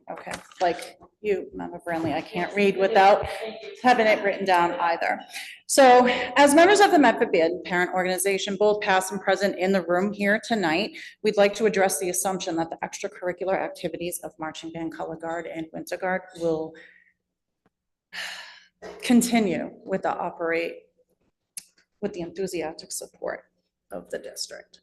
Okay, like you, Member Brantley, I can't read without having it written down either. So as members of the Medford Band Parent Organization, both past and present in the room here tonight, we'd like to address the assumption that the extracurricular activities of Marching Band, Color Guard, and Winter Guard will continue with the enthusiastic support of the district.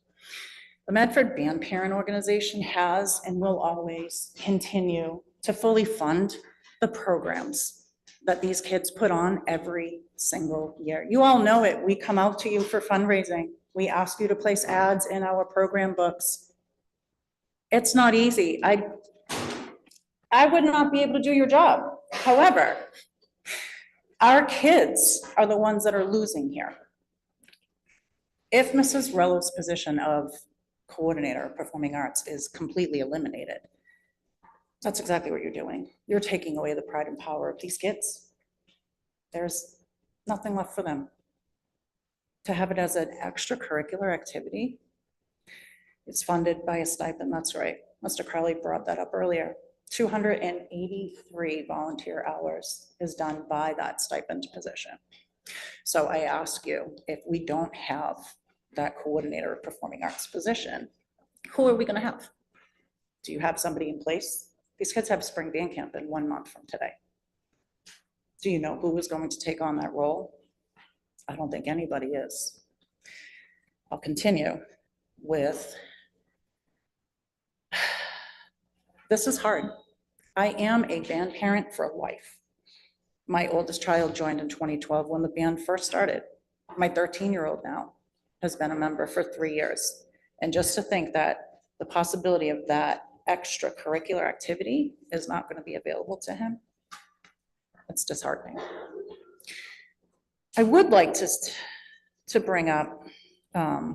The Medford Band Parent Organization has and will always continue to fully fund the programs that these kids put on every single year. You all know it. We come out to you for fundraising. We ask you to place ads in our program books. It's not easy. I would not be able to do your job. However, our kids are the ones that are losing here. If Mrs. Rello's position of coordinator of performing arts is completely eliminated, that's exactly what you're doing. You're taking away the pride and power of these kids. There's nothing left for them. To have it as an extracurricular activity, it's funded by a stipend, that's right. Mr. Crowley brought that up earlier. 283 volunteer hours is done by that stipend position. So I ask you, if we don't have that coordinator of performing arts position, who are we going to have? Do you have somebody in place? These kids have spring band camp in 1 month from today. Do you know who is going to take on that role? I don't think anybody is. I'll continue with, this is hard. I am a band parent for life. My oldest child joined in 2012 when the band first started. My 13-year-old now has been a member for 3 years. And just to think that the possibility of that extracurricular activity is not going to be available to him, it's disheartening. I would like to bring up, I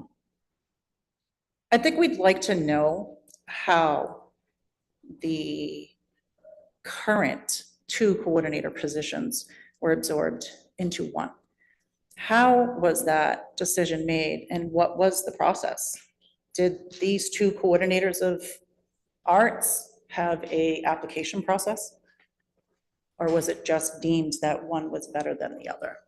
think we'd like to know how the current 2 coordinator positions were absorbed into 1. How was that decision made and what was the process? Did these 2 coordinators of arts have a application process? Or was it just deemed that one was better than the other?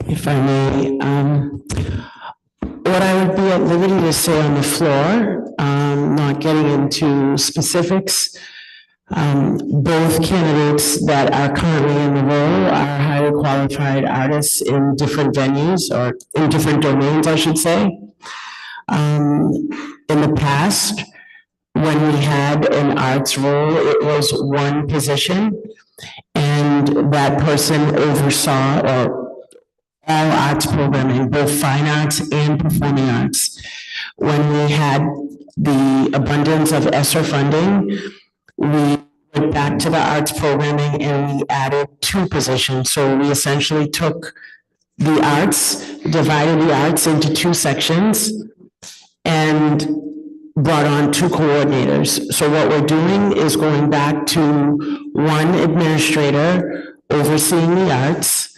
If I may, what I would be at liberty to say on the floor, not getting into specifics, both candidates that are currently in the role are highly qualified artists in different venues or in different domains, I should say. In the past, when we had an arts role, it was 1 position, and that person oversaw all arts programming, both fine arts and performing arts. When we had the abundance of ESSER funding, we went back to the arts programming and we added 2 positions. So we essentially took the arts, divided the arts into 2 sections, and brought on 2 coordinators. So what we're doing is going back to 1 administrator overseeing the arts.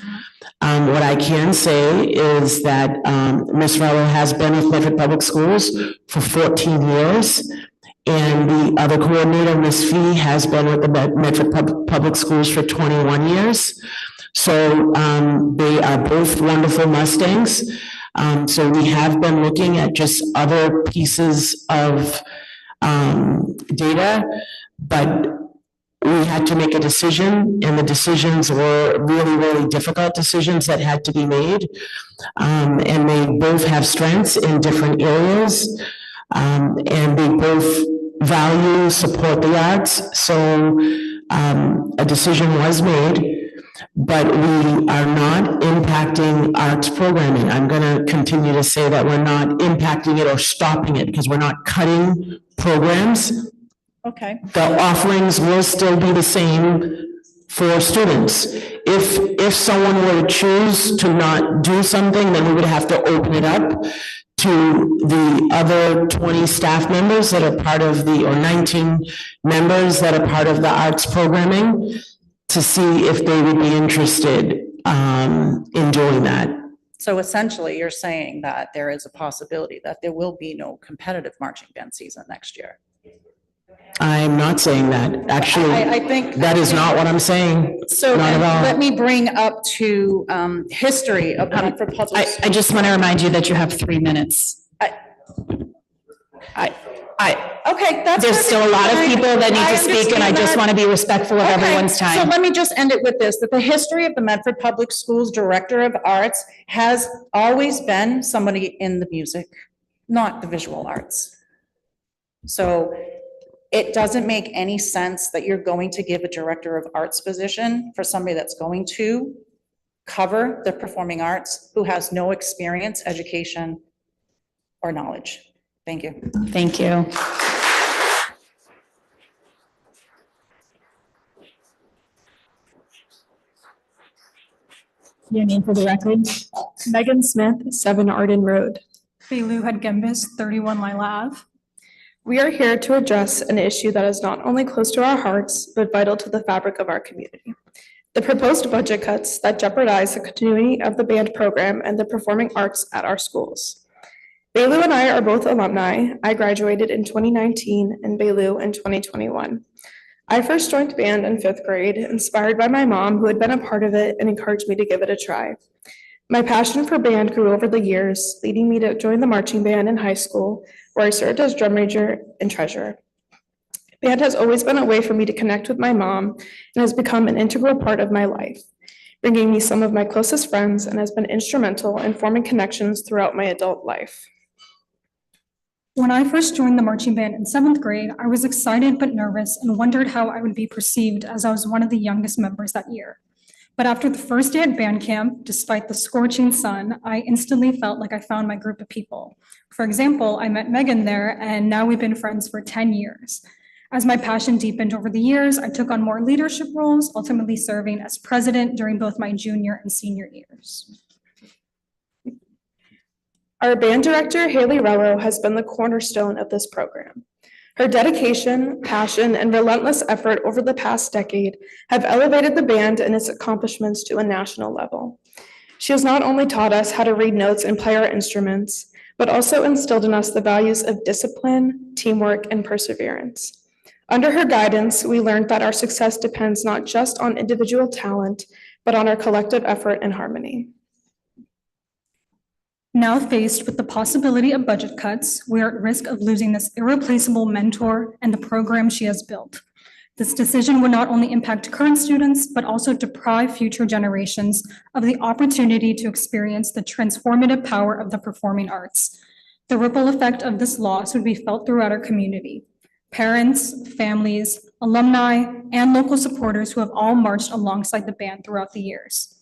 What I can say is that Ms. Rello has been with Medford Public Schools for 14 years, and the other coordinator, Ms. Fee, has been with the Medford Public Schools for 21 years. So they are both wonderful Mustangs. So we have been looking at just other pieces of data, but we had to make a decision, and the decisions were really, really difficult decisions that had to be made. And they both have strengths in different areas, and they both value, support the arts. So a decision was made, but we are not impacting arts programming. I'm going to continue to say that we're not impacting it or stopping it, because we're not cutting programs. Okay. The offerings will still be the same for students. If someone were to choose to not do something, then we would have to open it up to the other 20 staff members that are part of or 19 members that are part of the arts programming, to see if they would be interested in doing that. So essentially, you're saying that there is a possibility that there will be no competitive marching band season next year. I'm not saying that. Actually, I think that is not what I'm saying. So Not at all. let me bring up to history of Medford Public. I just want to remind you that you have 3 minutes. Okay, that's. There's still a lot of people that need to speak, and I just want to be respectful of everyone's time. So let me just end it with this, that the history of the Medford Public Schools Director of Arts has always been somebody in the music, not the visual arts. So it doesn't make any sense that you're going to give a Director of Arts position for somebody that's going to cover the performing arts, who has no experience, education, or knowledge. Thank you. Thank you. Your name for the record. Megan Smith, 7 Arden Road. Belu Hadgembis, 31 Lila Ave. We are here to address an issue that is not only close to our hearts, but vital to the fabric of our community. The proposed budget cuts that jeopardize the continuity of the band program and the performing arts at our schools. Belu and I are both alumni. I graduated in 2019 and Belu in 2021. I first joined band in 5th grade, inspired by my mom, who had been a part of it and encouraged me to give it a try. My passion for band grew over the years, leading me to join the marching band in high school, where I served as drum major and treasurer. Band has always been a way for me to connect with my mom and has become an integral part of my life, bringing me some of my closest friends, and has been instrumental in forming connections throughout my adult life. When I first joined the marching band in 7th grade, I was excited but nervous and wondered how I would be perceived, as I was one of the youngest members that year. But after the first day at band camp, despite the scorching sun, I instantly felt like I found my group of people. For example, I met Megan there, and now we've been friends for 10 years. As my passion deepened over the years, I took on more leadership roles, ultimately serving as president during both my junior and senior years. Our band director, Haley Rello, has been the cornerstone of this program. Her dedication, passion, and relentless effort over the past decade have elevated the band and its accomplishments to a national level. She has not only taught us how to read notes and play our instruments, but also instilled in us the values of discipline, teamwork, and perseverance. Under her guidance, we learned that our success depends not just on individual talent, but on our collective effort and harmony. Now faced with the possibility of budget cuts, we are at risk of losing this irreplaceable mentor and the program she has built. This decision would not only impact current students, but also deprive future generations of the opportunity to experience the transformative power of the performing arts. The ripple effect of this loss would be felt throughout our community. Parents, families, alumni, and local supporters who have all marched alongside the band throughout the years.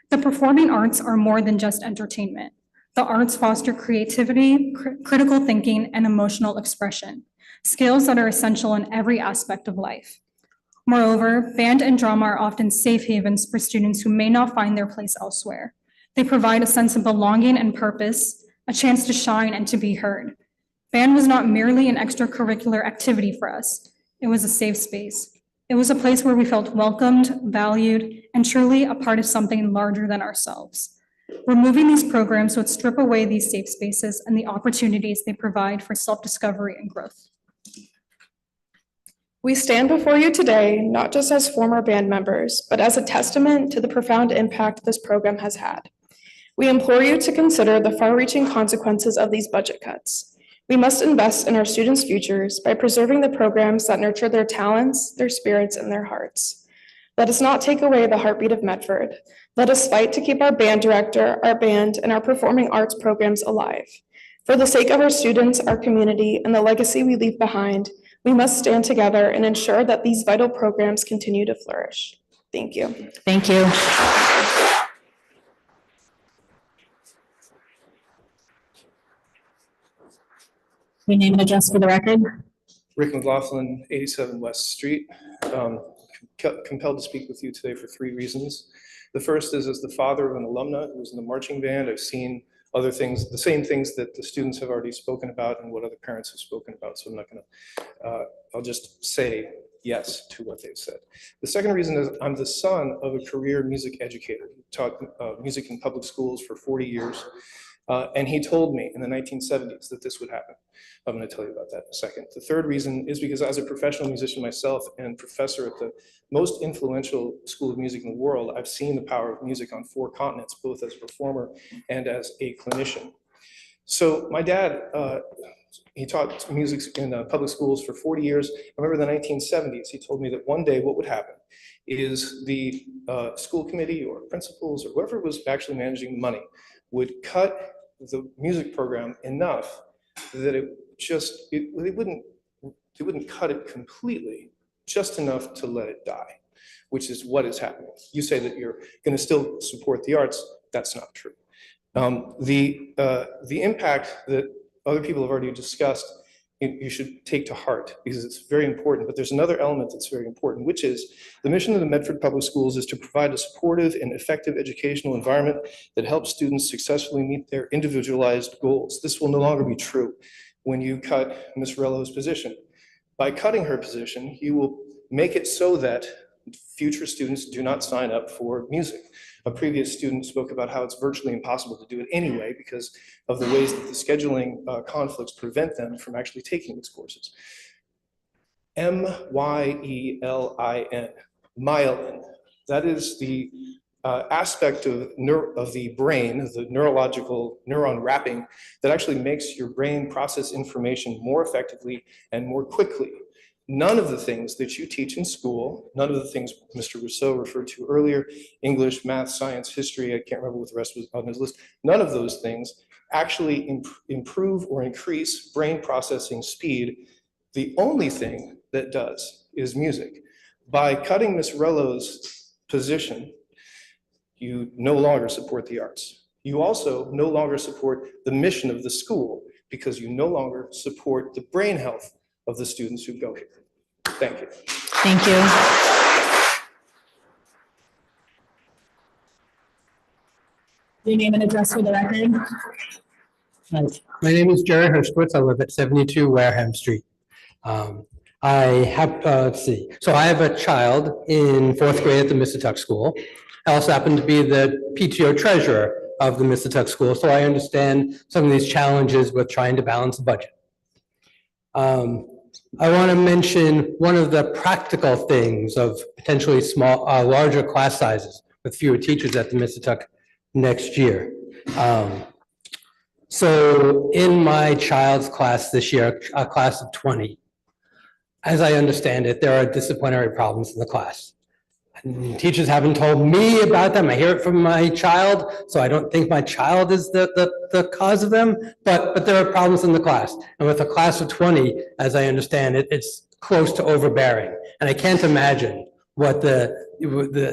The performing arts are more than just entertainment. The arts foster creativity, critical thinking, and emotional expression, skills that are essential in every aspect of life. Moreover, band and drama are often safe havens for students who may not find their place elsewhere. They provide a sense of belonging and purpose, a chance to shine and to be heard. Band was not merely an extracurricular activity for us. It was a safe space. It was a place where we felt welcomed, valued, and truly a part of something larger than ourselves. Removing these programs would strip away these safe spaces and the opportunities they provide for self-discovery and growth. We stand before you today, not just as former band members, but as a testament to the profound impact this program has had. We implore you to consider the far-reaching consequences of these budget cuts. We must invest in our students' futures by preserving the programs that nurture their talents, their spirits, and their hearts. Let us not take away the heartbeat of Medford. Let us fight to keep our band director, our band, and our performing arts programs alive. For the sake of our students, our community, and the legacy we leave behind, we must stand together and ensure that these vital programs continue to flourish. Thank you. Thank you. Your name and address for the record. Rick McLaughlin, 87 West Street. Compelled to speak with you today for 3 reasons. The first is, as the father of an alumna who was in the marching band, I've seen other things, the same things that the students have already spoken about and what other parents have spoken about. So I'm not gonna, I'll just say yes to what they've said. The second reason is I'm the son of a career music educator who taught music in public schools for 40 years. And he told me in the 1970s that this would happen. I'm going to tell you about that in a second. The third reason is because as a professional musician myself and professor at the most influential school of music in the world, I've seen the power of music on 4 continents, both as a performer and as a clinician. So my dad, he taught music in public schools for 40 years. I remember the 1970s, he told me that one day what would happen is the school committee or principals or whoever was actually managing the money would cut the music program enough that it just, they wouldn't cut it completely, just enough to let it die, which is what is happening. You say that you're going to still support the arts. That's not true. The impact that other people have already discussed, you should take to heart because it's very important. But there's another element that's very important, which is the mission of the Medford Public Schools is to provide a supportive and effective educational environment that helps students successfully meet their individualized goals. This will no longer be true when you cut Ms. Rello's position. By cutting her position, you will make it so that future students do not sign up for music. A previous student spoke about how it's virtually impossible to do it anyway because of the ways that the scheduling conflicts prevent them from actually taking these courses. M-Y-E-L-I-N, myelin. That is the aspect of the brain, the neurological neuron wrapping that actually makes your brain process information more effectively and more quickly. None of the things that you teach in school, none of the things Mr. Rousseau referred to earlier, English, math, science, history, I can't remember what the rest was on his list, none of those things actually improve or increase brain processing speed. The only thing that does is music. By cutting Ms. Rello's position, you no longer support the arts. You also no longer support the mission of the school because you no longer support the brain health of the students who go here. Thank you. Thank you. Your name and address for the record. Hi. My name is Jerry Hershkowitz. I live at 72 Wareham Street. I have, let's see, so I have a child in 4th grade at the Missatuck School. I also happen to be the PTO treasurer of the Missatuck School, so I understand some of these challenges with trying to balance the budget. I want to mention one of the practical things of potentially larger class sizes with fewer teachers at the Missatuck next year. So in my child's class this year, a class of 20, as I understand it, there are disciplinary problems in the class. And teachers haven't told me about them. I hear it from my child, so I don't think my child is the cause of them, but there are problems in the class. And with a class of 20, as I understand it, it's close to overbearing. And I can't imagine what the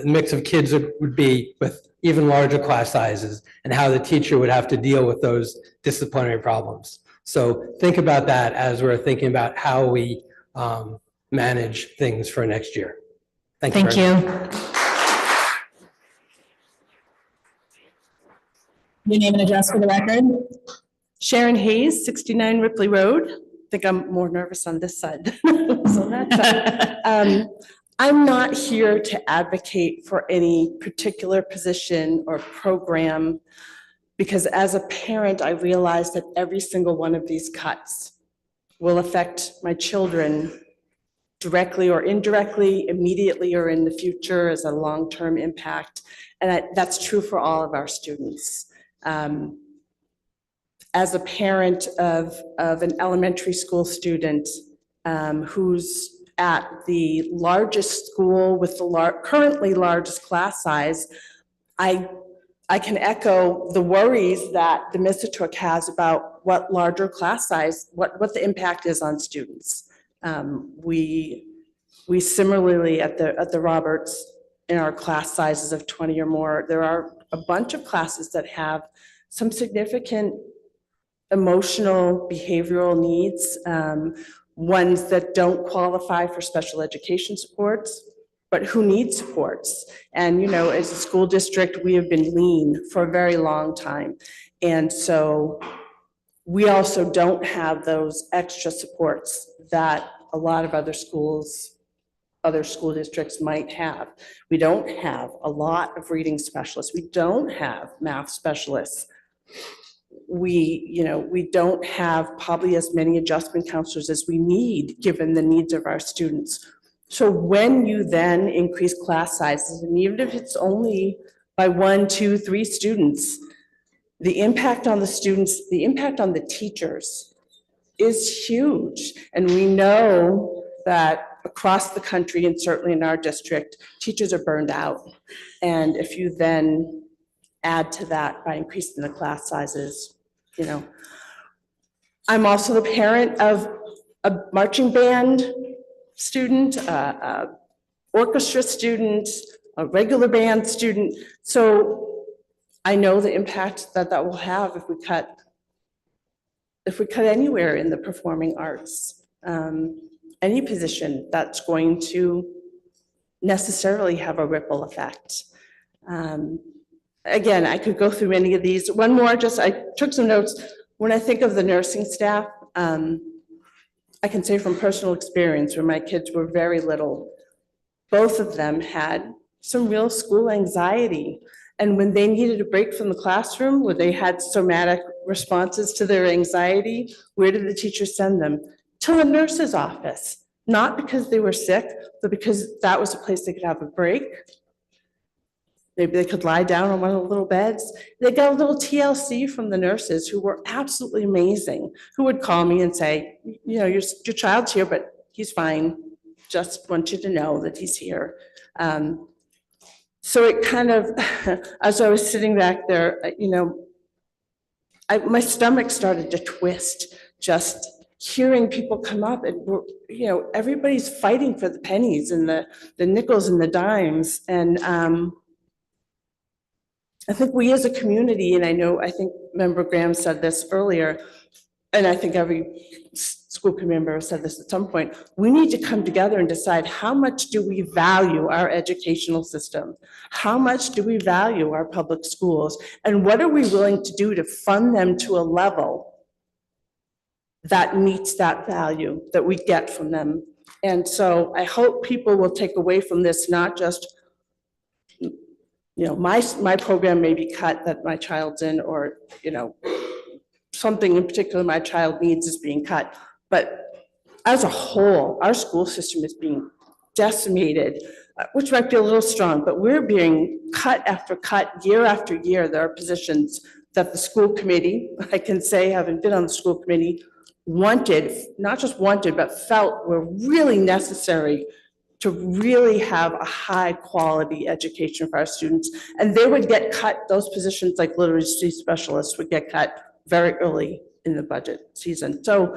mix of kids would be with even larger class sizes and how the teacher would have to deal with those disciplinary problems. So think about that as we're thinking about how we manage things for next year. Thank you. Your name and address for the record. Sharon Hayes, 69 Ripley Road. I think I'm more nervous on this side than on that side. I'm not here to advocate for any particular position or program because as a parent, I realize that every single one of these cuts will affect my children directly or indirectly, immediately or in the future as a long-term impact. And that's true for all of our students. as a parent of an elementary school student who's at the largest school with the currently largest class size, I can echo the worries that the Missatook has about what larger class size, what the impact is on students. We similarly at the Roberts, in our class sizes of 20 or more, there are a bunch of classes that have some significant emotional, behavioral needs, ones that don't qualify for special education supports, but who need supports. And, you know, as a school district, we have been lean for a very long time. And so we also don't have those extra supports that a lot of other school districts might have. We don't have a lot of reading specialists. We don't have math specialists. We don't have probably as many adjustment counselors as we need, given the needs of our students. So when you then increase class sizes, and even if it's only by 1, 2, 3 students, the impact on the students, the impact on the teachers is huge. And we know that across the country, and certainly in our district, teachers are burned out. And if you then add to that by increasing the class sizes, you know. I'm also the parent of a marching band student, orchestra student, a regular band student. So I know the impact that that will have if we cut anywhere in the performing arts. Any position that's going to necessarily have a ripple effect. Again, I could go through many of these. One more, I took some notes. When I think of the nursing staff, I can say from personal experience, when my kids were very little, both of them had some real school anxiety. And when they needed a break from the classroom, where they had somatic responses to their anxiety, where did the teacher send them? To the nurse's office, not because they were sick, but because that was a place they could have a break. Maybe they could lie down on one of the little beds. They got a little TLC from the nurses, who were absolutely amazing, who would call me and say, you know, your child's here, but he's fine. Just want you to know that he's here. So it kind of, as I was sitting back there, you know, my stomach started to twist, just hearing people come up, and, you know, everybody's fighting for the pennies and the nickels and the dimes. And I think we as a community, and I think Member Graham said this earlier, and I think every school committee member said this at some point, we need to come together and decide, how much do we value our educational system? How much do we value our public schools? And what are we willing to do to fund them to a level that meets that value that we get from them? And so I hope people will take away from this, not just, you know, my program may be cut that my child's in, or, you know, something in particular my child needs is being cut. But as a whole, our school system is being decimated, which might be a little strong, but we're being cut after cut, year after year. There are positions that the school committee, I can say, having been on the school committee, wanted, not just wanted, but felt were really necessary to really have a high quality education for our students. And they would get cut, those positions like literacy specialists would get cut very early in the budget season. So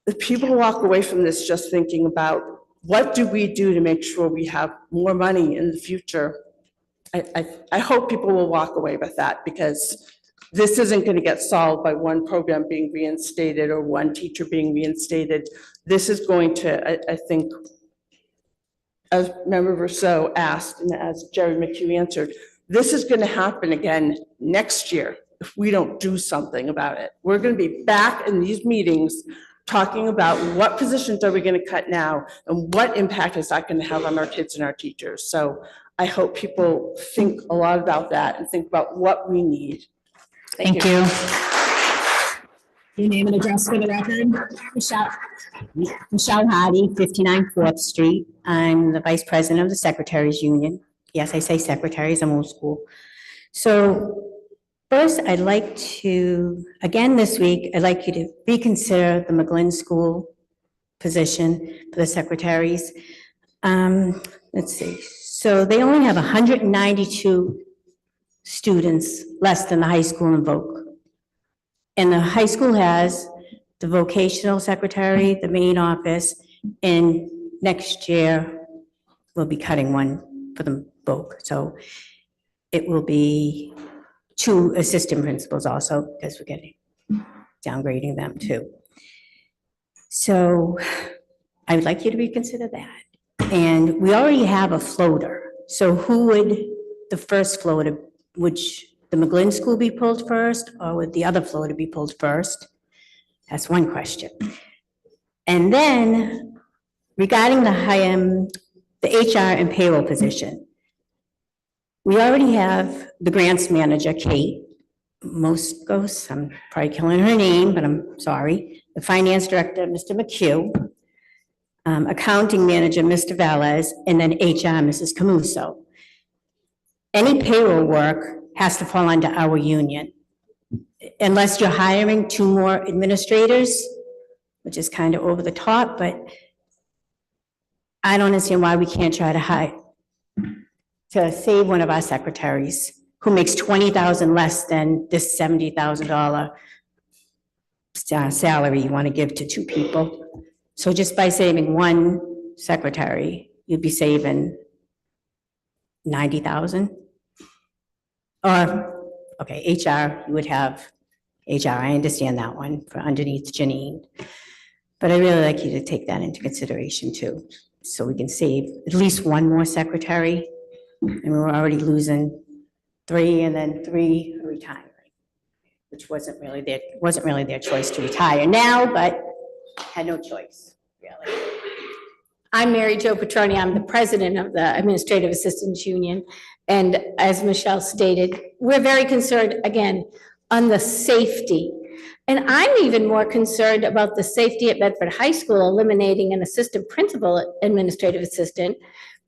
if people walk away from this just thinking about, what do we do to make sure we have more money in the future? I hope people will walk away with that, because this isn't going to get solved by one program being reinstated or one teacher being reinstated. This is going to, I think, as Member Rousseau asked, and as Jerry McHugh answered, this is going to happen again next year if we don't do something about it. We're going to be back in these meetings talking about what positions are we going to cut now, and what impact is that going to have on our kids and our teachers. So I hope people think a lot about that and think about what we need. Thank you. Your name and address for the record. Michelle Hardy, 59 4th Street. I'm the Vice President of the Secretaries Union. Yes, I say secretaries, I'm old school. So First, I'd like to, again this week, I'd like you to reconsider the McGlynn School position for the secretaries. Let's see, so they only have 192 students less than the high school in Voc. And the high school has the vocational secretary, the main office, and next year we'll be cutting one for the Voc. So it will be 2 assistant principals also, because we're getting downgrading them too. So I would like you to reconsider that. And we already have a floater. So who would the first floater, would the McGlynn School be pulled first, or would the other floater be pulled first? That's one question. And then regarding the HR and payroll position, we already have the grants manager, Kate, most ghosts, I'm probably killing her name, but I'm sorry. The finance director, Mr. McHugh, accounting manager, Mr. Velez, and then HR, Mrs. Camuso. Any payroll work has to fall under our union. Unless you're hiring 2 more administrators, which is kind of over the top, but I don't understand why we can't try to save one of our secretaries who makes $20,000 less than this $70,000 salary you want to give to 2 people. So just by saving 1 secretary, you'd be saving $90,000. Or, okay, HR, you would have HR, I understand that one for underneath Janine. But I really like you to take that into consideration too, so we can save at least 1 more secretary. And we're already losing 3, and then 3 are retiring, which wasn't really their choice to retire now, but had no choice, really. I'm Mary Jo Petroni. I'm the president of the Administrative Assistants Union. And as Michelle stated, we're very concerned, again, on the safety. And I'm even more concerned about the safety at Bedford High School, eliminating an assistant principal administrative assistant,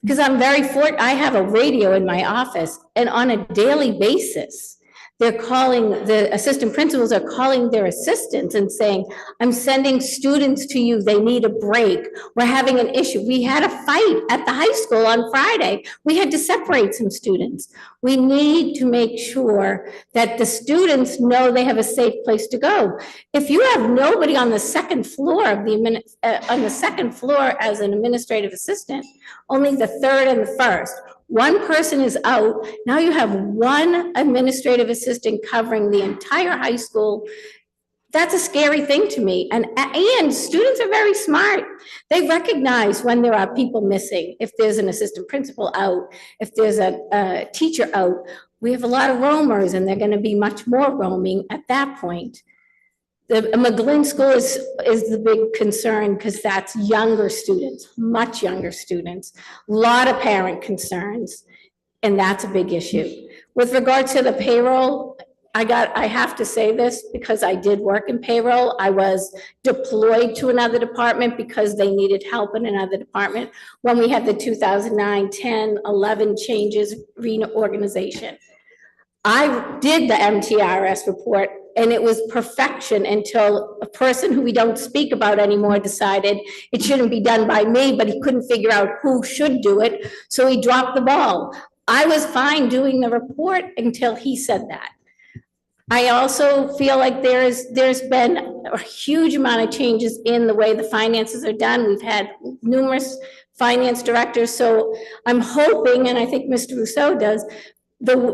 because I have a radio in my office, and on a daily basis, the assistant principals are calling their assistants and saying, I'm sending students to you, they need a break, we're having an issue. We had a fight at the high school on Friday. We had to separate some students. We need to make sure that the students know they have a safe place to go. If you have nobody on the second floor of as an administrative assistant, only the 3rd and the 1st, 1 person is out, now you have 1 administrative assistant covering the entire high school. That's a scary thing to me. And students are very smart. They recognize when there are people missing, if there's an assistant principal out, if there's a teacher out. We have a lot of roamers, and they're going to be much more roaming at that point. The McGlynn School is the big concern, because that's younger students, much younger students, a lot of parent concerns, and that's a big issue. With regard to the payroll, I have to say this because I did work in payroll. I was deployed to another department because they needed help in another department when we had the 2009, 10, 11 changes, reorganization. I did the MTRS report, and it was perfection until a person who we don't speak about anymore decided it shouldn't be done by me, but he couldn't figure out who should do it, so he dropped the ball. I was fine doing the report until he said that. I also feel like there's been a huge amount of changes in the way the finances are done. We've had numerous finance directors, so I'm hoping, and I think Mr. Rousseau does,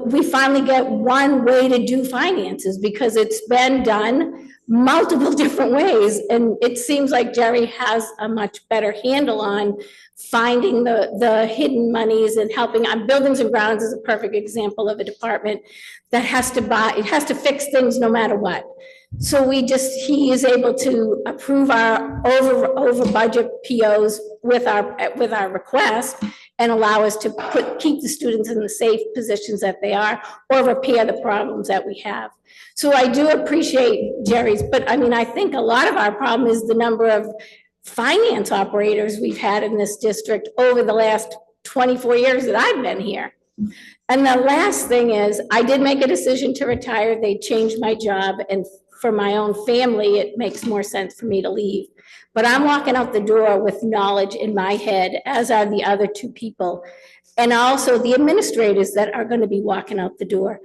we finally get one way to do finances, because it's been done multiple different ways. And it seems like Jerry has a much better handle on finding the hidden monies and helping. Buildings and grounds is a perfect example of a department that has to fix things no matter what. So he is able to approve our over budget POs with our request, and allow us to keep the students in the safe positions that they are, or repair the problems that we have. So I do appreciate Jerry's, but I mean, I think a lot of our problem is the number of finance operators we've had in this district over the last 24 years that I've been here. And the last thing is, I did make a decision to retire. They changed my job, and for my own family, it makes more sense for me to leave. But I'm walking out the door with knowledge in my head, as are the other two people, and also the administrators that are going to be walking out the door.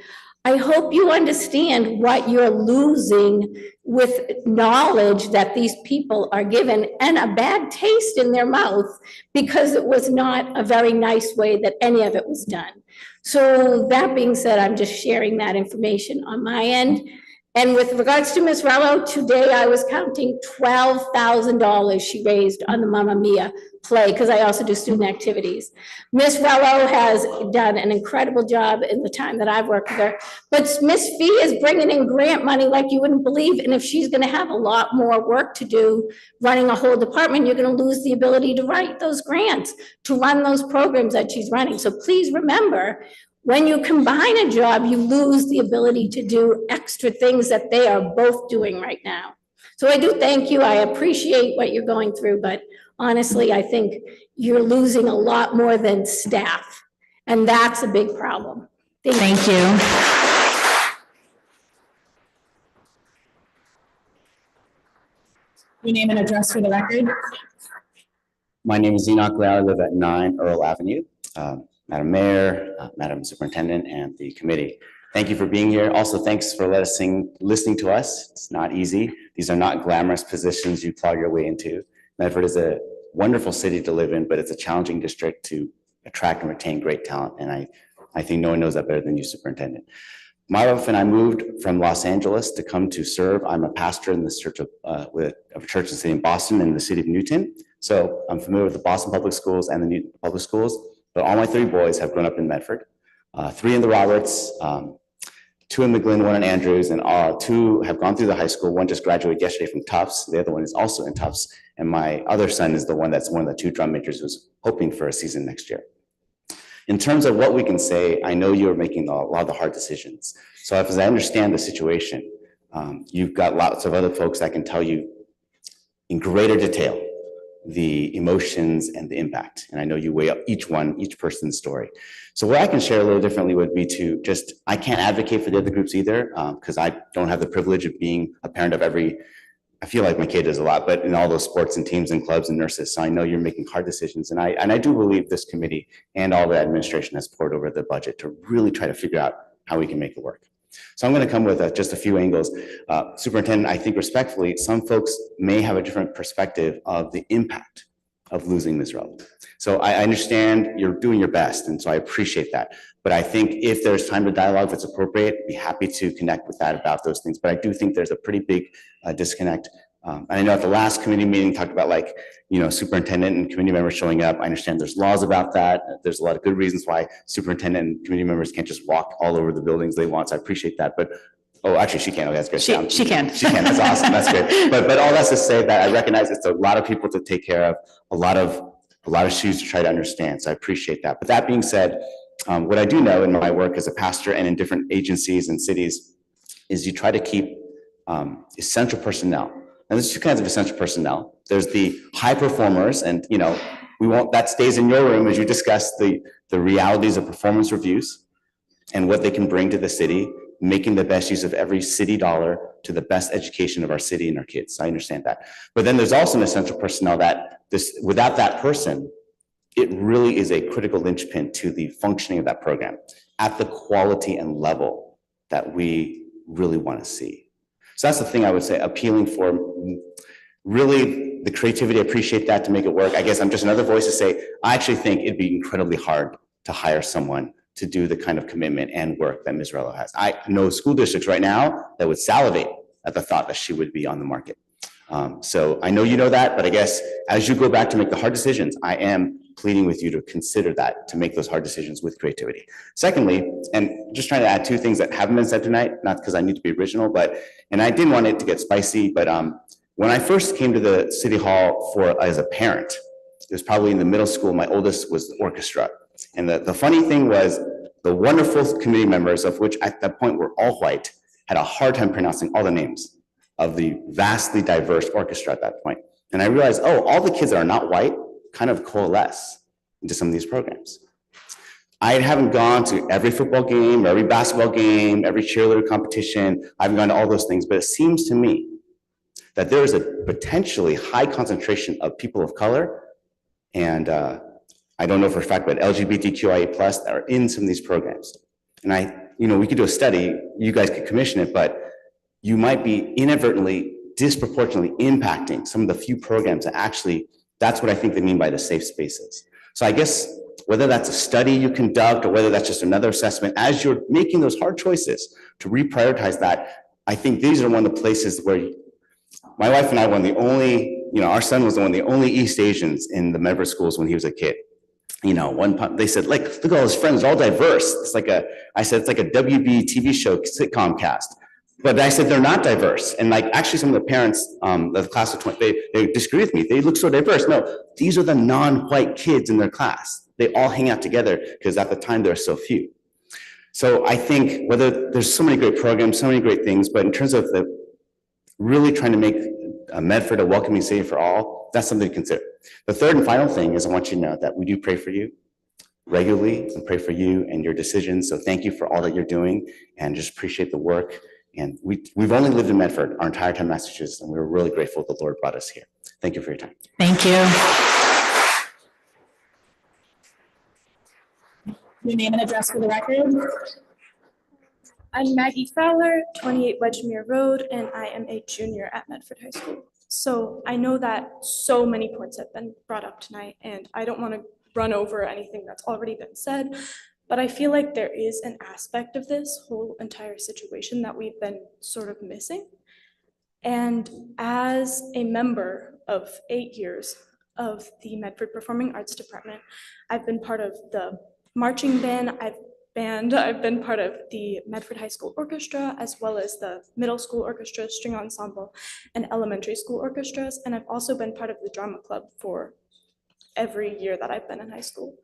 I hope you understand what you're losing with knowledge that these people are given and a bad taste in their mouth because it was not a very nice way that any of it was done. So that being said, I'm just sharing that information on my end. And with regards to Ms. Rello, today I was counting $12,000 she raised on the Mamma Mia play, because I also do student activities. Ms. Rello has done an incredible job in the time that I've worked with her, but Ms. Fee is bringing in grant money like you wouldn't believe, and if she's gonna have a lot more work to do running a whole department, you're gonna lose the ability to write those grants, to run those programs that she's running. So please remember, when you combine a job, you lose the ability to do extra things that they are both doing right now. So I do thank you. I appreciate what you're going through, but honestly, I think you're losing a lot more than staff, and that's a big problem. Thank you. Your name and address for the record. My name is Enoch Lau. I live at 9 Earl Avenue. Madam Mayor, Madam Superintendent, and the committee, thank you for being here. Also, thanks for listening to us. It's not easy. These are not glamorous positions you plow your way into. Medford is a wonderful city to live in, but it's a challenging district to attract and retain great talent. And I think no one knows that better than you, Superintendent. My wife and I moved from Los Angeles to come to serve. I'm a pastor in the church of a church in the city of Boston and the city of Newton. So I'm familiar with the Boston Public Schools and the Newton Public Schools. But all my 3 boys have grown up in Medford, 3 in the Roberts, 2 in McGlynn, 1 in Andrews, and 2 have gone through the high school. 1 just graduated yesterday from Tufts. The other one is also in Tufts. And my other son is the one that's one of the 2 drum majors who's hoping for a season next year. In terms of what we can say, I know you're making a lot of the hard decisions. So as I understand the situation, you've got lots of other folks that can tell you in greater detail the emotions and the impact. And I know you weigh up each person's story. So what I can share a little differently would be to just, I can't advocate for the other groups either, because I don't have the privilege of being a parent of every, I feel like my kid does a lot, but in all those sports and teams and clubs and nurses. So I know you're making hard decisions. And I do believe this committee and all the administration has poured over the budget to really try to figure out how we can make it work. So I'm going to come with just a few angles. Superintendent, I think respectfully, some folks may have a different perspective of the impact of losing Ms. Rello. So I understand you're doing your best, and so I appreciate that. But I think if there's time to dialogue, if it's appropriate, I'd be happy to connect with that about those things. But I do think there's a pretty big disconnect. And I know at the last committee meeting talked about superintendent and committee members showing up. I understand there's laws about that. There's a lot of good reasons why superintendent and committee members can't just walk all over the buildings they want. So I appreciate that. But actually she can. Okay, that's good. She can. She can. That's awesome. That's good. But all that's to say that I recognize it's a lot of people to take care of, a lot of shoes to try to understand. So I appreciate that. But that being said, what I do know in my work as a pastor and in different agencies and cities is you try to keep essential personnel. And there's 2 kinds of essential personnel. There's the high performers, and that stays in your room as you discuss the realities of performance reviews and what they can bring to the city, making the best use of every city dollar to the best education of our city and our kids. I understand that. But then there's also an essential personnel that without that person, it really is a critical linchpin to the functioning of that program at the quality and level that we really want to see. So that's the thing I would say, appealing for really the creativity. I appreciate that to make it work. I guess I'm just another voice to say, I actually think it'd be incredibly hard to hire someone to do the kind of commitment and work that Ms. Rello has. I know school districts right now that would salivate at the thought that she would be on the market. So I know you know that, but I guess as you go back to make the hard decisions, I am pleading with you to consider that, to make those hard decisions with creativity. Secondly, and just trying to add 2 things that haven't been said tonight, not because I need to be original, and I didn't want it to get spicy, but when I first came to the City Hall as a parent, it was probably in the middle school, my oldest was the orchestra. And the funny thing was the wonderful committee members, of which at that point were all white, had a hard time pronouncing all the names of the vastly diverse orchestra at that point. And I realized, all the kids that are not white kind of coalesce into some of these programs. I haven't gone to every football game, every basketball game, every cheerleader competition. I haven't gone to all those things, but it seems to me that there is a potentially high concentration of people of color, and I don't know for a fact, but LGBTQIA+ that are in some of these programs. And we could do a study, you guys could commission it, but you might be inadvertently, disproportionately impacting some of the few programs that actually, that's what I think they mean by the safe spaces. So I guess whether that's a study you conduct or whether that's just another assessment, as you're making those hard choices to reprioritize that, I think these are one of the places where my wife and I were the only, our son was one of the only East Asians in the Medford schools when he was a kid. They said, like, look at all his friends, all diverse. I said, it's like a WB TV show sitcom cast. But I said, they're not diverse. And like, actually some of the parents, the class of 20, they disagree with me. They look so diverse. No, these are the non-white kids in their class. They all hang out together because at the time there are so few. So I think there's so many great programs, so many great things, but in terms of really trying to make Medford a welcoming city for all, that's something to consider. The third and final thing is I want you to know that we do pray for you regularly and pray for you and your decisions. So thank you for all that you're doing and just appreciate the work. And we've only lived in Medford our entire time in Massachusetts, and we're really grateful the Lord brought us here. Thank you for your time. Thank you. Your name and address for the record. I'm Maggie Fowler, 28 Wedgemere Road, and I am a junior at Medford High School. So I know that so many points have been brought up tonight, and I don't want to run over anything that's already been said, but I feel like there is an aspect of this whole entire situation that we've been sort of missing. And as a member of 8 years of the Medford Performing Arts Department, I've been part of the marching band, I've been part of the Medford High School Orchestra, as well as the middle school orchestra, string ensemble, and elementary school orchestras. And I've also been part of the drama club for every year that I've been in high school.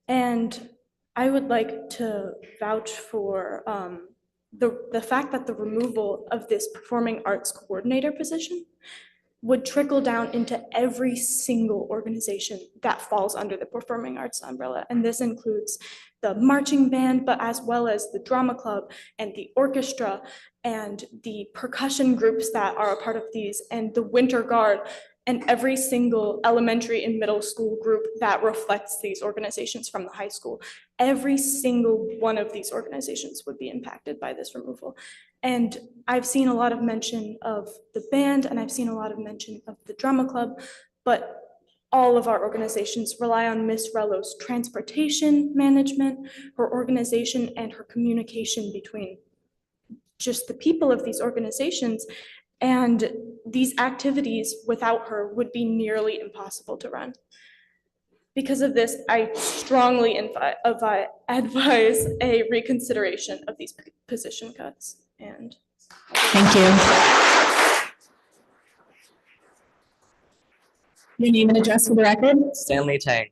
And I would like to vouch for the fact that the removal of this performing arts coordinator position would trickle down into every single organization that falls under the performing arts umbrella. And this includes the marching band, but as well as the drama club and the orchestra and the percussion groups that are a part of these, and the winter guard, and every single elementary and middle school group that reflects these organizations from the high school. Every single one of these organizations would be impacted by this removal. And I've seen a lot of mention of the band, and I've seen a lot of mention of the drama club, but all of our organizations rely on Ms. Rello's transportation management, her organization, and her communication between just the people of these organizations. And these activities without her would be nearly impossible to run. Because of this, I strongly advise a reconsideration of these position cuts. And thank you. Your name and address for the record. Stanley Tang.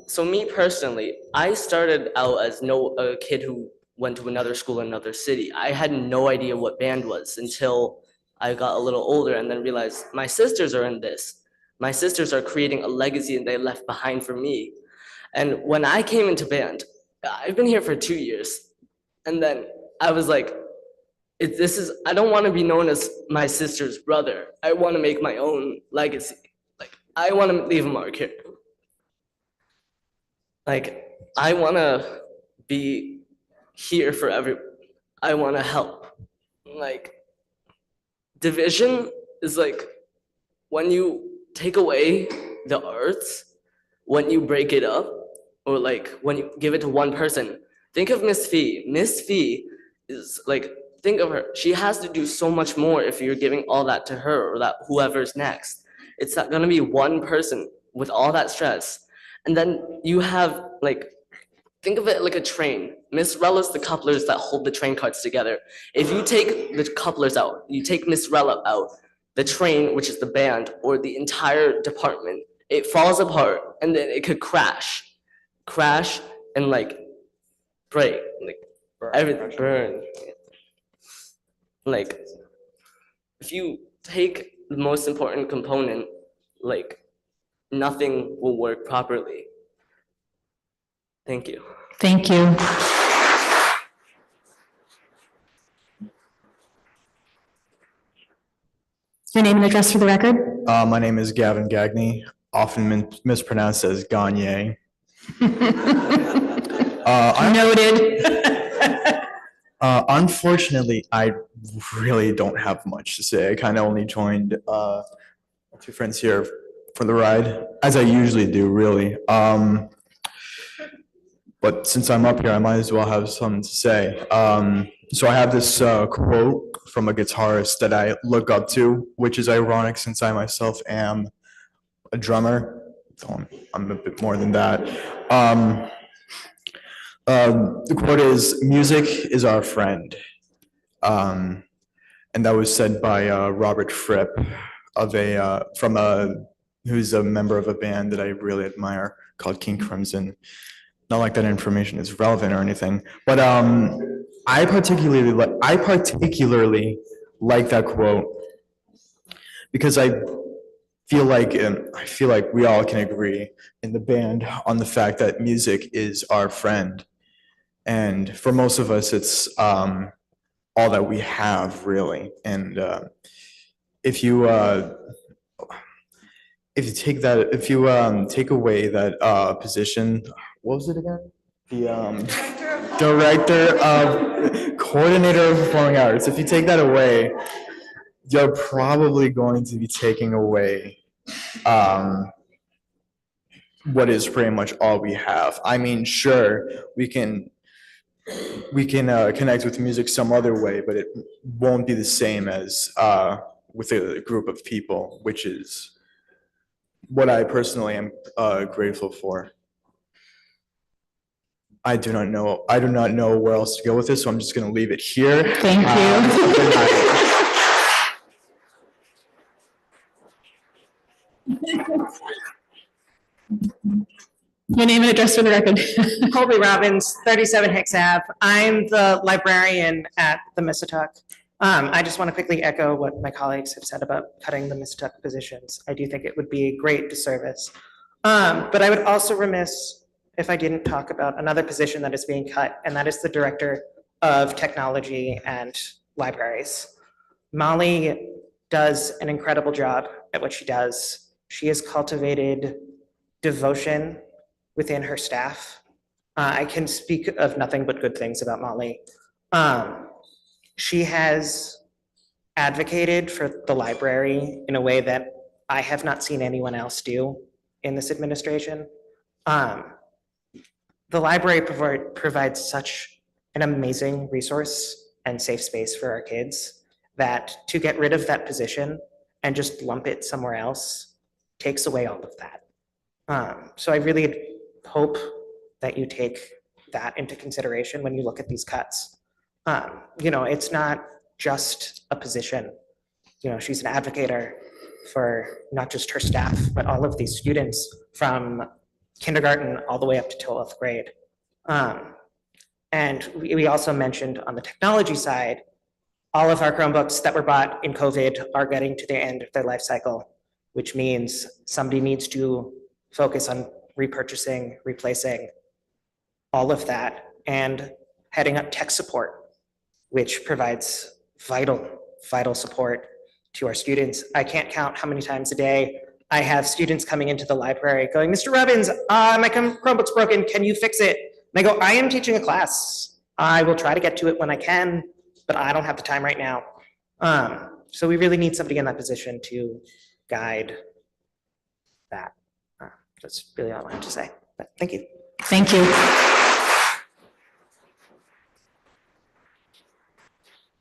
So me personally, I started out as a kid who went to another school in another city. I had no idea what band was until I got a little older and then realized my sisters are in this. My sisters are creating a legacy and they left behind for me. And when I came into band, I've been here for 2 years. And then I was like, I don't want to be known as my sister's brother. I want to make my own legacy. Like, I want to leave a mark here. Like, I want to be here for everyone. I want to help. Like, division is like when you take away the arts, when you break it up, or like when you give it to one person. Think of Miss Fee. Miss Fee is like, think of her. She has to do so much more if you're giving all that to her or that whoever's next. It's not gonna be one person with all that stress. And then you have like, think of it like a train. Miss Rella's the couplers that hold the train carts together. If you take the couplers out, you take Miss Rella out, the train, which is the band, or the entire department, it falls apart and then it could crash and like break, like everything burn. Like if you take the most important component, like nothing will work properly. Thank you. Thank you. Your name and address for the record? My name is Gavin Gagney, often mispronounced as Gagne. Noted. Unfortunately, I really don't have much to say. I kind of only joined two friends here for the ride, as I usually do, really. But since I'm up here, I might as well have something to say. So I have this quote from a guitarist that I look up to, which is ironic since I myself am a drummer. So I'm a bit more than that. The quote is, "Music is our friend." And that was said by Robert Fripp who's a member of a band that I really admire called King Crimson. Not like that information is relevant or anything, but I particularly like that quote because I feel like we all can agree in the band on the fact that music is our friend, and for most of us, it's all that we have, really. And if you take away that position, what was it again? The coordinator of performing arts. If you take that away, you're probably going to be taking away what is pretty much all we have. I mean, sure, we can connect with music some other way, but it won't be the same as with a group of people, which is what I personally am grateful for. I do not know where else to go with this, so I'm just going to leave it here. Thank you. Your name and address for the record. Colby Robbins, 37 Hicks Ave. I'm the librarian at the Missatuck. I just want to quickly echo what my colleagues have said about cutting the Missatuck positions. I do think it would be a great disservice. But I would also remiss if I didn't talk about another position that is being cut, and that is the Director of Technology and Libraries. Molly does an incredible job at what she does. She has cultivated devotion within her staff. I can speak of nothing but good things about Molly. She has advocated for the library in a way that I have not seen anyone else do in this administration. The library provides such an amazing resource and safe space for our kids that to get rid of that position and just lump it somewhere else takes away all of that. So I really hope that you take that into consideration when you look at these cuts. It's not just a position. She's an advocate for not just her staff, but all of these students from kindergarten all the way up to 12th grade. And we also mentioned on the technology side, all of our Chromebooks that were bought in COVID are getting to the end of their life cycle, which means somebody needs to focus on repurchasing, replacing all of that, and heading up tech support, which provides vital support to our students. I can't count how many times a day I have students coming into the library going, "Mr. Robbins, my Chromebook's broken, can you fix it?" And I go, "I am teaching a class. I will try to get to it when I can, but I don't have the time right now." So we really need somebody in that position to guide that. That's really all I have to say, but thank you. Thank you.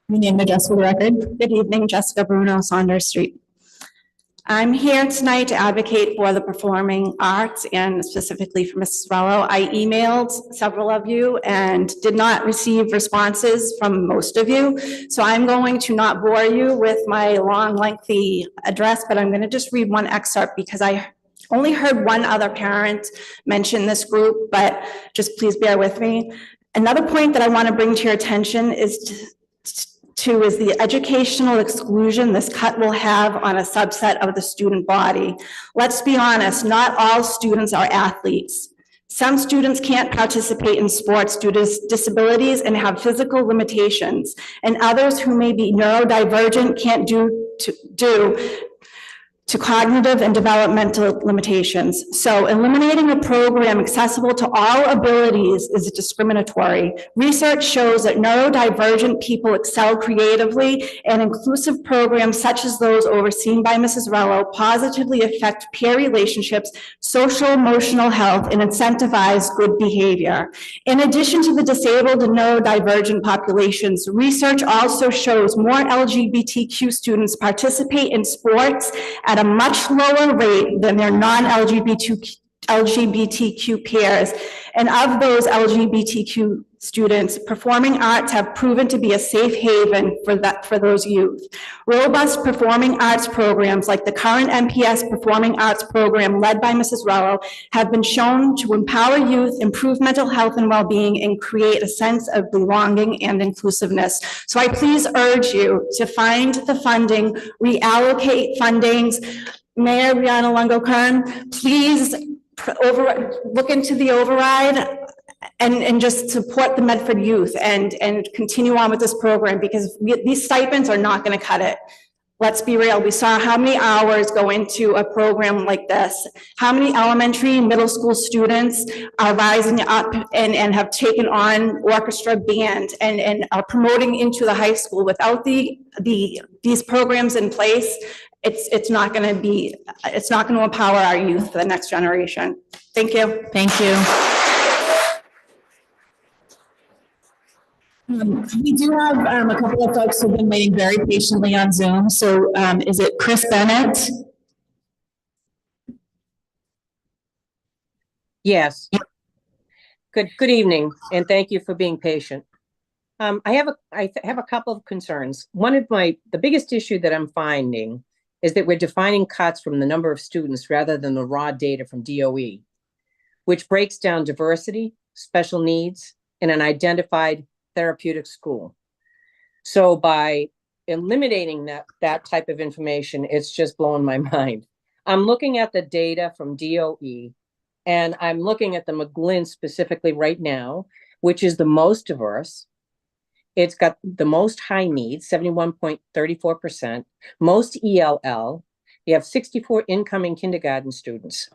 Your name and address for the record. Good evening, Jessica Bruno, Saunders Street. I'm here tonight to advocate for the performing arts and specifically for Mrs. Rello. I emailed several of you and did not receive responses from most of you. So I'm going to not bore you with my long, lengthy address, but I'm going to just read one excerpt because I only heard one other parent mention this group, but just please bear with me. Another point that I want to bring to your attention is the educational exclusion this cut will have on a subset of the student body. Let's be honest, not all students are athletes. Some students can't participate in sports due to disabilities and have physical limitations, and others who may be neurodivergent can't due to cognitive and developmental limitations. So eliminating a program accessible to all abilities is discriminatory. Research shows that neurodivergent people excel creatively, and inclusive programs such as those overseen by Mrs. Rello positively affect peer relationships, social emotional health, and incentivize good behavior. In addition to the disabled and neurodivergent populations, research also shows more LGBTQ students participate in sports at a much lower rate than their non-LGBTQ peers. And of those LGBTQ students, performing arts have proven to be a safe haven for those youth. Robust performing arts programs like the current MPS Performing Arts Program led by Mrs. Rello have been shown to empower youth, improve mental health and well-being, and create a sense of belonging and inclusiveness. So I please urge you to find the funding, reallocate fundings. Mayor Rihanna Lungo-Kern, please look into the override and just support the Medford youth and continue on with this program, because these stipends are not going to cut it. Let's be real. We saw how many hours go into a program like this. How many elementary, middle school students are rising up and have taken on orchestra, band, and are promoting into the high school. Without these programs in place, it's not going to empower our youth for the next generation. Thank you. Thank you. We do have a couple of folks who've been waiting very patiently on Zoom. So is it Chris Bennett? Yes. Good evening, and thank you for being patient. I have a couple of concerns. One of the biggest issue that I'm finding is that we're defining cuts from the number of students rather than the raw data from DOE, which breaks down diversity, special needs, and an identified therapeutic school. So by eliminating that type of information, it's just blowing my mind. I'm looking at the data from DOE, and I'm looking at the McGlynn specifically right now, which is the most diverse. It's got the most high needs, 71.34%, most ELL. You have 64 incoming kindergarten students,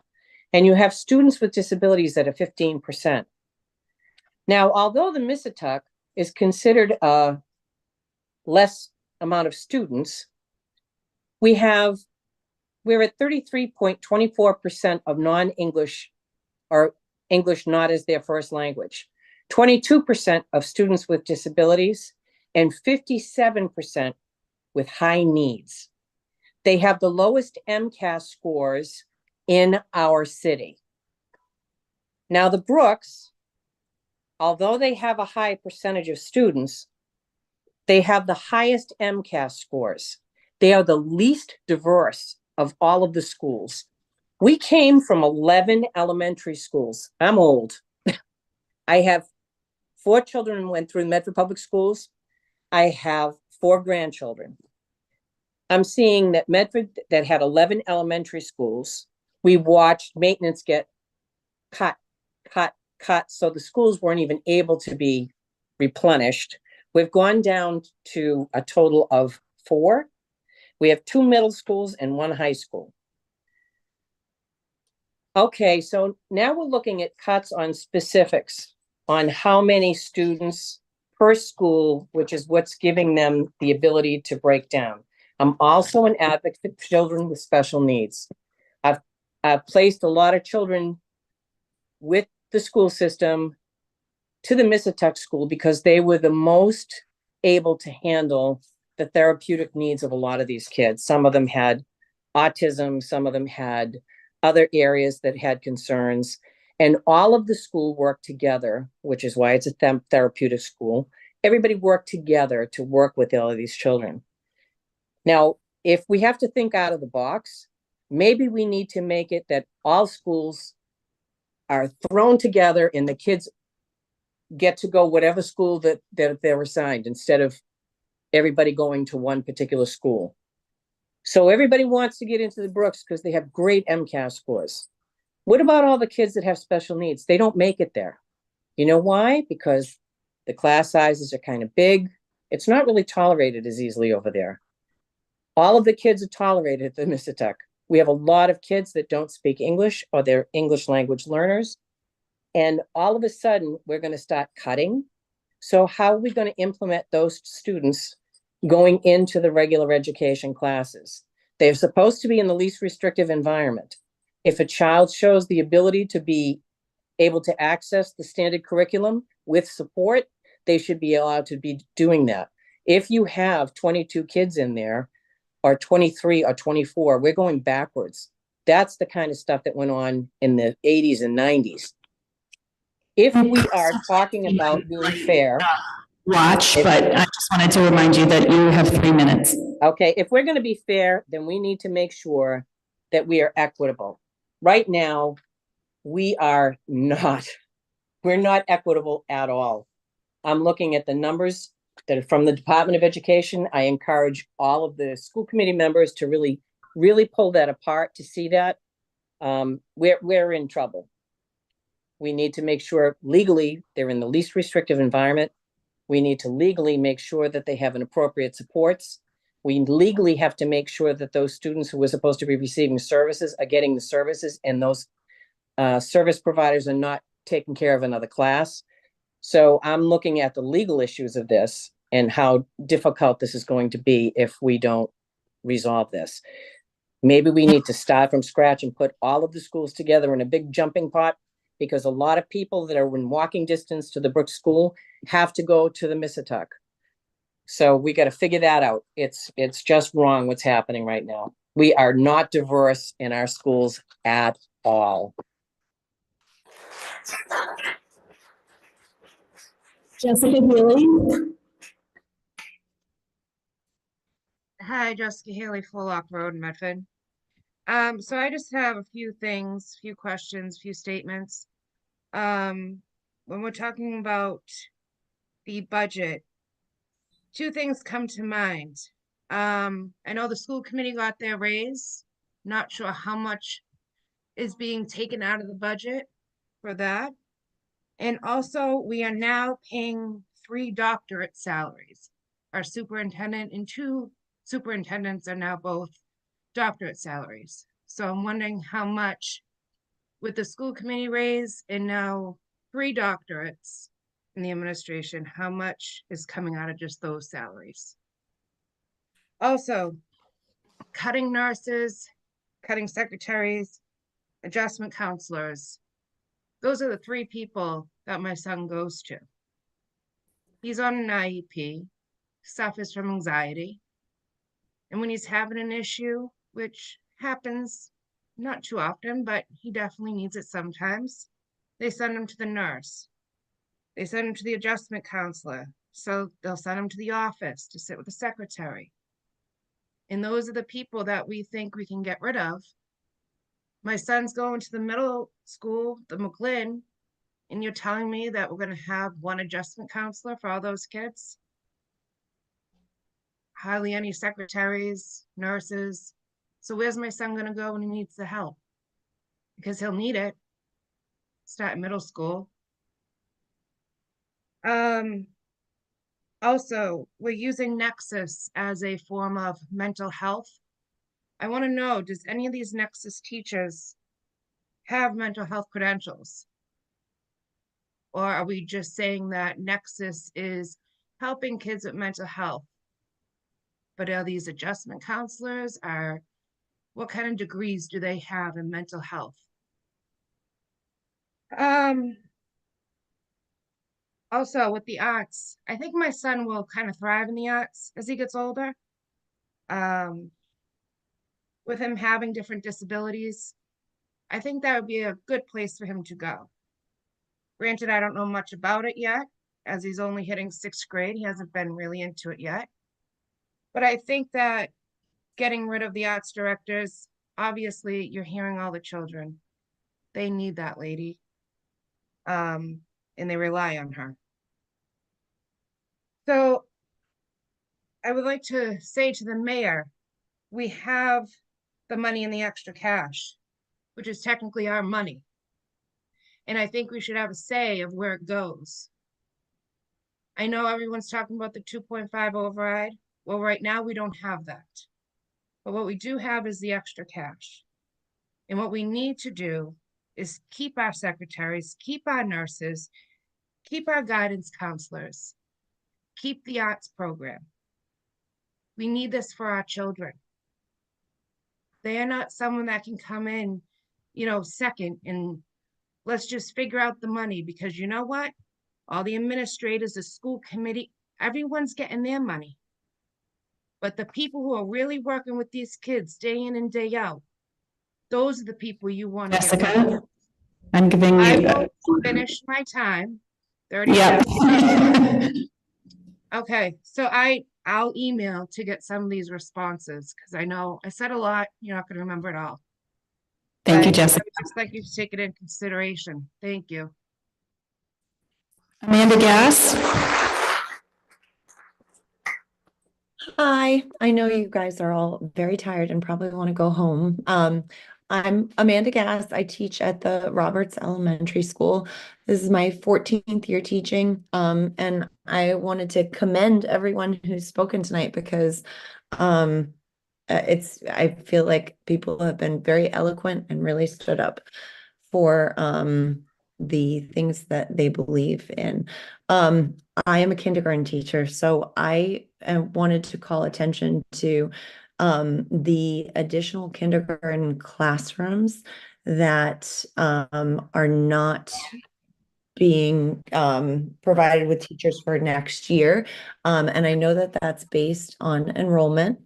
and you have students with disabilities that are 15%. Now, although the Missatuck is considered a less amount of students, we're at 33.24% of non-English or English not as their first language, 22% of students with disabilities, and 57% with high needs. They have the lowest MCAS scores in our city. Now, the Brooks, although they have a high percentage of students, they have the highest MCAS scores. They are the least diverse of all of the schools. We came from 11 elementary schools. I'm old. I have 4 children who went through Medford Public Schools. I have 4 grandchildren. I'm seeing that Medford, that had 11 elementary schools, we watched maintenance get cut, so the schools weren't even able to be replenished. We've gone down to a total of 4. We have 2 middle schools and 1 high school. Okay, so now we're looking at cuts on specifics on how many students per school, which is what's giving them the ability to break down. I'm also an advocate for children with special needs. I've placed a lot of children with the school system to the Missatuck school because they were the most able to handle the therapeutic needs of a lot of these kids. Some of them had autism, some of them had other areas that had concerns, and all of the school worked together, which is why it's a therapeutic school. Everybody worked together to work with all of these children. Now, if we have to think out of the box, maybe we need to make it that all schools are thrown together and the kids get to go whatever school that they're assigned instead of everybody going to one particular school. So everybody wants to get into the Brooks because they have great MCAS scores. What about all the kids that have special needs? They don't make it there. You know why? Because the class sizes are kind of big. It's not really tolerated as easily over there. All of the kids are tolerated at the Missatuck. We have a lot of kids that don't speak English or they're English language learners. And all of a sudden, we're going to start cutting. So how are we going to implement those students going into the regular education classes? They're supposed to be in the least restrictive environment. If a child shows the ability to be able to access the standard curriculum with support, they should be allowed to be doing that. If you have 22 kids in there, or 23 or 24, we're going backwards. That's the kind of stuff that went on in the 80s and 90s. If we are talking about being fair. Watch, but I just wanted to remind you that you have 3 minutes. Okay, if we're going to be fair, then we need to make sure that we are equitable. Right now, we're not equitable at all. I'm looking at the numbers that are from the Department of Education. I encourage all of the school committee members to really pull that apart to see that. We're in trouble. We need to make sure legally they're in the least restrictive environment. We need to legally make sure that they have an appropriate supports. We legally have to make sure that those students who were supposed to be receiving services are getting the services, and those service providers are not taking care of another class. So I'm looking at the legal issues of this and how difficult this is going to be if we don't resolve this. Maybe we need to start from scratch and put all of the schools together in a big jumping pot, because a lot of people that are in walking distance to the Brook School have to go to the Missatuck. So we got to figure that out. It's just wrong what's happening right now. We are not diverse in our schools at all. Jessica Healy. Hi, Jessica Haley, Fullock Road, Medford. So I just have a few things, few questions, few statements. When we're talking about the budget, two things come to mind. I know the school committee got their raise. Not sure how much is being taken out of the budget for that. And also, we are now paying 3 doctorate salaries. Our superintendent and 2 superintendents are now both doctorate salaries. So I'm wondering how much, with the school committee raise and now 3 doctorates in the administration, how much is coming out of just those salaries? Also, cutting nurses, cutting secretaries, adjustment counselors. Those are the 3 people that my son goes to. He's on an IEP, suffers from anxiety. And when he's having an issue, which happens not too often, but he definitely needs it sometimes, they send him to the nurse. They send him to the adjustment counselor. So they'll send him to the office to sit with the secretary. And those are the people that we think we can get rid of. My son's going to the middle school, the McGlynn, and you're telling me that we're going to have 1 adjustment counselor for all those kids? Hardly any secretaries, nurses. So where's my son going to go when he needs the help? Because he'll need it. Start middle school. Also, we're using Nexus as a form of mental health. I want to know, does any of these Nexus teachers have mental health credentials? Or are we just saying that Nexus is helping kids with mental health? But are these adjustment counselors? What kind of degrees do they have in mental health? Also, with the arts, I think my son will kind of thrive in the arts as he gets older. With him having different disabilities, I think that would be a good place for him to go. Granted, I don't know much about it yet, as he's only hitting 6th grade. He hasn't been really into it yet. But I think that getting rid of the arts directors, obviously you're hearing all the children. They need that lady. And they rely on her. So I would like to say to the mayor, we have the money in the extra cash. which is technically our money. And I think we should have a say of where it goes. I know everyone's talking about the 2.5 override. Well, right now we don't have that. But what we do have is the extra cash. And what we need to do is keep our secretaries, keep our nurses, keep our guidance counselors, keep the arts program. We need this for our children. They are not someone that can come in, second and let's just figure out the money, because you know what? All the administrators, the school committee, everyone's getting their money. But the people who are really working with these kids day in and day out, those are the people you want to get money. Jessica, I'm giving I you. will finish my time. 30 Yeah. seconds. Okay, so I'll email to get some of these responses, because I know I said a lot. You're not going to remember it all. Thank you, But Jessica. I would just like you to take it in consideration. Thank you. Amanda Gass. Hi, I know you guys are all very tired and probably want to go home. I'm Amanda Gass. I teach at the Roberts Elementary School. This is my 14th year teaching. And I wanted to commend everyone who's spoken tonight because I feel like people have been very eloquent and really stood up for the things that they believe in. I am a kindergarten teacher, so I wanted to call attention to the additional kindergarten classrooms that are not being provided with teachers for next year. And I know that that's based on enrollment,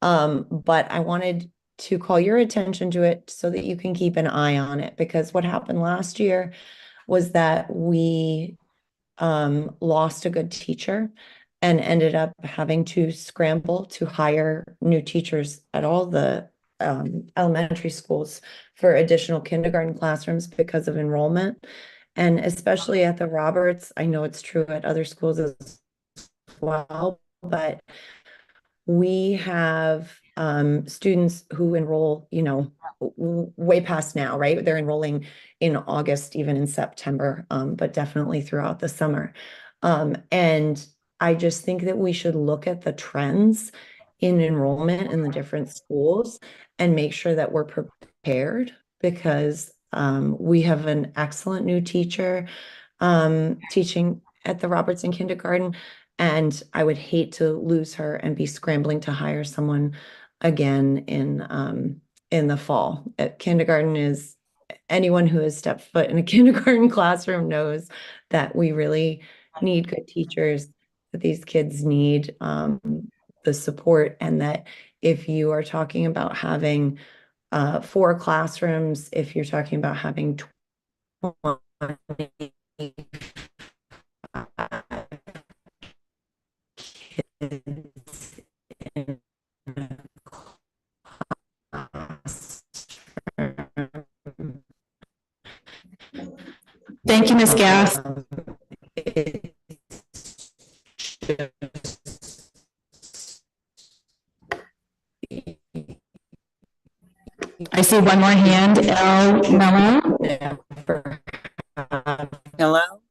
but I wanted to call your attention to it so that you can keep an eye on it, because what happened last year was that we lost a good teacher and ended up having to scramble to hire new teachers at all the elementary schools for additional kindergarten classrooms because of enrollment. And especially at the Roberts, I know it's true at other schools as well, but we have students who enroll, way past now, right? They're enrolling in August, even in September, but definitely throughout the summer. And I just think that we should look at the trends in enrollment in the different schools and make sure that we're prepared, because we have an excellent new teacher teaching at the Robertson kindergarten. And I would hate to lose her and be scrambling to hire someone again in the fall. Kindergarten is, anyone who has stepped foot in a kindergarten classroom knows that we really need good teachers, that these kids need the support, and that if you are talking about having 4 classrooms, if you're talking about having 20 kids in a classroom. Thank you, Ms. Gass. I see one more hand, El Mello. Hello?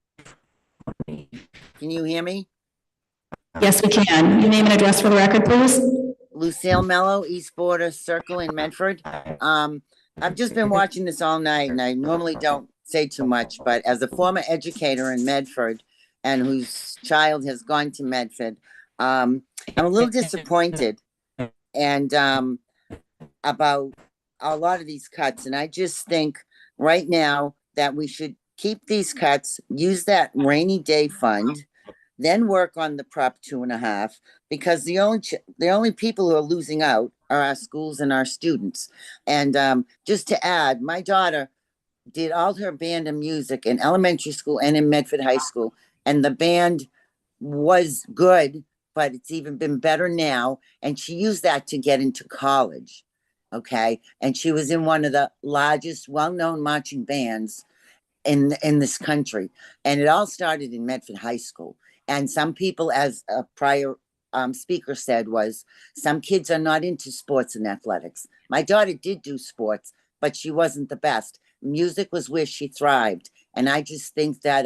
Can you hear me? Yes, we can. Your name and address for the record, please. Lucille Mello, East Border Circle in Medford. I've just been watching this all night, and I normally don't say too much, but as a former educator in Medford and whose child has gone to Medford, I'm a little disappointed and about a lot of these cuts. And I just think right now that we should keep these cuts, use that rainy day fund, then work on the Prop 2.5, because the only people who are losing out are our schools and our students. And just to add, my daughter did all her band and music in elementary school and in Medford High School, and the band was good, but it's even been better now. And she used that to get into college. Okay. And she was in one of the largest, well-known marching bands in this country. And it all started in Medford High School. And some people, as a prior speaker said, was some kids are not into sports and athletics. My daughter did do sports, but she wasn't the best. Music was where she thrived. And I just think that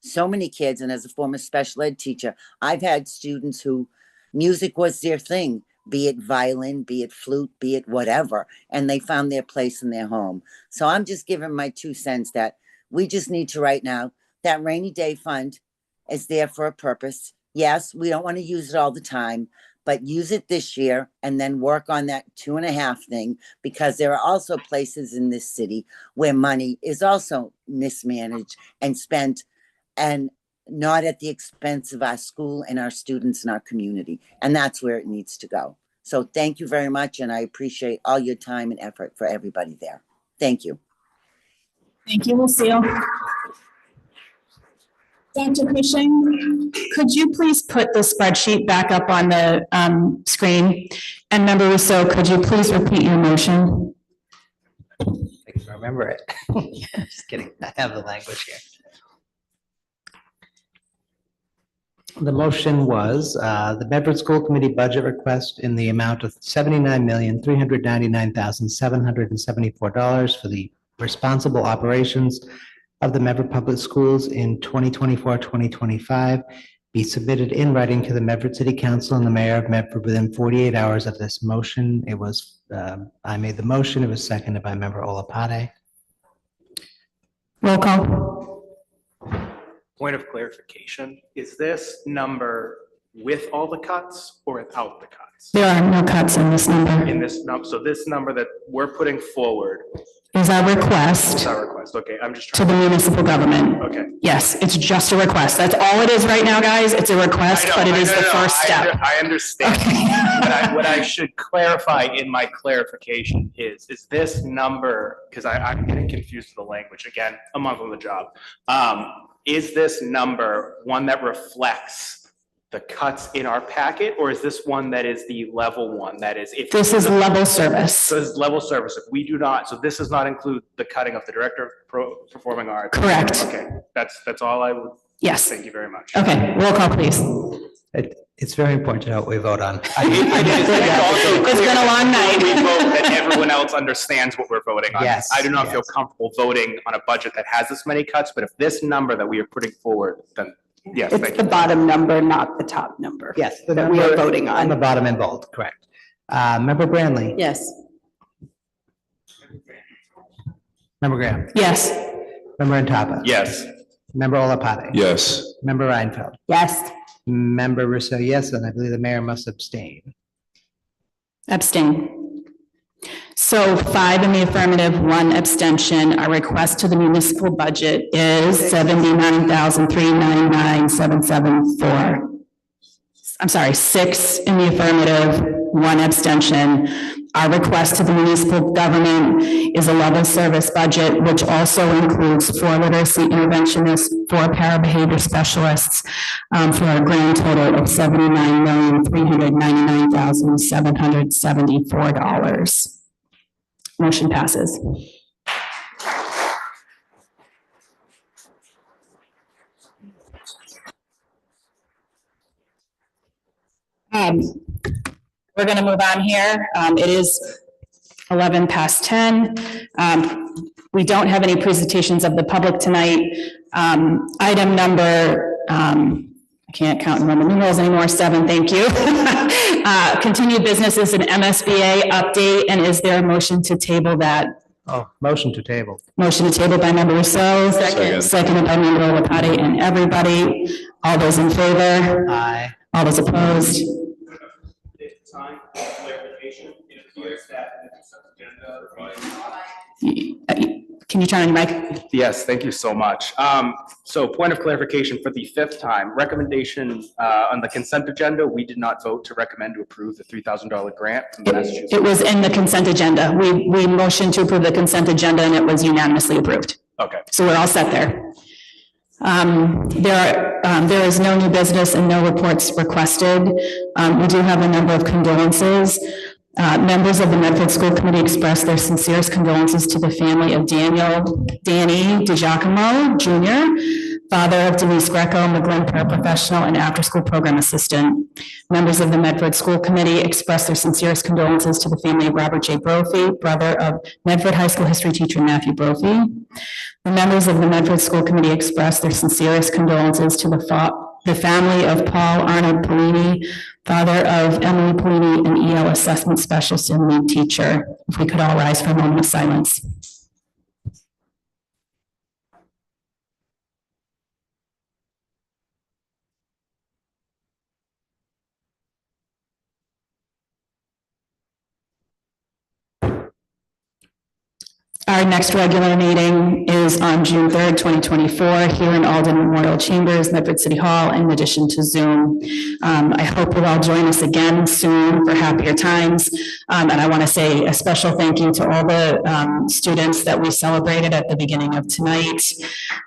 so many kids, and as a former special ed teacher, I've had students who music was their thing, be it violin, be it flute, be it whatever, and they found their place in their home. So I'm just giving my 2 cents that we just need to right now, that rainy day fund is there for a purpose. Yes, we don't want to use it all the time, but use it this year and then work on that 2.5 thing, because there are also places in this city where money is also mismanaged and spent and not at the expense of our school and our students and our community. And that's where it needs to go. So thank you very much. And I appreciate all your time and effort for everybody there. Thank you. Thank you, Lucille. Dr. Cushing, could you please put the spreadsheet back up on the screen? And Member Rousseau, could you please repeat your motion? I can remember it. Just kidding. I have the language here. The motion was the Medford School Committee budget request in the amount of $79,399,774 for the responsible operations of the Medford Public Schools in 2024-2025 be submitted in writing to the Medford City Council and the Mayor of Medford within 48 hours of this motion. It was, I made the motion. It was seconded by Member Olapate. Roll call. Point of clarification, is this number with all the cuts or without the cuts? There are no cuts in this number. In this number, so this number that we're putting forward Is our request is our request. Okay, I'm just to trying the municipal government. Okay. Yes, it's just a request. That's all it is right now, guys. It's a request, but it is the first step. I understand. What I should clarify in my clarification is this number, because I'm getting confused with the language again, a month on the job. Is this number one that reflects the cuts in our packet, or is this one that is the level one? That is, if This is level service. So this is level service. If we do not, so this does not include the cutting of the director of performing arts. Correct. Okay, that's all I would. Yes. Thank you very much. Okay, roll call, please. It's very important to know what we vote on. It's been a long night. We vote that everyone else understands what we're voting on. Yes, I do not feel comfortable voting on a budget that has this many cuts, but if this number that we are putting forward, then yes, It's thank the you. bottom number, not the top number. Yes. the That we are number voting on. the bottom in bold, correct. Member Branley. Yes. Member Graham. Yes. Member Antapa. Yes. Member Olapate. Yes. Member Reinfeld. Yes. Member Rousseau, yes, and I believe the mayor must abstain. Abstain. So 5 in the affirmative, 1 abstention. Our request to the municipal budget is $79,399,774. I'm sorry, 6 in the affirmative, 1 abstention. Our request to the municipal government is a level service budget, which also includes 4 literacy interventionists, 4 parabehavior specialists, for a grand total of $79,399,774. Motion passes. We're going to move on here. It is 11 past 10. We don't have any presentations of the public tonight. Item number, I can't count in Roman numerals anymore, 7, thank you. Continued business is an MSBA update, and is there a motion to table that? Oh, motion to table. Motion to table by Member Rousseau. Second. Seconded by Member Olapate, and everybody. All those in favor? Aye. All those opposed? Time clarification, it appears that the consent agenda. Can you turn on your mic? Yes, thank you so much. So point of clarification for the 5th time, recommendation on the consent agenda, we did not vote to recommend to approve the $3,000 grant from Massachusetts. It was in the consent agenda. We motioned to approve the consent agenda, and it was unanimously approved. Okay. So we're all set there. There is no new business and no reports requested. We do have a number of condolences. Members of the Medford School Committee express their sincerest condolences to the family of Danny DiGiacomo Jr., Father of Denise Greco, McGlynn paraprofessional and after-school program assistant. Members of the Medford School Committee express their sincerest condolences to the family of Robert J. Brophy, brother of Medford High School history teacher Matthew Brophy. The members of the Medford School Committee express their sincerest condolences to the family of Paul Arnold Polini, father of Emily Polini, an EL assessment specialist and lead teacher. If we could all rise for a moment of silence. Our next regular meeting is on June 3rd, 2024, here in Alden Memorial Chambers, Medford City Hall, in addition to Zoom. I hope you'll all join us again soon for happier times. And I want to say a special thank you to all the students that we celebrated at the beginning of tonight.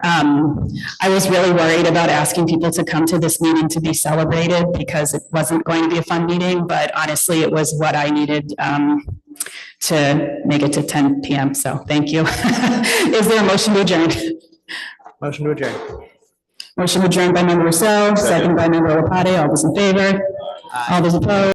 I was really worried about asking people to come to this meeting to be celebrated because it wasn't going to be a fun meeting, but honestly, it was what I needed to make it to 10 p.m. So thank you. Is there a motion to adjourn? Motion to adjourn. Motion adjourned by member Rousseau, second by member Lepage. All those in favor? All those opposed?